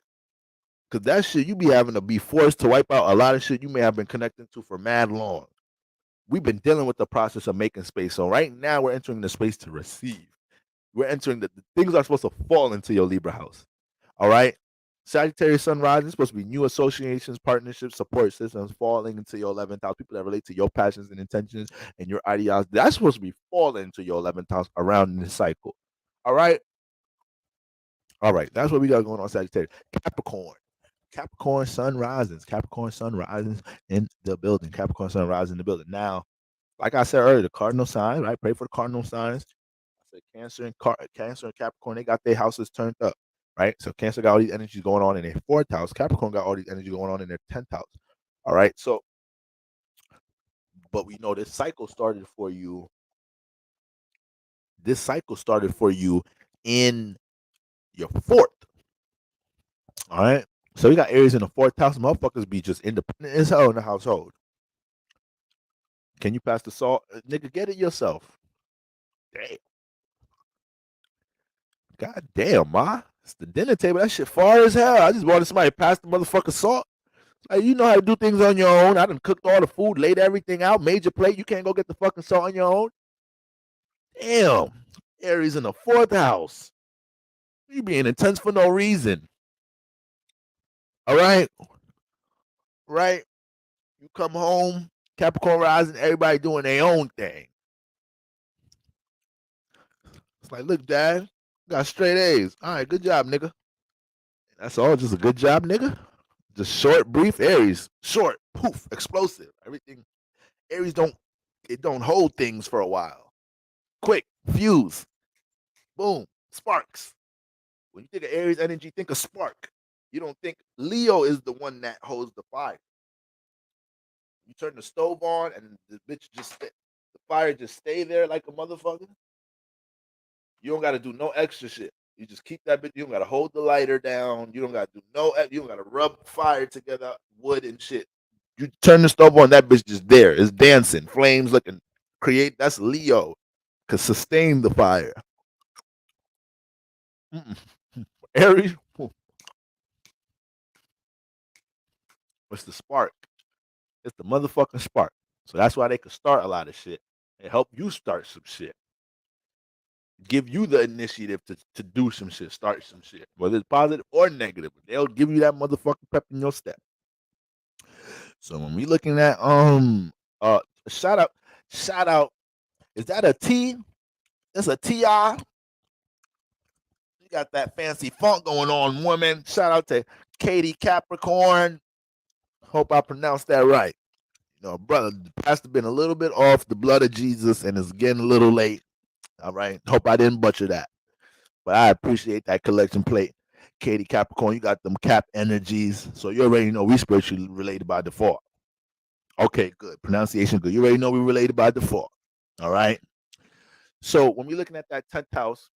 because that shit you be having to be forced to wipe out a lot of shit you may have been connecting to for mad long. We've been dealing with the process of making space. So right now we're entering the space to receive. We're entering the things are supposed to fall into your Libra house. All right. Sagittarius sun rising is supposed to be new associations, partnerships, support systems falling into your 11th house. People that relate to your passions and intentions and your ideology. That's supposed to be falling into your 11th house around this cycle. All right. All right. That's what we got going on, Sagittarius. Capricorn. Capricorn sun risings. Capricorn sun risings in the building. Capricorn sun rising in the building. Now, like I said earlier, the cardinal signs, right? Pray for the cardinal signs. I said Cancer and Capricorn, they got their houses turned up, right? So Cancer got all these energies going on in their fourth house. Capricorn got all these energy going on in their 10th house. All right. So, but we know this cycle started for you. This cycle started for you in your fourth. All right. So we got Aries in the fourth house. Motherfuckers be just independent as hell in the household. Can you pass the salt? Nigga, get it yourself. Damn. God damn, ma. It's the dinner table. That shit far as hell. I just wanted somebody to pass the motherfucking salt. Like, you know how to do things on your own. I done cooked all the food, laid everything out, made your plate. You can't go get the fucking salt on your own. Damn. Aries in the fourth house. You being intense for no reason. All right. Right. You come home, Capricorn rising, everybody doing their own thing. It's like, look, Dad, got straight A's. All right, good job, nigga. That's all. Just a good job, nigga. Just short, brief. Aries, short, poof, explosive. Everything. Aries don't hold things for a while. Quick, fuse, boom, sparks. When you think of Aries energy, think of spark. You don't think Leo is the one that holds the fire. You turn the stove on and the bitch the fire just stay there like a motherfucker. You don't got to do no extra shit. You just keep that bitch. You don't got to hold the lighter down. You don't got to do no. You don't got to rub fire together, wood and shit. You turn the stove on, that bitch just there. It's dancing, flames looking. Create. That's Leo. Could sustain the fire. Mm-mm. Aries, it's the spark. It's the motherfucking spark. So that's why they could start a lot of shit and help you start some shit. Give you the initiative to do some shit, start some shit, whether it's positive or negative. They'll give you that motherfucking pep in your step. So when we looking at uh shout out, shout out, is that a T? It's a TI. You got that fancy funk going on, woman. Shout out to Katie Capricorn. Hope I pronounced that right. Brother, the pastor been a little bit off the blood of Jesus and it's getting a little late. All right. Hope I didn't butcher that. But I appreciate that collection plate. Katie Capricorn, you got them cap energies. So you already know we spiritually related by default. Okay, good. Pronunciation good. You already know we related by default. All right. So when we're looking at that 10th house,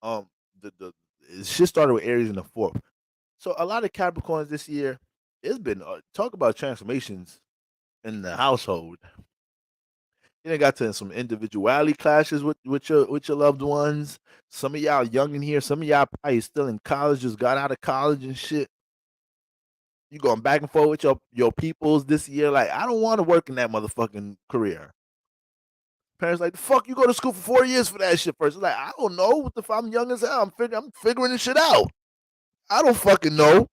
um, the shit started with Aries in the fourth. So a lot of Capricorns this year, it's been talk about transformations in the household. You done got to some individuality clashes with your loved ones. Some of y'all young in here. Some of y'all probably still in college, just got out of college and shit. You going back and forth with your peoples this year. Like, I don't want to work in that motherfucking career. Parents like, the fuck you go to school for 4 years for that shit first. It's like, I don't know. What the fuck? I'm young as hell. I'm figuring this shit out. I don't fucking know.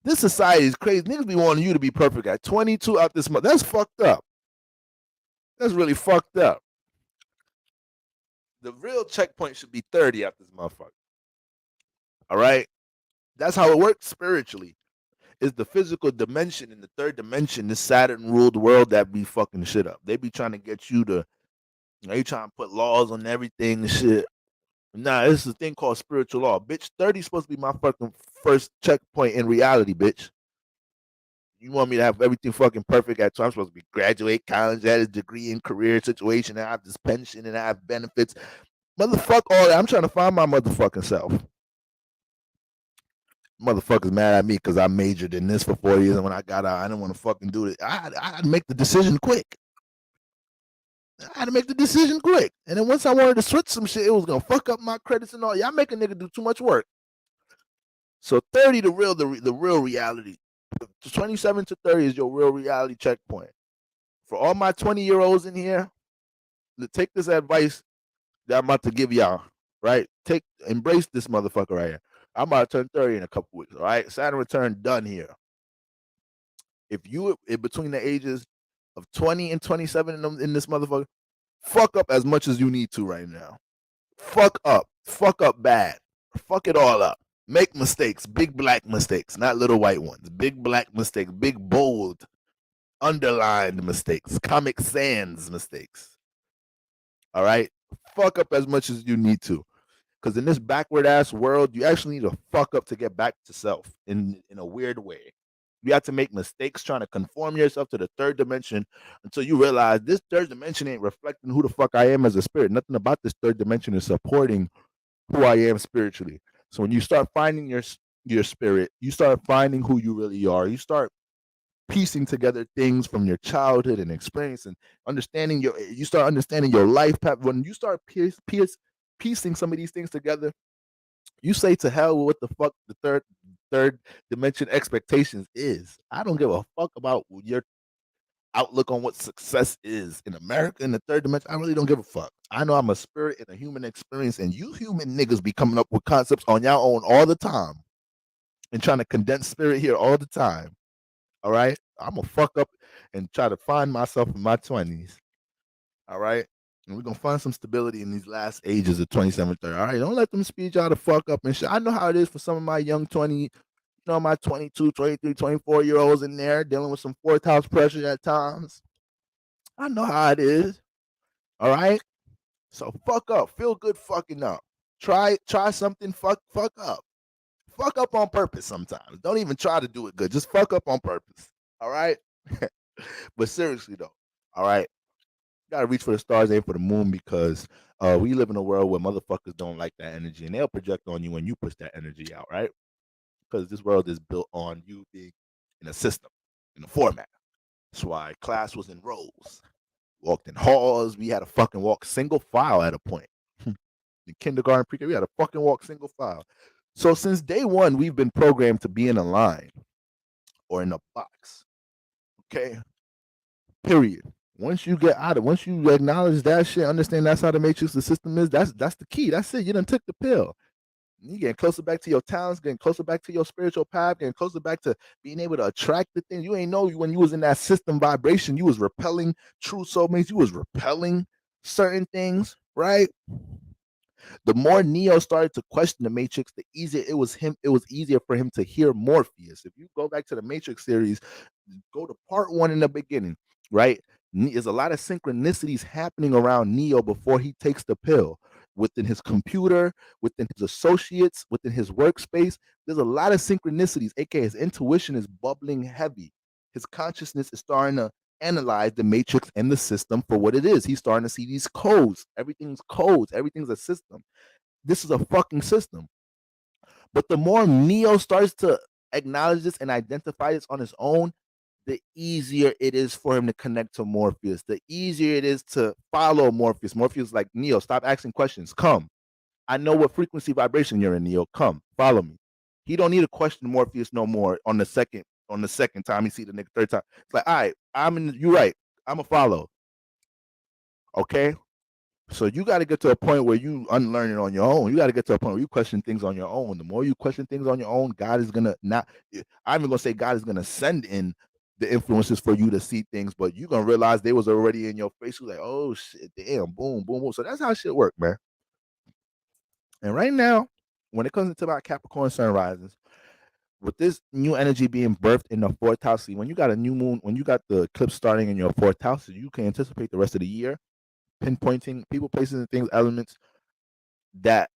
This society is crazy. Niggas be wanting you to be perfect at 22 out this month. That's fucked up. That's really fucked up. The real checkpoint should be 30 out this motherfucker. All right? That's how it works spiritually. It's the physical dimension. In the third dimension, this Saturn ruled world that be fucking shit up. They be trying to get you to, they trying to put laws on everything and shit. Nah, this is a thing called spiritual law. Bitch, 30 is supposed to be my fucking first checkpoint in reality, bitch. You want me to have everything fucking perfect at 2? I'm supposed to be graduate college, have a degree in career situation, and I have this pension and I have benefits. Motherfuck all that. I'm trying to find my motherfucking self. Motherfuckers mad at me because I majored in this for 4 years, and when I got out, I didn't want to fucking do it. I had to make the decision quick. And then once I wanted to switch some shit, it was gonna fuck up my credits and all. Y'all make a nigga do too much work. So 30, the real reality. 27 to 30 is your real reality checkpoint. For all my 20-year-olds in here, take this advice that I'm about to give y'all. Right? Embrace this motherfucker right here. I'm about to turn 30 in a couple weeks. All right, Saturn return done here. If you in between the ages of 20 and 27 in this motherfucker, fuck up as much as you need to right now. Fuck up bad. Fuck it all up. Make mistakes, big black mistakes, not little white ones. Big black mistakes, big bold, underlined mistakes, Comic Sans mistakes. All right? Fuck up as much as you need to. Because in this backward ass world, you actually need to fuck up to get back to self in a weird way. You have to make mistakes trying to conform yourself to the third dimension until you realize this third dimension ain't reflecting who the fuck I am as a spirit. Nothing about this third dimension is supporting who I am spiritually. So when you start finding your spirit, you start finding who you really are. You start piecing together things from your childhood and experience and you start understanding your life path. When you start piecing some of these things together, you say to hell with what the fuck the third dimension expectations is. I don't give a fuck about your outlook on what success is in America in the third dimension. I really don't give a fuck. I know I'm a spirit and a human experience, and you human niggas be coming up with concepts on your own all the time and trying to condense spirit here all the time. All right? I'm gonna fuck up and try to find myself in my 20s. All right? And we're gonna find some stability in these last ages of 27, 30. All right, don't let them speed y'all to fuck up and shit. I know how it is for some of my young 20, my 22, 23, 24-year-olds in there dealing with some fourth house pressure at times. I know how it is. All right? So fuck up. Feel good fucking up. Try something, fuck up. Fuck up on purpose sometimes. Don't even try to do it good. Just fuck up on purpose. All right? But seriously though, all right? Gotta reach for the stars, aim for the moon, because we live in a world where motherfuckers don't like that energy and they'll project on you when you push that energy out, right? Because this world is built on you being in a system, in a format. That's why class was in rows. Walked in halls. We had to fucking walk single file at a point. In kindergarten, pre-K, we had to fucking walk single file. So since day one, we've been programmed to be in a line or in a box. Okay? Period. Once you acknowledge that shit, understand that's how the matrix, the system is, that's the key. That's it. You done took the pill. You getting closer back to your talents, getting closer back to your spiritual path, getting closer back to being able to attract the things. You ain't know when you was in that system vibration, you was repelling true soulmates, you was repelling certain things, right? The more Neo started to question the Matrix, the easier it was easier for him to hear Morpheus. If you go back to the Matrix series, go to part 1 in the beginning, right? There's a lot of synchronicities happening around Neo before he takes the pill. Within his computer, within his associates, within his workspace, there's a lot of synchronicities, aka his intuition is bubbling heavy. His consciousness is starting to analyze the matrix and the system for what it is. He's starting to see these codes. Everything's codes. Everything's a system. This is a fucking system. But the more Neo starts to acknowledge this and identify this on his own, the easier it is for him to connect to Morpheus. The easier it is to follow Morpheus. Morpheus is like, Neo, stop asking questions. Come. I know what frequency vibration you're in, Neo. Come. Follow me. He don't need to question Morpheus no more on the second time he see the nigga third time. It's like, all right, you're right. I'm a follow. Okay? So you got to get to a point where you unlearn it on your own. You got to get to a point where you question things on your own. The more you question things on your own, God is going to not, I'm even going to say God is going to send in the influences for you to see things, but you're going to realize they was already in your face. You're like, oh shit, damn, boom, boom, boom. So that's how shit work, man. And right now, when it comes into my Capricorn sun risings, with this new energy being birthed in the fourth house, see, when you got a new moon, when you got the eclipse starting in your fourth house, you can anticipate the rest of the year, pinpointing people, places, and things, elements that,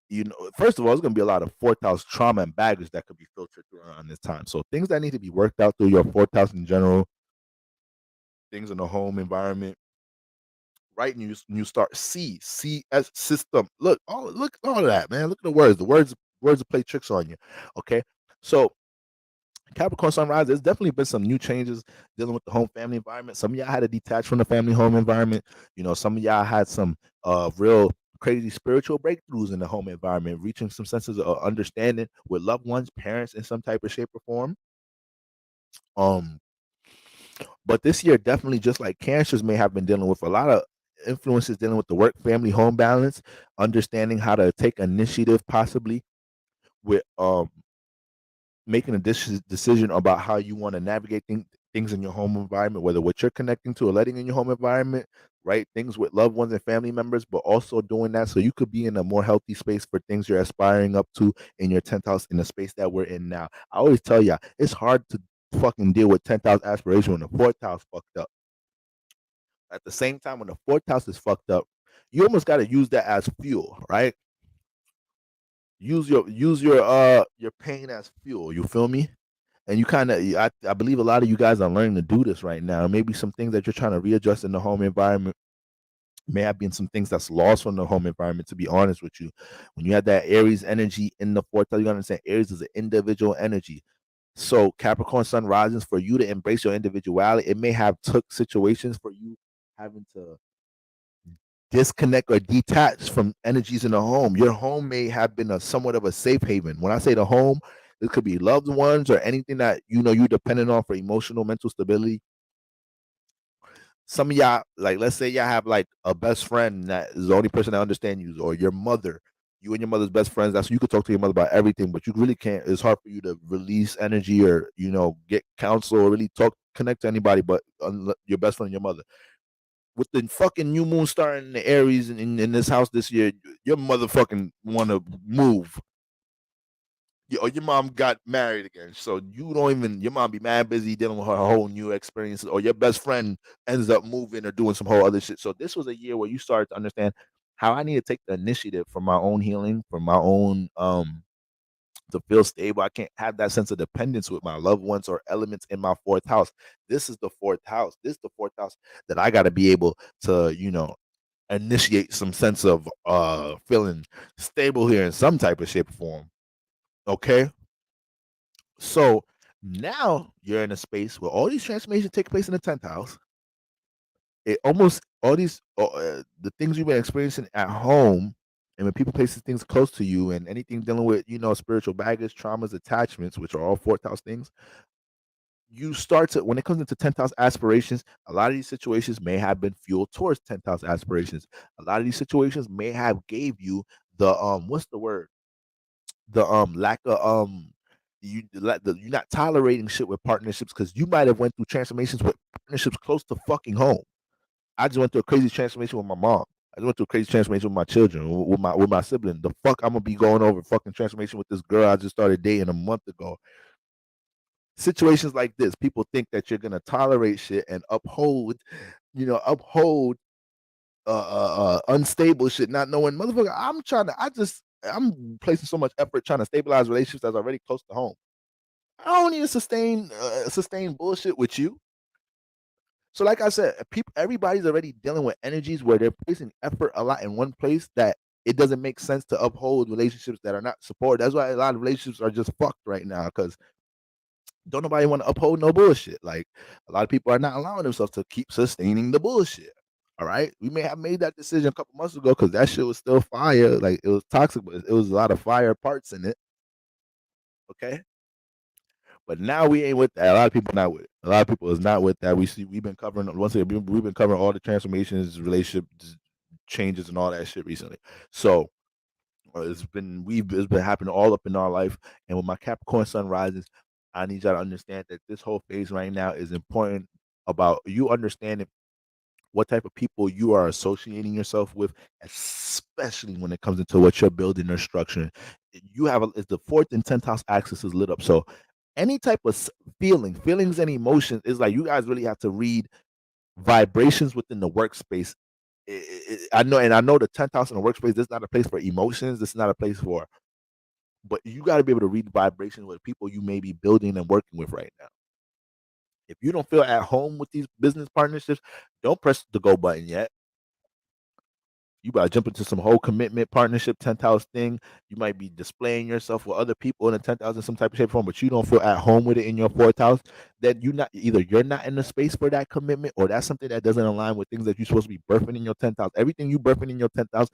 first of all, it's going to be a lot of fourth house trauma and baggage that could be filtered through around this time. So things that need to be worked out through your fourth house in general, things in the home environment, right? And you start CS system. Look at all of that, man. Look at the words. The words play tricks on you. Okay, so Capricorn sunrise, there's definitely been some new changes dealing with the home family environment. Some of y'all had to detach from the family home environment. Some of y'all had some real crazy spiritual breakthroughs in the home environment, reaching some senses of understanding with loved ones, parents in some type of shape or form. Um, but this year definitely, just like cancers may have been dealing with a lot of influences dealing with the work family home balance, understanding how to take initiative possibly with making a decision about how you want to navigate things in your home environment, whether what you're connecting to or letting in your home environment, right? Things with loved ones and family members, but also doing that so you could be in a more healthy space for things you're aspiring up to in your 10th house, in the space that we're in now. I always tell you, it's hard to fucking deal with 10th house aspiration when the fourth house fucked up. At the same time, when the fourth house is fucked up, you almost got to use that as fuel, right? Use your pain as fuel. You feel me? And you kind of, I believe a lot of you guys are learning to do this right now. Maybe some things that you're trying to readjust in the home environment may have been some things that's lost from the home environment, to be honest with you. When you have that Aries energy in the fourth house, you gotta understand Aries is an individual energy. So Capricorn sun rises, for you to embrace your individuality, it may have took situations for you having to disconnect or detach from energies in the home. Your home may have been a somewhat of a safe haven. When I say the home, it could be loved ones or anything that you're dependent on for emotional, mental stability. Some of y'all, like, let's say y'all have like a best friend that is the only person that understands you, or your mother. You and your mother's best friends. That's, you could talk to your mother about everything, but you really can't. It's hard for you to release energy or get counsel or really connect to anybody but your best friend and your mother. With the fucking new moon starting in the Aries in this house this year, your motherfucking want to move. Or your mom got married again, so you don't even. Your mom be mad busy dealing with her whole new experiences, or your best friend ends up moving or doing some whole other shit. So this was a year where you started to understand how I need to take the initiative for my own healing, for my own to feel stable. I can't have that sense of dependence with my loved ones or elements in my fourth house. This is the fourth house. This is the fourth house that I got to be able to, initiate some sense of feeling stable here in some type of shape or form. Okay. So now you're in a space where all these transformations take place in the 10th house. It almost all these the things you've been experiencing at home, and when people places things close to you, and anything dealing with spiritual baggage, traumas, attachments, which are all fourth house things, you start to, when it comes into 10th house aspirations, a lot of these situations may have been fueled towards 10th house aspirations. A lot of these situations may have gave you the what's the word, the lack of you're not tolerating shit with partnerships, because you might have went through transformations with partnerships close to fucking home. I just went through a crazy transformation with my mom. I just went through a crazy transformation with my children, with my sibling. The fuck I'm gonna be going over fucking transformation with this girl I just started dating a month ago. Situations like this, people think that you're gonna tolerate shit and uphold unstable shit, not knowing, motherfucker. I'm placing so much effort trying to stabilize relationships that's already close to home. I don't need to sustain bullshit with you. So, like I said, everybody's already dealing with energies where they're placing effort a lot in one place, that it doesn't make sense to uphold relationships that are not supported. That's why a lot of relationships are just fucked right now, because don't nobody want to uphold no bullshit. Like, a lot of people are not allowing themselves to keep sustaining the bullshit. All right, we may have made that decision a couple months ago because that shit was still fire. Like, it was toxic, but it was a lot of fire parts in it. Okay, but now we ain't with that. A lot of people not with it. A lot of people is not with that. We've been covering, once again, we've been covering all the transformations, relationship changes, and all that shit recently. So it's been happening all up in our life. And when my Capricorn sun rises, I need y'all to understand that this whole phase right now is important, about you understanding what type of people you are associating yourself with, especially when it comes into what you're building or structuring. You have it's the fourth and 10th house axis is lit up. So any type of feelings and emotions is like you guys really have to read vibrations within the workspace. I know the 10th house in the workspace. This is not a place for emotions. This is not a place for. But you got to be able to read vibrations with people you may be building and working with right now. If you don't feel at home with these business partnerships, don't press the go button yet. You about to jump into some whole commitment partnership 10th house thing. You might be displaying yourself with other people in the 10th house in some type of shape or form, but you don't feel at home with it in your 4th house. Then you're not in the space for that commitment, or that's something that doesn't align with things that you're supposed to be birthing in your 10th house. Everything you birthing in your 10th house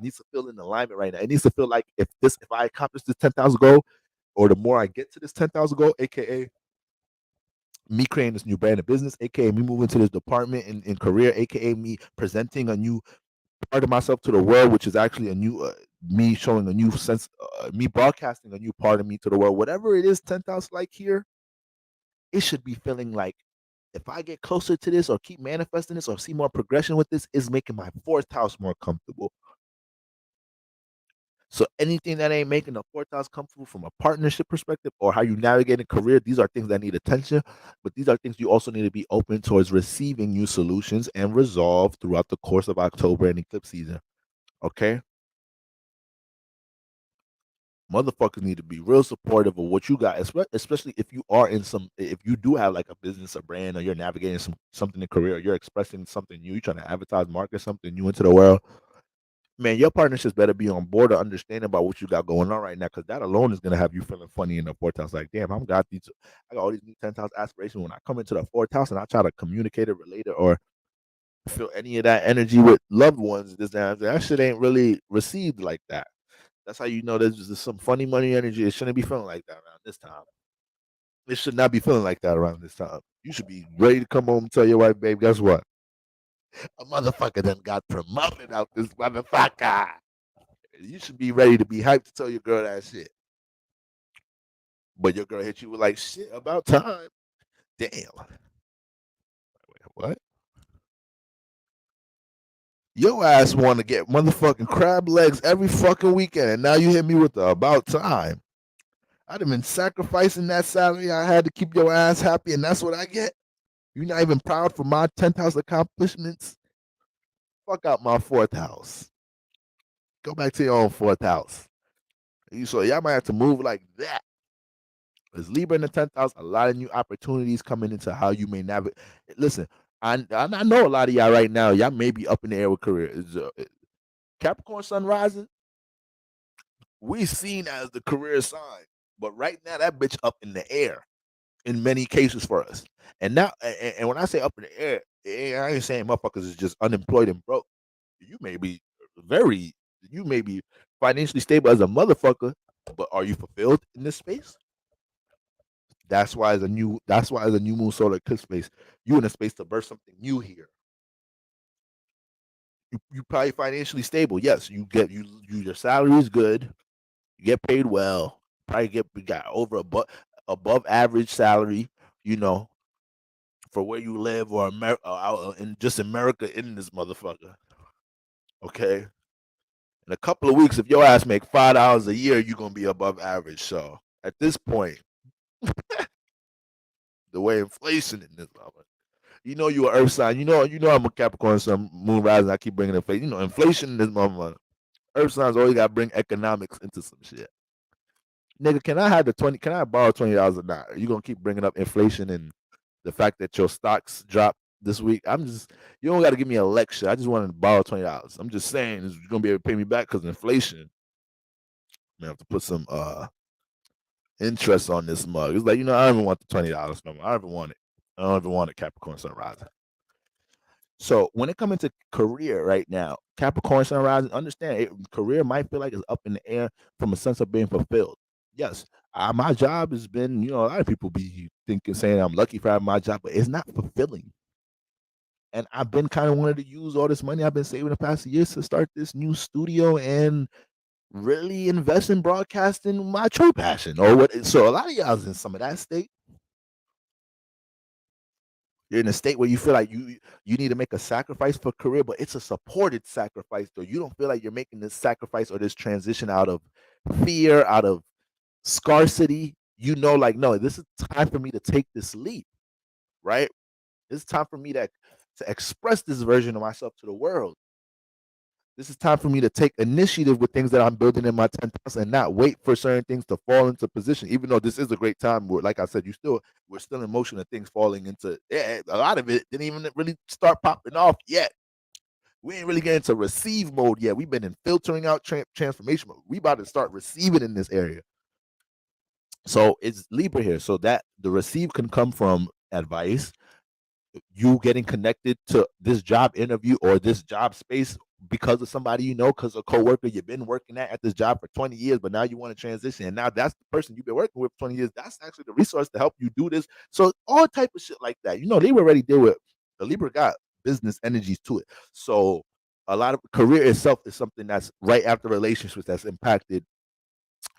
needs to feel in alignment right now. It needs to feel like if I accomplish this 10th house goal, or the more I get to this 10th house goal, aka me creating this new brand of business, aka me moving to this department in career, aka me presenting a new part of myself to the world, which is actually a new me showing a new sense, me broadcasting a new part of me to the world. Whatever it is, 10th house like here, it should be feeling like if I get closer to this or keep manifesting this or see more progression with this, is making my 4th house more comfortable. So anything that ain't making the 4th house comfortable from a partnership perspective or how you navigate a career, these are things that need attention, but these are things you also need to be open towards receiving new solutions and resolve throughout the course of October and eclipse season. Okay? Motherfuckers need to be real supportive of what you got, especially if you are if you do have like a business, a brand, or you're navigating something in career, or you're expressing something new, you're trying to advertise, market something new into the world. Man, your partnerships better be on board or understanding about what you got going on right now, because that alone is gonna have you feeling funny in the 4th house. Like, damn, I got all these new 10th house aspirations. When I come into the 4th house and I try to communicate it, relate it, or feel any of that energy with loved ones, that shit ain't really received like that. That's how you know there's just some funny money energy. It shouldn't be feeling like that around this time. It should not be feeling like that around this time. You should be ready to come home and tell your wife, babe, guess what? A motherfucker done got promoted out this motherfucker. You should be ready to be hyped to tell your girl that shit. But your girl hit you with like shit about time. Damn. Wait, what? Your ass want to get motherfucking crab legs every fucking weekend, and now you hit me with the about time. I'd have been sacrificing that salary I had to keep your ass happy, and that's what I get. You're not even proud for my 10th house accomplishments. Fuck out my 4th house. Go back to your own 4th house. So y'all might have to move like that. Because Libra in the 10th house, a lot of new opportunities coming into how you may navigate. Listen, I know a lot of y'all right now, y'all may be up in the air with career. Capricorn sun rising, we seen as the career sign. But right now, that bitch up in the air in many cases for us. And now, and when I say up in the air, I ain't saying motherfuckers is just unemployed and broke. You may be very, you may be financially stable as a motherfucker, but are you fulfilled in this space? That's why as a new moon solar eclipse space, you in a space to birth something new here. You probably financially stable. Yes, your salary is good. You get paid well. Probably got over above average salary, you know, for where you live or America in just America in this motherfucker. Okay. In a couple of weeks, if your ass make $5 a year, you're gonna be above average. So at this point, the way inflation in this moment, you know you an earth sign. You know I'm a Capricorn sun, moon rising. I keep bringing inflation. You know inflation in this moment. Earth signs always got to bring economics into some shit. Nigga, can I have the 20? Can I borrow $20 or not? Are you gonna keep bringing up inflation and the fact that your stocks dropped this week? You don't got to give me a lecture. I just wanted to borrow $20. I'm just saying you're gonna be able to pay me back because inflation. I have to put some interest on this mug. It's like, I don't even want the $20 no more. I don't even want it. I don't even want it, Capricorn sun rising. So when it comes into career right now, Capricorn sun rising, understand career might feel like it's up in the air from a sense of being fulfilled. Yes, my job has been, a lot of people be saying I'm lucky for having my job, but it's not fulfilling. And I've been kind of wanting to use all this money I've been saving the past years to start this new studio and really invest in broadcasting my true passion. Or what? So a lot of y'all's in some of that state. You're in a state where you feel like you need to make a sacrifice for career, but it's a supported sacrifice. So you don't feel like you're making this sacrifice or this transition out of fear, out of scarcity. you know, like, no, this is time for me to take this leap, right? It's time for me to express this version of myself to the world. This is time for me to take initiative with things that I'm building in my 10th house and not wait for certain things to fall into position. Even though this is a great time where, like I said, we're still in motion of things falling into. Yeah, a lot of it didn't even really start popping off yet. We ain't really getting to receive mode yet. We've been in filtering out transformation mode. We about to start receiving in this area. So it's Libra here. So that the receive can come from advice, you getting connected to this job interview or this job space because of somebody you know, because a coworker you've been working at this job for 20 years, but now you want to transition, and now that's the person you've been working with for 20 years. That's actually the resource to help you do this. So all type of shit like that. You know, Libra already deal with the Libra got business energies to it. So a lot of career itself is something that's right after relationships that's impacted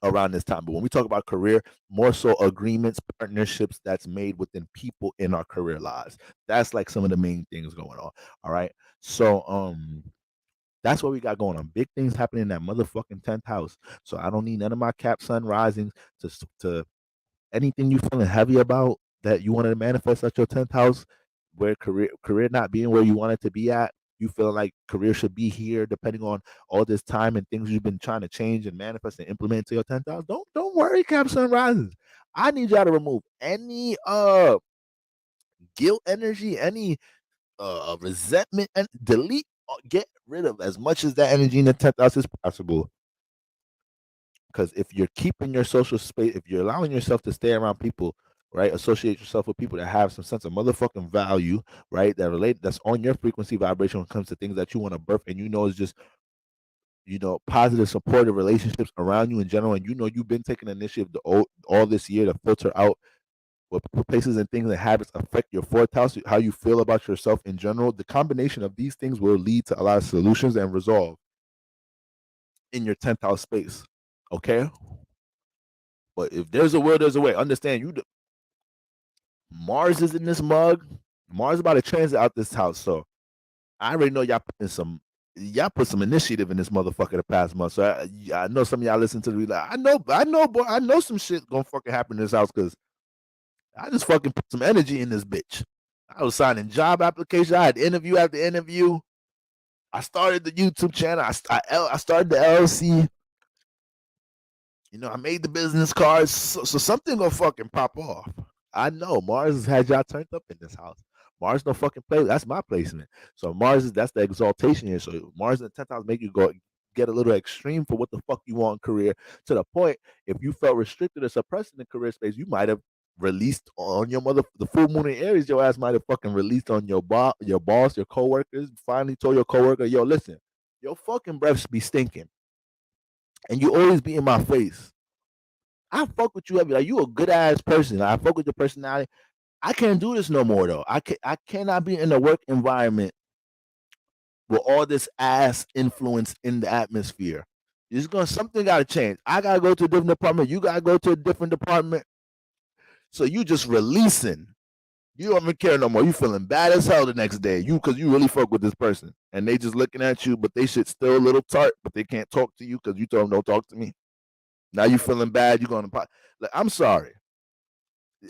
around this time. But when we talk about career, more so agreements, partnerships that's made within people in our career lives. That's like some of the main things going on. All right. So that's what we got going on. Big things happening in that motherfucking 10th house. So I don't need none of my cap sun risings to anything you feeling heavy about that you wanted to manifest at your 10th house, where career not being where you want it to be at, you feel like career should be here, depending on all this time and things you've been trying to change and manifest and implement to your 10th house. Don't worry, Cap Sun Rises. I need y'all to remove any guilt energy, any resentment, and delete, get rid of as much as that energy in the 10th house as possible. Because if you're keeping your social space, if you're allowing yourself to stay around people, right, associate yourself with people that have some sense of motherfucking value, right, that's on your frequency vibration when it comes to things that you want to birth, and you know is just, you know, positive, supportive relationships around you in general, and you know you've been taking initiative to all this year to filter out what places and things and habits affect your fourth house, how you feel about yourself in general. The combination of these things will lead to a lot of solutions and resolve in your 10th house space. Okay? But if there's a will, there's a way. Understand, Mars is in this mug. Mars is about to transit out this house. So I already know y'all put some initiative in this motherfucker the past month. So I know some of y'all listen to the like, I know, boy, I know some shit gonna fucking happen in this house because I just fucking put some energy in this bitch. I was signing job applications. I had interview after interview. I started the YouTube channel. I started the LLC. You know, I made the business cards. So something gonna fucking pop off. I know Mars has had y'all turned up in this house. Mars no fucking play. That's my placement. So that's the exaltation here. So Mars in the 10th house make you go get a little extreme for what the fuck you want in career, to the point if you felt restricted or suppressed in the career space, you might have released on your the full moon in Aries, your ass might have fucking released on your boss, your coworkers, finally told your coworker, yo, listen, your fucking breaths be stinking. And you always be in my face. I fuck with you. I be like, you a good ass person. I fuck with your personality. I can't do this no more though. I cannot be in a work environment with all this ass influence in the atmosphere. Something gotta change. I gotta go to a different department. You gotta go to a different department. So you just releasing. You don't even care no more. You feeling bad as hell the next day. Because you really fuck with this person. And they just looking at you, but they shit still a little tart, but they can't talk to you because you told them don't talk to me. Now you feeling bad, you going to like, I'm sorry.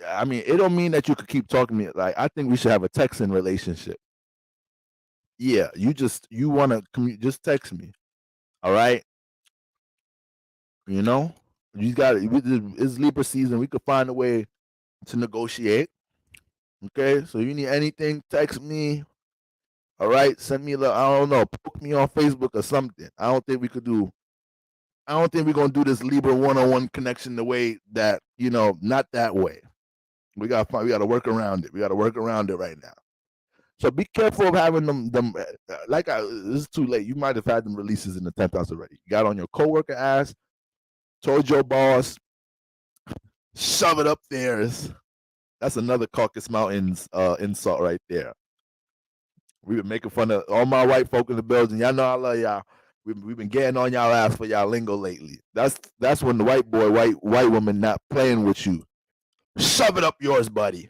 I mean, it don't mean that you could keep talking to me. Like, I think we should have a texting relationship. Yeah, you want to just text me. All right. You know, you got it. It's Libra season. We could find a way to negotiate. Okay. So you need anything, text me. All right. Send me I don't know, poke me on Facebook or something. I don't think we're going to do this Libra one-on-one connection the way that, not that way. We got to work around it. We got to work around it right now. So be careful of having them. This is too late. You might have had them releases in the 10th house already. You got on your coworker ass, told your boss, shove it up theirs. That's another Caucasus Mountains insult right there. We've been making fun of all my white folk in the building. Y'all know I love y'all. We've been getting on y'all ass for y'all lingo lately. That's when the white boy, white woman not playing with you. Shove it up yours, buddy.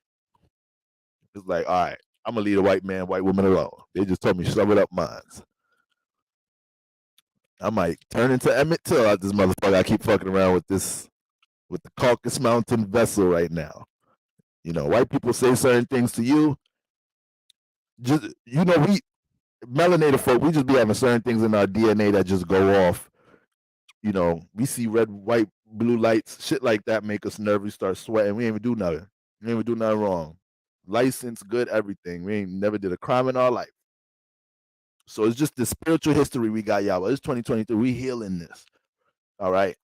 It's like, all right, I'm gonna leave a white man, white woman alone. They just told me shove it up mine. I might turn into Emmett Till out this motherfucker. I keep fucking around with this with the Caucasus Mountain vessel right now. You know, white people say certain things to you. Just we melanated folk, we just be having certain things in our DNA that just go off. You know, we see red, white, blue lights, shit like that make us nervous, start sweating. We ain't even do nothing. We ain't even do nothing wrong. License, good, everything. We ain't never did a crime in our life. So it's just the spiritual history we got, y'all. It's 2023. We healing this. All right.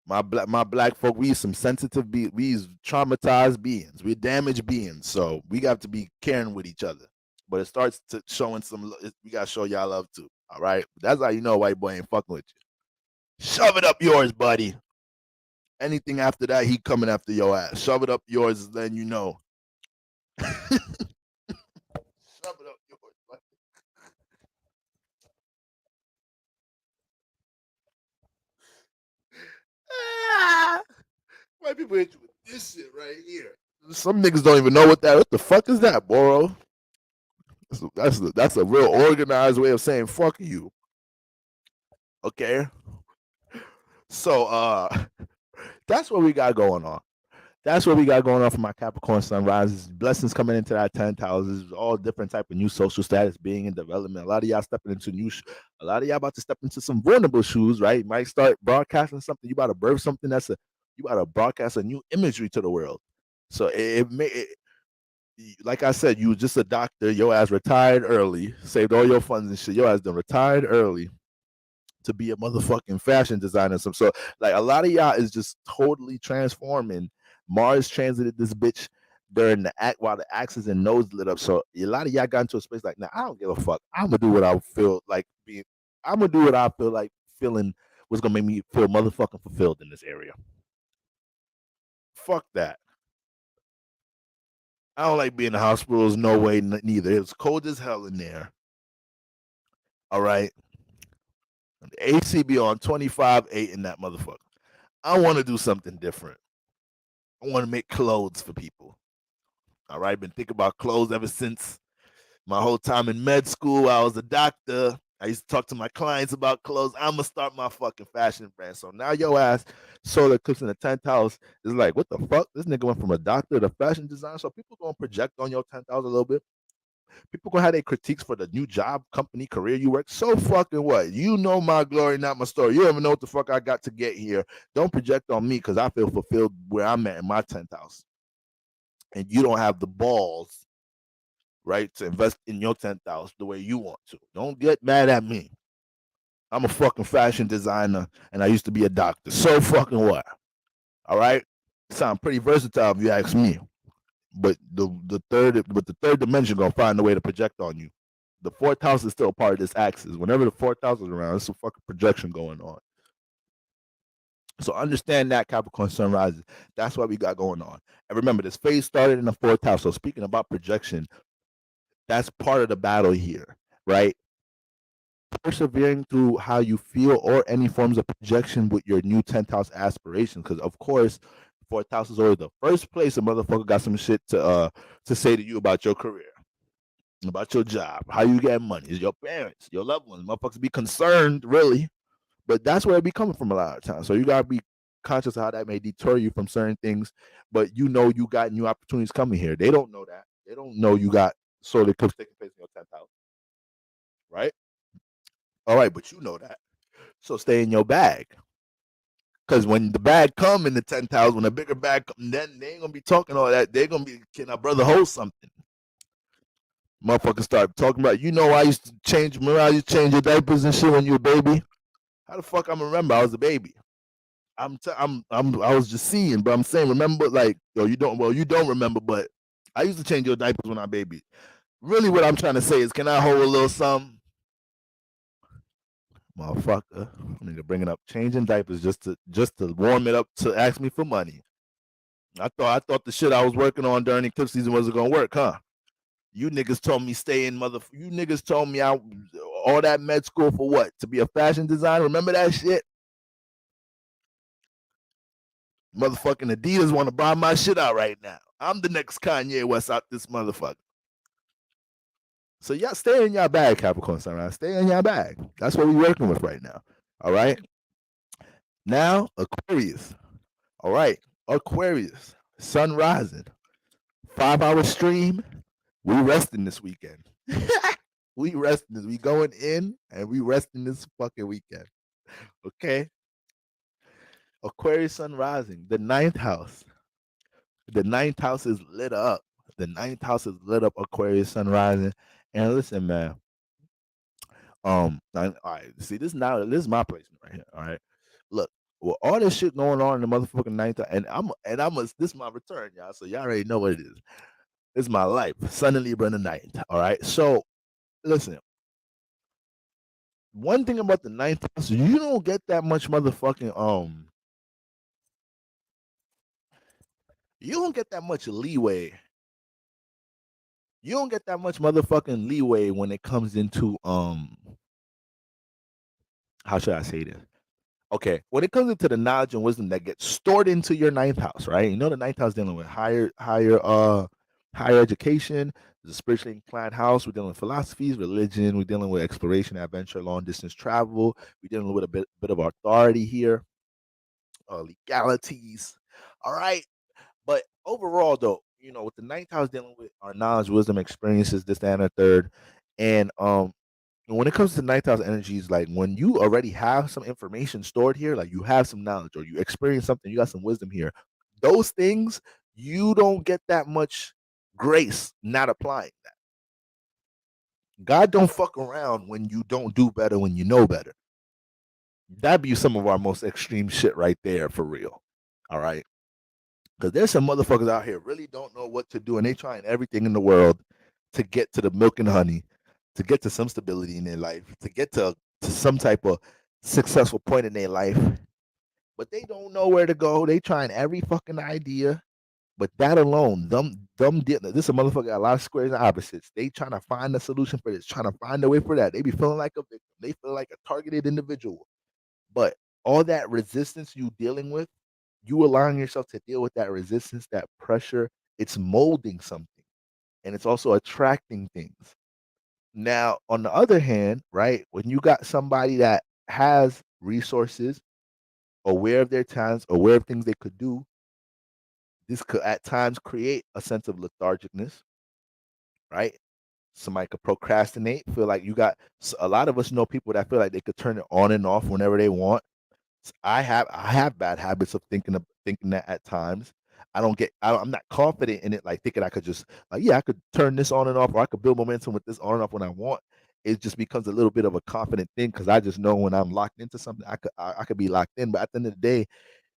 My black folk, we some sensitive we traumatized beings. We're damaged beings. So we got to be caring with each other. But it starts to showing some. We gotta show y'all love too. All right. That's how you know a white boy ain't fucking with you. Shove it up yours, buddy. Anything after that, he coming after your ass. Shove it up yours, then you know. Shove it up yours, buddy. White people hit you with this shit right here. Some niggas don't even know what the fuck is that, bro? That's a real organized way of saying fuck you. Okay. So that's what we got going on. That's what we got going on for my Capricorn sunrises. Blessings coming into that 10th house. All different type of new social status being in development. A lot of y'all stepping into a lot of y'all about to step into some vulnerable shoes, right? You might start broadcasting something. You about to birth something you about to broadcast a new imagery to the world. So like I said, you was just a doctor. Your ass retired early, saved all your funds and shit. Your ass done retired early to be a motherfucking fashion designer. So like a lot of y'all is just totally transforming. Mars transited this bitch during the act while the axis and nose lit up. So a lot of y'all got into a space like, now I don't give a fuck. I'm gonna do what I feel like being. I'm gonna do what I feel like feeling was gonna make me feel motherfucking fulfilled in this area. Fuck that. I don't like being in the hospitals. No way, neither. It's cold as hell in there. All right. The AC be on 25.8 in that motherfucker. I want to do something different. I want to make clothes for people. All right. Been thinking about clothes ever since my whole time in med school. I was a doctor. I used to talk to my clients about clothes. I'm gonna start my fucking fashion brand. So now your ass solar eclipse in the 10th house is like, what the fuck? This nigga went from a doctor to fashion design. So people gonna project on your 10th house a little bit. People gonna have their critiques for the new job, company, career you work. So fucking what? You know my glory, not my story. You don't even know what the fuck I got to get here. Don't project on me because I feel fulfilled where I'm at in my 10th house. And you don't have the balls, right, to invest in your 10th house the way you want to. Don't get mad at me. I'm a fucking fashion designer and I used to be a doctor. So fucking what? All right? Sound pretty versatile if you ask me. But the third dimension gonna find a way to project on you. The fourth house is still part of this axis. Whenever the fourth house is around, there's some fucking projection going on. So understand that, Capricorn sunrise. That's what we got going on. And remember, this phase started in the fourth house. So speaking about projection, that's part of the battle here, right? Persevering through how you feel or any forms of projection with your new 10th house aspirations. Because of course, fourth house is always the first place a motherfucker got some shit to say to you about your career, about your job, how you get money, is your parents, your loved ones. Motherfuckers be concerned, really. But that's where it be coming from a lot of times. So you gotta be conscious of how that may deter you from certain things. But you know you got new opportunities coming here. They don't know that. They don't know you got solar eclipse taking place in your 10th house. Right? All right, but you know that. So stay in your bag. Because when the bag come in the 10th house, when a bigger bag come, then they ain't gonna be talking all that. They're gonna be, can our brother hold something? Motherfuckers start talking about, I used to change, remember I used to change your diapers and shit when you were a baby? How the fuck I remember I was a baby? I was just seeing, but I'm saying, remember, like, you don't remember, but I used to change your diapers when I was a baby. Really what I'm trying to say is, can I hold a little something? Motherfucker, nigga bringing up changing diapers just to warm it up to ask me for money. I thought the shit I was working on during eclipse season wasn't gonna work, huh? You niggas told me stay in You niggas told me all that med school for what? To be a fashion designer? Remember that shit? Motherfucking Adidas want to buy my shit out right now. I'm the next Kanye West out this motherfucker. So y'all stay in your bag, Capricorn Sunrise. Stay in your bag. That's what we're working with right now. All right. Now, Aquarius. All right, Aquarius, sun rising, 5 hour stream. We resting this weekend. We resting this. We going in and we resting this fucking weekend. Okay. Aquarius sun rising, the ninth house. The ninth house is lit up. The ninth house is lit up. Aquarius sun rising. And listen, man. All right. See, this is my placement right here. All right. Look, with all this shit going on in the motherfucking ninth, this is my return, y'all. So y'all already know what it is. This is my life. Sun and Libra in the ninth. All right. So listen, one thing about the ninth house, you don't get that much motherfucking you don't get that much leeway. You don't get that much motherfucking leeway when it comes into how should I say this? Okay, when it comes into the knowledge and wisdom that gets stored into your ninth house, right? You know the ninth house dealing with higher education. It's a spiritually inclined house. We're dealing with philosophies, religion. We're dealing with exploration, adventure, long distance travel. We're dealing with a bit of authority here, legalities. All right, but overall, though, with the ninth house dealing with our knowledge, wisdom, experiences, this, that, and the third, and when it comes to ninth house energies, like when you already have some information stored here, like you have some knowledge or you experience something, you got some wisdom here. Those things you don't get that much grace not applying that. God don't fuck around when you don't do better when you know better. That'd be some of our most extreme shit right there for real. All right. Because there's some motherfuckers out here really don't know what to do, and they trying everything in the world to get to the milk and honey, to get to some stability in their life, to get to some type of successful point in their life. But they don't know where to go. They trying every fucking idea. But that alone, this is a motherfucker got a lot of squares and opposites. They trying to find a solution for this, trying to find a way for that. They be feeling like a victim. They feel like a targeted individual. But all that resistance you dealing with, you allowing yourself to deal with that resistance, that pressure, it's molding something and it's also attracting things. Now, on the other hand, right, when you got somebody that has resources, aware of their talents, aware of things they could do, this could at times create a sense of lethargicness, right? Somebody could procrastinate, feel like a lot of us know people that feel like they could turn it on and off whenever they want. I have bad habits of thinking that at times. I'm not confident in it, like thinking I could just like, yeah, I could turn this on and off, or I could build momentum with this on and off when I want. It just becomes a little bit of a confident thing because I just know when I'm locked into something, I could be locked in. But at the end of the day,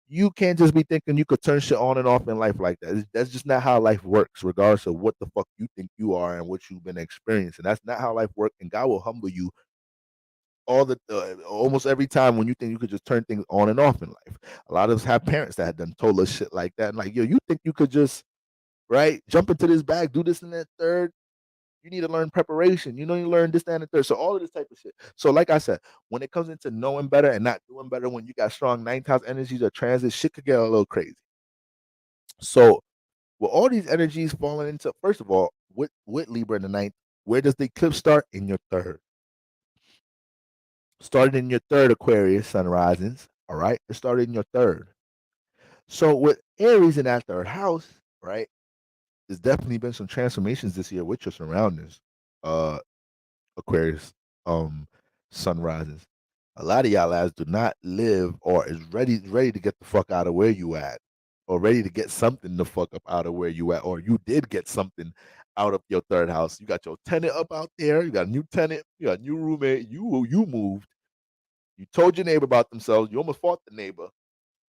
you can't just be thinking you could turn shit on and off in life like that. That's just not how life works, regardless of what the fuck you think you are and what you've been experiencing. That's not how life works, and God will humble you almost every time when you think you could just turn things on and off in life. A lot of us have parents that had done told us shit like that, and like, yo, you think you could just jump into this bag, do this and that third. You need to learn preparation. You know, you learn this, that, and the third. So all of this type of shit. So like I said, when it comes into knowing better and not doing better, when you got strong ninth house energies or transits, shit could get a little crazy. So with all these energies falling into, first of all, with Libra in the ninth, where does the eclipse start? In your third. Started in your third, Aquarius sun risings. All right, it started in your third. So with Aries in that third house, right, there's definitely been some transformations this year with your surroundings. Uh, Aquarius, sun rises. A lot of y'all ass do not live or is ready to get the fuck out of where you at, or ready to get something the fuck up out of where you at, or you did get something out of your third house. You got your tenant up out there. You got a new tenant. You got a new roommate. You moved. You told your neighbor about themselves. You almost fought the neighbor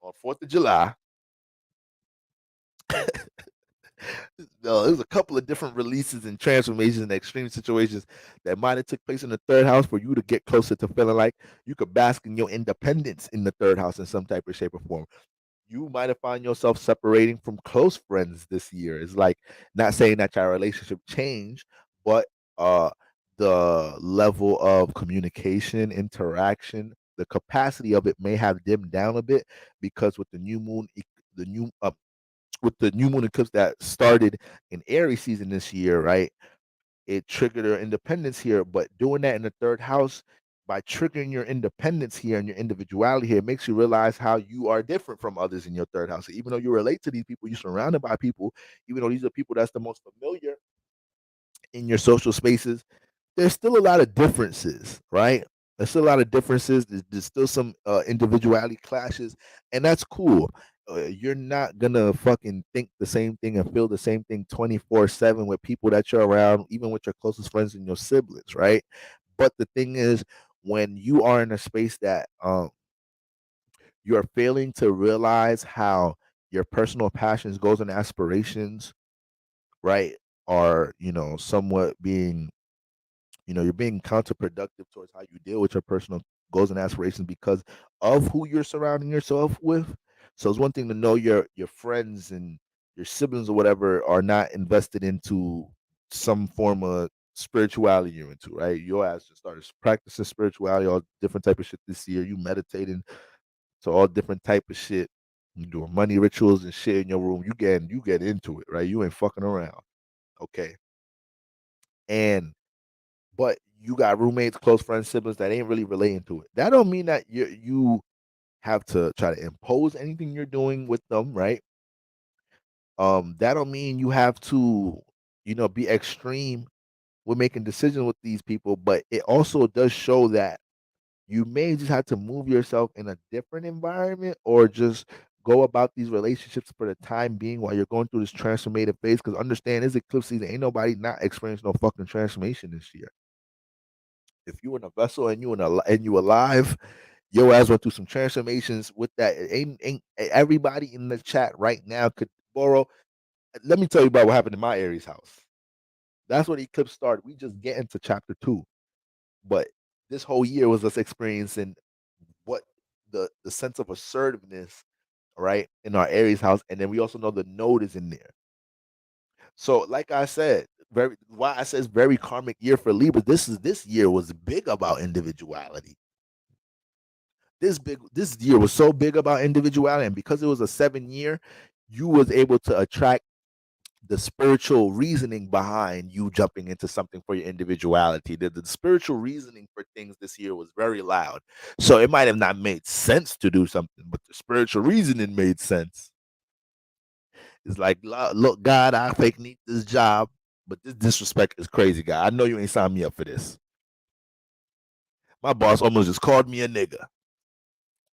on 4th of July. No, there's a couple of different releases and transformations and extreme situations that might have took place in the third house for you to get closer to feeling like you could bask in your independence in the third house in some type of shape or form. You might have found yourself separating from close friends this year. It's like, not saying that your relationship changed, but the level of communication, interaction, the capacity of it may have dimmed down a bit because with the new moon, the new with the new moon eclipse that started in Aries season this year, right? It triggered her independence here, but doing that in the third house, by triggering your independence here and your individuality here, it makes you realize how you are different from others in your third house. So even though you relate to these people, you're surrounded by people, even though these are people that's the most familiar in your social spaces, there's still a lot of differences, right? There's still a lot of differences. There's still some individuality clashes, and that's cool. You're not gonna fucking think the same thing and feel the same thing 24/7 with people that you're around, even with your closest friends and your siblings, right? But the thing is, when you are in a space that you're failing to realize how your personal passions, goals, and aspirations, right, are somewhat being you're being counterproductive towards how you deal with your personal goals and aspirations because of who you're surrounding yourself with. So it's one thing to know your friends and your siblings or whatever are not invested into some form of spirituality you're into, right? Your ass just started practicing spirituality, all different type of shit this year. You meditating, so all different type of shit. You doing money rituals and shit in your room. You get into it, right? You ain't fucking around. Okay. And but you got roommates, close friends, siblings that ain't really relating to it. That don't mean that you have to try to impose anything you're doing with them, right? That don't mean you have to, be extreme with making decisions with these people, but it also does show that you may just have to move yourself in a different environment or just go about these relationships for the time being while you're going through this transformative phase. Because understand, this eclipse season, ain't nobody not experiencing no fucking transformation this year. If you in a vessel and you alive, your ass went through some transformations with that. Ain't everybody in the chat right now could borrow. Let me tell you about what happened in my Aries house. That's when the eclipse started. We just get into chapter 2, but this whole year was us experiencing what the sense of assertiveness, right, in our Aries house, and then we also know the node is in there. So, like I said, very why I says very karmic year for Libra. This year was big about individuality. This year was so big about individuality, and because it was a 7 year, you was able to attract the spiritual reasoning behind you jumping into something for your individuality. The spiritual reasoning for things this year was very loud. So it might have not made sense to do something, but the spiritual reasoning made sense. It's like, look, God, I fake need this job, but this disrespect is crazy, God. I know you ain't signed me up for this. My boss almost just called me a nigga.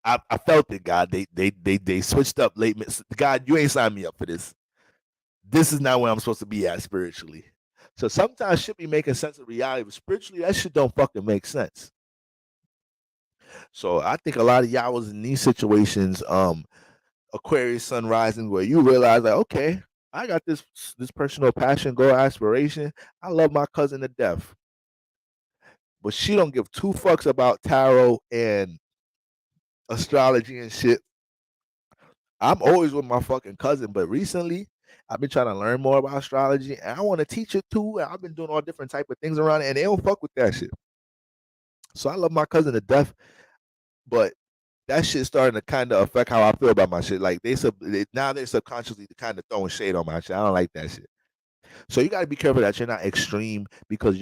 I felt it, God. They switched up late. God, you ain't signed me up for this. This is not where I'm supposed to be at spiritually. So sometimes shit be making sense of reality, but spiritually that shit don't fucking make sense. So I think a lot of y'all was in these situations, Aquarius sun rising, where you realize like, okay, I got this personal passion, goal, aspiration. I love my cousin to death, but she don't give two fucks about tarot and astrology and shit. I'm always with my fucking cousin, but recently I've been trying to learn more about astrology and I want to teach it too. And I've been doing all different type of things around it, and they don't fuck with that shit. So I love my cousin to death, but that shit starting to kind of affect how I feel about my shit. Like now they're subconsciously kind of throwing shade on my shit. I don't like that shit. So you got to be careful that you're not extreme because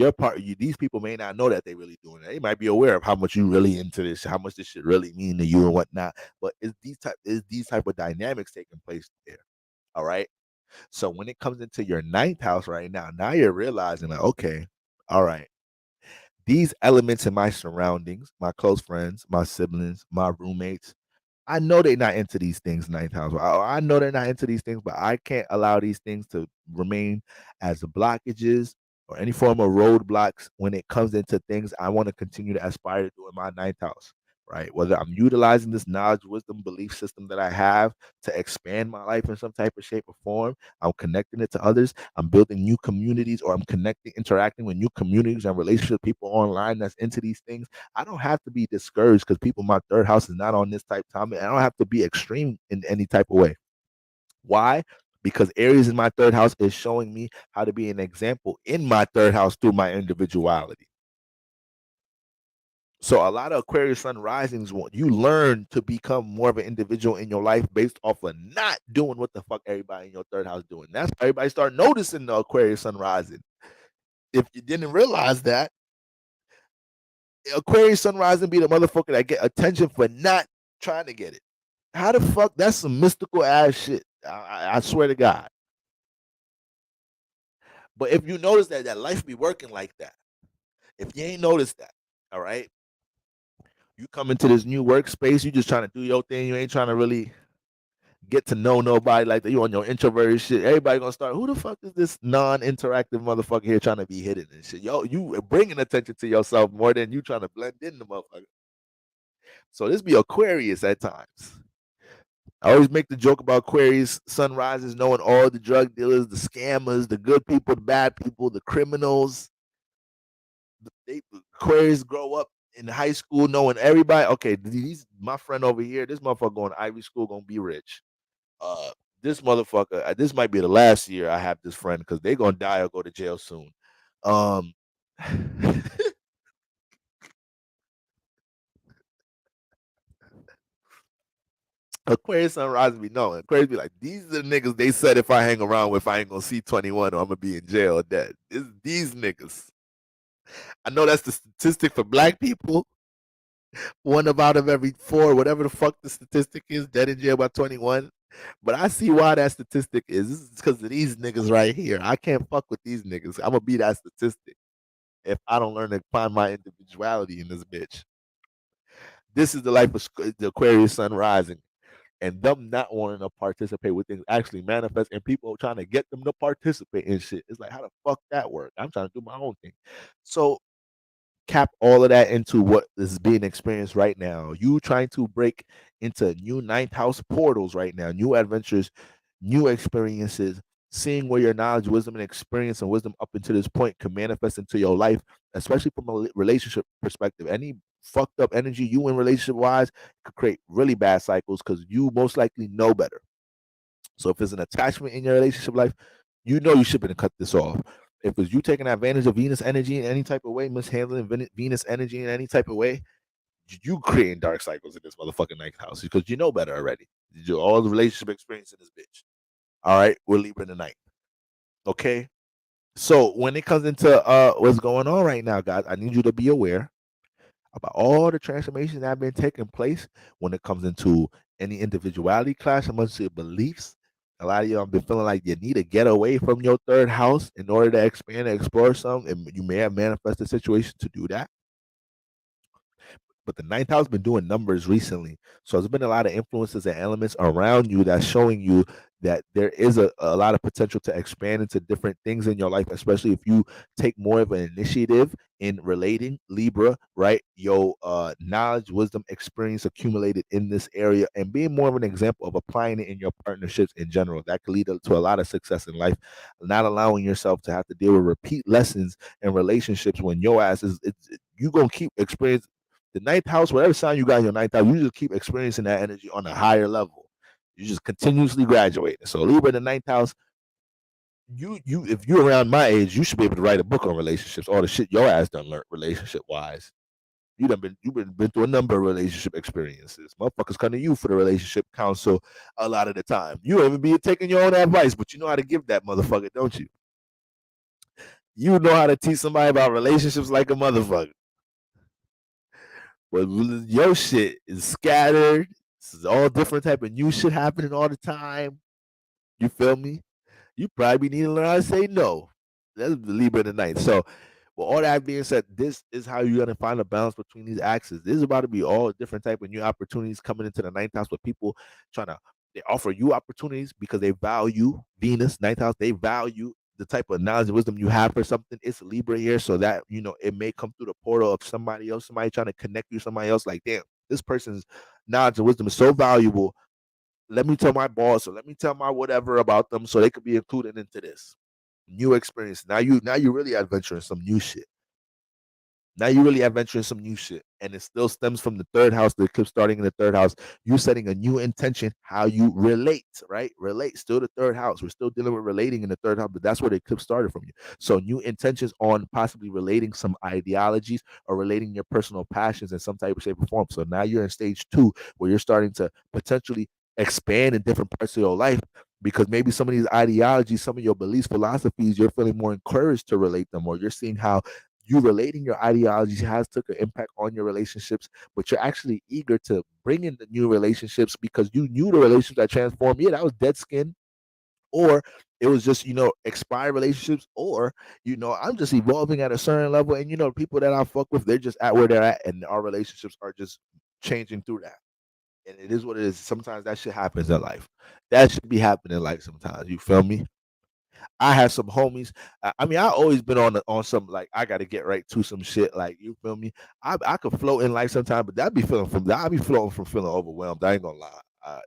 these people may not know that they really doing it. They might be aware of how much you really into this, how much this shit really mean to you and whatnot. But is these type of dynamics taking place there? All right. So when it comes into your ninth house right now you're realizing like, okay, all right, these elements in my surroundings, my close friends, my siblings, my roommates, I know they're not into these things, ninth house. I know they're not into these things, but I can't allow these things to remain as blockages or any form of roadblocks when it comes into things I want to continue to aspire to do in my ninth house, right? Whether I'm utilizing this knowledge, wisdom, belief system that I have to expand my life in some type of shape or form, I'm connecting it to others, I'm building new communities, or I'm interacting with new communities and relationship people online that's into these things. I don't have to be discouraged because people in my third house is not on this type of time. I don't have to be extreme in any type of way. Why? Because Aries in my third house is showing me how to be an example in my third house through my individuality. So a lot of Aquarius sun risings, you learn to become more of an individual in your life based off of not doing what the fuck everybody in your third house doing. That's why everybody start noticing the Aquarius sun rising. If you didn't realize that, Aquarius sun rising be the motherfucker that get attention for not trying to get it. How the fuck? That's some mystical ass shit. I swear to God. But if you notice that life be working like that, if you ain't noticed that, all right, you come into this new workspace, you just trying to do your thing. You ain't trying to really get to know nobody like that. You on your introverted shit. Everybody gonna start. Who the fuck is this non-interactive motherfucker here trying to be hidden and shit? Yo, you bringing attention to yourself more than you trying to blend in the motherfucker. So this be Aquarius at times. I always make the joke about Aquarius sunrises knowing all the drug dealers, the scammers, the good people, the bad people, the criminals. Aquarius grow up in high school knowing everybody. Okay, these my friend over here, this motherfucker going to Ivy School gonna be rich. Uh, this motherfucker, this might be the last year I have this friend because they gonna die or go to jail soon. Um, Aquarius sunrise be knowing. Aquarius be like, these are the niggas they said if I hang around with, I ain't gonna see 21 or I'm gonna be in jail or dead. It's these niggas. I know that's the statistic for black people. One of out of every four, whatever the fuck the statistic is, dead in jail by 21. But I see why that statistic is. This is because of these niggas right here. I can't fuck with these niggas. I'm gonna be that statistic if I don't learn to find my individuality in this bitch. This is the life of the Aquarius sun rising. And them not wanting to participate with things actually manifest, and people trying to get them to participate in shit. It's like, how the fuck that work? I'm trying to do my own thing. So cap all of that into what is being experienced right now. You trying to break into new ninth house portals right now, new adventures, new experiences, seeing where your knowledge, wisdom, and experience and wisdom up until this point can manifest into your life, especially from a relationship perspective. Any fucked up energy you in relationship wise could create really bad cycles because you most likely know better. So if there's an attachment in your relationship life, you know you should be to cut this off. If it's you taking advantage of Venus energy in any type of way, mishandling Venus energy in any type of way, you creating dark cycles in this motherfucking ninth house because you know better already. You all the relationship experience in this bitch. All right, we're Libra tonight. Okay. So when it comes into what's going on right now, guys, I need you to be aware about all the transformations that have been taking place when it comes into any individuality clash amongst your beliefs. A lot of y'all have been feeling like you need to get away from your third house in order to expand and explore something, and you may have manifested a situation to do that. But the ninth house been doing numbers recently. So there's been a lot of influences and elements around you that's showing you that there is a lot of potential to expand into different things in your life, especially if you take more of an initiative in relating Libra, right? Your knowledge, wisdom, experience accumulated in this area and being more of an example of applying it in your partnerships in general. That could lead to a lot of success in life, not allowing yourself to have to deal with repeat lessons in relationships when your ass is you gonna keep experiencing the ninth house, whatever sign you got in your ninth house, you just keep experiencing that energy on a higher level. You just continuously graduate. So Libra in the ninth house, you if you're around my age, you should be able to write a book on relationships. All the shit your ass done learned relationship wise. You've been through a number of relationship experiences. Motherfuckers come to you for the relationship counsel a lot of the time. You don't even be taking your own advice, but you know how to give that motherfucker, don't you? You know how to teach somebody about relationships like a motherfucker. But your shit is scattered. This is all different type of new shit happening all the time. You feel me? You probably need to learn how to say no. That's the Libra in the night. So, with all that being said, this is how you're gonna find a balance between these axes. This is about to be all different type of new opportunities coming into the ninth house with people trying to they offer you opportunities because they value Venus, ninth house, they value the type of knowledge and wisdom you have for something. It's Libra here, so that it may come through the portal of somebody else, somebody trying to connect you, somebody else. Like, damn, this person's knowledge and wisdom is so valuable. Let me tell my boss or let me tell my whatever about them so they could be included into this new experience. Now you really adventuring some new shit. Now you really adventuring some new shit. And it still stems from the third house, the eclipse starting in the third house. You setting a new intention, how you relate, right? Relate, still the third house. We're still dealing with relating in the third house, but that's where the eclipse started from you. So new intentions on possibly relating some ideologies or relating your personal passions in some type of shape or form. So now you're in stage 2 where you're starting to potentially expand in different parts of your life because maybe some of these ideologies, some of your beliefs, philosophies, you're feeling more encouraged to relate them, or you're seeing how you relating your ideologies has took an impact on your relationships, but you're actually eager to bring in the new relationships because you knew the relationships that transformed. Yeah, that was dead skin, or it was just expired relationships, or I'm just evolving at a certain level, and people that I fuck with, they're just at where they're at, and our relationships are just changing through that. And it is what it is. Sometimes that shit happens in life. That should be happening in life sometimes. You feel me? I have some homies. I mean, I always been on some like I got to get right to some shit. Like you feel me? I could float in life sometimes, but that be feeling from that. I be floating from feeling overwhelmed. I ain't gonna lie.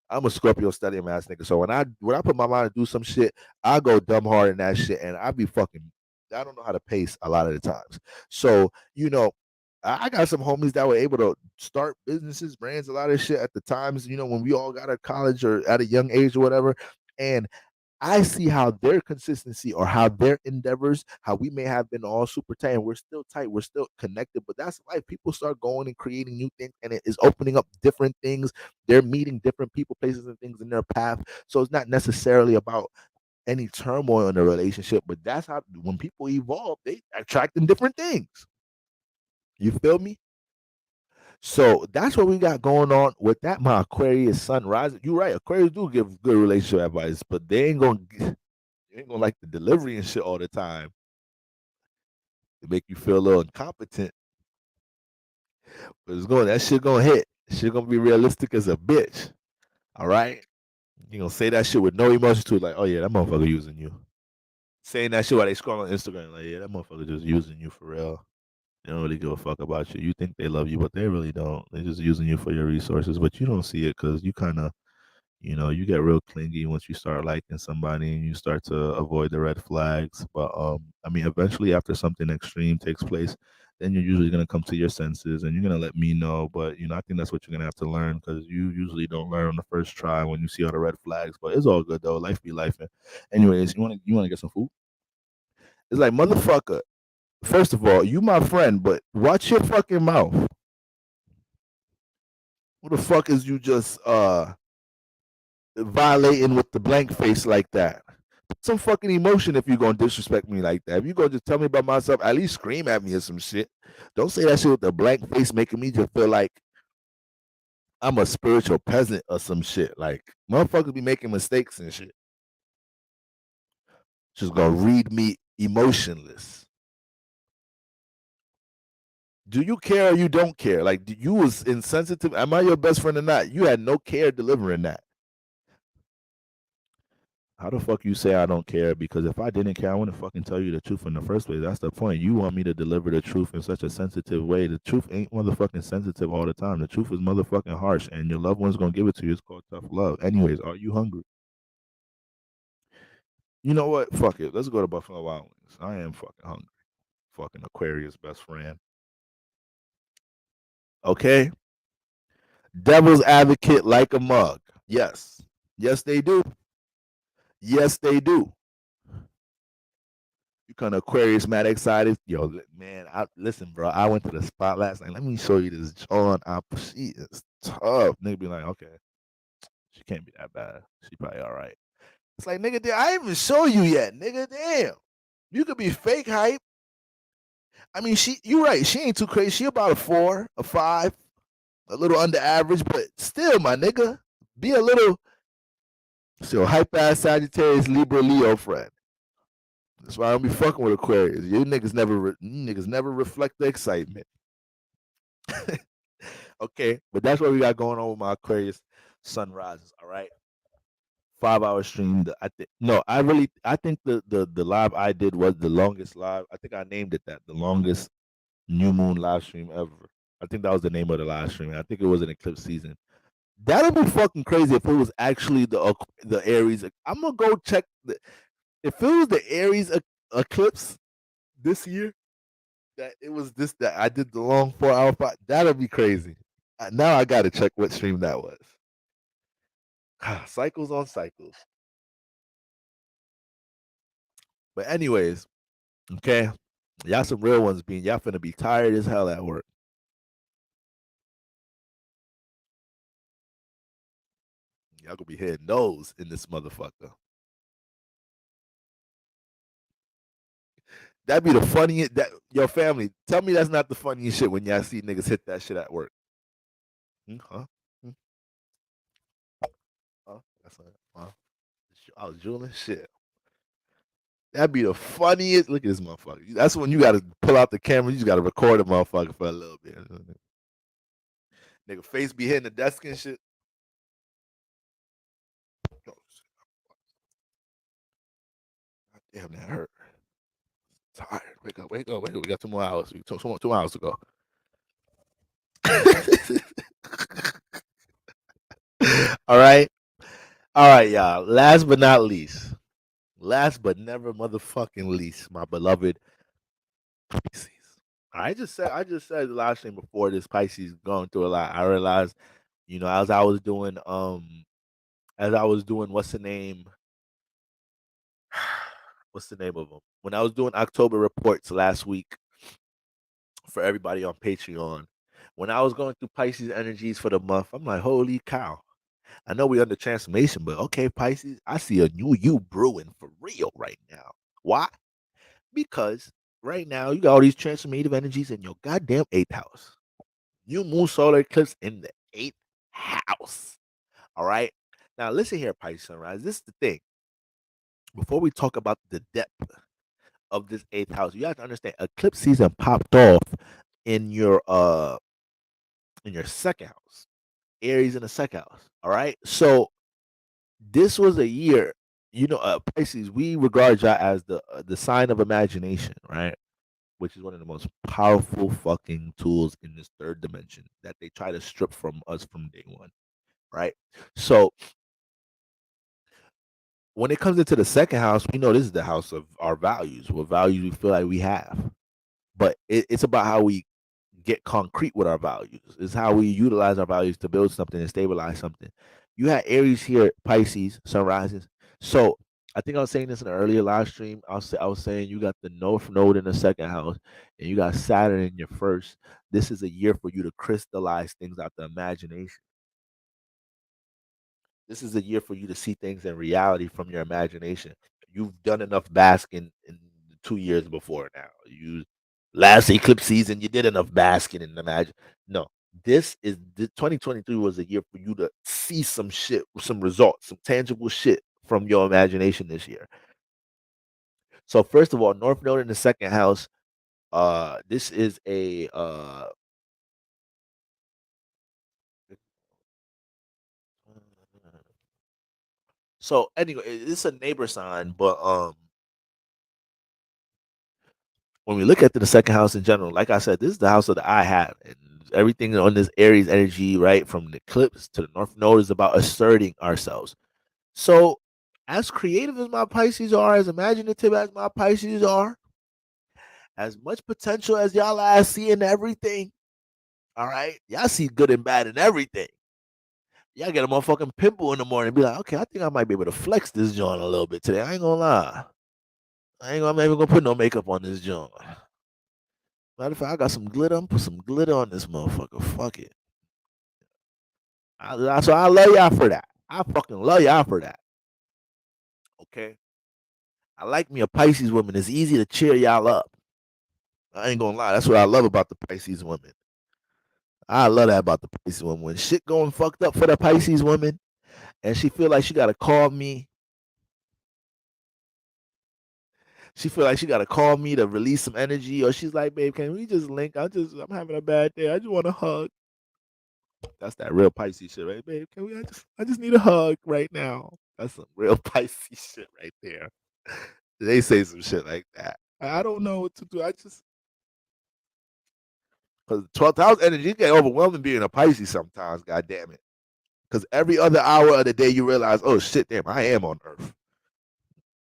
I'm a Scorpio studying ass nigga. So when I put my mind to do some shit, I go dumb hard in that shit, and I be fucking. I don't know how to pace a lot of the times. So I got some homies that were able to start businesses, brands, a lot of shit at the times. When we all got out of college or at a young age or whatever, and I see how their consistency or how their endeavors, how we may have been all super tight and we're still tight, we're still connected, but that's life. People start going and creating new things, and it is opening up different things. They're meeting different people, places, and things in their path. So it's not necessarily about any turmoil in the relationship, but that's how when people evolve, they attract in different things. You feel me? So that's what we got going on with that. My Aquarius sun rising. You're right. Aquarius do give good relationship advice, but you ain't gonna like the delivery and shit all the time. It make you feel a little incompetent. But that shit gonna hit. Shit gonna be realistic as a bitch. All right? You gonna say that shit with no emotion to it, like, oh yeah, that motherfucker using you. Saying that shit while they scroll on Instagram, like, yeah, that motherfucker just using you for real. They don't really give a fuck about you. You think they love you, but they really don't. They're just using you for your resources, but you don't see it because you kind of you get real clingy once you start liking somebody and you start to avoid the red flags. But I mean, eventually, after something extreme takes place, then you're usually gonna come to your senses and you're gonna let me know. But I think that's what you're gonna have to learn because you usually don't learn on the first try when you see all the red flags. But it's all good though. Life be life. Anyways, you wanna get some food? It's like motherfucker. First of all, you my friend, but watch your fucking mouth. What the fuck is you just violating with the blank face like that? Put some fucking emotion if you're gonna disrespect me like that. If you gonna just tell me about myself, at least scream at me or some shit. Don't say that shit with the blank face, making me just feel like I'm a spiritual peasant or some shit. Like motherfuckers be making mistakes and shit. Just gonna read me emotionless. Do you care or you don't care? Like you was insensitive. Am I your best friend or not? You had no care delivering that. How the fuck you say I don't care? Because if I didn't care, I wouldn't fucking tell you the truth in the first place. That's the point. You want me to deliver the truth in such a sensitive way. The truth ain't motherfucking sensitive all the time. The truth is motherfucking harsh, and your loved one's gonna give it to you. It's called tough love. Anyways, are you hungry? You know what? Fuck it. Let's go to Buffalo Wild Wings. I am fucking hungry. Fucking Aquarius best friend. Okay? Devil's advocate like a mug. Yes. Yes, they do. Yes, they do. You kind of Aquarius mad excited. Yo, man, listen, bro. I went to the spot last night. Let me show you this John. She is tough. Nigga be like, okay, she can't be that bad. She probably all right. It's like, nigga, I ain't even show you yet, nigga. Damn. You could be fake hype. I mean, you right. She ain't too crazy. She about a 4, a 5, a little under average, but still, my nigga, be a little so hype ass Sagittarius, Libra, Leo friend. That's why I don't be fucking with Aquarius. You niggas never reflect the excitement. Okay, but that's what we got going on with my Aquarius sunrises. All right, 5 hour stream. I think the live I did was the longest live. I think I named it that, the longest new moon live stream ever. I think that was the name of the live stream. I think it was an eclipse season. That'd be fucking crazy if it was actually the Aries. I'm gonna go check if it was the Aries eclipse this year. That it was this that I did the long 4 hour fight. That'd be crazy. Now I gotta check what stream that was. Cycles on cycles. But anyways, okay, y'all some real ones. Being y'all finna be tired as hell at work. Y'all gonna be hitting nose in this motherfucker. That'd be the funniest. That your family. Tell me that's not the funniest shit when y'all see niggas hit that shit at work. Huh? Hmm, huh? That's not. Huh? I was drooling shit. That'd be the funniest. Look at this motherfucker. That's when you gotta pull out the camera. You just gotta record a motherfucker for a little bit. Nigga face be hitting the desk and shit. Oh, damn, that hurt. Tired. Wake up, wake up, wake up. We got 2 more hours. We took 2 hours to go. All right. All right, y'all. Last but not least. Last but never motherfucking least, my beloved Pisces. I just said the last thing before this Pisces going through a lot. I realized, as I was doing what's the name? What's the name of them? When I was doing October reports last week for everybody on Patreon, when I was going through Pisces energies for the month, I'm like, holy cow. I know we're under transformation, but okay, Pisces, I see a new you brewing for real right now. Why? Because right now you got all these transformative energies in your goddamn eighth house. New moon solar eclipse in the eighth house. All right. Now listen here, Pisces Sunrise. This is the thing. Before we talk about the depth of this eighth house, you have to understand eclipse season popped off in your second house. Aries in the second house. All right. So this was a year, Pisces, we regard y'all as the sign of imagination, right? Which is one of the most powerful fucking tools in this third dimension that they try to strip from us from day one, right? So when it comes into the second house, we know this is the house of our values, what values we feel like we have. But it's about how we get concrete with our values. It's how we utilize our values to build something and stabilize something. You had Aries here, Pisces, sunrises. So I think I was saying this in an earlier live stream. I was saying you got the North Node in the second house, and you got Saturn in your first. This is a year for you to crystallize things out the imagination. This is a year for you to see things in reality from your imagination. You've done enough basking in the 2 years before now. You last eclipse season, you did enough basking in imagine. No, this is the 2023 was a year for you to see some shit, some results, some tangible shit from your imagination this year. So first of all, North Node in the second house. This is a So anyway, it's a neighbor sign, but when we look at the second house in general, like I said, this is the house of the I have, and everything on this Aries energy, right, from the eclipse to the North Node, is about asserting ourselves. So, as creative as my Pisces are, as imaginative as my Pisces are, as much potential as y'all I see in everything, all right, y'all see good and bad in everything. Y'all get a motherfucking pimple in the morning and be like, okay, I think I might be able to flex this joint a little bit today. I ain't gonna lie. I'm not even gonna put no makeup on this joint. Matter of fact, I got some glitter. I'm put some glitter on this motherfucker. Fuck it. So I love y'all for that. I fucking love y'all for that. Okay. I like me a Pisces woman. It's easy to cheer y'all up. I ain't gonna lie. That's what I love about the Pisces woman. I love that about the Pisces woman. When shit going fucked up for the Pisces woman, and she feel like she gotta call me. She feel like she gotta call me to release some energy, or she's like, "Babe, can we just link? I'm having a bad day. I just want a hug." That's that real Pisces shit, right, babe? Can we? I just need a hug right now. That's some real Pisces shit right there. They say some shit like that. I don't know what to do. I just because 12th house energy get overwhelming being a Pisces sometimes. God damn it! Because every other hour of the day you realize, oh shit, damn, I am on Earth.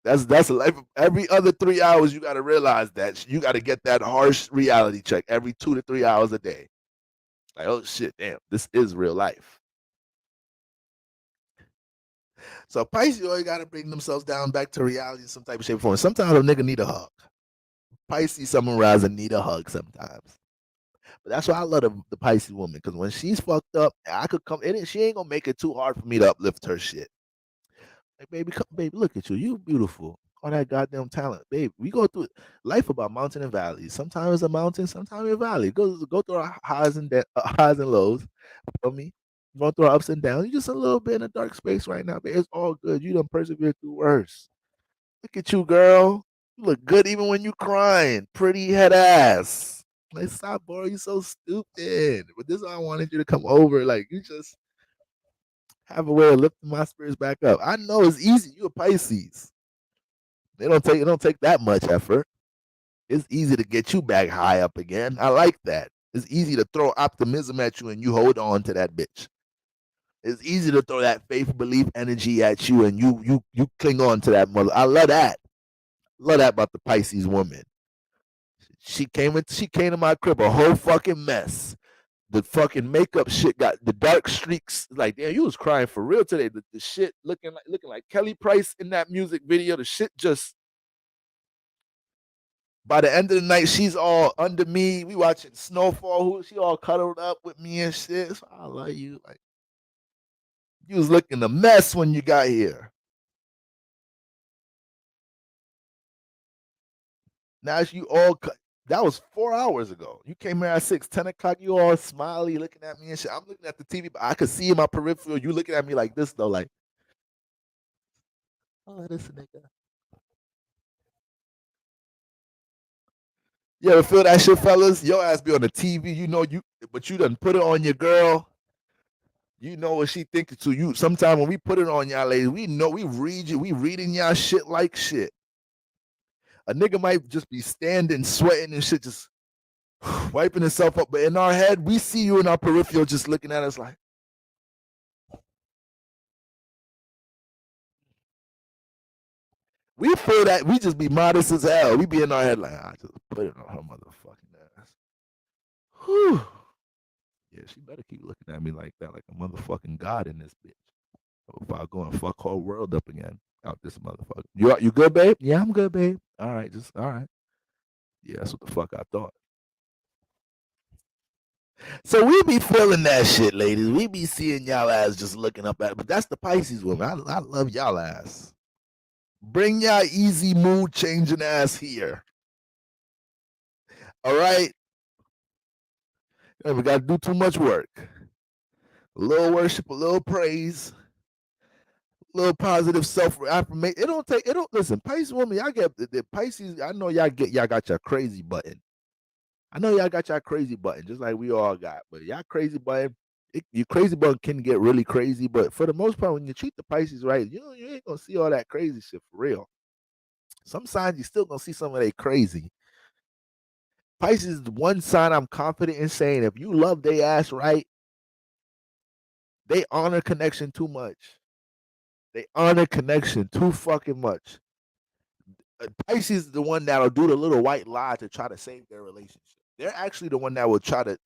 That's a life. Every other 3 hours you got to realize that you got to get that harsh reality check every 2 to 3 hours a day. Like, oh shit, damn, this is real life. So Pisces always got to bring themselves down back to reality in some type of shape or form. Sometimes a nigga need a hug. Pisces someone rising need a hug sometimes. But that's why I love the Pisces woman, because when she's fucked up, I could come in and she ain't gonna make it too hard for me to uplift her shit. Like, baby, come, baby, look at you. You beautiful. All that goddamn talent, babe. We go through life about mountain and valleys. Sometimes it's a mountain, sometimes a valley. Go through our highs and lows. For me, going through our ups and downs. You just a little bit in a dark space right now, but it's all good. You done persevered through worse. Look at you, girl. You look good even when you crying. Pretty head ass. Like, stop, boy. You so stupid. But this is why I wanted you to come over. Like, you just have a way of lifting my spirits back up. I know it's easy. You a Pisces. It don't take that much effort. It's easy to get you back high up again. I like that. It's easy to throw optimism at you and you hold on to that bitch. It's easy to throw that faith, belief, energy at you and you cling on to that mother. I love that. Love that about the Pisces woman. She came to my crib a whole fucking mess. The fucking makeup shit got the dark streaks. Like, damn, you was crying for real today. The shit looking like Kelly Price in that music video. The shit just by the end of the night, she's all under me. We watching Snowfall. She all cuddled up with me and shit. So I love you. Like, you was looking a mess when you got here. Now you all that was 4 hours ago. You came here at 10 o'clock. You all smiley, looking at me and shit. I'm looking at the TV, but I could see in my peripheral you looking at me like this though, like, oh, this nigga. You ever feel that shit, fellas? Your ass be on the TV, but you done put it on your girl. You know what she thinking to you. Sometimes when we put it on y'all ladies, we know we read you, we reading y'all shit like shit. A nigga might just be standing, sweating and shit, just wiping himself up. But in our head, we see you in our peripheral just looking at us like, we feel that we just be modest as hell. We be in our head like, I just put it on her motherfucking ass. Whew. Yeah, she better keep looking at me like that, like a motherfucking god in this bitch. If I go and fuck whole world up again out this motherfucker. You good, babe? Yeah, I'm good, babe. All right, just all right. Yeah, that's what the fuck I thought. So we be feeling that shit, ladies. We be seeing y'all ass just looking up at it. But that's the Pisces woman. I love y'all ass. Bring y'all easy mood changing ass here. All right? We got to do too much work. A little worship, a little praise, a little positive self-affirmation. It don't, listen, Pisces woman, y'all get, the Pisces, I know y'all got your crazy button. I know y'all got y'all crazy button, just like we all got. But y'all crazy button, your crazy button can get really crazy. But for the most part, when you treat the Pisces right, you ain't going to see all that crazy shit for real. Some signs you still going to see some of that crazy. Pisces is the one sign I'm confident in saying if you love they ass right, they honor connection too much. They honor connection too fucking much. Pisces is the one that'll do the little white lie to try to save their relationship. They're actually the one that will try to,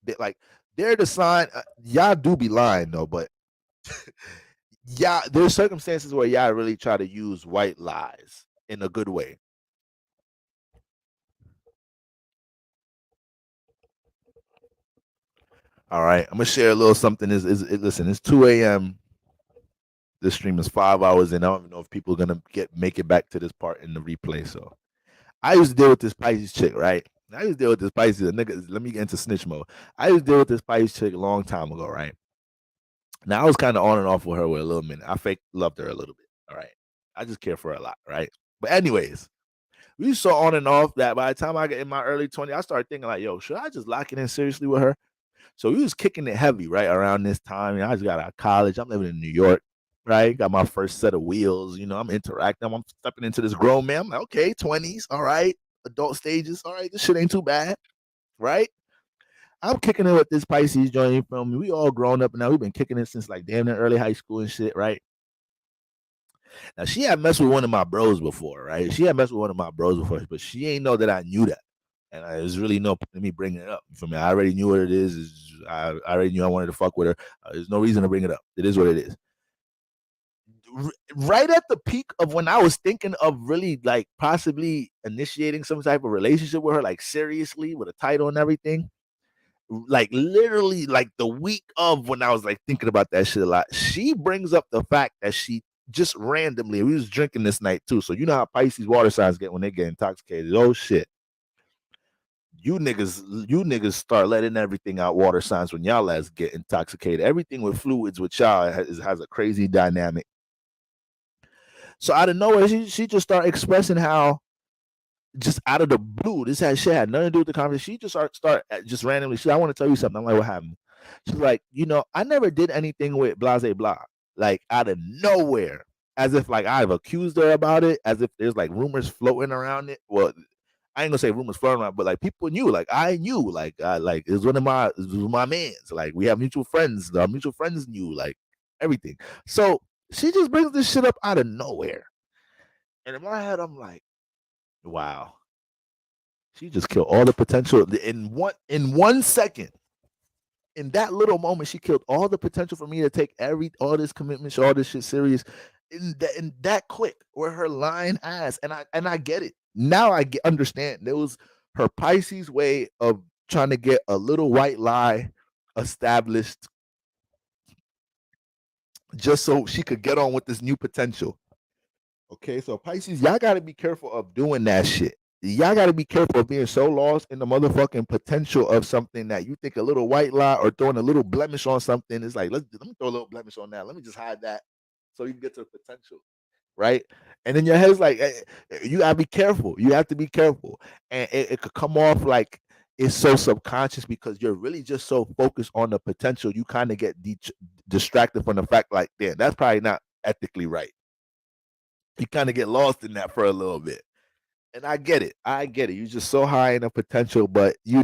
they're the sign. Y'all do be lying though, but yeah, there's circumstances where y'all really try to use white lies in a good way. All right, I'm gonna share a little something. Listen, it's 2 a.m. This stream is 5 hours in. I don't even know if people are gonna make it back to this part in the replay. So I used to deal with this Pisces chick, right? I used to deal with this Pisces nigga. Let me get into snitch mode. I used to deal with this Pisces chick a long time ago, right? Now I was kind of on and off with her with a little minute. I fake loved her a little bit. All right. I just care for her a lot, right? But anyways, we so on and off that by the time I get in my early 20s, I started thinking like, yo, should I just lock it in seriously with her? So we was kicking it heavy, right? Around this time. I just got out of college. I'm living in New York, right? Got my first set of wheels. I'm interacting. I'm stepping into this grown man. I'm like, okay, 20s, all right. Adult stages, all right. This shit ain't too bad, right? I'm kicking it with this Pisces joint. You feel me? We all grown up now. We've been kicking it since like damn near early high school and shit, right? Now she had messed with one of my bros before, right? She had messed with one of my bros before, but she ain't know that I knew that. And there's really no point in me bringing it up. For me, I already knew what it is. I already knew I wanted to fuck with her. There's no reason to bring it up. It is what it is. Right at the peak of when I was thinking of really like possibly initiating some type of relationship with her, like seriously with a title and everything, like literally like the week of when I was like thinking about that shit a lot, she brings up the fact that she just randomly. We was drinking this night too. So you know how Pisces water signs get when they get intoxicated. Oh shit. You niggas start letting everything out water signs when y'all ass get intoxicated. Everything with fluids with y'all has a crazy dynamic. So out of nowhere, she just started expressing how just out of the blue, shit had nothing to do with the conversation. She just just randomly. I want to tell you something. I'm like, what happened? She's like, I never did anything with blase blah, like out of nowhere, as if like I've accused her about it, as if there's like rumors floating around it. Well, I ain't gonna say rumors floating around, but like people knew, like I knew, like it was it was my mans. Like we have mutual friends. Our mutual friends knew, like everything. So she just brings this shit up out of nowhere, and in my head, I'm like, wow. She just killed all the potential in one second. In that little moment, she killed all the potential for me to take all this commitment, all this shit serious. In that quick, where her lying ass, and I get it now. Understand. It was her Pisces way of trying to get a little white lie established, just so she could get on with this new potential. Okay, so Pisces, y'all got to be careful of doing that shit. Y'all got to be careful of being so lost in the motherfucking potential of something that you think a little white lie or throwing a little blemish on something is like, let me throw a little blemish on that. Let me just hide that so you can get to the potential, right? And then your head's like, you gotta be careful. You have to be careful, and it could come off like it's so subconscious because you're really just so focused on the potential. You kind of get distracted from the fact, like, damn, that's probably not ethically right. You kind of get lost in that for a little bit. And I get it. I get it. You're just so high in the potential, but you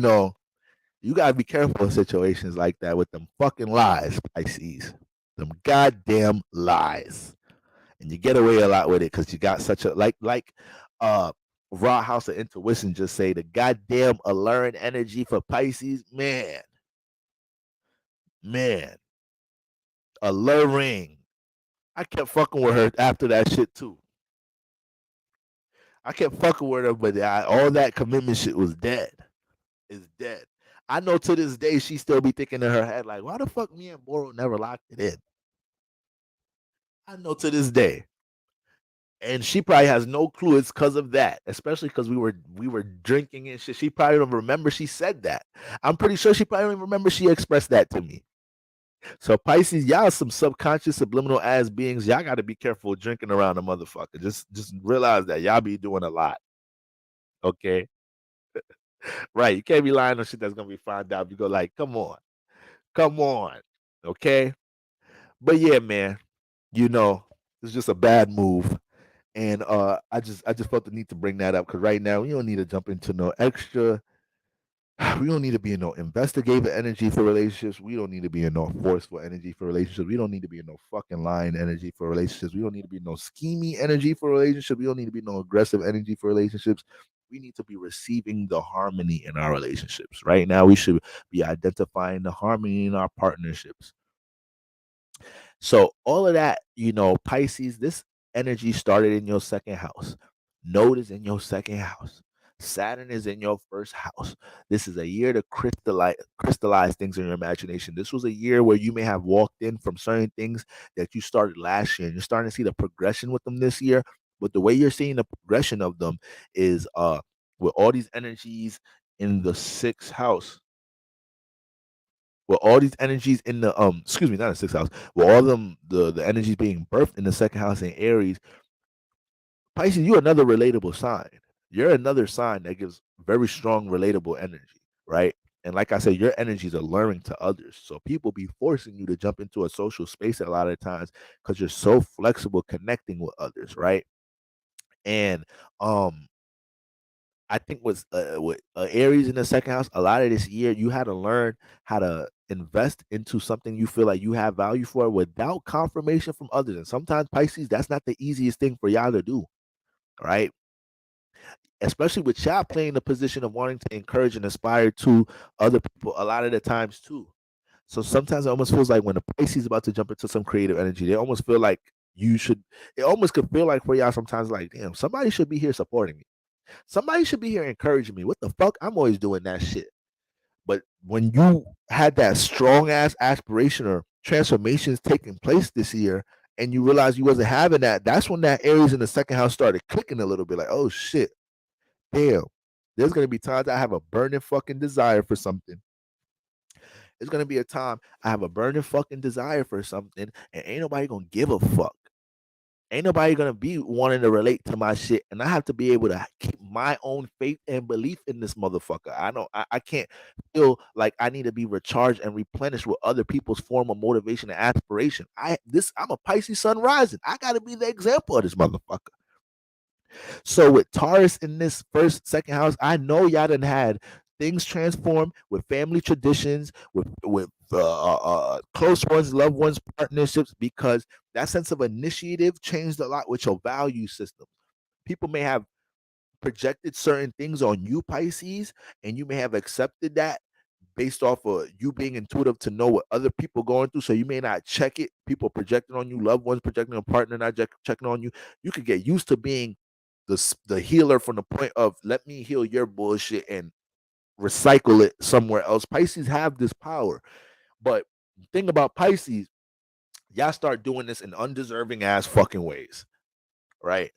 gotta be careful in situations like that with them fucking lies, Pisces. Them goddamn lies. And you get away a lot with it because you got such a uh Raw House of Intuition just say the goddamn alluring energy for Pisces, man, alluring. I kept fucking with her after that shit too. I kept fucking with her, but all that commitment shit was dead. It's dead. I know to this day she still be thinking in her head like, why the fuck me and Boro never locked it in? I know to this day, and she probably has no clue it's because of that. Especially because we were drinking and shit. She probably don't remember she said that. I'm pretty sure she probably don't remember she expressed that to me. So Pisces, y'all some subconscious subliminal ass beings. Y'all got to be careful drinking around a motherfucker. Just realize that y'all be doing a lot. Okay. Right. You can't be lying on shit that's gonna be found out. You go like, come on. Come on. Okay. But yeah, man, it's just a bad move. And I just felt the need to bring that up because right now we don't need to jump into no extra. We don't need to be in no investigative energy for relationships. We don't need to be in no forceful energy for relationships. We don't need to be in no fucking lying energy for relationships. We don't need to be in no scheming energy for relationships. We don't need to be in no aggressive energy for relationships. We need to be receiving the harmony in our relationships. Right now, we should be identifying the harmony in our partnerships. So all of that, Pisces, this energy started in your second house. Node is in your second house. Saturn is in your first house. This is a year to crystallize things in your imagination. This was a year where you may have walked in from certain things that you started last year, and you're starting to see the progression with them this year. But the way you're seeing the progression of them is with all these energies in the sixth house, with all these energies in the excuse me, not the sixth house, with all them the energies being birthed in the second house in Aries, Pisces, you're another relatable sign. You're another sign that gives very strong relatable energy, right? And like I said, your energies are alluring to others. So people be forcing you to jump into a social space a lot of times because you're so flexible connecting with others, right? And um I think with Aries in the second house, a lot of this year you had to learn how to invest into something you feel like you have value for without confirmation from others. And sometimes Pisces, that's not the easiest thing for y'all to do, right? Especially with y'all playing the position of wanting to encourage and inspire to other people a lot of the times too. So sometimes it almost feels like when the Pisces is about to jump into some creative energy, they almost feel like you should. It almost could feel like for y'all sometimes like, damn, somebody should be here supporting me. Somebody should be here encouraging me. What the fuck? I'm always doing that shit. But when you had that strong ass aspiration or transformations taking place this year, and you realize you wasn't having that, that's when that Aries in the second house started clicking a little bit. Like, oh shit, damn. There's gonna be times I have a burning fucking desire for something. There's gonna be a time I have a burning fucking desire for something, and ain't nobody gonna give a fuck. Ain't nobody gonna be wanting to relate to my shit, and I have to be able to keep my own faith and belief in this motherfucker. I can't feel like I need to be recharged and replenished with other people's form of motivation and aspiration. I'm a Pisces sun rising. I gotta be the example of this motherfucker. So with Taurus in this second house, I know y'all done had things transform with family traditions, with close ones, loved ones, partnerships, because that sense of initiative changed a lot with your value system. People may have projected certain things on you, Pisces, and you may have accepted that based off of you being intuitive to know what other people going through. So you may not check it. People projecting on you, loved ones projecting on a partner, not checking on you. You could get used to being the healer from the point of let me heal your bullshit and recycle it somewhere else. Pisces have this power, but the thing about Pisces, y'all start doing this in undeserving ass fucking ways, right?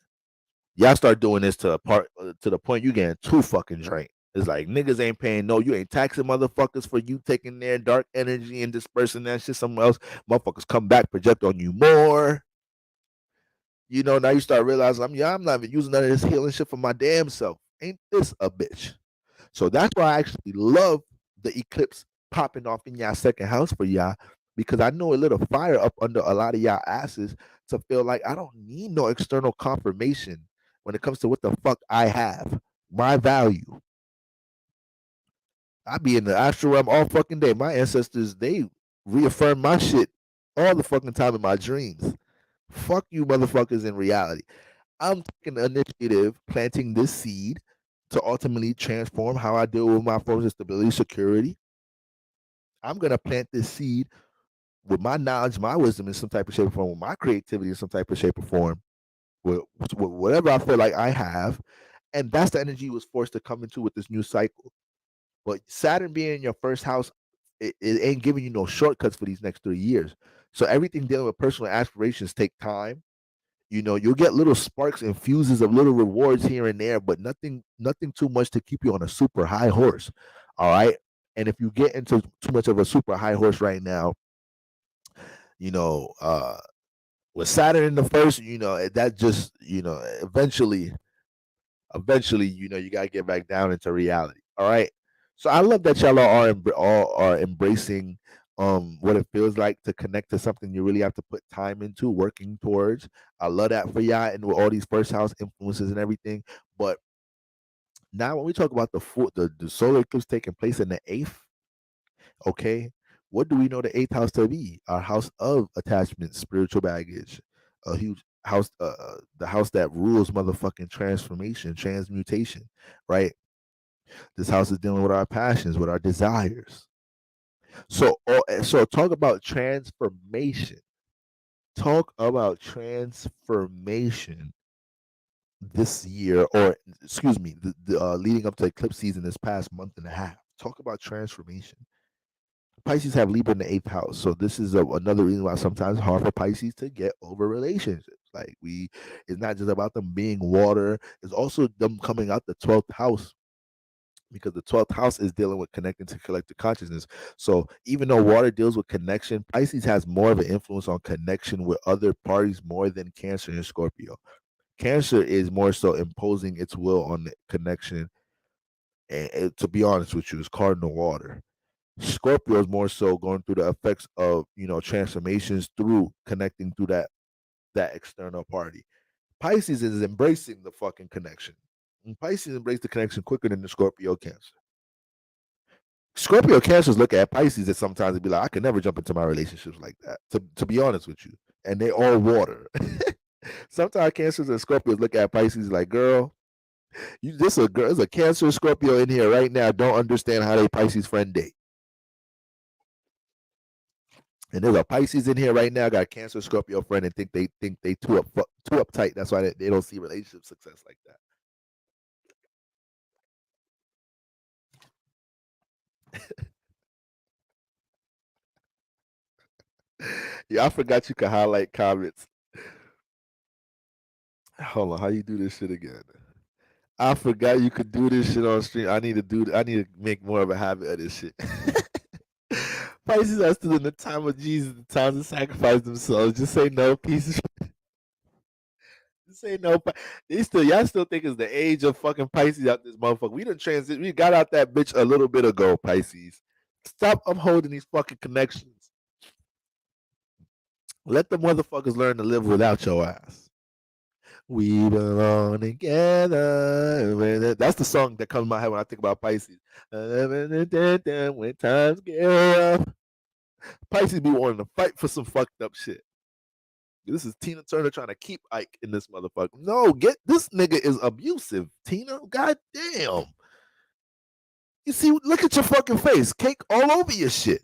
Y'all start doing this to the point you getting too fucking drained. It's like niggas ain't paying no, you ain't taxing motherfuckers for you taking their dark energy and dispersing that shit somewhere else. Motherfuckers come back, project on you more. You know, now you start realizing I'm not even using none of this healing shit for my damn self. Ain't this a bitch? So that's why I actually love the eclipse popping off in y'all second house for y'all, because I know a little fire up under a lot of y'all asses to feel like I don't need no external confirmation when it comes to what the fuck I have, my value. I be in the astral realm all fucking day. My ancestors, they reaffirm my shit all the fucking time in my dreams. Fuck you motherfuckers in reality. I'm taking the initiative, planting this seed to ultimately transform how I deal with my forms of stability, security. I'm gonna plant this seed with my knowledge, my wisdom in some type of shape or form, with my creativity in some type of shape or form, with whatever I feel like I have. And that's the energy you was forced to come into with this new cycle. But Saturn being in your first house, it ain't giving you no shortcuts for these next 3 years. So everything dealing with personal aspirations take time. You know, you'll get little sparks and fuses of little rewards here and there, but nothing too much to keep you on a super high horse. All right. And if you get into too much of a super high horse right now, you know, with Saturn in the first, that just, eventually, you gotta get back down into reality. All right. So I love that y'all all are embracing what it feels like to connect to something you really have to put time into, working towards. I love that for y'all, and with all these first house influences and everything. But now when we talk about the solar eclipse taking place in the eighth, okay, what do we know the eighth house to be? Our house of attachment, spiritual baggage, a huge house, the house that rules motherfucking transformation, transmutation, right? This house is dealing with our passions, with our desires. So talk about transformation. Talk about transformation this year, or excuse me, leading up to eclipse season this past month and a half. Talk about transformation. Pisces have Libra in the eighth house, so this is another reason why sometimes it's hard for Pisces to get over relationships. Like it's not just about them being water; it's also them coming out the 12th house, because the 12th house is dealing with connecting to collective consciousness. So even though water deals with connection, Pisces has more of an influence on connection with other parties more than Cancer and Scorpio. Cancer is more so imposing its will on the connection, and to be honest with you, it's cardinal water. Scorpio is more so going through the effects of transformations through connecting through that external party. Pisces is embracing the fucking connection. And Pisces embrace the connection quicker than the Scorpio Cancer. Scorpio Cancers look at Pisces and sometimes be like, I could never jump into my relationships like that. To be honest with you, and they all water. Sometimes Cancers and Scorpios look at Pisces like, girl, this a girl, there's a Cancer Scorpio in here right now. Don't understand how they Pisces friend date. And there's a Pisces in here right now, got a Cancer Scorpio friend, and think they too uptight. That's why they don't see relationship success like that. Yeah, I forgot you could highlight comments. Hold on, how you do this shit again? I forgot you could do this shit on stream. I need to make more of a habit of this shit. Pisces are still in the time of Jesus, the time to sacrifice themselves. Just say no, pieces. Just say no. Y'all still think it's the age of fucking Pisces out this motherfucker. We done transit. We got out that bitch a little bit ago, Pisces. Stop upholding these fucking connections. Let the motherfuckers learn to live without your ass. We belong together. That's the song that comes to my head when I think about Pisces. When times get rough. Pisces be wanting to fight for some fucked up shit. This is Tina Turner trying to keep Ike in this motherfucker. No, get this nigga is abusive, Tina. God damn. You see, look at your fucking face. Cake all over your shit.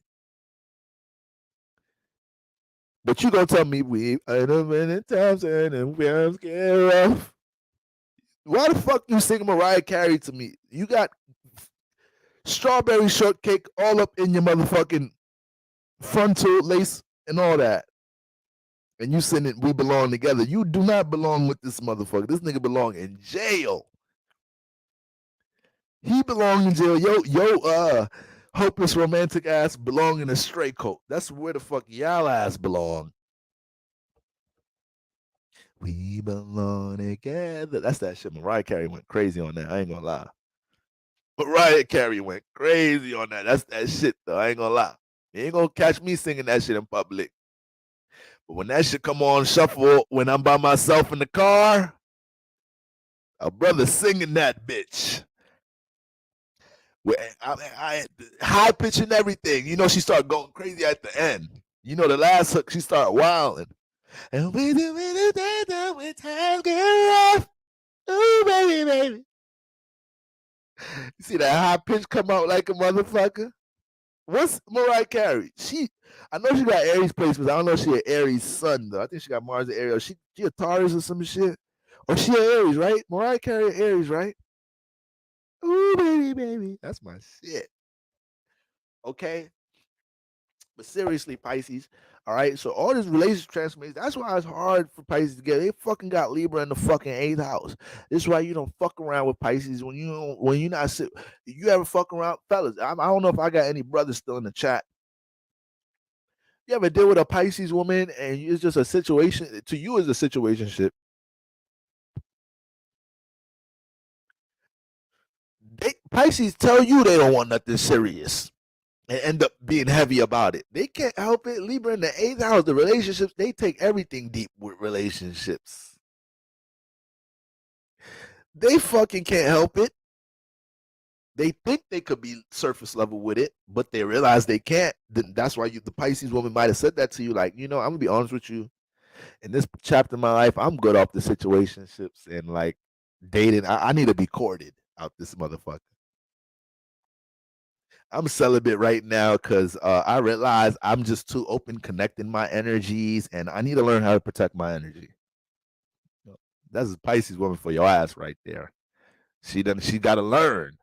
But you gonna tell me we many times and times get rough. Why the fuck you sing Mariah Carey to me? You got strawberry shortcake all up in your motherfucking frontal lace and all that. And you saying that we belong together. You do not belong with this motherfucker. This nigga belong in jail. He belong in jail. Yo, hopeless romantic ass belong in a stray coat. That's where the fuck y'all ass belong. We belong together. That's that shit. Mariah Carey went crazy on that. I ain't gonna lie. Mariah Carey went crazy on that. That's that shit though. I ain't gonna lie. You ain't gonna catch me singing that shit in public. But when that shit come on shuffle when I'm by myself in the car, a brother singing that bitch. I high pitch and everything. You know, she started going crazy at the end. You know, the last hook, she started wilding. And we do it when times get rough. Ooh, baby, baby. You see that high pitch come out like a motherfucker? What's Mariah Carey? I know she got Aries placements. I don't know if she an Aries sun though. I think she got Mars and Aries. She a Taurus or some shit. Or she an Aries, right? Mariah Carey Aries, right? Ooh, baby, baby. That's my shit. Okay? But seriously, Pisces, all right? So all this relationship transformation, that's why it's hard for Pisces to get. They fucking got Libra in the fucking 8th house. This is why you don't fuck around with Pisces when you're not you ever fuck around, fellas. I don't know if I got any brothers still in the chat. You ever deal with a Pisces woman and it's just a situation to you is a situationship. Pisces tell you they don't want nothing serious and end up being heavy about it. They can't help it. Libra in the 8th house, the relationships, they take everything deep with relationships. They fucking can't help it. They think they could be surface level with it, but they realize they can't. That's why the Pisces woman might have said that to you. Like, I'm gonna be honest with you. In this chapter of my life, I'm good off the situationships and like dating. I need to be courted out this motherfucker. I'm celibate right now because I realize I'm just too open connecting my energies, and I need to learn how to protect my energy. That's a Pisces woman for your ass right there. She got to learn.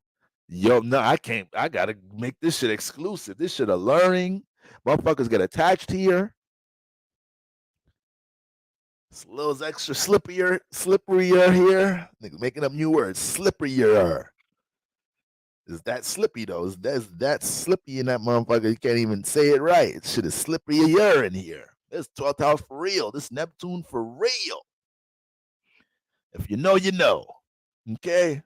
Yo, no, I can't. I gotta make this shit exclusive. This shit alluring. Motherfuckers get attached here. It's a little extra slipperier here. Making up new words. Slipperier. Is that slippy though? Is that slippy in that motherfucker? You can't even say it right. It shit is slipperier in here. This 12th house for real. This Neptune for real. If you know, you know. Okay.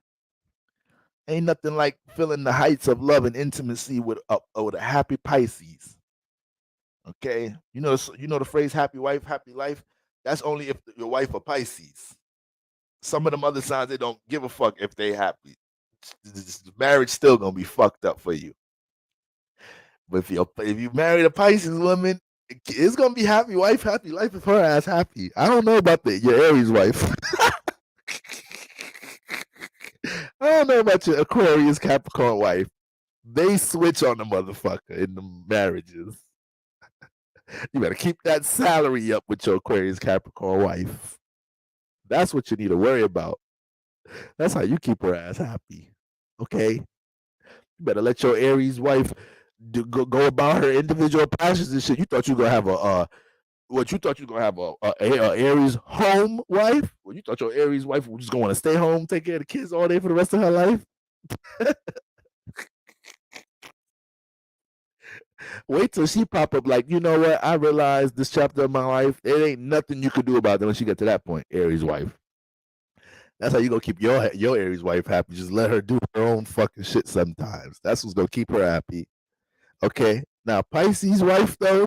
Ain't nothing like feeling the heights of love and intimacy with a happy Pisces. Okay, you know the phrase "happy wife, happy life." That's only if your wife a Pisces. Some of them other signs they don't give a fuck if they happy. Marriage still gonna be fucked up for you. But if you married a Pisces woman, it's gonna be happy wife, happy life if her ass happy. I don't know about your Aries wife. I don't know about your Aquarius Capricorn wife. They switch on the motherfucker in the marriages. You better keep that salary up with your Aquarius Capricorn wife. That's what you need to worry about. That's how you keep her ass happy. Okay? You better let your Aries wife go about her individual passions and shit. You thought you were gonna have What you thought you were gonna have a Aries home wife? Well, you thought your Aries wife was just gonna stay home, take care of the kids all day for the rest of her life? Wait till she pop up like, you know what? I realized this chapter of my life, there ain't nothing you could do about it when she get to that point, Aries wife. That's how you gonna keep your Aries wife happy. Just let her do her own fucking shit sometimes. That's what's gonna keep her happy. Okay. Now Pisces wife though,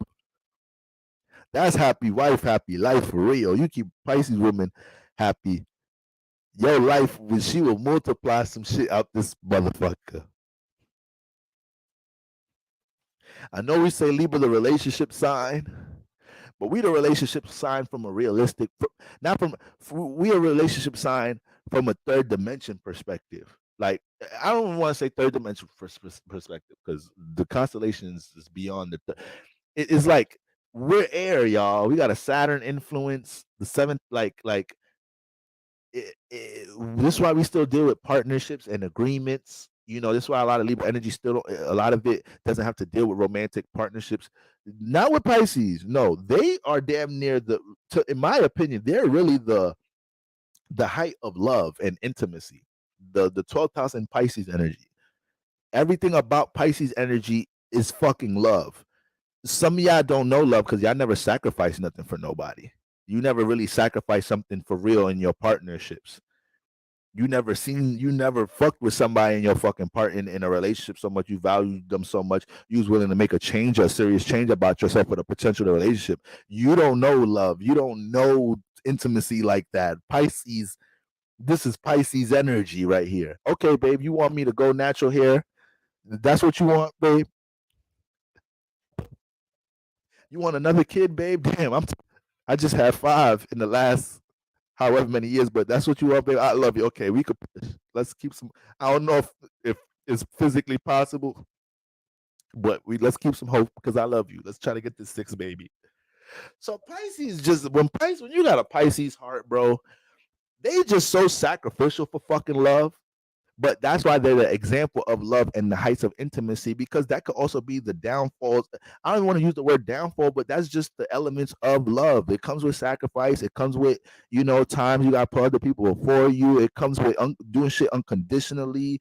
that's happy wife, happy life for real. You keep Pisces women happy. Your life, she will multiply some shit out this motherfucker. I know we say Libra the relationship sign, but we the relationship sign from a realistic, not from we a relationship sign from a third dimension perspective. Like I don't want to say third dimension perspective because the constellations is beyond the. It is like we're air, y'all. We got a Saturn influence. The seventh, this is why we still deal with partnerships and agreements. You know, this is why a lot of Libra energy still a lot of it doesn't have to deal with romantic partnerships. Not with Pisces. No, they are damn near in my opinion, they're really the height of love and intimacy. The 12th house in Pisces energy. Everything about Pisces energy is fucking love. Some of y'all don't know love because y'all never sacrificed nothing for nobody. You never really sacrificed something for real in your partnerships. You never fucked with somebody in your fucking part in a relationship so much. You valued them so much. You was willing to make a serious change about yourself for the potential of the relationship. You don't know love. You don't know intimacy like that. Pisces, this is Pisces energy right here. Okay, babe, you want me to go natural hair? That's what you want, babe? You want another kid, babe? Damn, I just had 5 in the last however many years, but that's what you want, babe. I love you. Okay, we could push. Let's keep some. I don't know if it's physically possible, but let's keep some hope because I love you. Let's try to get this 6, baby. So Pisces when you got a Pisces heart, bro, they just so sacrificial for fucking love. But that's why they're the example of love and the heights of intimacy, because that could also be the downfalls. I don't want to use the word downfall, but that's just the elements of love. It comes with sacrifice. It comes with, times you got to put other people before you. It comes with doing shit unconditionally.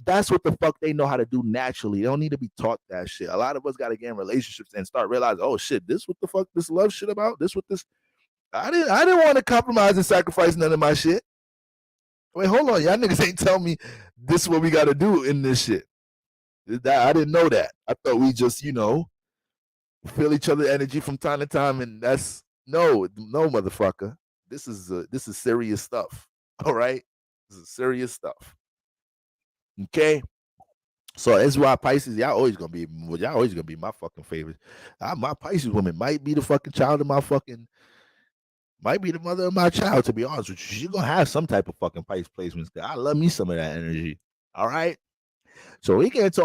That's what the fuck they know how to do naturally. They don't need to be taught that shit. A lot of us got to get in relationships and start realizing, oh shit, this what the fuck this love shit about? This what this. I didn't want to compromise and sacrifice none of my shit. Wait, hold on. Y'all niggas ain't tell me this is what we got to do in this shit. I didn't know that. I thought we just, feel each other energy from time to time, and that's no, motherfucker. This is serious stuff. All right, this is serious stuff. Okay, so that's why Pisces, y'all always gonna be my fucking favorite. My Pisces woman might be the fucking child of my fucking might be the mother of my child, to be honest with you. She's gonna have some type of fucking Pisces placements. I love me some of that energy. All right. So we get into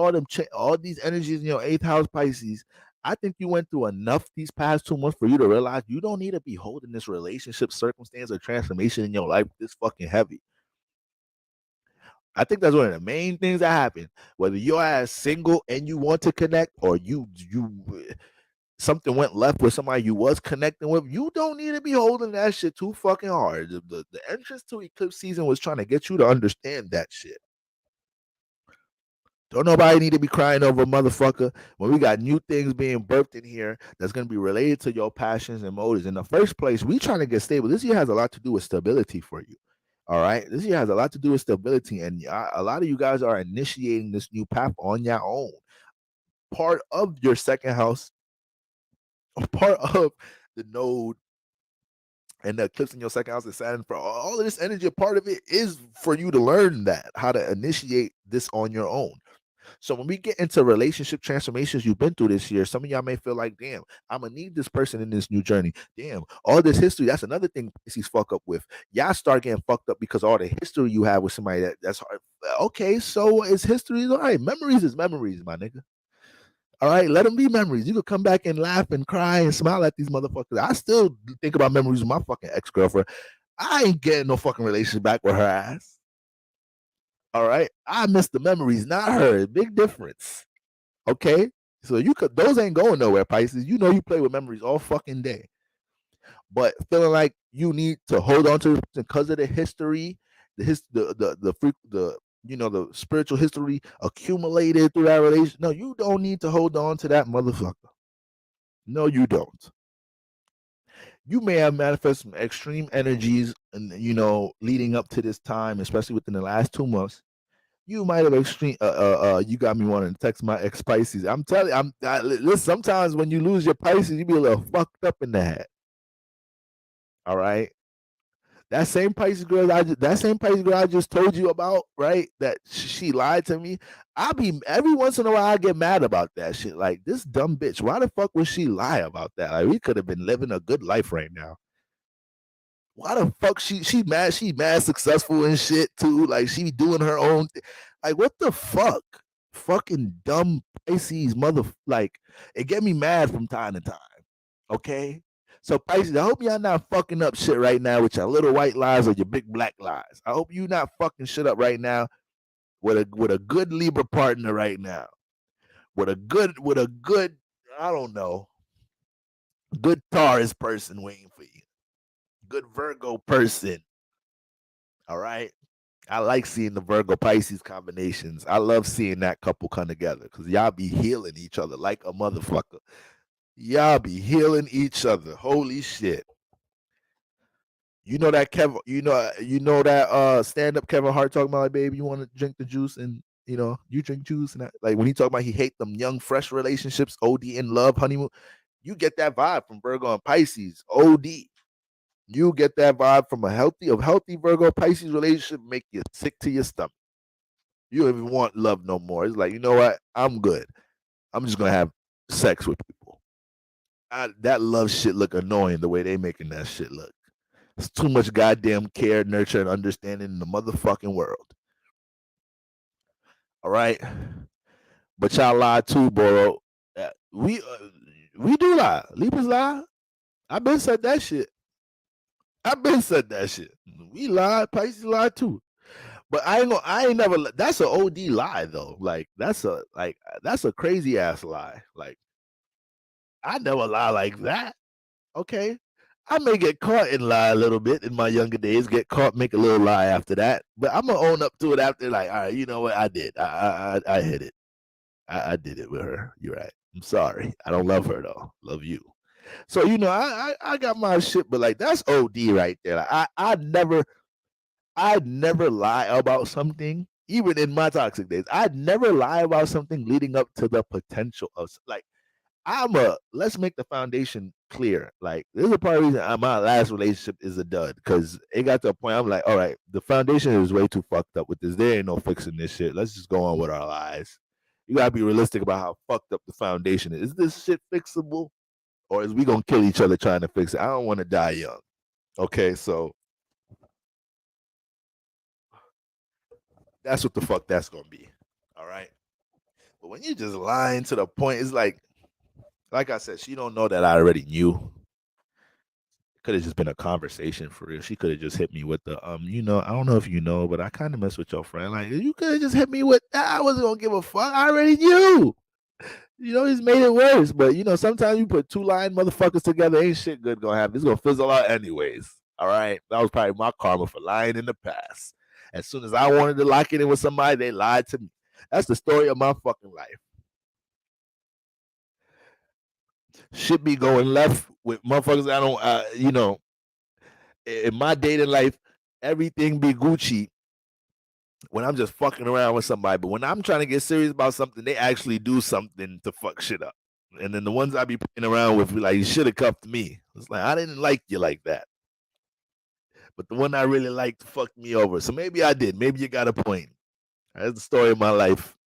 all these energies in your 8th house Pisces. I think you went through enough these past 2 months for you to realize you don't need to be holding this relationship, circumstance, or transformation in your life this fucking heavy. I think that's one of the main things that happen. Whether you're as single and you want to connect, or you something went left with somebody you was connecting with, you don't need to be holding that shit too fucking hard. The entrance to eclipse season was trying to get you to understand that shit. Don't nobody need to be crying over a motherfucker when we got new things being birthed in here that's going to be related to your passions and motives. In the first place, we trying to get stable. This year has a lot to do with stability for you. All right. This year has a lot to do with stability. And a lot of you guys are initiating this new path on your own. Part of your 2nd house, part of the node and the eclipse in your 2nd house is Saturn. For all of this energy, a part of it is for you to learn how to initiate this on your own. So when we get into relationship transformations you've been through this year, some of y'all may feel like, damn, I'm gonna need this person in this new journey. Damn, all this history, that's another thing Pisces fuck up with. Y'all start getting fucked up because all the history you have with somebody that's hard. Okay, so it's history. All right, memories is memories, my nigga. All right, let them be memories. You could come back and laugh and cry and smile at these motherfuckers. I still think about memories with my fucking ex-girlfriend. I ain't getting no fucking relationship back with her ass. All right. I miss the memories, not her. Big difference. Okay. So those ain't going nowhere, Pisces. You play with memories all fucking day. but feeling like you need to hold on to it because of the history, the the spiritual history accumulated through that relation. No, you don't need to hold on to that motherfucker. No, you don't. You may have manifested some extreme energies, and leading up to this time, especially within the last 2 months. You might have extreme. You got me wanting to text my ex Pisces. I'm telling you, listen. Sometimes when you lose your Pisces, you be a little fucked up in the head. All right. That same Pisces girl I just told you about, right? That she lied to me. I be every once in a while I get mad about that shit. Like, this dumb bitch. Why the fuck would she lie about that? Like, we could have been living a good life right now. Why the fuck she mad successful and shit too? Like, she doing her own like, what the fuck? Fucking dumb Pisces mother, like, it get me mad from time to time. Okay? So Pisces, I hope y'all not fucking up shit right now with your little white lies or your big black lies. I hope you not fucking shit up right now with a good Libra partner right now. With a good, I don't know, good Taurus person waiting for you. Good Virgo person. All right. I like seeing the Virgo Pisces combinations. I love seeing that couple come together because y'all be healing each other like a motherfucker. Y'all be healing each other. Holy shit. You know that Kevin, that stand up Kevin Hart talking about, like, baby, you want to drink the juice, and you drink juice, and like when he talk about he hate them young fresh relationships, OD in love, honeymoon. You get that vibe from Virgo and Pisces, OD. You get that vibe from a healthy Virgo Pisces relationship, make you sick to your stomach. You don't even want love no more. It's like, you know what? I'm good. I'm just gonna have sex with people. That love shit look annoying the way they making that shit look. It's too much goddamn care, nurture, and understanding in the motherfucking world. All right, but y'all lie too, bro. We do lie. Libras lie. I been said that shit. We lie. Pisces lie too. But I ain't never. That's an OD lie though. Like, that's a crazy ass lie. Like, I never lie like that. Okay. I may get caught and lie a little bit in my younger days, get caught, make a little lie after that. But I'm gonna own up to it after, like, all right, you know what? I did. I hit it. I did it with her. You're right. I'm sorry. I don't love her though. Love you. So, I got my shit, but like, that's OD right there. Like, I'd never lie about something, even in my toxic days. I'd never lie about something leading up to the potential of, like, let's make the foundation clear. Like, this is a part of the reason my last relationship is a dud, because it got to a point I'm like, all right, the foundation is way too fucked up with this. There ain't no fixing this shit. Let's just go on with our lives. You gotta be realistic about how fucked up the foundation is. Is this shit fixable? Or is we gonna kill each other trying to fix it? I don't want to die young. Okay, so that's what the fuck that's gonna be. All right. But when you just lying to the point, it's like I said, she don't know that I already knew. Could have just been a conversation for real. She could have just hit me with the I don't know if you know, but I kind of mess with your friend. Like, you could have just hit me with that. I wasn't gonna give a fuck. I already knew. He's made it worse. But sometimes you put two lying motherfuckers together, ain't shit good gonna happen. It's gonna fizzle out anyways. All right. That was probably my karma for lying in the past. As soon as I wanted to lock it in with somebody, they lied to me. That's the story of my fucking life. Shit be going left with motherfuckers. I don't, in my dating life, everything be Gucci when I'm just fucking around with somebody. But when I'm trying to get serious about something, they actually do something to fuck shit up. And then the ones I be playing around with, be like, you should have cuffed me. It's like, I didn't like you like that. But the one I really liked fucked me over. So maybe I did. Maybe you got a point. That's the story of my life.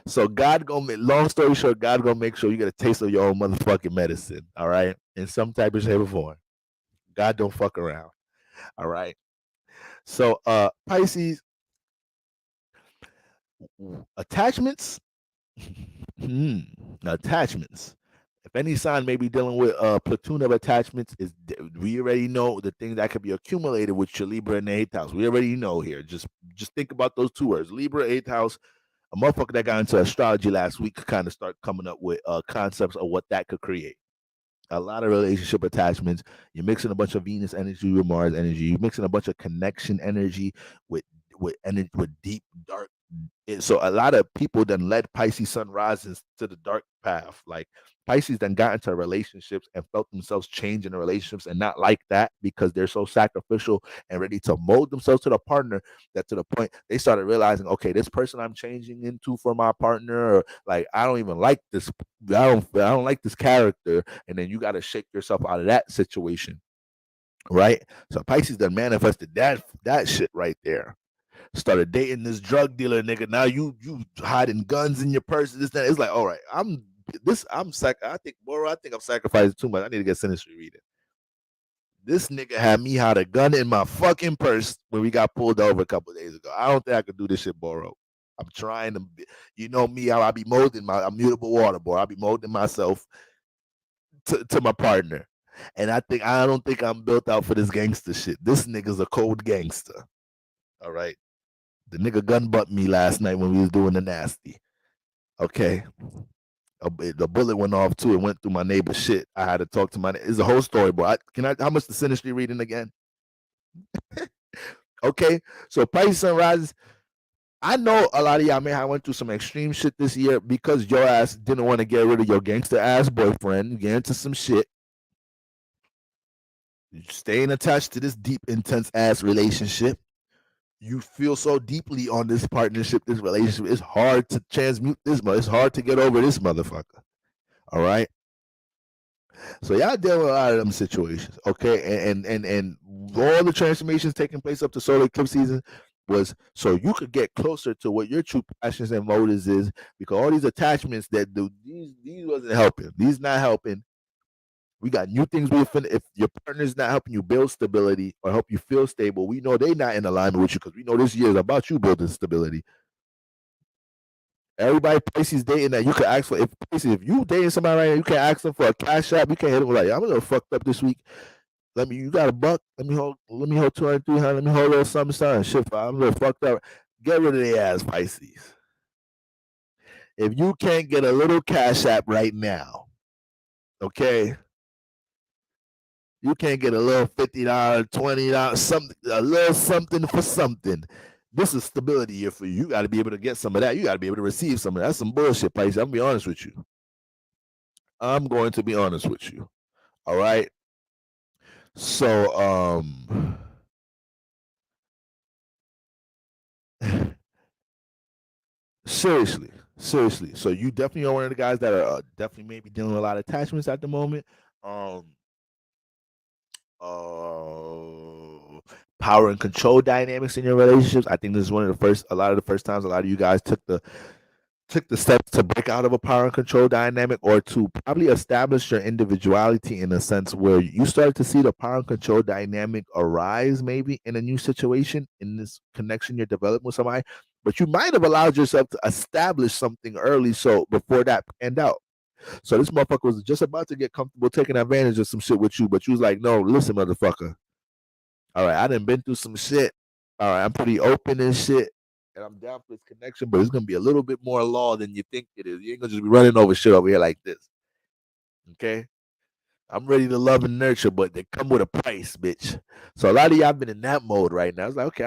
So long story short, God gonna make sure you get a taste of your own motherfucking medicine, all right? In some type of shape or form. God don't fuck around. All right. So Pisces, attachments. Attachments. If any sign may be dealing with a platoon of attachments, we already know the thing that could be accumulated with your Libra in the 8th house. We already know here. Just think about those two words. Libra, 8th house. A motherfucker that got into astrology last week kind of start coming up with concepts of what that could create. A lot of relationship attachments. You're mixing a bunch of Venus energy with Mars energy. You're mixing a bunch of connection energy with energy with deep dark. So a lot of people then led Pisces sun rises to the dark path. Like Pisces then got into relationships and felt themselves change in the relationships and not like that because they're so sacrificial and ready to mold themselves to the partner that to the point they started realizing, okay, this person I'm changing into for my partner, or like I don't even like this. I don't like this character, and then you got to shake yourself out of that situation, right? So Pisces done manifested that shit right there. Started dating this drug dealer nigga. Now you hiding guns in your purse. This that. It's like, all right, I think, bro, I think I'm sacrificing too much. I need to get sinistry reading. This nigga had me hide a gun in my fucking purse when we got pulled over a couple days ago. I don't think I could do this shit, Boro. I'm trying to, you know me, I be molding I'm mutable water, boy. I be molding myself to my partner. And I don't think I'm built out for this gangster shit. This nigga's a cold gangster. All right. The nigga gun butt me last night when we was doing the nasty. Okay. The bullet went off too. It went through my neighbor's shit. I had to talk to it's a whole story, boy. How much the sinistry reading again? Okay. So Pisces sunrises. I know a lot of y'all may have went through some extreme shit this year because your ass didn't want to get rid of your gangster ass boyfriend, get into some shit. You're staying attached to this deep, intense ass relationship. You feel so deeply on this partnership, this relationship. It's hard to transmute this. It's hard to get over this motherfucker. All right. So y'all deal with a lot of them situations, okay? And all the transformations taking place up to solar eclipse season was so you could get closer to what your true passions and motives is, because all these attachments that do these wasn't helping. These not helping. We got new things we finna. If your partner's not helping you build stability or help you feel stable, we know they not in alignment with you because we know this year is about you building stability. Everybody Pisces dating that you can ask for. If you dating somebody right now, you can ask them for a cash app. You can't hit them like, I'm a little fucked up this week. You got a buck. Let me hold 200, 300. Let me hold a little something. Shit, I'm a little fucked up. Get rid of their ass, Pisces. If you can't get a little cash app right now, okay, you can't get a little $50, $20, something, a little something for something. This is stability year for you. You got to be able to get some of that. You got to be able to receive some of that. That's some bullshit, Pisces. I'm gonna be honest with you. I'm going to be honest with you. All right. So, seriously, seriously. So you definitely are one of the guys that are definitely maybe dealing with a lot of attachments at the moment. Um, Power and control dynamics in your relationships. I think this is a lot of the first times a lot of you guys took the steps to break out of a power and control dynamic, or to probably establish your individuality in a sense where you started to see the power and control dynamic arise maybe in a new situation in this connection you're developing with somebody, but you might have allowed yourself to establish something early so before that panned out. So this motherfucker was just about to get comfortable taking advantage of some shit with you, but you was like, no, listen, motherfucker. All right, I done been through some shit. All right, I'm pretty open and shit, and I'm down for this connection, but it's gonna be a little bit more law than you think it is. You ain't gonna just be running over shit over here like this. Okay? I'm ready to love and nurture, but they come with a price, bitch. So a lot of y'all been in that mode right now. It's like, okay,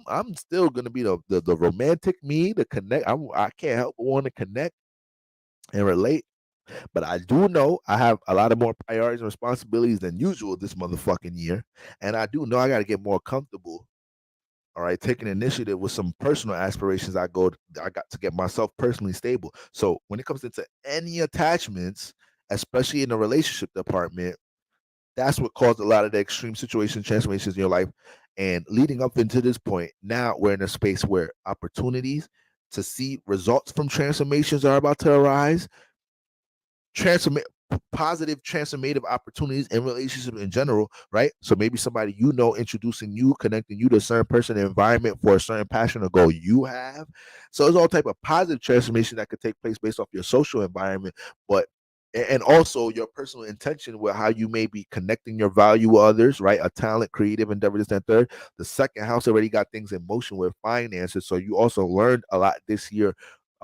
I'm still gonna be the romantic me, the connect. I can't help but want to connect and relate. But I do know I have a lot of more priorities and responsibilities than usual this motherfucking year. And I do know I got to get more comfortable. All right, taking initiative with some personal aspirations. I got to get myself personally stable. So when it comes into any attachments, especially in the relationship department, that's what caused a lot of the extreme situations, transformations in your life. And leading up into this point, now we're in a space where opportunities to see results from transformations are about to arise. Transform Positive transformative opportunities in relationships in general, right? So maybe somebody introducing you, connecting you to a certain person, environment for a certain passion or goal you have. So there's all type of positive transformation that could take place based off your social environment, but and also your personal intention with how you may be connecting your value with others, right? A talent, creative endeavor, this and third. The second house already got things in motion with finances, so you also learned a lot this year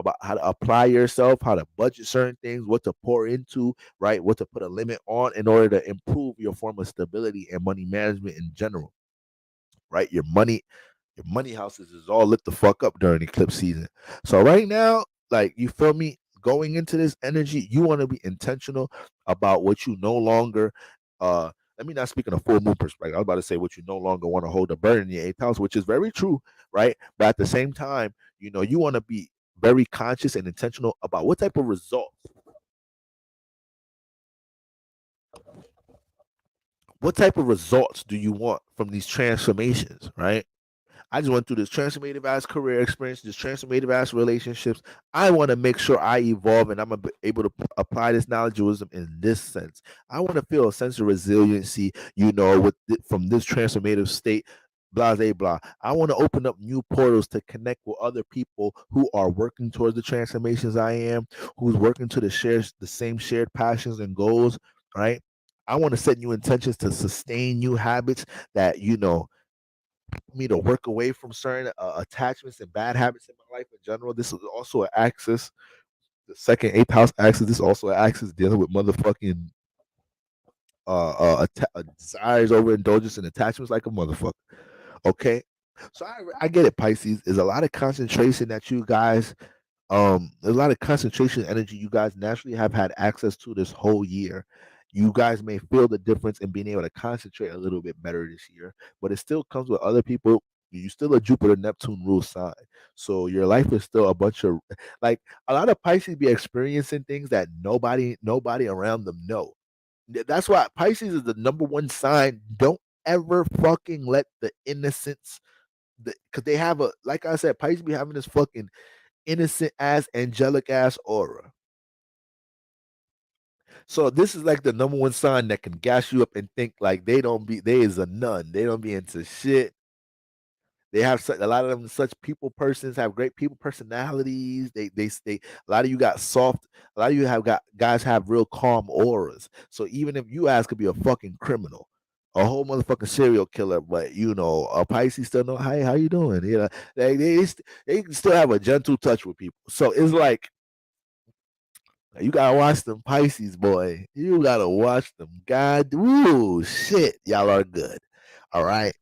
about how to apply yourself, how to budget certain things, what to pour into, right? What to put a limit on in order to improve your form of stability and money management in general, right? Your money houses is all lit the fuck up during eclipse season. So right now, like, you feel me? Going into this energy, you want to be intentional about what you no longer let me not speak in a full moon perspective. I was about to say what you no longer want to hold a burden in your eighth house, which is very true, right? But at the same time, you want to be very conscious and intentional about what type of results do you want from these transformations, right? I just went through this transformative ass career experience, this transformative ass relationships. I want to make sure I evolve and I'm able to apply this knowledge and wisdom in this sense. I want to feel a sense of resiliency, from this transformative state. Blah, blah, blah. I want to open up new portals to connect with other people who are working towards the transformations I am, who's working to the same shared passions and goals, right? I want to set new intentions to sustain new habits that, me to work away from certain attachments and bad habits in my life in general. This is also an axis. The second eighth house axis. This is also an axis dealing with motherfucking desires, overindulgence, and attachments like a motherfucker. Okay, so I get it. Pisces is a lot of concentration that you guys there's a lot of concentration energy you guys naturally have had access to this whole year. You guys may feel the difference in being able to concentrate a little bit better this year, but it still comes with other people. You still a Jupiter Neptune rule sign, so your life is still a bunch of, like, a lot of Pisces be experiencing things that nobody around them know. That's why Pisces is the number one sign. Don't ever fucking let the innocence, because they have a, like I said, Pisces be having this fucking innocent ass, angelic ass aura. So this is like the number one sign that can gas you up and think like they is a nun. They don't be into shit. They have a lot of them such people persons have great people personalities. They a lot of you got soft. A lot of you have got guys have real calm auras. So even if you ask could be a fucking criminal, a whole motherfucking serial killer, but a Pisces still know, hey, how you doing? They still have a gentle touch with people. So it's like, you gotta watch them Pisces, boy. You gotta watch them. God, ooh, shit, y'all are good. All right.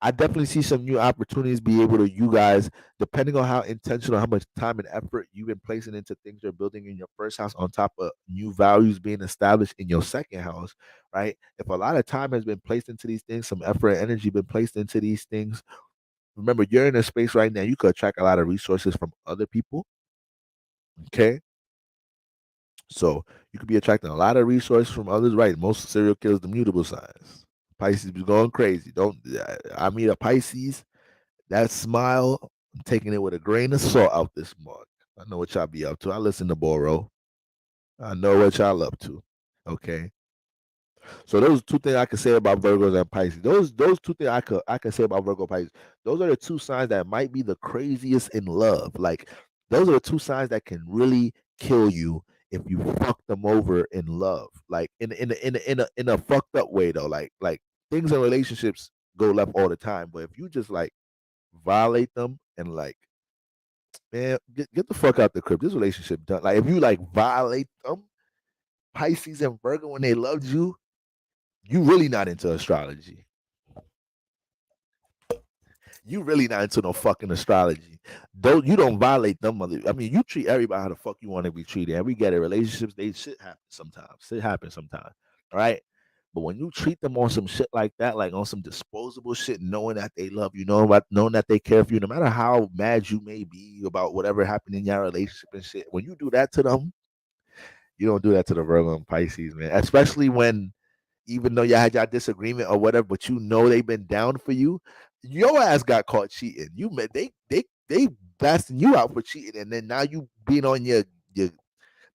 I definitely see some new opportunities be able to, you guys, depending on how intentional, how much time and effort you've been placing into things you're building in your first house, on top of new values being established in your second house, right? If a lot of time has been placed into these things, some effort and energy been placed into these things, remember, you're in a space right now, you could attract a lot of resources from other people. Okay. So you could be attracting a lot of resources from others, right? Most serial killers, the mutable signs. Pisces be going crazy. Don't I meet a Pisces? That smile, I'm taking it with a grain of salt out this month. I know what y'all be up to. I listen to Boro. I know what y'all up to. Okay. So those two things I can say about Virgos and Pisces. Those two things I can say about Virgo Pisces. Those are the two signs that might be the craziest in love. Like, those are the two signs that can really kill you if you fuck them over in love. Like, in a fucked up way though. Like things in relationships go left all the time, but if you just like violate them and like, man, get the fuck out the crib. This relationship done. Like, if you like violate them, Pisces and Virgo, when they loved you really not into astrology. You really not into no fucking astrology. You don't violate them mother. I mean, you treat everybody how the fuck you want to be treated. And we get it. Relationships, they shit happen sometimes. Shit happens sometimes. All right. But when you treat them on some shit like that, like on some disposable shit, knowing that they love you, knowing that they care for you, no matter how mad you may be about whatever happened in your relationship and shit, when you do that to them, you don't do that to the Virgo and Pisces, man. Especially when, even though y'all had y'all disagreement or whatever, but you know they've been down for you. Your ass got caught cheating. You met they blasting you out for cheating, and then now you being on your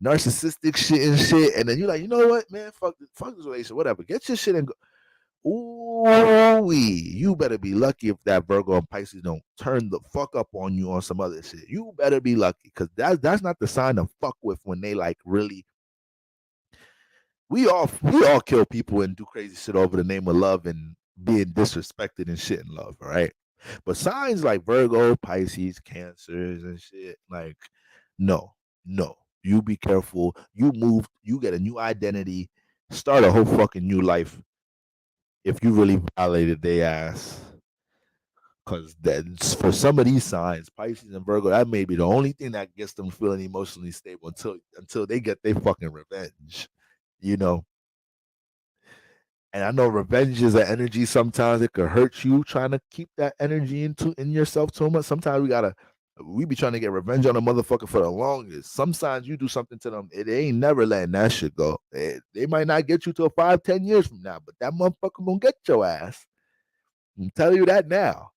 narcissistic shit and shit, and then you're like, you know what, man, fuck this relationship, whatever. Get your shit and go. Ooh, you better be lucky if that Virgo and Pisces don't turn the fuck up on you on some other shit. You better be lucky, because that's not the sign to fuck with when they like really. We all kill people and do crazy shit over the name of love and being disrespected and shit in love, all right? But signs like Virgo, Pisces, Cancers, and shit, like, no, no. You be careful. You move, you get a new identity, start a whole fucking new life if you really violated their ass. Because for some of these signs, Pisces and Virgo, that may be the only thing that gets them feeling emotionally stable until they get their fucking revenge, you know. And I know revenge is an energy. Sometimes it could hurt you trying to keep that energy in yourself too much. Sometimes we be trying to get revenge on a motherfucker for the longest. Some signs you do something to them, they ain't never letting that shit go. They might not get you till 5-10 years from now, but that motherfucker gonna get your ass. I'm telling you that now.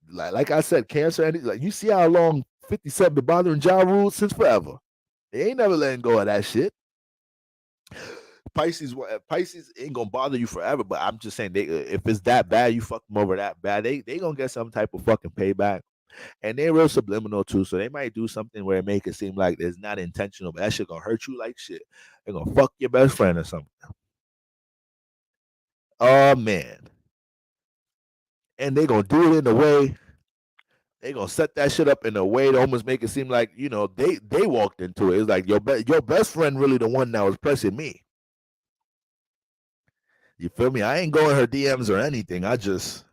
Like I said, Cancer, and like you see how long 57 been bothering Ja Rule since forever. They ain't never letting go of that shit. Pisces ain't gonna bother you forever, but I'm just saying, if it's that bad, you fuck them over that bad, they gonna get some type of fucking payback, and they're real subliminal too. So they might do something where it make it seem like it's not intentional, but that shit gonna hurt you like shit. They're gonna fuck your best friend or something. Oh man, and they gonna do it in a way. They gonna set that shit up in a way to almost make it seem like they walked into it. It's like your best friend really the one that was pressing me. You feel me? I ain't going her DMs or anything. I just,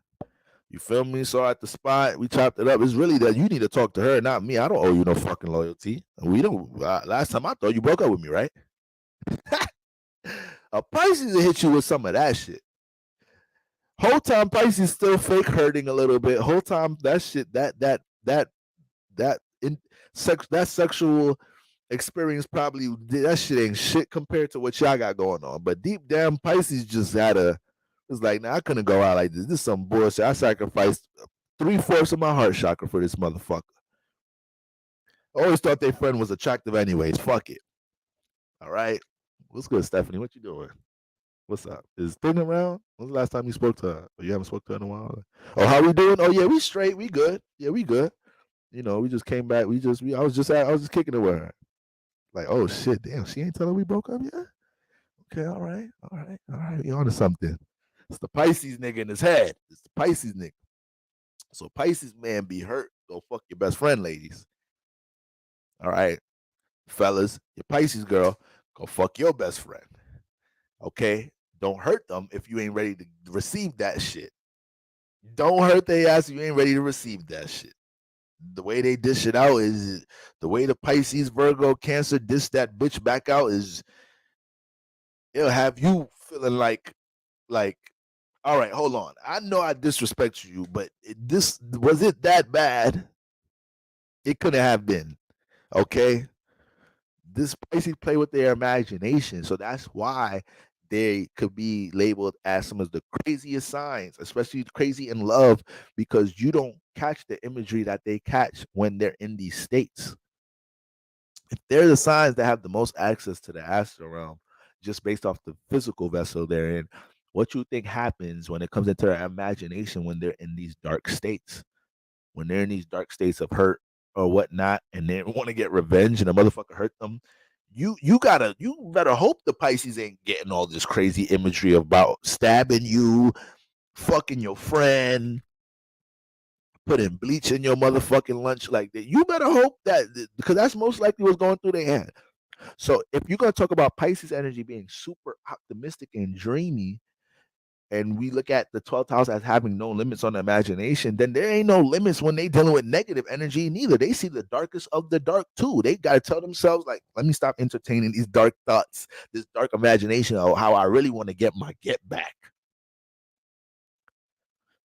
you feel me? So at the spot, we chopped it up. It's really that you need to talk to her, not me. I don't owe you no fucking loyalty. We don't. Last time I thought you broke up with me, right? A Pisces will hit you with some of that shit. Whole time Pisces still fake hurting a little bit. Whole time that shit, that sexual experience probably that shit ain't shit compared to what y'all got going on. But deep down, Pisces just it's like, nah, I couldn't go out like this. This is some bullshit. I sacrificed 3/4 of my heart chakra for this motherfucker. I always thought their friend was attractive anyways. Fuck it. All right. What's good, Stephanie? What you doing? What's up? Is Thing around? When's the last time you spoke to her? Oh, you haven't spoke to her in a while? Oh, how we doing? Oh yeah, we straight. We good. Yeah, we good. We just came back. I was just kicking it with her. Like, oh shit, damn, she ain't telling we broke up yet? Okay, all right. We on to something. It's the Pisces nigga in his head. It's the Pisces nigga. So Pisces man be hurt. Go fuck your best friend, ladies. All right. Fellas, your Pisces girl, go fuck your best friend. Okay? Don't hurt them if you ain't ready to receive that shit. Don't hurt their ass if you ain't ready to receive that shit. The way they dish it out is the way the Pisces, Virgo, Cancer dish that bitch back out is it'll have you feeling like, all right, hold on. I know I disrespect you, but this was it that bad? It couldn't have been. Okay. This Pisces play with their imagination. So that's why they could be labeled as some of the craziest signs, especially crazy in love, because you don't catch the imagery that they catch when they're in these states. If they're the signs that have the most access to the astral realm, just based off the physical vessel they're in, what you think happens when it comes into their imagination when they're in these dark states, when they're in these dark states of hurt or whatnot, and they want to get revenge and a motherfucker hurt them. You better hope the Pisces ain't getting all this crazy imagery about stabbing you, fucking your friend, putting bleach in your motherfucking lunch like that. You better hope that, because that's most likely what's going through their head. So if you're gonna talk about Pisces energy being super optimistic and dreamy, and we look at the 12th house as having no limits on the imagination, then there ain't no limits when they dealing with negative energy neither. They see the darkest of the dark too. They got to tell themselves, like, let me stop entertaining these dark thoughts, this dark imagination of how I really want to get my get back.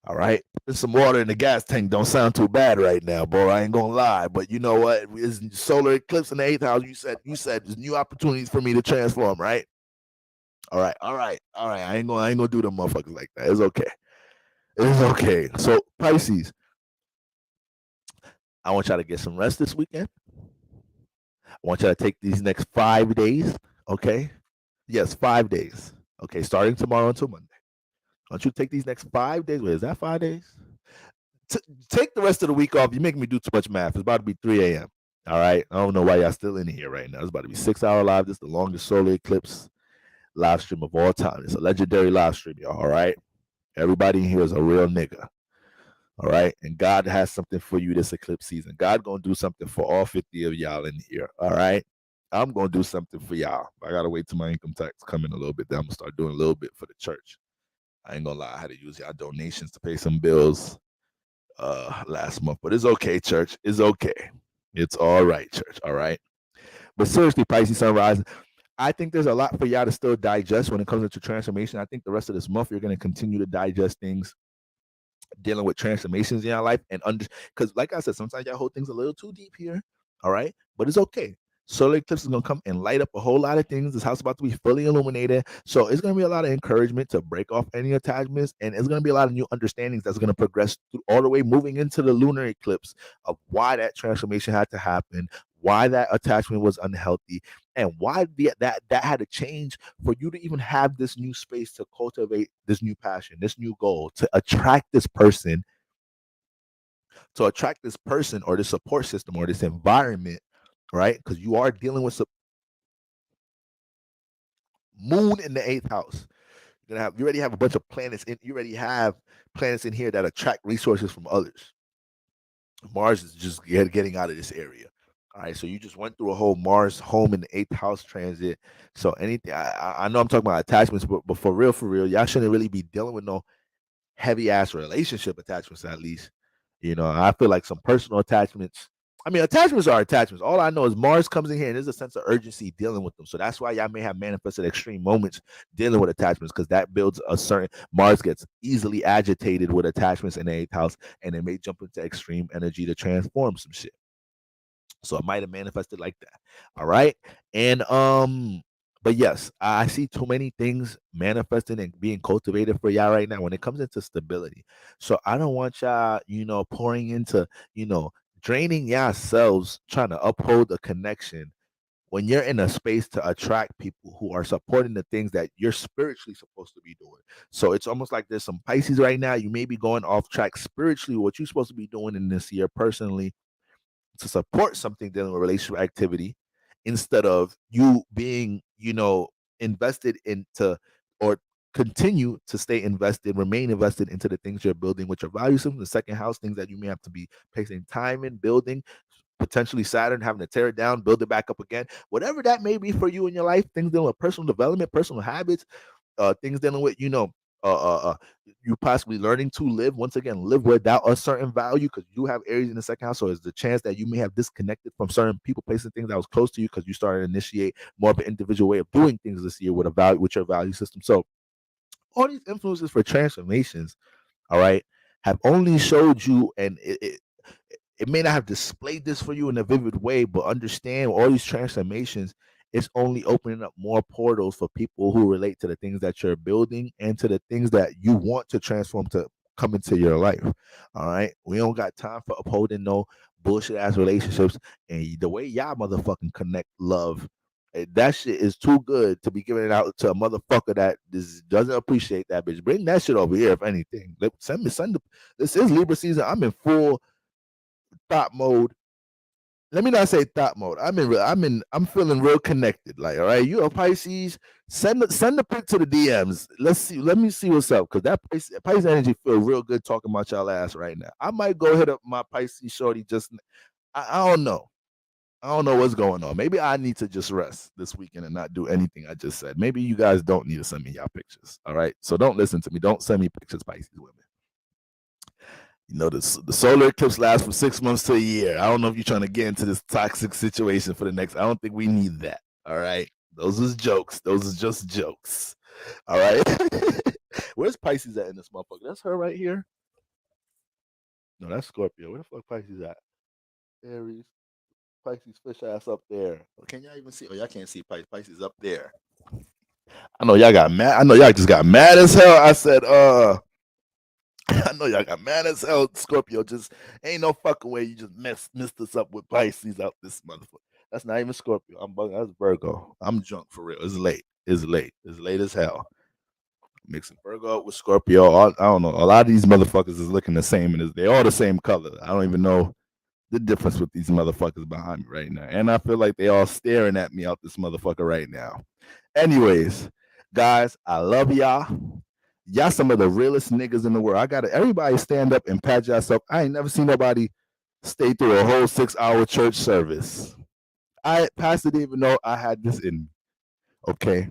All right. There's some water in the gas tank. Don't sound too bad right now, bro. I ain't gonna lie. But you know what? It's solar eclipse in the 8th house. You said there's new opportunities for me to transform, right? All right. I ain't gonna do them motherfuckers like that. It's okay. It's okay. So Pisces, I want y'all to get some rest this weekend. I want y'all to take these next 5 days. Okay. Yes, 5 days. Okay, starting tomorrow until Monday. I want you to take these next 5 days. Wait, is that 5 days? Take the rest of the week off. You're making me do too much math. It's about to be 3 a.m. All right. I don't know why y'all still in here right now. It's about to be 6 hour live. This is the longest solar eclipse live stream of all time. It's a legendary live stream, y'all. All right. Everybody in here is a real nigga. All right. And God has something for you this eclipse season. God gonna do something for all 50 of y'all in here. All right. I'm gonna do something for y'all. I gotta wait till my income tax come in a little bit. Then I'm gonna start doing a little bit for the church. I ain't gonna lie, I had to use y'all donations to pay some bills last month. But it's okay, church. It's okay. It's all right, church. All right. But seriously, Pisces Sunrise, I think there's a lot for y'all to still digest when it comes into transformation. I think the rest of this month you're going to continue to digest things dealing with transformations in your life and because like I said, sometimes y'all hold things a little too deep here. All right, but it's okay. Solar eclipse is gonna come and light up a whole lot of things. This house is about to be fully illuminated, so it's gonna be a lot of encouragement to break off any attachments, and it's gonna be a lot of new understandings that's gonna progress through all the way moving into the lunar eclipse of why that transformation had to happen, why that attachment was unhealthy, and why that had to change for you to even have this new space to cultivate this new passion, this new goal, to attract this person, or this support system or this environment, right? Because you are dealing with moon in the eighth house. You already have a bunch of planets in. You already have planets in here that attract resources from others. Mars is just getting out of this area. All right, so you just went through a whole Mars home in the eighth house transit. So anything, I know I'm talking about attachments, but for real, y'all shouldn't really be dealing with no heavy ass relationship attachments, at least. I feel like some personal attachments. I mean, attachments are attachments. All I know is Mars comes in here and there's a sense of urgency dealing with them. So that's why y'all may have manifested extreme moments dealing with attachments, because that builds a certain Mars gets easily agitated with attachments in the eighth house, and it may jump into extreme energy to transform some shit. So it might have manifested like that. All right. And but yes, I see too many things manifesting and being cultivated for y'all right now when it comes into stability. So I don't want y'all, pouring into, draining yourselves trying to uphold a connection when you're in a space to attract people who are supporting the things that you're spiritually supposed to be doing. So it's almost like there's some Pisces right now. You may be going off track spiritually, what you're supposed to be doing in this year personally to support something dealing with relationship activity, instead of you being, invested into, or continue to stay invested, remain invested into the things you're building with your value system, the second house, things that you may have to be placing time in building, potentially Saturn having to tear it down, build it back up again, whatever that may be for you in your life, things dealing with personal development, personal habits, things dealing with, you possibly learning to live, once again, live without a certain value, because you have Aries in the second house. So there's the chance that you may have disconnected from certain people, places, things that was close to you, because you started to initiate more of an individual way of doing things this year with a value, with your value system. So all these influences for transformations, all right, have only showed you, and it may not have displayed this for you in a vivid way, but understand all these transformations is only opening up more portals for people who relate to the things that you're building and to the things that you want to transform to come into your life. All right. We don't got time for upholding no bullshit ass relationships. And the way y'all motherfucking connect love, that shit is too good to be giving it out to a motherfucker that doesn't appreciate that bitch. Bring that shit over here, if anything. This is Libra season. I'm in full thought mode. Let me not say thought mode. I'm feeling real connected. Like, all right, you a Pisces, send the pic to the DMs. Let me see what's up. Cause that Pisces energy feel real good talking about y'all ass right now. I might go hit up my Pisces shorty I don't know. I don't know what's going on. Maybe I need to just rest this weekend and not do anything I just said. Maybe you guys don't need to send me y'all pictures. All right. So don't listen to me. Don't send me pictures, Pisces women. The solar eclipse lasts from 6 months to a year. I don't know if you're trying to get into this toxic situation for the next. I don't think we need that. All right. Those is jokes. Those is just jokes. All right. Where's Pisces at in this motherfucker? That's her right here. No, that's Scorpio. Where the fuck Pisces at? Aries. Pisces fish ass up there. Can y'all even see? Oh, y'all can't see Pisces. Pisces up there. I know y'all got mad. I know y'all just got mad as hell. I said, I know y'all got mad as hell. Scorpio just ain't no fucking way you just messed us up with Pisces out this motherfucker. That's not even Scorpio. I'm bugging. That's Virgo. I'm drunk for real. It's late. It's late. It's late as hell. Mixing Virgo up with Scorpio. I don't know. A lot of these motherfuckers is looking the same, and they all the same color. I don't even know the difference with these motherfuckers behind me right now. And I feel like they all staring at me out this motherfucker right now. Anyways, guys, I love y'all. Y'all some of the realest niggas in the world. I gotta everybody stand up and pat yourself. I ain't never seen nobody stay through a whole 6-hour church service. Pastor didn't even know I had this in me. Okay.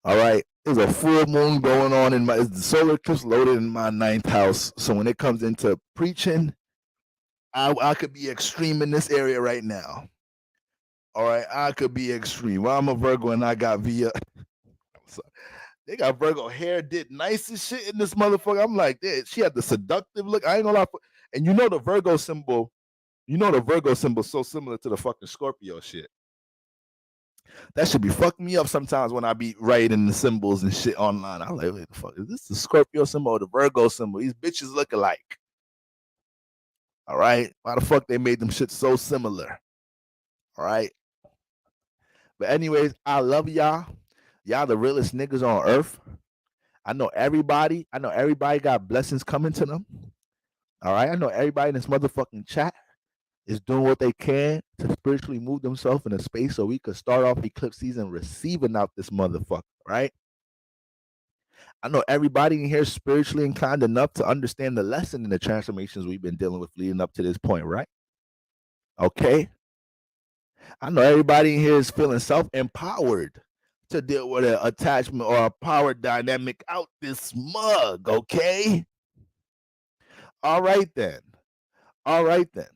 All right. There's a full moon going on in my the solar eclipse loaded in my 9th house. So when it comes into preaching, I could be extreme in this area right now. All right, I could be extreme. Well, I'm a Virgo and I got via. They got Virgo hair did nice as shit in this motherfucker. I'm like, she had the seductive look. I ain't gonna lie. And you know the Virgo symbol. You know the Virgo symbol so similar to the fucking Scorpio shit. That should be fucking me up sometimes when I be writing the symbols and shit online. I'm like, wait, the fuck is this the Scorpio symbol or the Virgo symbol? These bitches look alike. All right, why the fuck they made them shit so similar? All right. But anyways, I love y'all. Y'all the realest niggas on earth. I know everybody. I know everybody got blessings coming to them. All right. I know everybody in this motherfucking chat is doing what they can to spiritually move themselves in a space so we could start off eclipse season receiving out this motherfucker, right? I know everybody in here is spiritually inclined enough to understand the lesson and the transformations we've been dealing with leading up to this point, right? Okay. I know everybody in here is feeling self-empowered to deal with an attachment or a power dynamic out this mug, okay? All right then. All right then.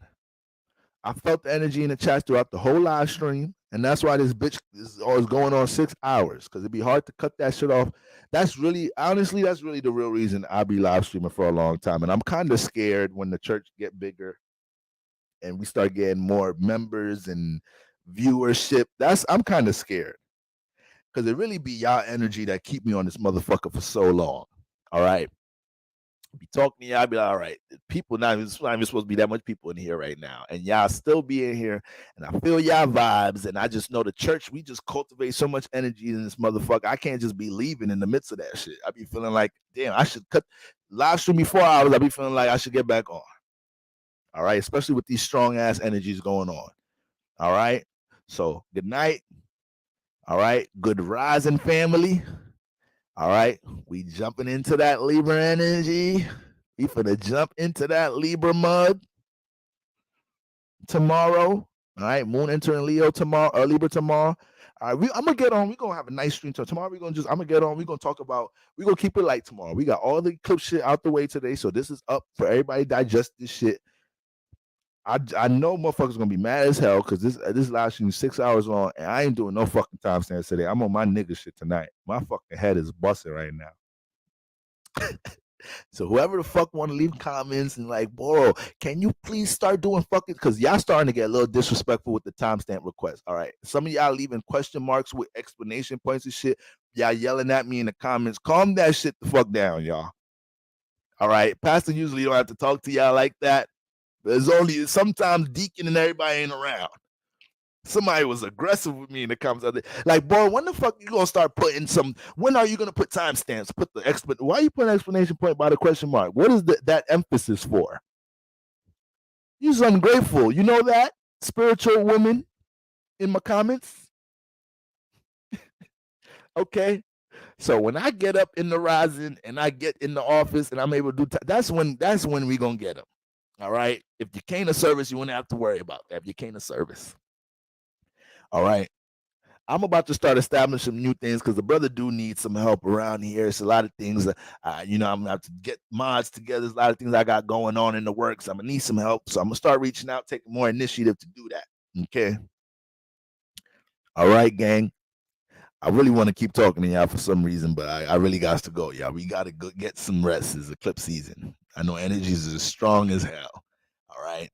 I felt the energy in the chat throughout the whole live stream, and that's why this bitch is always going on 6 hours, because it'd be hard to cut that shit off. That's really, honestly, that's really the real reason I'll be live streaming for a long time. And I'm kind of scared when the church get bigger and we start getting more members and viewership. I'm kind of scared. Because it really be y'all energy that keep me on this motherfucker for so long. All right. Be talking to y'all, be like, all right, people not even supposed to be that much people in here right now. And y'all still be in here. And I feel y'all vibes. And I just know the church, we just cultivate so much energy in this motherfucker. I can't just be leaving in the midst of that shit. I be feeling like, damn, I should cut live stream me 4 hours. I be feeling like I should get back on. All right. Especially with these strong ass energies going on. All right. So good night. All right. Good rising, family. All right. We jumping into that Libra energy. We finna jump into that Libra mud tomorrow. All right. Moon entering Leo tomorrow, or Libra tomorrow. All right. I'm gonna get on. We're gonna have a nice stream tomorrow. I'm gonna get on. We're gonna talk about, we're gonna keep it light tomorrow. We got all the eclipse shit out the way today. So this is up for everybody to digest this shit. I know motherfuckers gonna be mad as hell because this live stream is 6 hours long and I ain't doing no fucking timestamps today. I'm on my nigga shit tonight. My fucking head is busting right now. So whoever the fuck want to leave comments and like, bro, can you please start doing fucking, because y'all starting to get a little disrespectful with the timestamp request. All right, some of y'all leaving question marks with explanation points and shit. Y'all yelling at me in the comments. Calm that shit the fuck down, y'all. All right, Pastor usually don't have to talk to y'all like that. There's only sometimes Deacon and everybody ain't around. Somebody was aggressive with me in the comments. Like, boy, when the fuck you gonna start putting some? When are you gonna put timestamps? Put the Why are you putting an explanation point by the question mark? What is that emphasis for? You're ungrateful. You know that, spiritual women in my comments. Okay. So when I get up in the rising and I get in the office and I'm able to do, that's when we gonna get them. All right. If you came to service, you wouldn't have to worry about that. If you came to service. All right. I'm about to start establishing new things because the brother do need some help around here. It's a lot of things that, I'm gonna have to get mods together. There's a lot of things I got going on in the works. I'm gonna need some help. So I'm gonna start reaching out, taking more initiative to do that. Okay. All right, gang. I really want to keep talking to y'all for some reason, but I really got to go, y'all. We got to go get some rest. It's eclipse season. I know energies is as strong as hell. All right.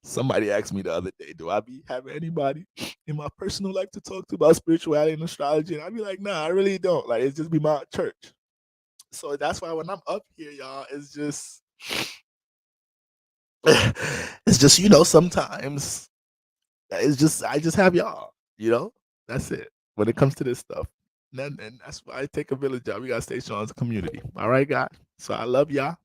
Somebody asked me the other day, do I be having anybody in my personal life to talk to about spirituality and astrology? And I'd be like, nah, I really don't. Like, it's just be my church. So that's why when I'm up here, y'all, it's just, sometimes I just have y'all, that's it when it comes to this stuff. And that's why I take a village, y'all. We got to stay strong as a community. All right, guys. So I love y'all.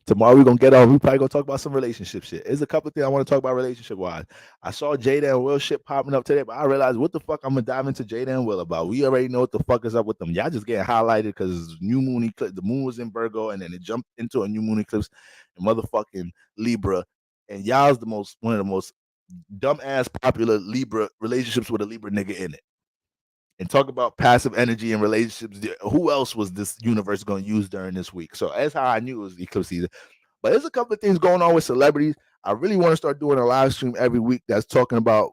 Tomorrow we're gonna get on. We probably gonna talk about some relationship shit. There's a couple of things I want to talk about relationship wise. I saw Jada and Will shit popping up today, but I realized what the fuck I'm gonna dive into Jada and Will about. We already know what the fuck is up with them. Y'all just getting highlighted because new moon eclipse. The moon was in Virgo, and then it jumped into a new moon eclipse in motherfucking Libra. And y'all's one of the most dumbass popular Libra relationships with a Libra nigga in it. And talk about passive energy and relationships. Who else was this universe going to use during this week? So that's how I knew it was eclipse season. But there's a couple of things going on with celebrities. I really want to start doing a live stream every week that's talking about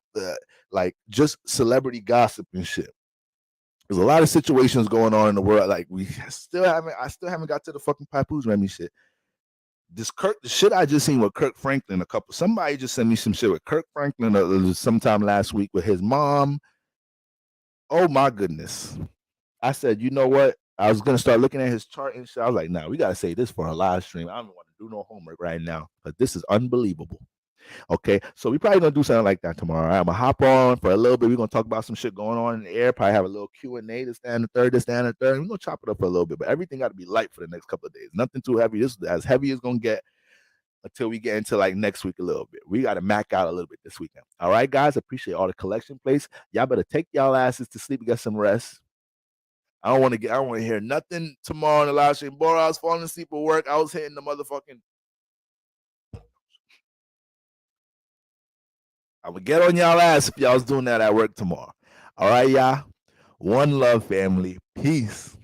like just celebrity gossip and shit. There's a lot of situations going on in the world. Like I still haven't got to the fucking Papoose Remy shit. The shit I just seen with Kirk Franklin somebody just sent me some shit with Kirk Franklin sometime last week with his mom. Oh my goodness. I said, you know what? I was gonna start looking at his chart and shit. I was like, nah, we gotta say this for a live stream. I don't want to do no homework right now, but this is unbelievable. Okay, so we probably gonna do something like that tomorrow. Right? I'm gonna hop on for a little bit. We're gonna talk about some shit going on in the air. Probably have a little Q&A this, that, and the third, this, that, and the third. We're gonna chop it up for a little bit, but everything got to be light for the next couple of days. Nothing too heavy. This is as heavy as gonna get until we get into like next week a little bit. We got to mac out a little bit this weekend. All right, guys. Appreciate all the collection plates. Y'all better take y'all asses to sleep and get some rest. I don't want to hear nothing tomorrow in the live stream. Boy, I was falling asleep at work. I was hitting the motherfucking. I would get on y'all ass if y'all was doing that at work tomorrow. All right, y'all. One love, family. Peace.